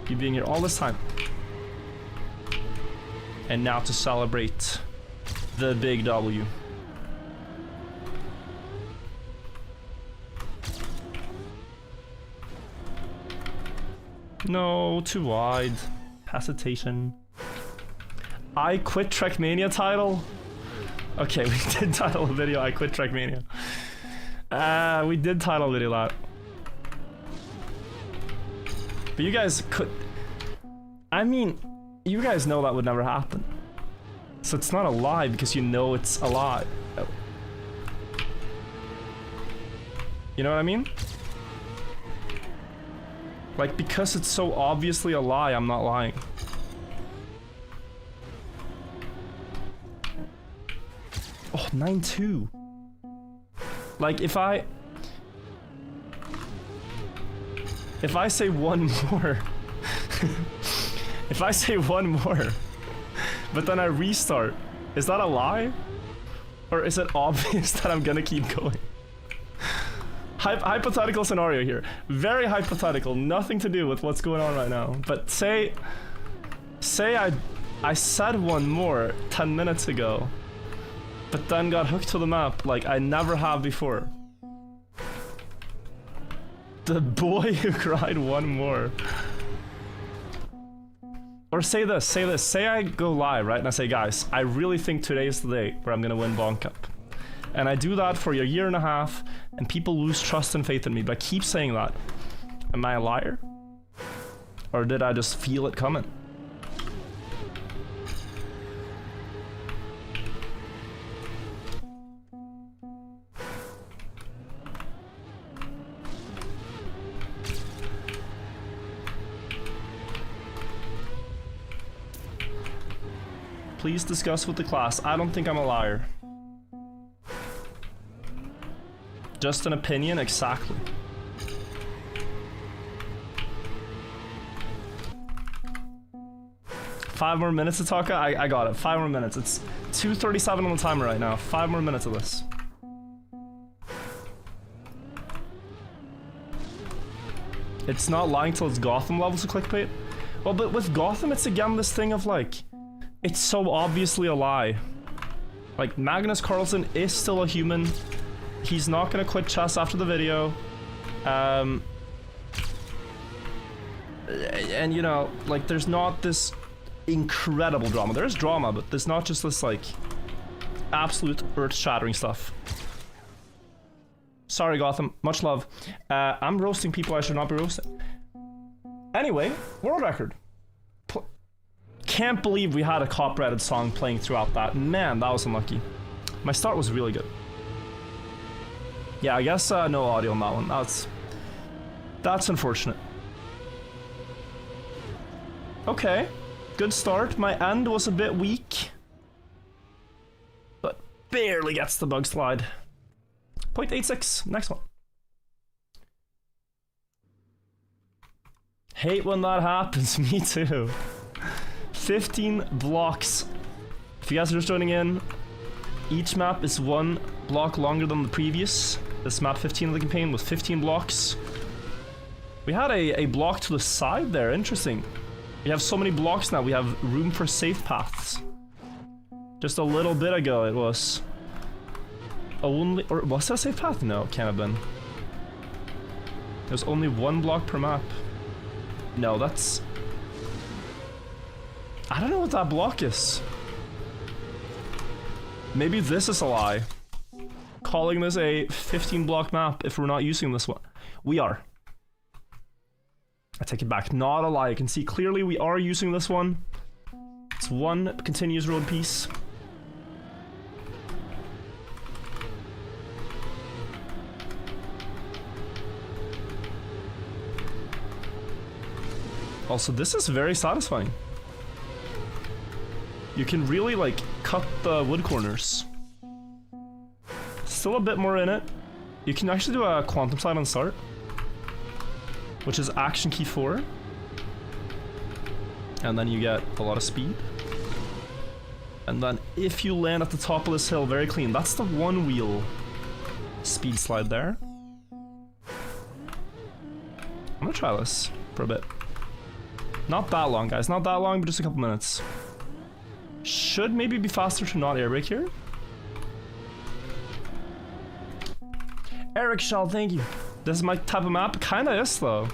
you being here all this time. And now to celebrate the big W. No, too wide. Hesitation. I quit Trackmania title? Okay, we did title a video I quit Trackmania. We did title a video that. But you guys could... I mean, you guys know that would never happen. So it's not a lie because you know it's a lie. You know what I mean? Like, because it's so obviously a lie, I'm not lying. Oh, 9-2. Like, if I say one more... if I say one more, but then I restart, is that a lie? Or is it obvious that I'm gonna keep going? Hypothetical scenario here. Very hypothetical, nothing to do with what's going on right now. But say I said one more 10 minutes ago, but then got hooked to the map like I never have before. The boy who cried one more. Or say this, say I go live, right? And I say, guys, I really think today is the day where I'm gonna win Bonk Cup. And I do that for a year and a half, and people lose trust and faith in me, but I keep saying that. Am I a liar? Or did I just feel it coming? Please discuss with the class. I don't think I'm a liar. Just an opinion, exactly. Five more minutes to talk. I got it. 5 more minutes. It's 2:37 on the timer right now. 5 more minutes of this. It's not lying till it's Gotham levels of clickbait. Well, but with Gotham, it's again this thing of like, it's so obviously a lie. Like, Magnus Carlsen is still a human. He's not gonna quit chess after the video. And you know, like, there's not this incredible drama. There is drama, but there's not just this, like, absolute earth-shattering stuff. Sorry, Gotham. Much love. I'm roasting people I should not be roasting. Anyway, world record. Can't believe we had a copyrighted song playing throughout that. Man, that was unlucky. My start was really good. Yeah, I guess no audio on that one. That's unfortunate. Okay, good start. My end was a bit weak, but barely gets the bug slide. 0.86, next one. Hate when that happens, me too. 15 blocks. If you guys are just joining in, each map is 1 block longer than the previous. This map 15 of the campaign was 15 blocks. We had a block to the side there, interesting. We have so many blocks now, we have room for safe paths. Just a little bit ago it was only, or was that a safe path? No, it can't have been. There's only 1 block per map. No, that's... I don't know what that block is. Maybe this is a lie. Calling this a 15 block map if we're not using this one. We are. I take it back. Not a lie. You can see clearly we are using this one. It's 1 continuous road piece. Also, this is very satisfying. You can really, like, cut the wood corners. Still a bit more in it. You can actually do a quantum slide on start, which is action key 4. And then you get a lot of speed. And then if you land at the top of this hill, very clean. That's the 1 wheel speed slide there. I'm gonna try this for a bit. Not that long, guys. Not that long, but just a couple minutes. Should maybe be faster to not air brake here. Eric Shaw, thank you. This is my type of map. Kinda is, though.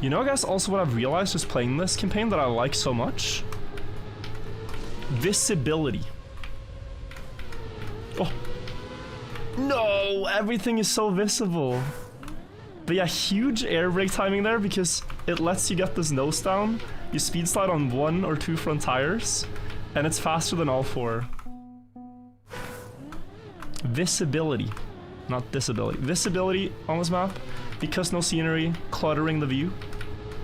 You know, I guess also what I've realized just playing this campaign that I like so much? Visibility. Oh. No! Everything is so visible. But yeah, huge air brake timing there because it lets you get this nose down. You speed slide on 1 or 2 front tires, and it's faster than all 4. Visibility, not disability. Visibility on this map, because no scenery cluttering the view.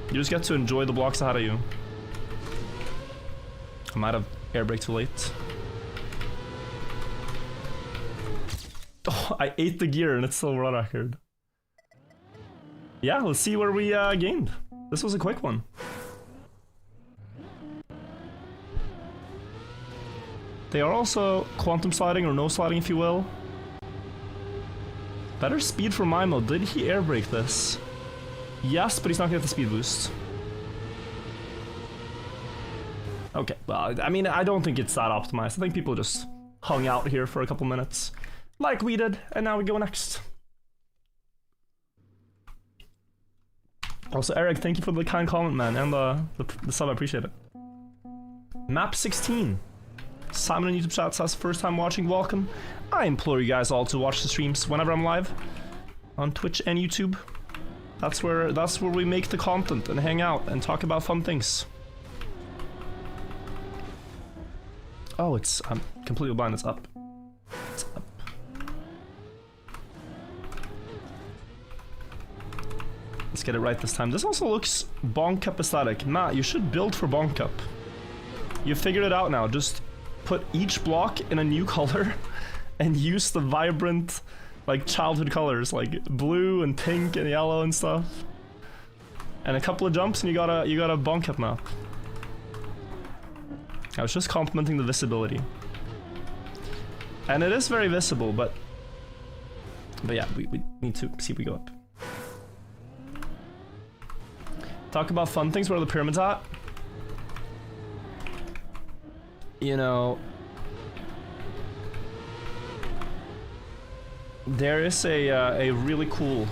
You just get to enjoy the blocks ahead of you. I might have air brake too late. Oh, I ate the gear and it's still world record. Yeah, let's see where we gained. This was a quick one. They are also quantum sliding or no sliding, if you will. Better speed for Mimo. Did he air brake this? Yes, but he's not gonna get the speed boost. Okay, well, I mean, I don't think it's that optimized. I think people just hung out here for a couple minutes, like we did, and now we go next. Also, Eric, thank you for the kind comment, man, and the sub. I appreciate it. Map 16. Simon on YouTube chat says, first time watching, welcome. I implore you guys all to watch the streams whenever I'm live on Twitch and YouTube. That's where we make the content and hang out and talk about fun things. Oh, I'm completely blind. It's up. It's up. Let's get it right this time. This also looks Bonk Cup aesthetic. Matt, you should build for Bonk Cup. You figured it out now. Just put each block in a new color and use the vibrant, like, childhood colors, like blue and pink and yellow and stuff. And a couple of jumps and you got a Bonk Cup map. I was just complimenting the visibility. And it is very visible, but yeah, we need to see if we go up. Talk about fun things. Where are the pyramids at? You know, there is a really cool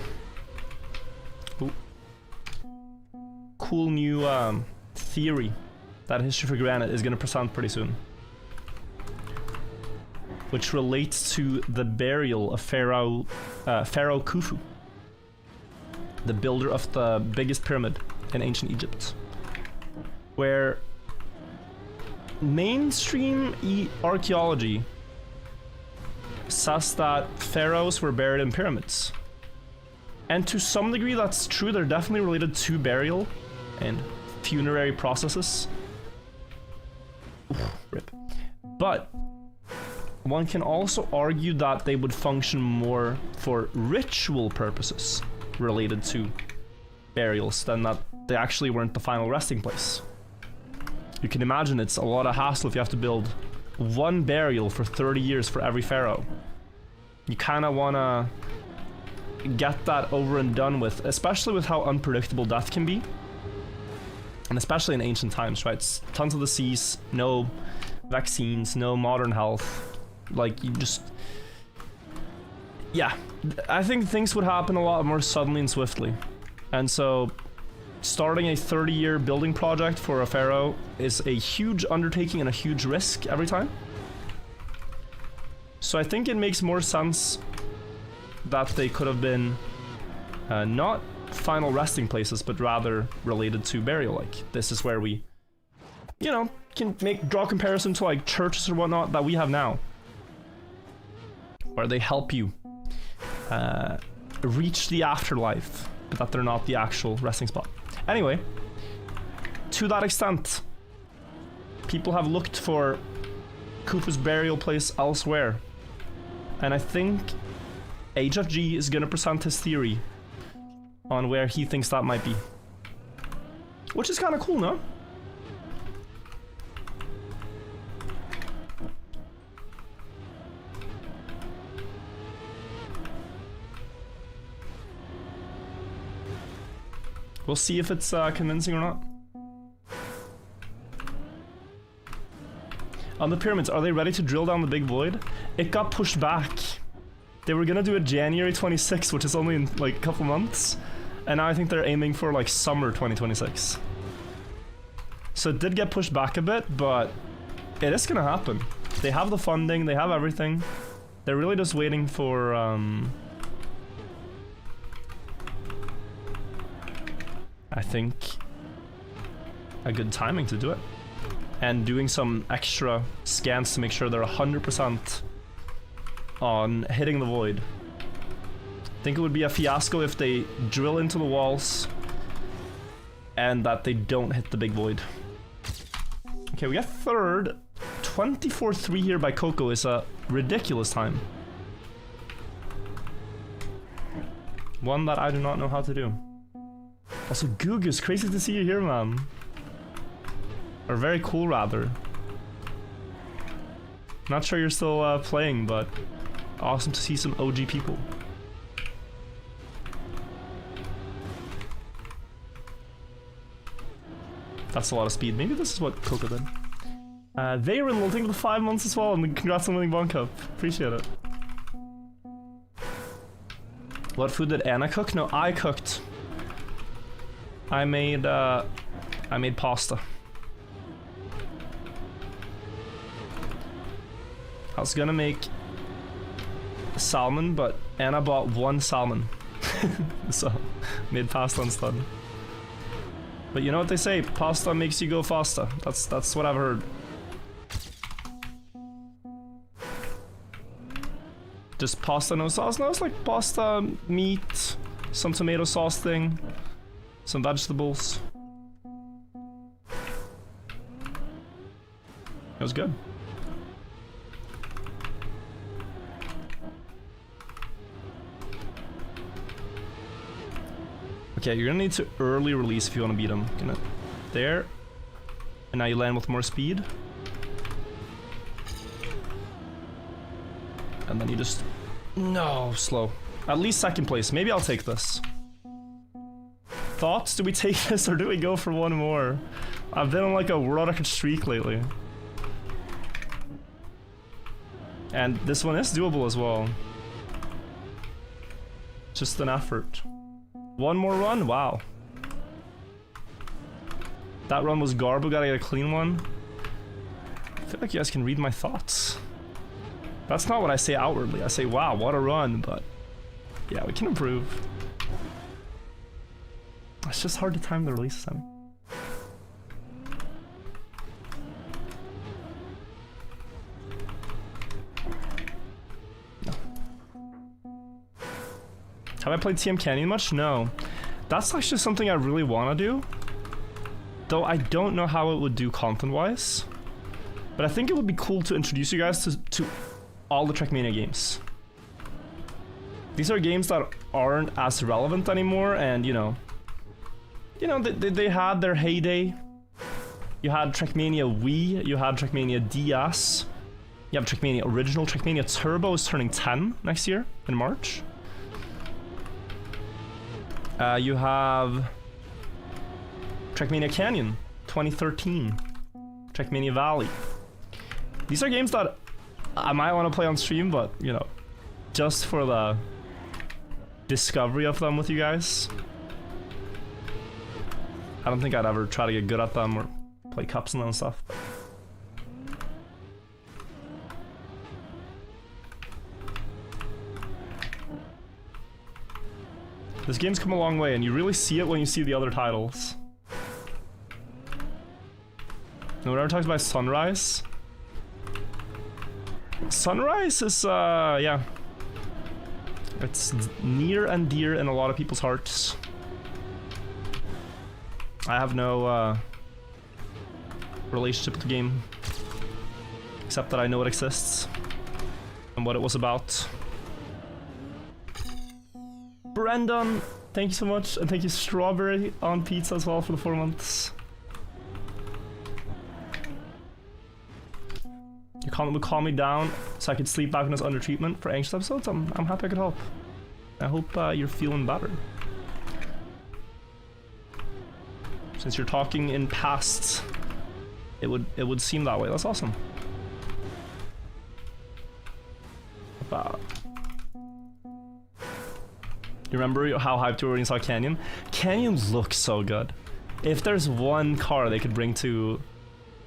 new theory that History for Granite is going to present pretty soon, which relates to the burial of Pharaoh Khufu, the builder of the biggest pyramid in ancient Egypt, where mainstream archaeology says that pharaohs were buried in pyramids. And to some degree that's true. They're definitely related to burial and funerary processes. Rip. But one can also argue that they would function more for ritual purposes related to burials than that they actually weren't the final resting place. You can imagine it's a lot of hassle if you have to build one burial for 30 years for every pharaoh. You kind of want to get that over and done with, especially with how unpredictable death can be. And especially in ancient times, right? It's tons of disease, no vaccines, no modern health. Like, you just... Yeah, I think things would happen a lot more suddenly and swiftly. And so, starting a 30-year building project for a pharaoh is a huge undertaking and a huge risk every time. So I think it makes more sense that they could have been not final resting places, but rather related to burial. Like, this is where we, you know, can draw comparison to like churches or whatnot that we have now, where they help you reach the afterlife, but that they're not the actual resting spot. Anyway, to that extent, people have looked for Khufu's burial place elsewhere, and I think HFG is gonna present his theory on where he thinks that might be, which is kind of cool, no? We'll see if it's convincing or not. On the pyramids, are they ready to drill down the big void? It got pushed back. They were gonna do it January 26th, which is only in like a couple months. And now I think they're aiming for like summer 2026. So it did get pushed back a bit, but it is gonna happen. They have the funding, they have everything. They're really just waiting for I think a good timing to do it. And doing some extra scans to make sure they're 100% on hitting the void. I think it would be a fiasco if they drill into the walls and that they don't hit the big void. Okay, we got third. 24-3 here by Coco is a ridiculous time. One that I do not know how to do. Also, Gugus, crazy to see you here, man. Or very cool, rather. Not sure you're still playing, but awesome to see some OG people. That's a lot of speed. Maybe this is what Coco did. Veyron will take the 5 months as well, and congrats on winning Bonk Cup. Appreciate it. What food did Anna cook? No, I cooked. I made pasta. I was gonna make salmon, but Anna bought one salmon. So, made pasta instead. But you know what they say, pasta makes you go faster. That's what I've heard. Just pasta, no sauce? No, it's like pasta, meat, some tomato sauce thing, some vegetables. It was good. Okay, you're gonna need to early release if you want to beat him. Gonna there, and now you land with more speed, and then you just no slow. At least second place. Maybe I'll take this. Thoughts? Do we take this or do we go for one more? I've been on like a world record streak lately, and this one is doable as well. Just an effort. One more run? Wow. That run was garble, gotta get a clean one. I feel like you guys can read my thoughts. That's not what I say outwardly. I say, wow, what a run, but yeah, we can improve. It's just hard to time the releases, I mean. Have I played TM Canyon much? No. That's actually something I really want to do. Though I don't know how it would do content-wise. But I think it would be cool to introduce you guys to all the Trackmania games. These are games that aren't as relevant anymore, and you know, they had their heyday. You had Trackmania Wii, you had Trackmania DS, you have Trackmania Original. Trackmania Turbo is turning 10 next year in March. You have Trackmania Canyon 2013, Trackmania Valley. These are games that I might want to play on stream, but you know, just for the discovery of them with you guys. I don't think I'd ever try to get good at them or play cups and stuff. This game's come a long way, and you really see it when you see the other titles. No one ever talks about Sunrise. Sunrise is, yeah. It's near and dear in a lot of people's hearts. I have no, relationship with the game. Except that I know it exists. And what it was about. Brendan, thank you so much, and thank you Strawberry on pizza as well for the 4 months. Your comment would calm me down so I could sleep back when I was under treatment for anxious episodes. I'm happy I could help. I hope you're feeling better. Since you're talking in past, it would seem that way. That's awesome. About. You remember how hyped you were when you saw Canyon? Canyon looks so good. If there's one car they could bring to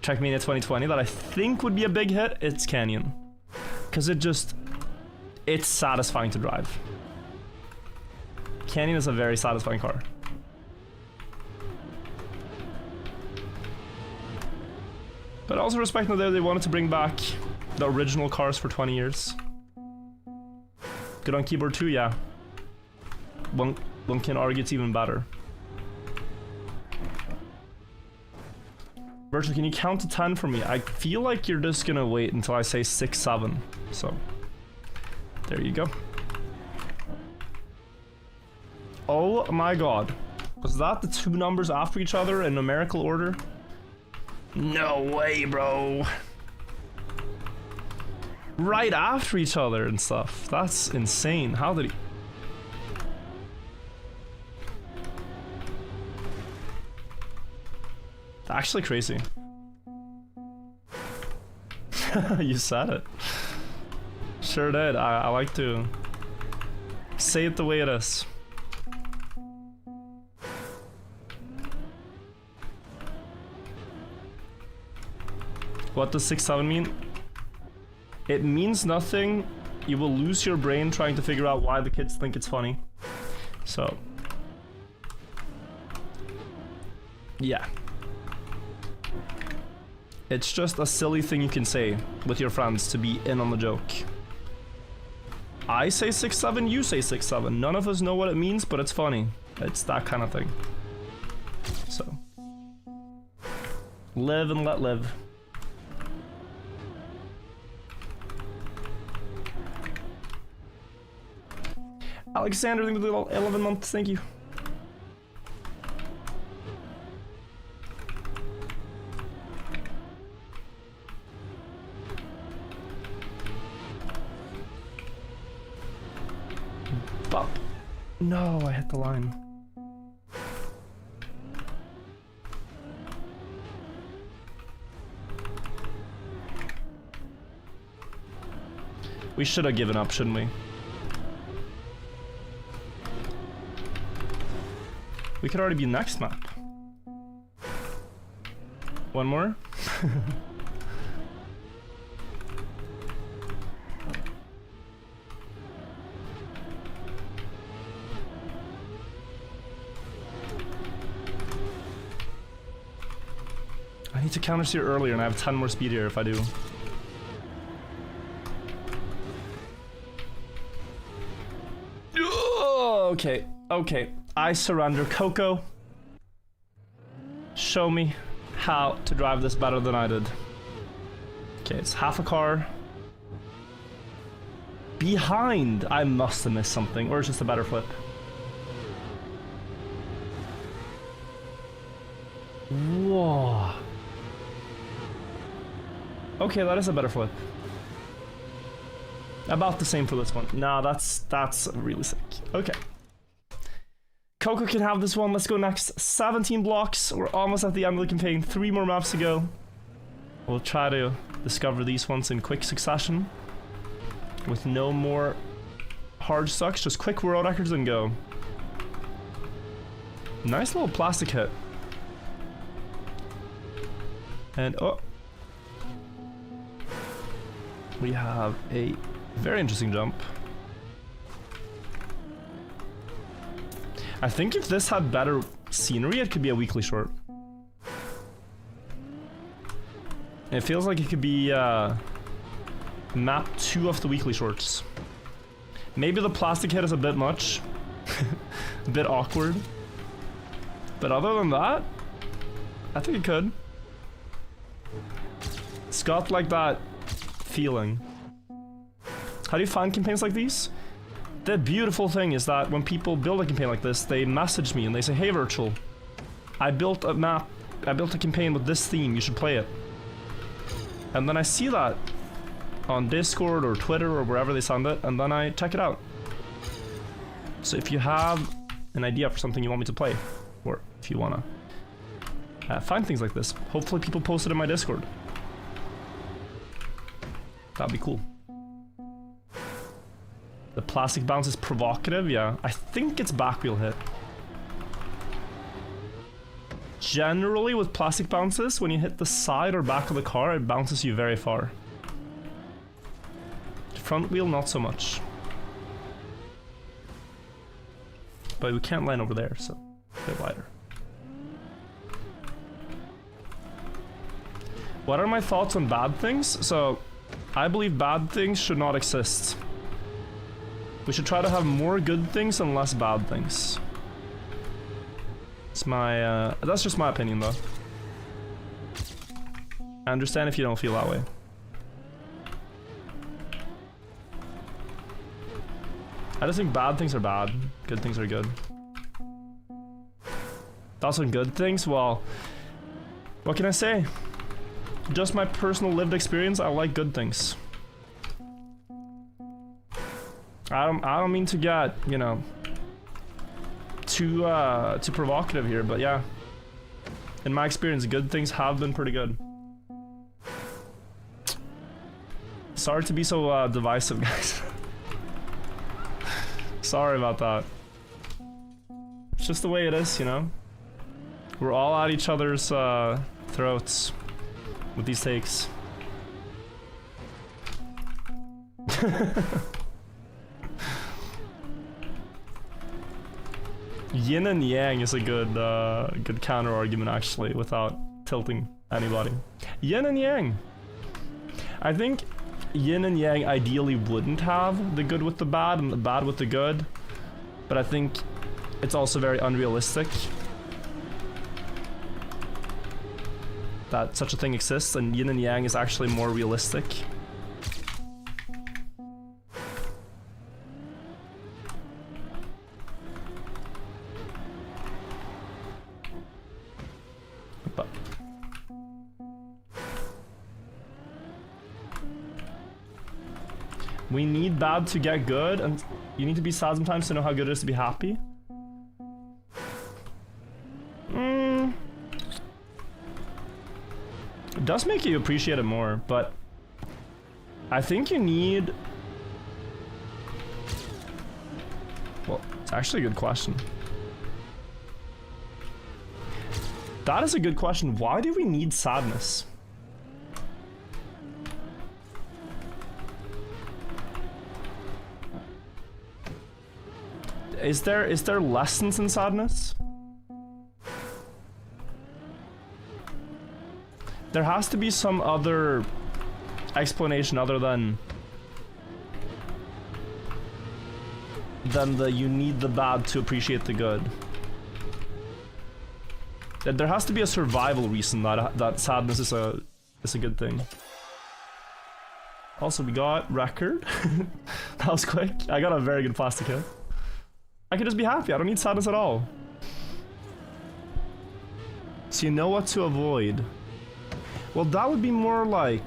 Trackmania 2020 that I think would be a big hit, it's Canyon. Because it's satisfying to drive. Canyon is a very satisfying car. But I also respect that they wanted to bring back the original cars for 20 years. Good on keyboard too, yeah. One can argue it's even better. Virtual, can you count to 10 for me? I feel like you're just gonna wait until I say 6, 7. So, there you go. Oh my god. Was that the two numbers after each other in numerical order? No way, bro. Right after each other and stuff. That's insane. How did he... Actually crazy. You said it. Sure did. I like to say it the way it is. What does 6-7 mean? It means nothing. You will lose your brain trying to figure out why the kids think it's funny. So, yeah. It's just a silly thing you can say with your friends to be in on the joke. I say 6'7", you say 6'7". None of us know what it means, but it's funny. It's that kind of thing. So, live and let live. Alexander, thank you for the 11 months, thank you. Bop. No, I hit the line. We should have given up, shouldn't we? We could already be next map. One more? I need to countersteer earlier and I have 10 more speed here if I do. Okay, okay. I surrender. Coco, show me how to drive this better than I did. Okay, it's half a car. Behind! I must have missed something, or it's just a better flip. Whoa. Okay, that is a better flip. About the same for this one. Nah, that's really sick. Okay. Coco can have this one. Let's go next. 17 blocks. We're almost at the end of the campaign. 3 more maps to go. We'll try to discover these ones in quick succession. With no more hard sucks. Just quick world records and go. Nice little plastic hit. And oh. We have a very interesting jump. I think if this had better scenery, it could be a weekly short. It feels like it could be map 2 of the weekly shorts. Maybe the plastic hit is a bit much. A bit awkward. But other than that, I think it could. It's got like that feeling. How do you find campaigns like these? The beautiful thing is that when people build a campaign like this, they message me and they say, hey Virtual, I built a map, I built a campaign with this theme, you should play it. And then I see that on Discord or Twitter or wherever they send it, and then I check it out. So if you have an idea for something you want me to play, or if you wanna find things like this, hopefully people post it in my Discord. That'd be cool. The plastic bounce is provocative, yeah. I think it's back wheel hit. Generally with plastic bounces, when you hit the side or back of the car, it bounces you very far. Front wheel, not so much. But we can't land over there, so a bit wider. What are my thoughts on bad things? So, I believe bad things should not exist. We should try to have more good things and less bad things. It's my, that's just my opinion though. I understand if you don't feel that way. I just think bad things are bad, good things are good. Thoughts on good things? Well, what can I say? Just my personal lived experience, I like good things. I don't mean to get, you know, too provocative here, but yeah. In my experience, good things have been pretty good. Sorry to be so divisive, guys. Sorry about that. It's just the way it is, you know? We're all at each other's throats with these takes. Yin and yang is a good good counter argument actually, without tilting anybody. Yin and yang. I think yin and yang ideally wouldn't have the good with the bad and the bad with the good, but I think it's also very unrealistic that such a thing exists, and yin and yang is actually more realistic. But we need bad to get good, and you need to be sad sometimes to know how good it is to be happy. It does make you appreciate it more, but I think you need... Well, it's actually a good question. That is a good question. Why do we need sadness? Is there lessons in sadness? There has to be some other explanation other than the you need the bad to appreciate the good. There has to be a survival reason that sadness is a good thing. Also, we got record. That was quick. I got a very good plastic hit. I can just be happy. I don't need sadness at all. So you know what to avoid. Well, that would be more like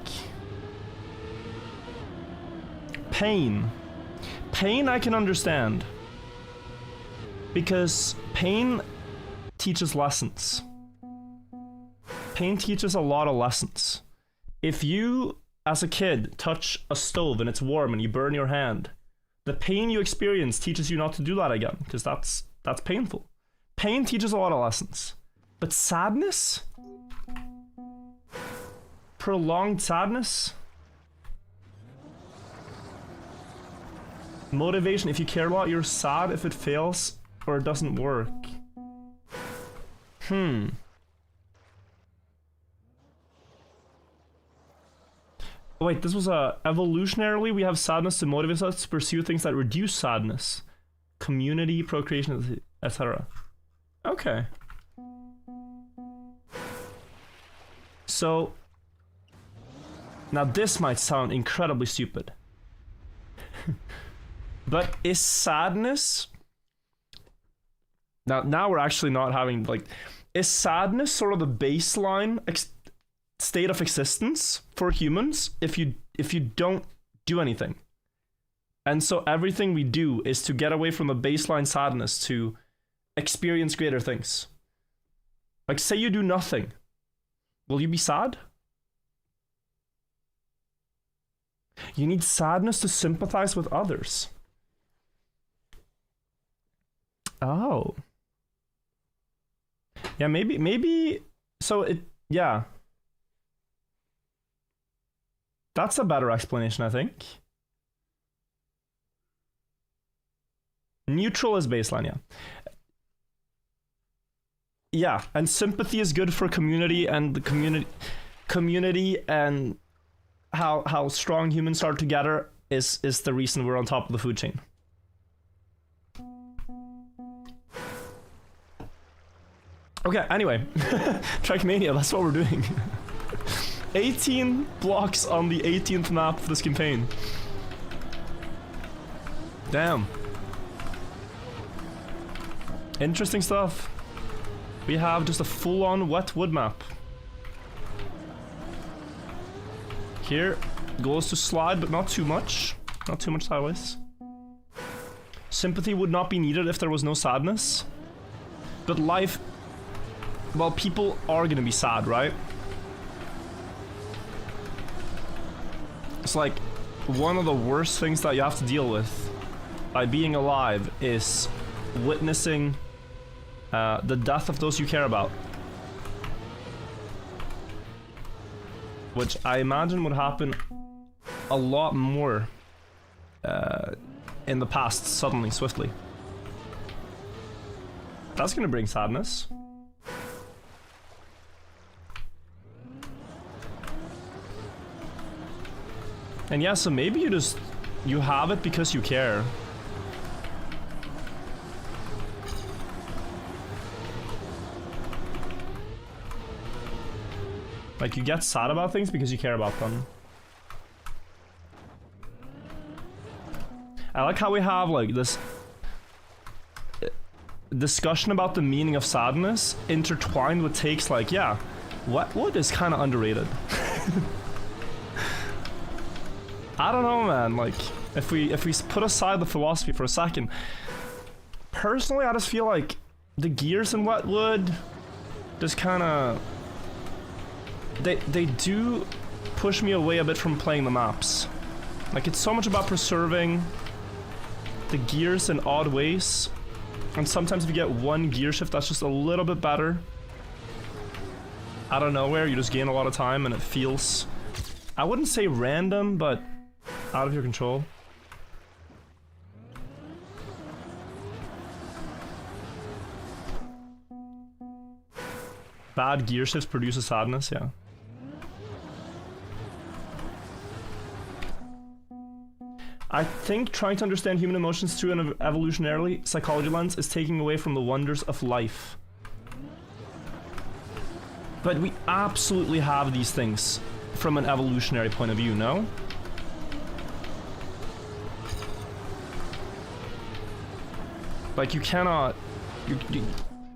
pain. Pain I can understand, because pain teaches lessons. Pain teaches a lot of lessons. If you, as a kid, touch a stove and it's warm and you burn your hand, the pain you experience teaches you not to do that again, because that's painful. Pain teaches a lot of lessons. But sadness? Prolonged sadness? Motivation, if you care a lot, you're sad if it fails or it doesn't work. Wait, this was evolutionarily we have sadness to motivate us to pursue things that reduce sadness. Community, procreation, etc. Okay. So, now this might sound incredibly stupid. But is sadness... Now we're actually not having, like... Is sadness sort of the baseline state of existence for humans if you don't do anything? And so everything we do is to get away from the baseline sadness to experience greater things. Like, say you do nothing. Will you be sad? You need sadness to sympathize with others. Oh. Yeah, maybe, so it, yeah. That's a better explanation, I think. Neutral is baseline, yeah. Yeah, and sympathy is good for community, and the community and how strong humans are together is the reason we're on top of the food chain. Okay, anyway, Trackmania, that's what we're doing. 18 blocks on the 18th map for this campaign. Damn. Interesting stuff. We have just a full-on wet wood map. Here goes to slide, but not too much. Not too much sideways. Sympathy would not be needed if there was no sadness. But life... Well, people are gonna be sad, right? It's like one of the worst things that you have to deal with by being alive is witnessing the death of those you care about. Which I imagine would happen a lot more in the past suddenly, swiftly. That's gonna bring sadness. And yeah, so maybe you have it because you care. Like, you get sad about things because you care about them. I like how we have, like, this discussion about the meaning of sadness intertwined with takes like, yeah, what is kind of underrated. I don't know, man. Like, if we put aside the philosophy for a second, personally, I just feel like the gears in Wetwood just kind of they do push me away a bit from playing the maps. Like, it's so much about preserving the gears in odd ways, and sometimes if you get one gear shift that's just a little bit better out of nowhere, you just gain a lot of time and it feels, I wouldn't say random, but out of your control. Bad gear shifts produces sadness, yeah. I think trying to understand human emotions through an evolutionarily psychology lens is taking away from the wonders of life. But we absolutely have these things from an evolutionary point of view, no? Like, you cannot...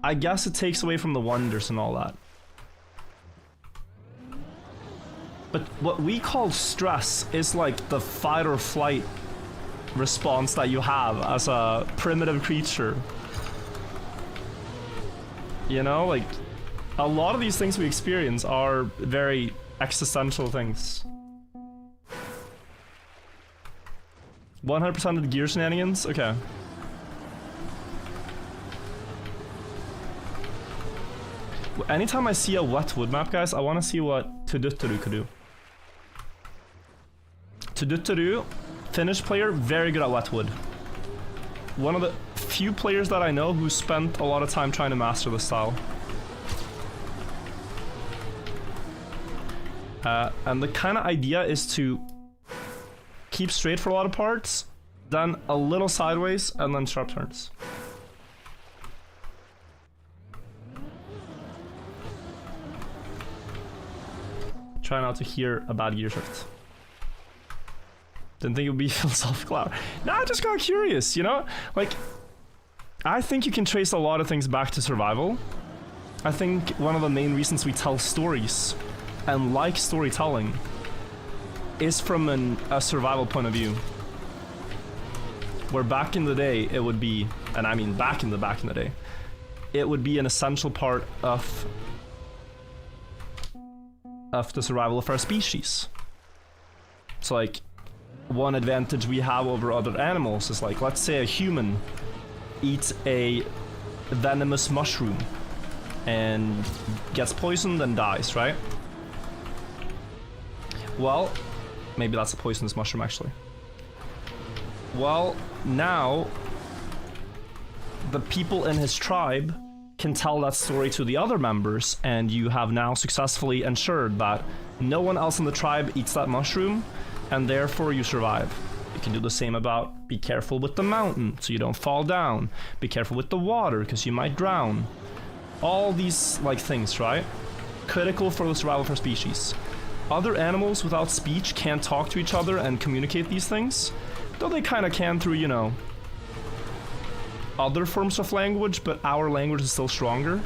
I guess it takes away from the wonders and all that. But what we call stress is like the fight or flight response that you have as a primitive creature. You know, like, a lot of these things we experience are very existential things. 100% of the gear shenanigans? Okay. Anytime I see a Wetwood map, guys, I want to see what Tuduturu could do. Tuduturu, Finnish player, very good at Wetwood. One of the few players that I know who spent a lot of time trying to master the style. And the kind of idea is to keep straight for a lot of parts, then a little sideways, and then sharp turns. Try not to hear a bad gear shift. Didn't think it would be philosophical. No, I just got curious, you know? Like, I think you can trace a lot of things back to survival. I think one of the main reasons we tell stories and like storytelling is from a survival point of view. Where back in the day, it would be, and I mean back in the day, it would be an essential part of the survival of our species. So, like, one advantage we have over other animals is, like, let's say a human eats a venomous mushroom and gets poisoned and dies, right? Well, maybe that's a poisonous mushroom, actually. Well, now the people in his tribe can tell that story to the other members, and you have now successfully ensured that no one else in the tribe eats that mushroom, and therefore you survive. You can do the same about be careful with the mountain so you don't fall down, be careful with the water because you might drown. All these, like, things, right? Critical for the survival of our species. Other animals without speech can't talk to each other and communicate these things, though they kind of can through, you know, other forms of language, but our language is still stronger.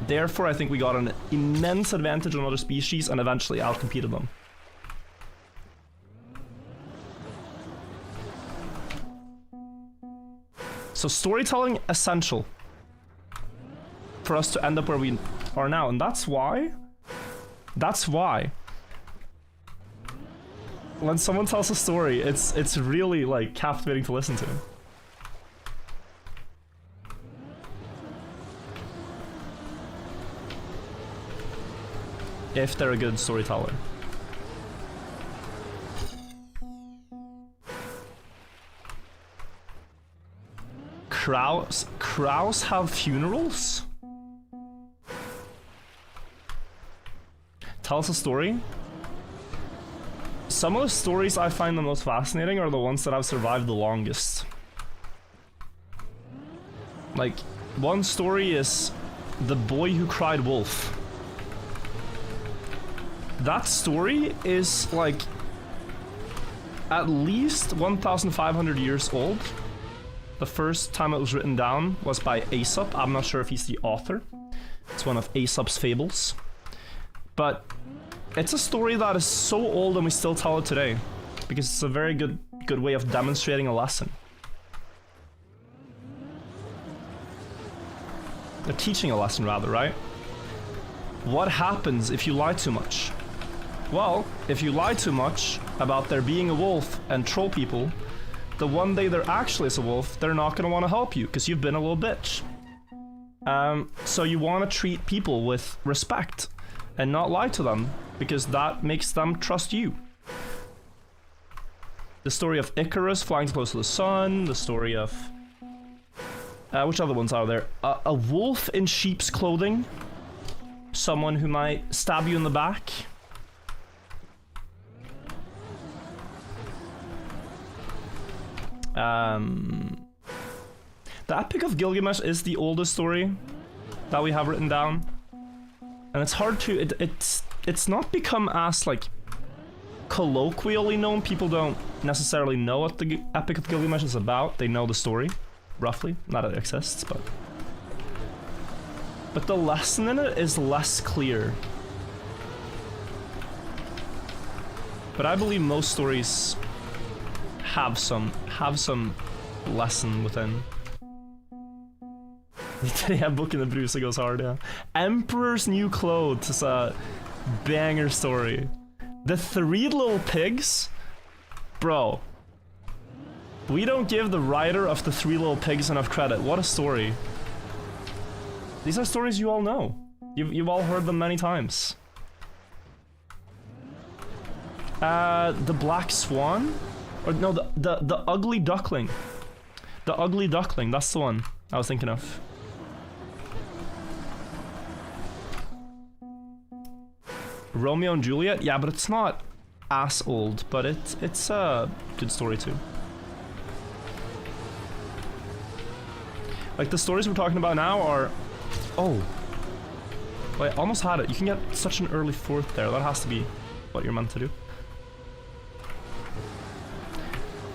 Therefore, I think we got an immense advantage on other species and eventually outcompeted them. So storytelling, essential for us to end up where we are now, and that's why when someone tells a story, it's really, like, captivating to listen to. If they're a good storyteller. Crows have funerals? Tell us a story. Some of the stories I find the most fascinating are the ones that have survived the longest. Like, one story is The Boy Who Cried Wolf. That story is like at least 1,500 years old. The first time it was written down was by Aesop. I'm not sure if he's the author. It's one of Aesop's fables. But it's a story that is so old and we still tell it today. Because it's a very good way of demonstrating a lesson. They're teaching a lesson rather, right? What happens if you lie too much? Well, if you lie too much about there being a wolf and troll people, the one day there actually is a wolf, they're not gonna want to help you because you've been a little bitch. So you want to treat people with respect and not lie to them because that makes them trust you. The story of Icarus flying close to the sun, the story of... which other ones are there? A wolf in sheep's clothing. Someone who might stab you in the back. The Epic of Gilgamesh is the oldest story that we have written down. And it's hard to... It's not become as, like, colloquially known. People don't necessarily know what the Epic of Gilgamesh is about. They know the story. Roughly. Not that it exists, but... But the lesson in it is less clear. But I believe most stories have some lesson within. Today I book in the Bruce, it goes hard, yeah. Emperor's New Clothes is a banger story. The Three Little Pigs? Bro. We don't give the writer of The Three Little Pigs enough credit. What a story. These are stories you all know. You've all heard them many times. The Black Swan? Or no, the Ugly Duckling. The Ugly Duckling, that's the one I was thinking of. Romeo and Juliet? Yeah, but it's not as old, but it's a good story too. Like the stories we're talking about now are... Oh. Wait, almost had it. You can get such an early fourth there. That has to be what you're meant to do.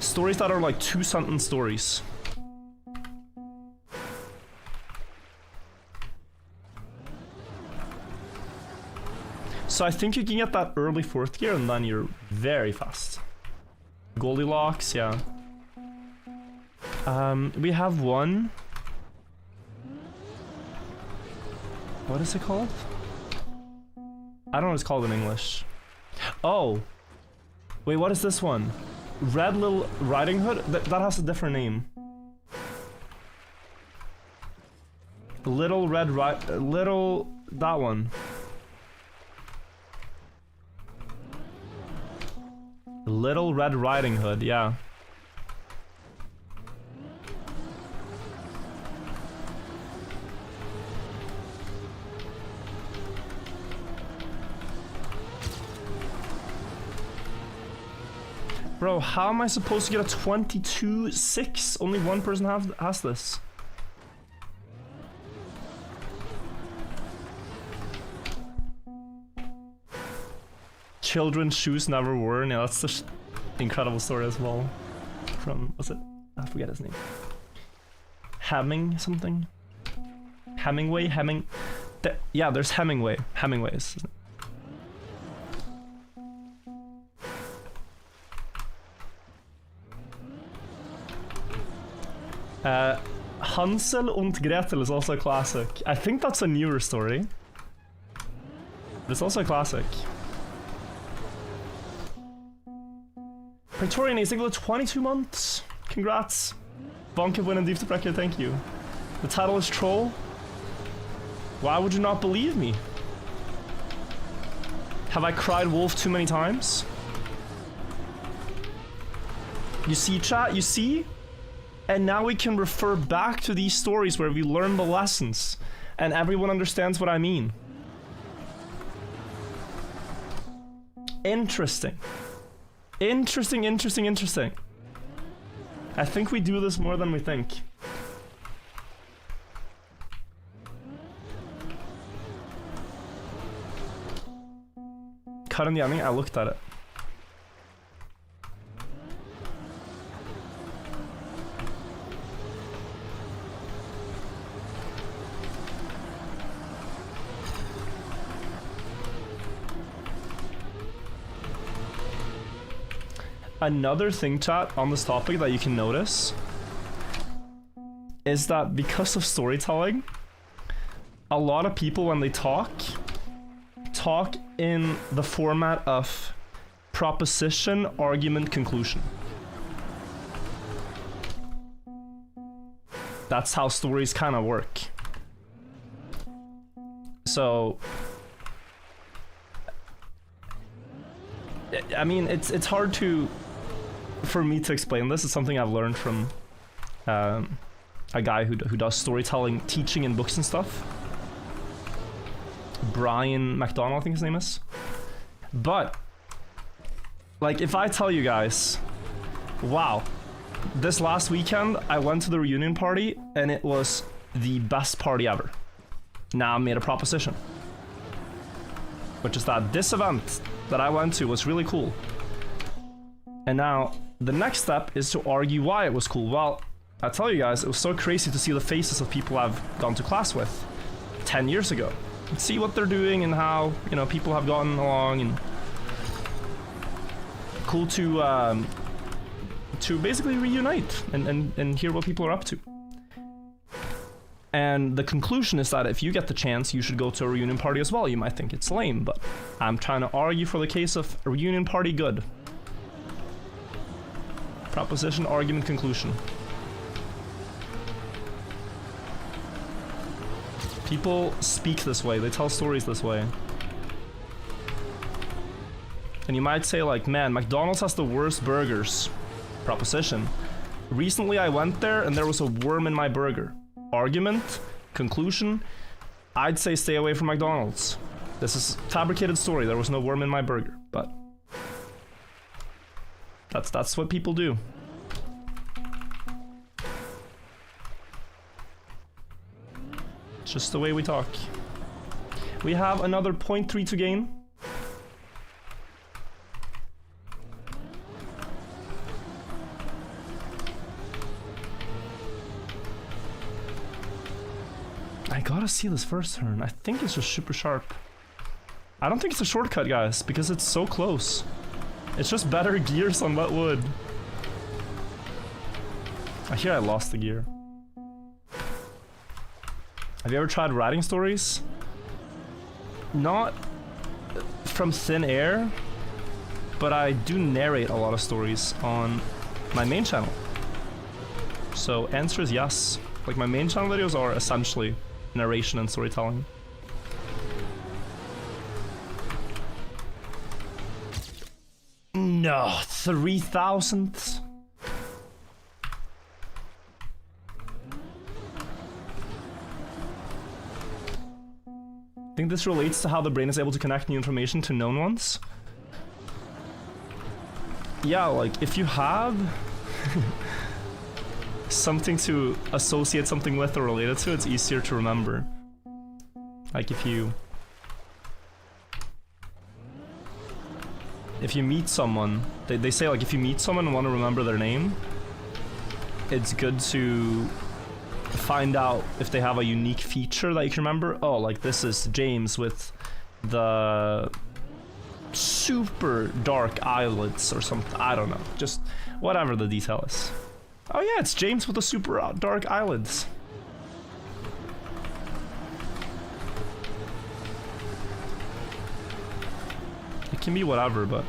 Stories that are like 2-sentence stories. So I think you can get that early fourth gear and then you're very fast. Goldilocks, yeah. We have one. What is it called? I don't know what it's called in English. Oh. Wait, what is this one? Red Little Riding Hood? That has a different name. Little Red Little... that one. Little Red Riding Hood, yeah. Bro, how am I supposed to get a 22-6? Only one person has this. Children's shoes never worn. Yeah, that's such an incredible story as well. From, what's it? I forget his name. Hemming something? Hemingway? Yeah, there's Hemingway. Hemingway's. Hansel und Gretel is also a classic. I think that's a newer story. But it's also a classic. Praetorian Ace, 22 months. Congrats. Bonk Cup win and Deep to Brecker, thank you. The title is Troll. Why would you not believe me? Have I cried wolf too many times? You see, chat? You see? And now we can refer back to these stories where we learn the lessons and everyone understands what I mean. Interesting. Interesting, interesting, interesting. I think we do this more than we think. Cut in the ending, I looked at it. Another thing, chat, on this topic that you can notice is that because of storytelling, a lot of people when they talk in the format of proposition, argument, conclusion. That's how stories kind of work. So, I mean, it's hard for me to explain this. It's something I've learned from a guy who does storytelling, teaching in books and stuff. Brian McDonald, I think his name is. But, like, if I tell you guys, wow, this last weekend I went to the reunion party and it was the best party ever. Now I made a proposition, which is that this event that I went to was really cool. And now the next step is to argue why it was cool. Well, I tell you guys, it was so crazy to see the faces of people I've gone to class with 10 years ago. See what they're doing and how, you know, people have gotten along, and cool to basically reunite and hear what people are up to. And the conclusion is that if you get the chance, you should go to a reunion party as well. You might think it's lame, but I'm trying to argue for the case of a reunion party good. Proposition, argument, conclusion. People speak this way, they tell stories this way. And you might say like, man, McDonald's has the worst burgers. Proposition. Recently I went there and there was a worm in my burger. Argument, conclusion, I'd say stay away from McDonald's. This is a fabricated story, there was no worm in my burger, but that's what people do. It's just the way we talk. We have another 0.3 to gain. I gotta see this first turn. I think it's just super sharp. I don't think it's a shortcut, guys, because it's so close. It's just better gears on wet wood. I hear I lost the gear. Have you ever tried writing stories? Not from thin air, but I do narrate a lot of stories on my main channel. So answer is yes. Like, my main channel videos are essentially narration and storytelling. No, 3,000th? I think this relates to how the brain is able to connect new information to known ones. Yeah, like, if you have something to associate something with or relate it to, it's easier to remember. Like, if you meet someone, they say, like, if you meet someone and want to remember their name, it's good to find out if they have a unique feature that you can remember. Oh, like, this is James with the super dark eyelids or something. I don't know. Just whatever the detail is. Oh yeah, it's James with the super dark eyelids. It can be whatever, but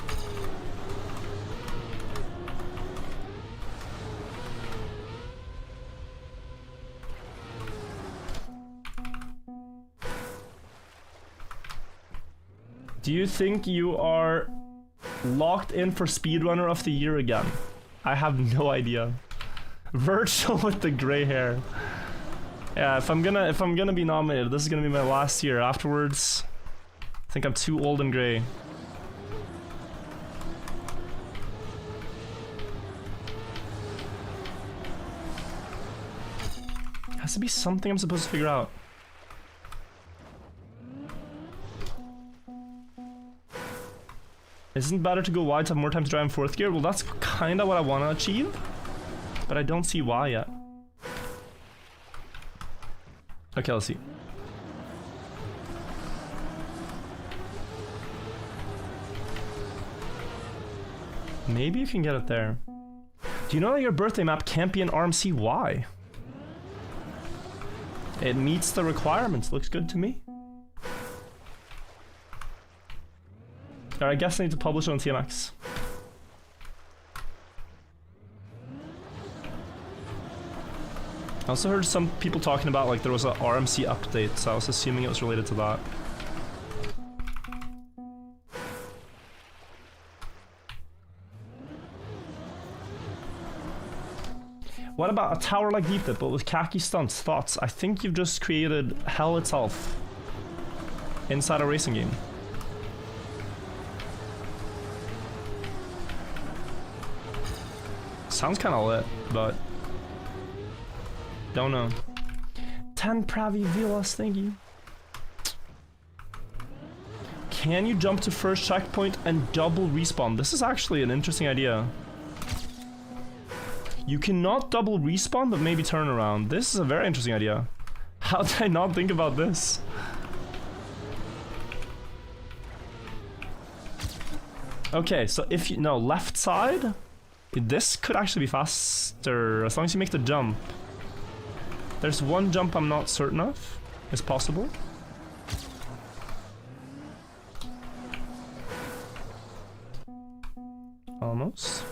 do you think you are locked in for Speedrunner of the Year again? I have no idea. Virgil with the gray hair. Yeah, if I'm gonna be nominated, this is gonna be my last year. Afterwards, I think I'm too old and gray. Has to be something I'm supposed to figure out. Isn't it better to go wide to have more time to drive in 4th gear? Well, that's kind of what I want to achieve, but I don't see why yet. Okay, let's see. Maybe you can get it there. Do you know that your birthday map can't be an RMC? Why? It meets the requirements. Looks good to me. Alright, I guess I need to publish it on TMX. I also heard some people talking about like there was a RMC update, so I was assuming it was related to that. What about a tower like Deep Dip, but with khaki stunts? Thoughts? I think you've just created hell itself inside a racing game. Sounds kind of lit, but don't know. 10 Pravi Vilas, thank you. Can you jump to first checkpoint and double respawn? This is actually an interesting idea. You cannot double respawn, but maybe turn around. This is a very interesting idea. How did I not think about this? Okay, so if you... No, left side? This could actually be faster, as long as you make the jump. There's one jump I'm not certain of. It's possible. Almost.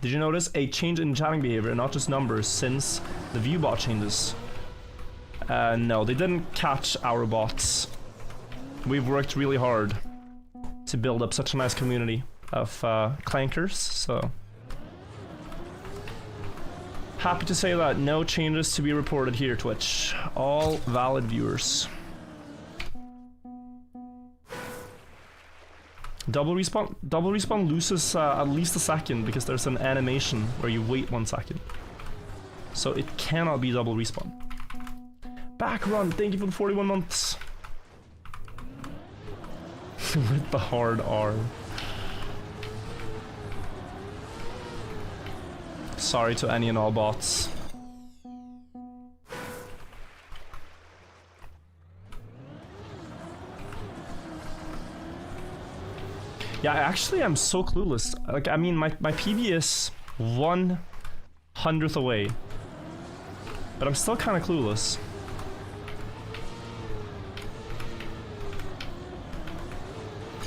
Did you notice a change in chatting behavior, not just numbers, since the viewbot changes? No, they didn't catch our bots. We've worked really hard to build up such a nice community of clankers, so... Happy to say that no changes to be reported here, Twitch. All valid viewers. Double respawn loses at least a second because there's an animation where you wait 1 second. So it cannot be double respawn. Back run, thank you for the 41 months. With the hard R. Sorry to any and all bots. Yeah, actually I'm so clueless. Like, I mean, my PB is 1/100th away. But I'm still kind of clueless.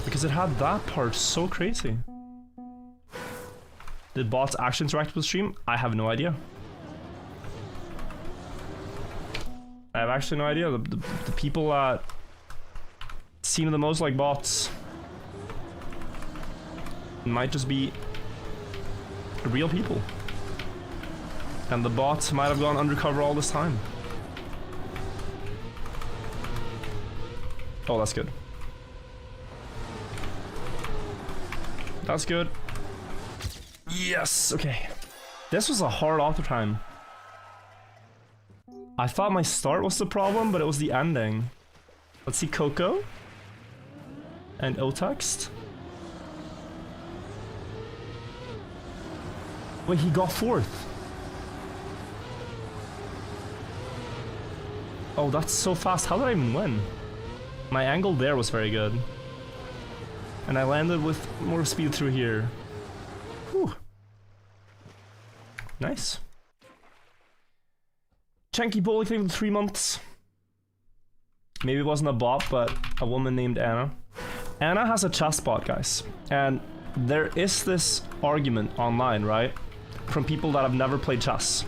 Because it had that part so crazy. Did bots actually interact with the stream? I have no idea. I have actually no idea. The people that seem the most like bots might just be real people. And the bots might have gone undercover all this time. Oh, that's good. That's good. Yes, okay. This was a hard author time. I thought my start was the problem, but it was the ending. Let's see, Coco. And O-Text. Wait, he got 4th. Oh, that's so fast. How did I even win? My angle there was very good. And I landed with more speed through here. Whew. Nice. Chunky Bowling thing for 3 months. Maybe it wasn't a bot, but a woman named Anna. Anna has a chess bot, guys. And there is this argument online, right? From people that have never played chess.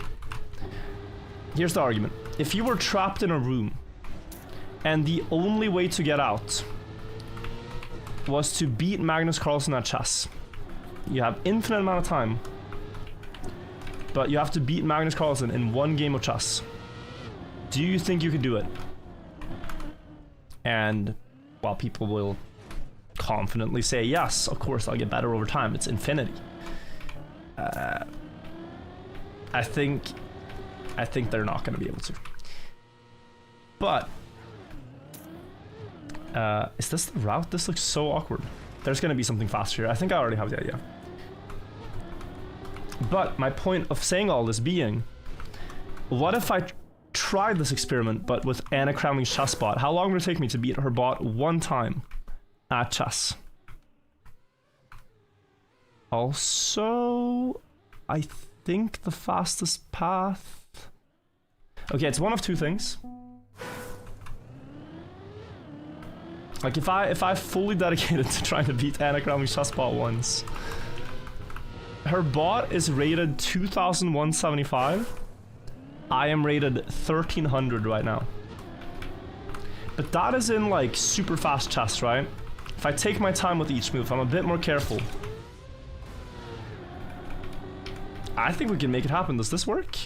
Here's the argument. If you were trapped in a room, and the only way to get out was to beat Magnus Carlsen at chess, you have infinite amount of time. but you have to beat Magnus Carlsen in 1 game of chess. Do you think you could do it? And while people will confidently say, yes, of course, I'll get better over time. It's infinity. I think they're not going to be able to. But is this the route? This looks so awkward. There's going to be something faster here. I think I already have the idea. But my point of saying all this being, what if I tried this experiment but with Anna Cramling's chess bot? How long would it take me to beat her bot 1 time at chess? Also, I think the fastest path... Okay, it's one of 2 things. Like, if I fully dedicated to trying to beat Anna Cramling's chess bot once, her bot is rated 2,175. I am rated 1,300 right now. But that is in, like, super fast chess, right? If I take my time with each move, I'm a bit more careful. I think we can make it happen. Does this work?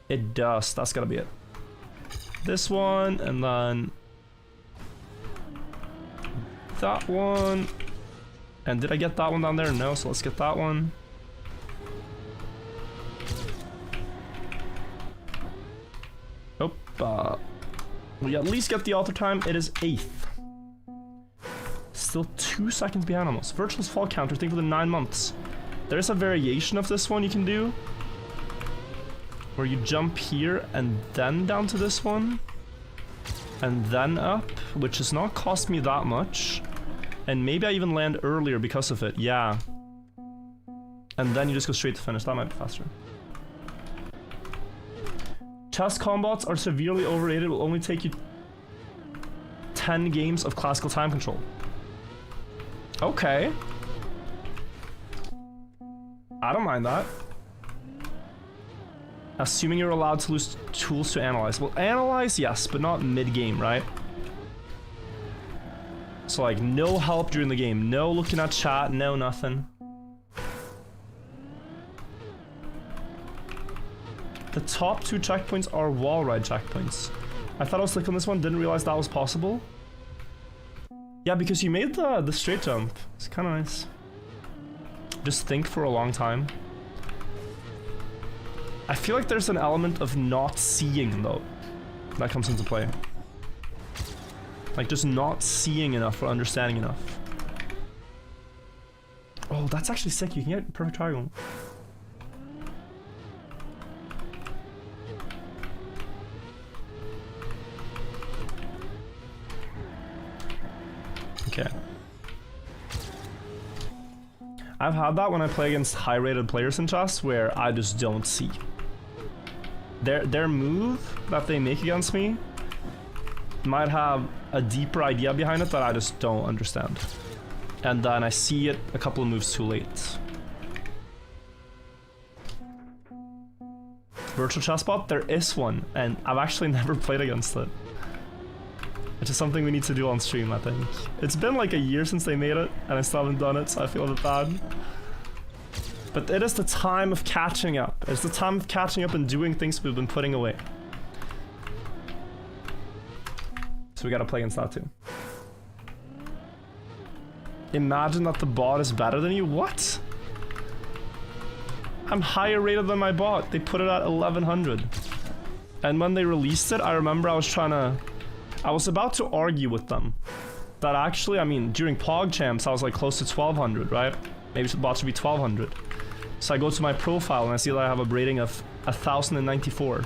It does. That's gotta be it. This one, and then... that one. And did I get that one down there? No, so let's get that one. Oh, we at least get the alter time. It is 8th. Still 2 seconds behind almost. Virtual's fall counter, think within 9 months. There's a variation of this one you can do, where you jump here and then down to this one, and then up, which does not cost me that much. And maybe I even land earlier because of it, yeah. And then you just go straight to finish, that might be faster. Chess combats are severely overrated, will only take you 10 games of classical time control. Okay. I don't mind that. Assuming you're allowed to lose tools to analyze. Well, analyze, yes, but not mid-game, right? So, like, no help during the game. No looking at chat, no nothing. The top 2 checkpoints are wall ride checkpoints. I thought I was clicking on this one, didn't realize that was possible. Yeah, because you made the straight jump. It's kind of nice. Just think for a long time. I feel like there's an element of not seeing, though, that comes into play. Like, just not seeing enough or understanding enough. Oh, that's actually sick. You can get perfect triangle. Okay. I've had that when I play against high-rated players in chess, where I just don't see. Their move that they make against me might have a deeper idea behind it that I just don't understand. And then I see it a couple of moves too late. Virtual chessbot? There is one, and I've actually never played against it. Which is something we need to do on stream, I think. It's been like a year since they made it, and I still haven't done it, so I feel a bit bad. But it is the time of catching up. It's the time of catching up and doing things we've been putting away. So we gotta play against that too. Imagine that the bot is better than you? What? I'm higher rated than my bot. They put it at 1100. And when they released it, I remember I was about to argue with them that actually, I mean, during PogChamps, I was like close to 1200, right? Maybe the bot should be 1200. So I go to my profile and I see that I have a rating of 1094.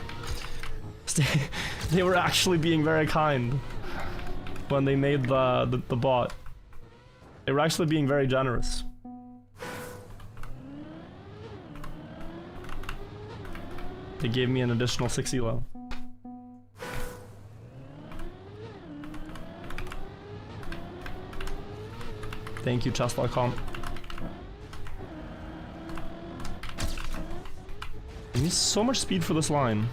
They were actually being very kind when they made the bot. They were actually being very generous. They gave me an additional 6 elo. Thank you, chess.com. I need so much speed for this line.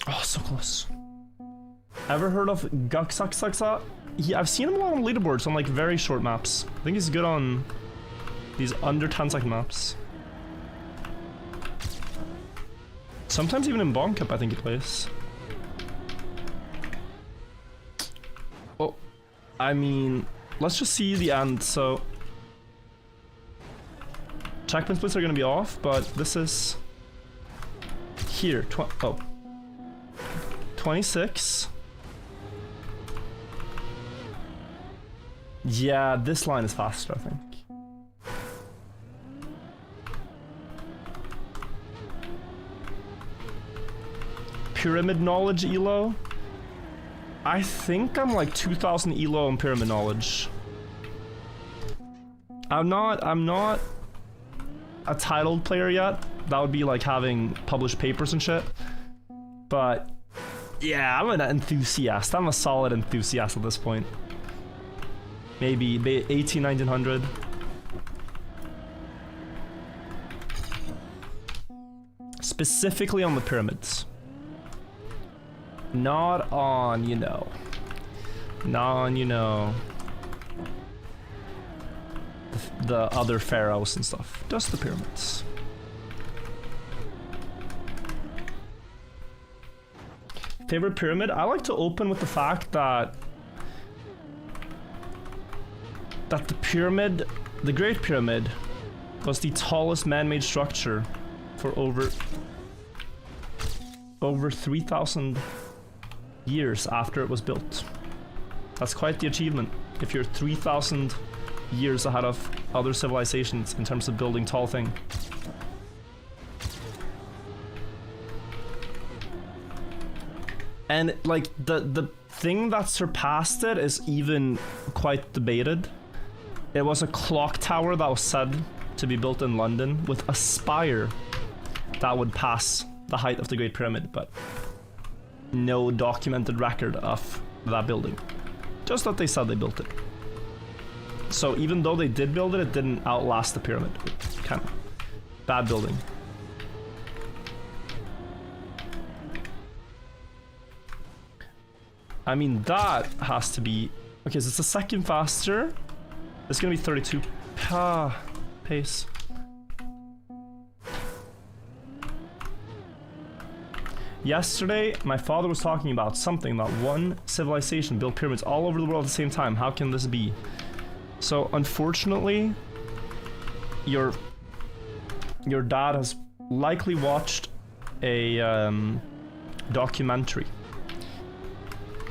Oh, so close. Ever heard of Guxaxaxa? I've seen him a lot on leaderboards on like very short maps. I think he's good on These under 10-second maps. Sometimes even in Bonk Cup, I think it plays. Well, I mean, let's just see the end. So, checkpoint splits are gonna be off, but this is here. 26. Yeah, this line is faster, I think. Pyramid knowledge elo? I think I'm like 2000 elo in pyramid knowledge. I'm not a titled player yet. That would be like having published papers and shit. But yeah, I'm an enthusiast. I'm a solid enthusiast at this point. Maybe 18, 1900. Specifically on the pyramids. Not on, you know. Not on, you know, the other pharaohs and stuff. Just the pyramids. Favorite pyramid? I like to open with the fact that the pyramid, the Great Pyramid, was the tallest man-made structure for over 3,000 years after it was built. That's quite the achievement if you're 3,000 years ahead of other civilizations in terms of building tall thing. And like the thing that surpassed it is even quite debated. It was a clock tower that was said to be built in London with a spire that would pass the height of the Great Pyramid, but no documented record of that building. Just that they said they built it. So even though they did build it, it didn't outlast the pyramid. Kind of bad building. I mean, that has to be... Okay, so it's a second faster. It's gonna be 32 pace. Yesterday, my father was talking about something that one civilization built pyramids all over the world at the same time. How can this be? So, unfortunately, your dad has likely watched a documentary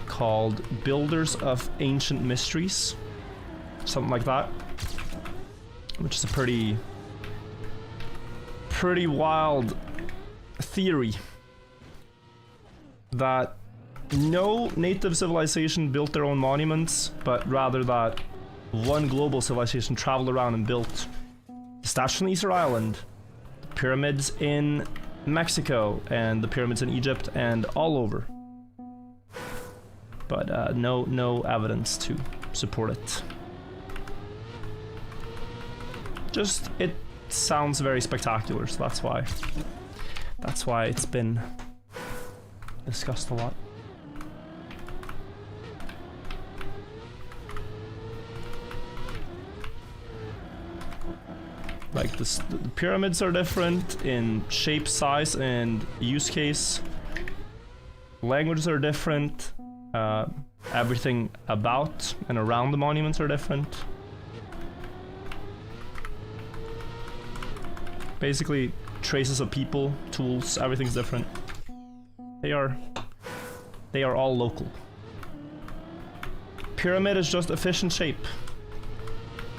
called Builders of Ancient Mysteries. Something like that. Which is a pretty wild theory that no native civilization built their own monuments, but rather that one global civilization traveled around and built the Statue on Easter Island, the pyramids in Mexico, and the pyramids in Egypt, and all over. But no evidence to support it. Just, it sounds very spectacular, so that's why it's been discussed a lot. Like the pyramids are different in shape, size, and use case. Languages are different. Everything about and around the monuments are different. Basically, traces of people, tools, everything's different. They are all local. Pyramid is just efficient shape.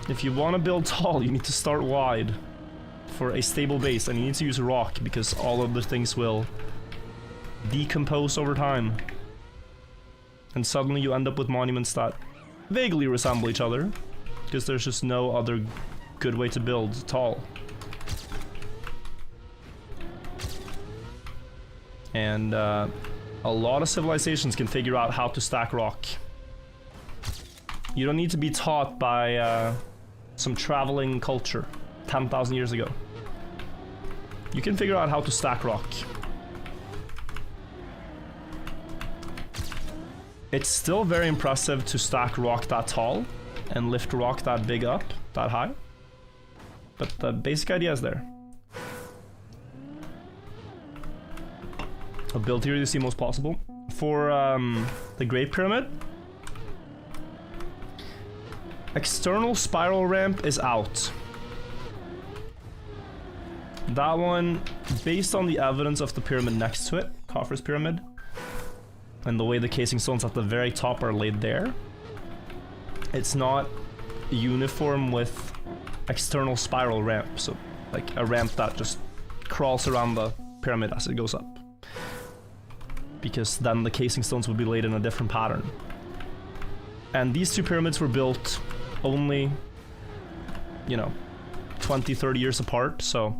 If you want to build tall, you need to start wide for a stable base, and you need to use rock because all of the things will decompose over time. And suddenly you end up with monuments that vaguely resemble each other because there's just no other good way to build tall. And a lot of civilizations can figure out how to stack rock. You don't need to be taught by some traveling culture 10,000 years ago. You can figure out how to stack rock. It's still very impressive to stack rock that tall and lift rock that big up, that high. but the basic idea is there. A build theory to see most possible. For the Great Pyramid, external spiral ramp is out. That one, based on the evidence of the pyramid next to it, Khafre's pyramid, and the way the casing stones at the very top are laid there, it's not uniform with external spiral ramp, so like a ramp that just crawls around the pyramid as it goes up. Because then the casing stones would be laid in a different pattern. And these two pyramids were built only, you know, 20, 30 years apart, so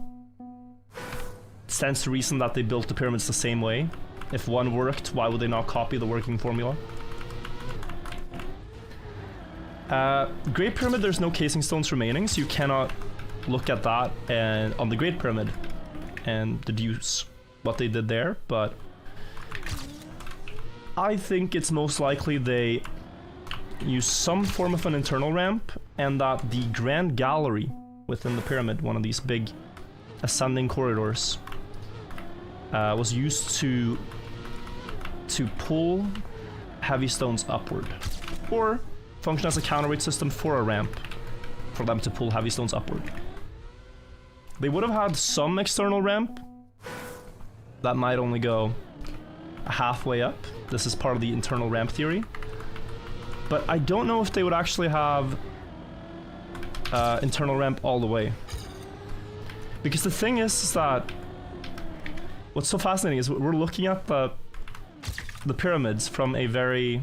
it stands to reason that they built the pyramids the same way. If one worked, why would they not copy the working formula? Great Pyramid, there's no casing stones remaining, so you cannot look at that and on the Great Pyramid and deduce what they did there, but I think it's most likely they use some form of an internal ramp, and that the Grand Gallery within the pyramid, one of these big ascending corridors, was used to pull heavy stones upward, or function as a counterweight system for a ramp for them to pull heavy stones upward. They would have had some external ramp that might only go halfway up. This is part of the internal ramp theory. But I don't know if they would actually have internal ramp all the way. Because the thing is that what's so fascinating is we're looking at the pyramids from a very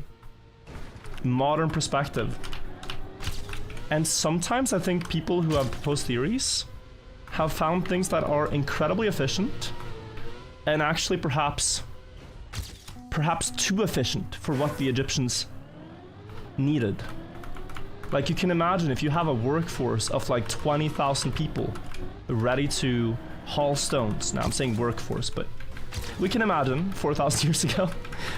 modern perspective. And sometimes I think people who have proposed theories have found things that are incredibly efficient and actually perhaps too efficient for what the Egyptians needed. Like, you can imagine if you have a workforce of like 20,000 people ready to haul stones. Now I'm saying workforce, but we can imagine 4,000 years ago.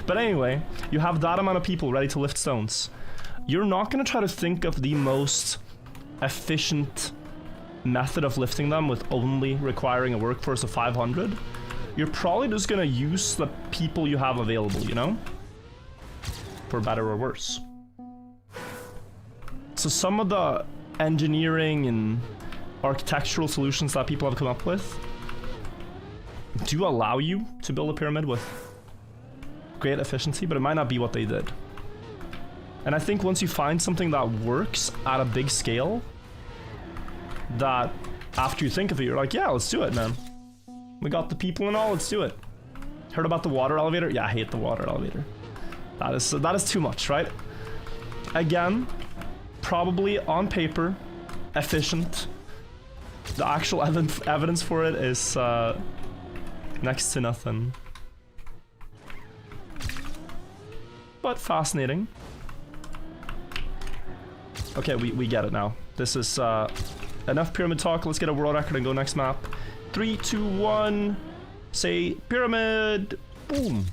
But anyway, you have that amount of people ready to lift stones. You're not going to try to think of the most efficient method of lifting them with only requiring a workforce of 500. You're probably just going to use the people you have available, you know? For better or worse. So some of the engineering and architectural solutions that people have come up with do allow you to build a pyramid with great efficiency, but it might not be what they did. And I think once you find something that works at a big scale, that after you think of it, you're like, yeah, let's do it, man. We got the people and all, let's do it. Heard about the water elevator? Yeah, I hate the water elevator. That is too much, right? Again, probably on paper, efficient. The actual evidence for it is next to nothing. But fascinating. Okay, we get it now. This is enough pyramid talk. Let's get a world record and go next map. 3, 2, 1. Say pyramid. Boom.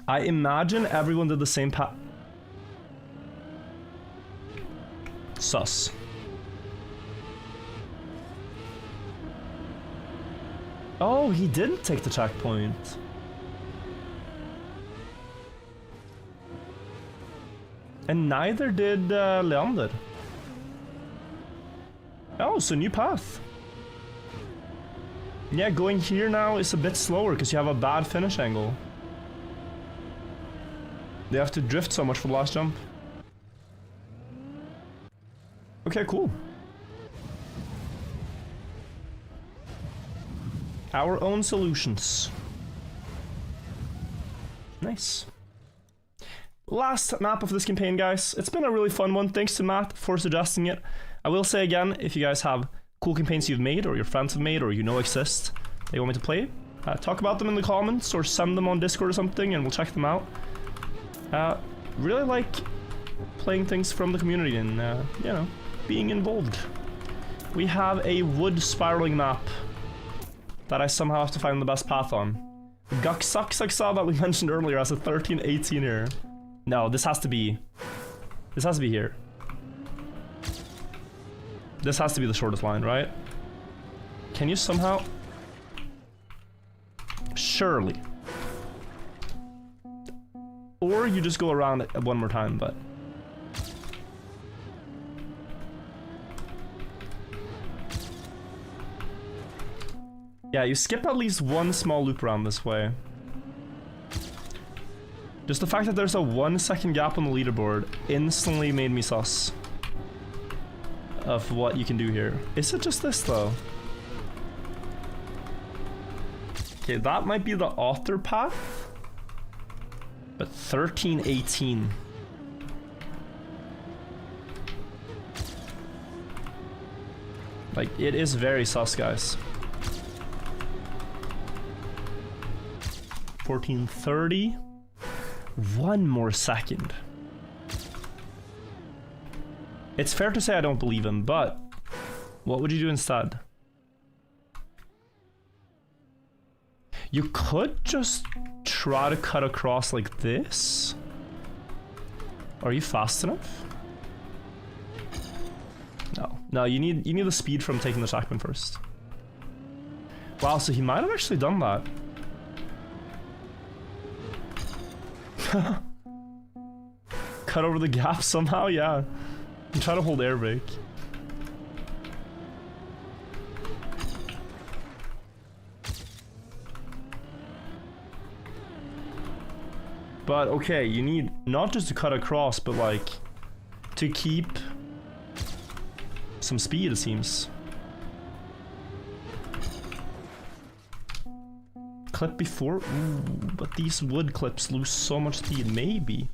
I imagine everyone did the same Sus. Oh, he didn't take the checkpoint. And neither did Leander. Oh, so new path. Yeah, going here now is a bit slower because you have a bad finish angle. They have to drift so much for the last jump. Okay, cool. Our own solutions. Nice. Last map of this campaign, guys. It's been a really fun one. Thanks to Matt for suggesting it. I will say again, if you guys have cool campaigns you've made, or your friends have made, or you know exist, that you want me to play, talk about them in the comments, or send them on Discord or something, and we'll check them out. Really like playing things from the community and, you know, being involved. We have a wood spiraling map. that I somehow have to find the best path on. Guxuxuxa that we mentioned earlier has a 1318 here. No, this has to be here. This has to be the shortest line, right? Can you somehow? Surely. Or you just go around it one more time, but... yeah, you skip at least one small loop around this way. Just the fact that there's a 1 second gap on the leaderboard instantly made me sus of what you can do here. Is it just this though? Okay, that might be the author path. But 1318. Like, it is very sus, guys. 1430. 1 more second. It's fair to say I don't believe him, but what would you do instead? You could just try to cut across like this. Are you fast enough? No. No, you need the speed from taking the checkpoint first. Wow, so he might have actually done that. Cut over the gap somehow, yeah. And try to hold air brake. But okay, you need not just to cut across, but like to keep some speed, it seems. Clip before? Ooh, but these wood clips lose so much speed. Maybe.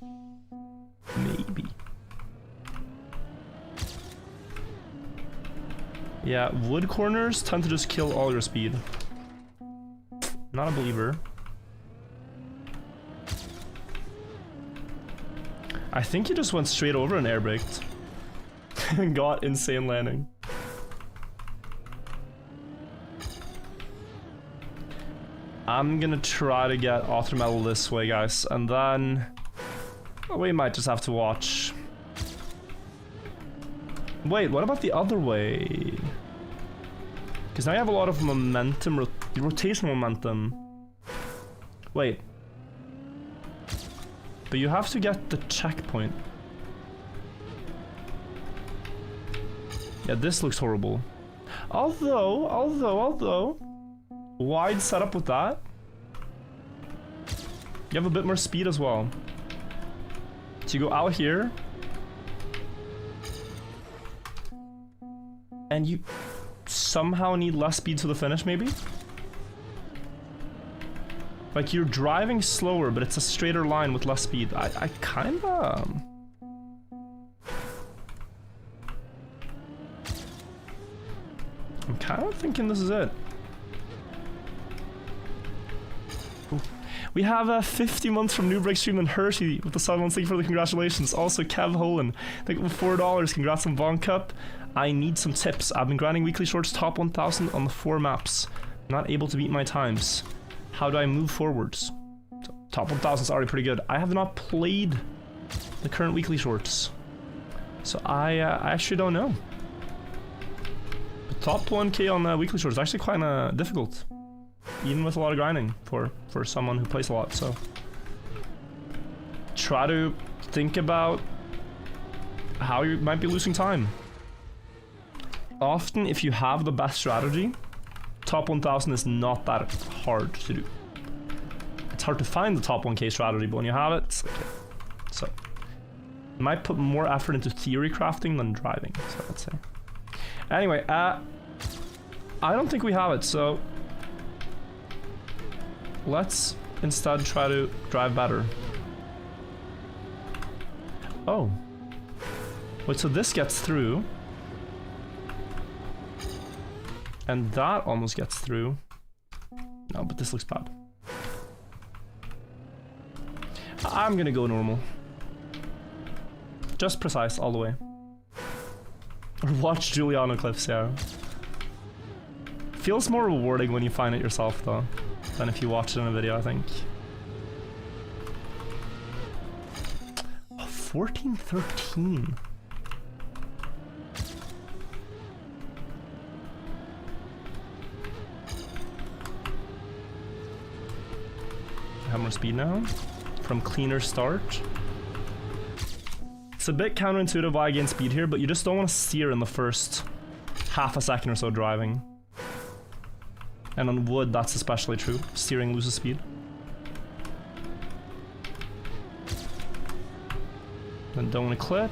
Maybe. Yeah, wood corners tend to just kill all your speed. Not a believer. I think he just went straight over and air braked. And got insane landing. I'm gonna try to get author medal this way, guys, and then we might just have to watch. Wait, what about the other way? Because now you have a lot of momentum, rotational momentum. Wait. But you have to get the checkpoint. Yeah, this looks horrible. Although, wide setup with that. You have a bit more speed as well. So you go out here. And you somehow need less speed to the finish, maybe? Like, you're driving slower, but it's a straighter line with less speed. I kinda... I'm kinda thinking this is it. Ooh. We have 50 months from New Break Stream and Hershey with the 7 months. Thank you for the congratulations. Also, Kev Holen, thank you for $4. Congrats on Bonk Cup. I need some tips. I've been grinding weekly shorts top 1000 on the 4 maps. Not able to beat my times. How do I move forwards? So, top 1000 is already pretty good. I have not played the current weekly shorts, so I actually don't know. But top 1k on the weekly shorts is actually quite difficult, even with a lot of grinding for someone who plays a lot. So try to think about how you might be losing time. Often, if you have the best strategy, top 1000 is not that hard to do. It's hard to find the top 1k strategy, but when you have it, it's okay. So, you might put more effort into theory crafting than driving, so let's say. Anyway, I don't think we have it, so let's instead try to drive better. Oh. Wait, so this gets through. And that almost gets through. No, but this looks bad. I'm gonna go normal. Just precise all the way. Or watch Giuliano clips, yeah. Feels more rewarding when you find it yourself, though, than if you watch it in a video, I think. Oh, 1413. Have more speed now from cleaner start. It's a bit counterintuitive why I gain speed here, but you just don't want to steer in the first half a second or so driving. And on wood, that's especially true. Steering loses speed. Then don't want to clip.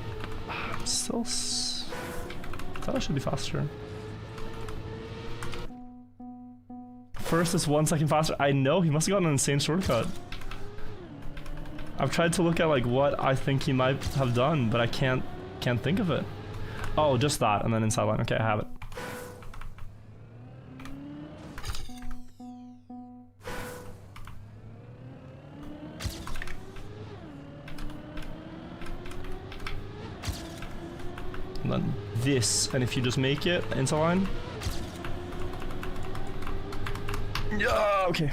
I'm still... thought I should be faster. First is 1 second faster. I know, he must have gotten an insane shortcut. I've tried to look at like what I think he might have done, but I can't think of it. Oh, just that, and then inside line. Okay, I have it. And then this, and if you just make it inside line. Yeah, okay.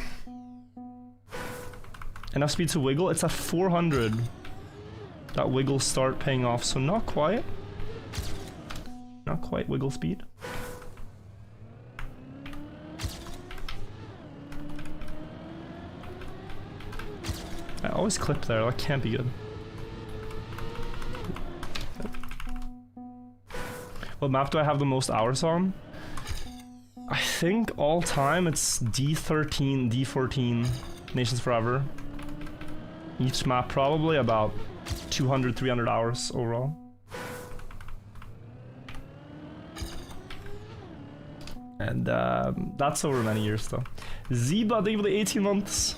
Enough speed to wiggle. It's at 400. That wiggle start paying off, so not quite. Not quite wiggle speed. I always clip there. That can't be good. What map do I have the most hours on? I think all time it's D13, D14, Nations Forever. Each map probably about 200, 300 hours overall. And that's over many years though. Zeba, thank you for the 18 months.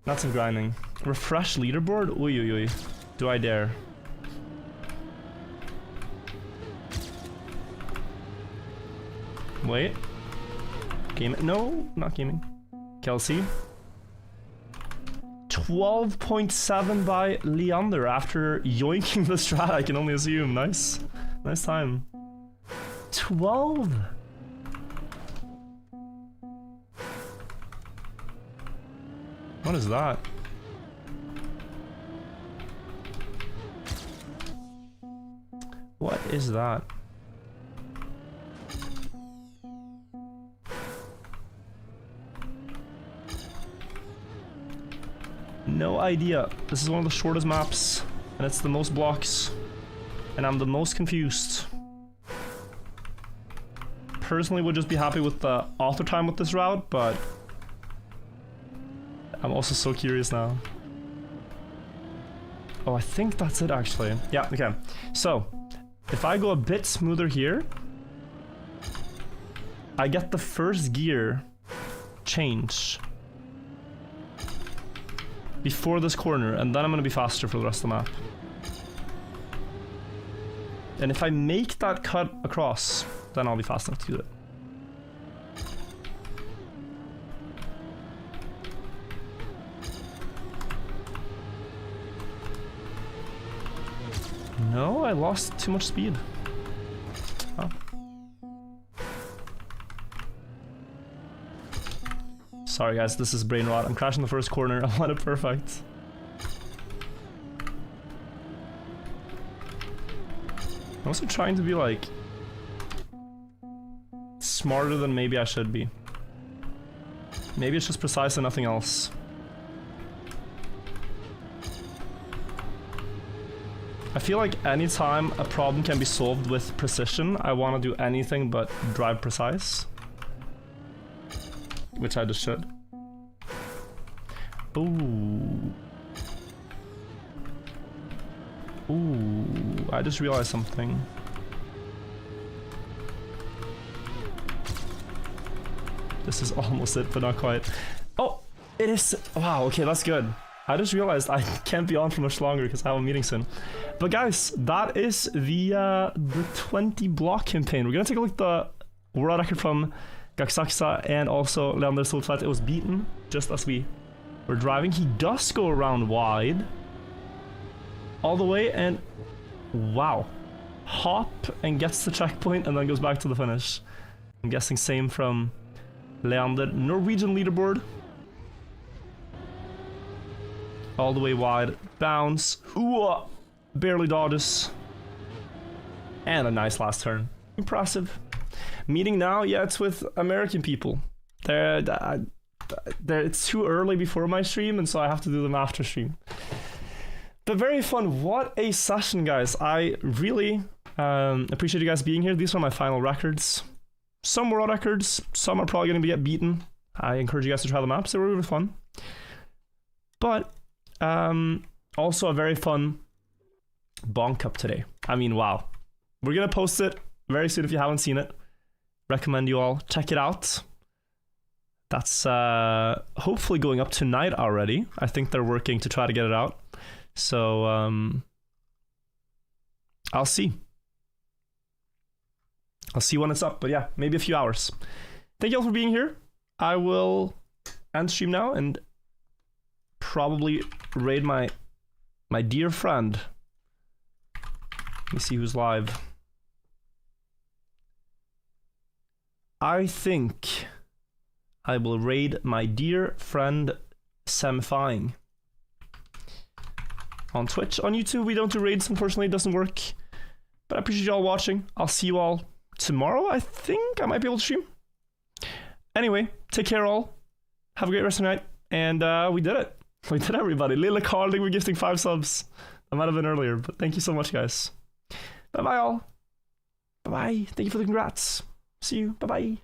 That's some grinding. Refresh leaderboard? Oi, oi, oi. Do I dare? Wait. Game? No, not gaming. Kelsey. 12.7 by Leander after yoinking the strat, I can only assume. Nice. Nice time. 12? What is that? What is that? No idea. This is one of the shortest maps, and it's the most blocks, and I'm the most confused. Personally would just be happy with the author time with this route, but I'm also so curious now. Oh, I think that's it actually. Yeah, okay. So, if I go a bit smoother here, I get the first gear change before this corner, and then I'm gonna be faster for the rest of the map. And if I make that cut across, then I'll be fast enough to do it. No, I lost too much speed. Oh. Sorry guys, this is brain rot. I'm crashing the first corner. I want it perfect. I'm also trying to be like smarter than maybe I should be. Maybe it's just precise and nothing else. I feel like anytime a problem can be solved with precision, I want to do anything but drive precise. Which I just should. Ooh. Ooh, I just realized something. This is almost it, but not quite. Oh, it is. Wow, okay, that's good. I just realized I can't be on for much longer because I have a meeting soon. But guys, that is the 20 block campaign. We're gonna take a look at the world record from Gaksaksa and also Leander Soltvedt. It was beaten just as we were driving. He does go around wide all the way and wow, hop and gets the checkpoint and then goes back to the finish. I'm guessing same from Leander. Norwegian leaderboard. All the way wide. Bounce. Ooh, barely dodges. And a nice last turn. Impressive. Meeting now? Yeah, it's with American people. It's too early before my stream, and so I have to do them after stream. But very fun. What a session, guys. I really appreciate you guys being here. These are my final records. Some world records. Some are probably going to get beaten. I encourage you guys to try them out. So they were really fun. But also a very fun Bonk Cup today. I mean, wow. We're going to post it very soon if you haven't seen it. Recommend you all check it out. That's hopefully going up tonight already. I think they're working to try to get it out. So I'll see. I'll see when it's up. But yeah, maybe a few hours. Thank you all for being here. I will end stream now and probably raid my dear friend. Let me see who's live. I think I will raid my dear friend Samfying on Twitch. On YouTube, we don't do raids, unfortunately, it doesn't work. But I appreciate you all watching. I'll see you all tomorrow, I think. I might be able to stream. Anyway, take care all. Have a great rest of the night. And we did it. We did it, everybody. Lila Carling, we're gifting 5 subs. That might have been earlier, but thank you so much, guys. Bye-bye all. Bye-bye. Thank you for the congrats. See you. Bye-bye.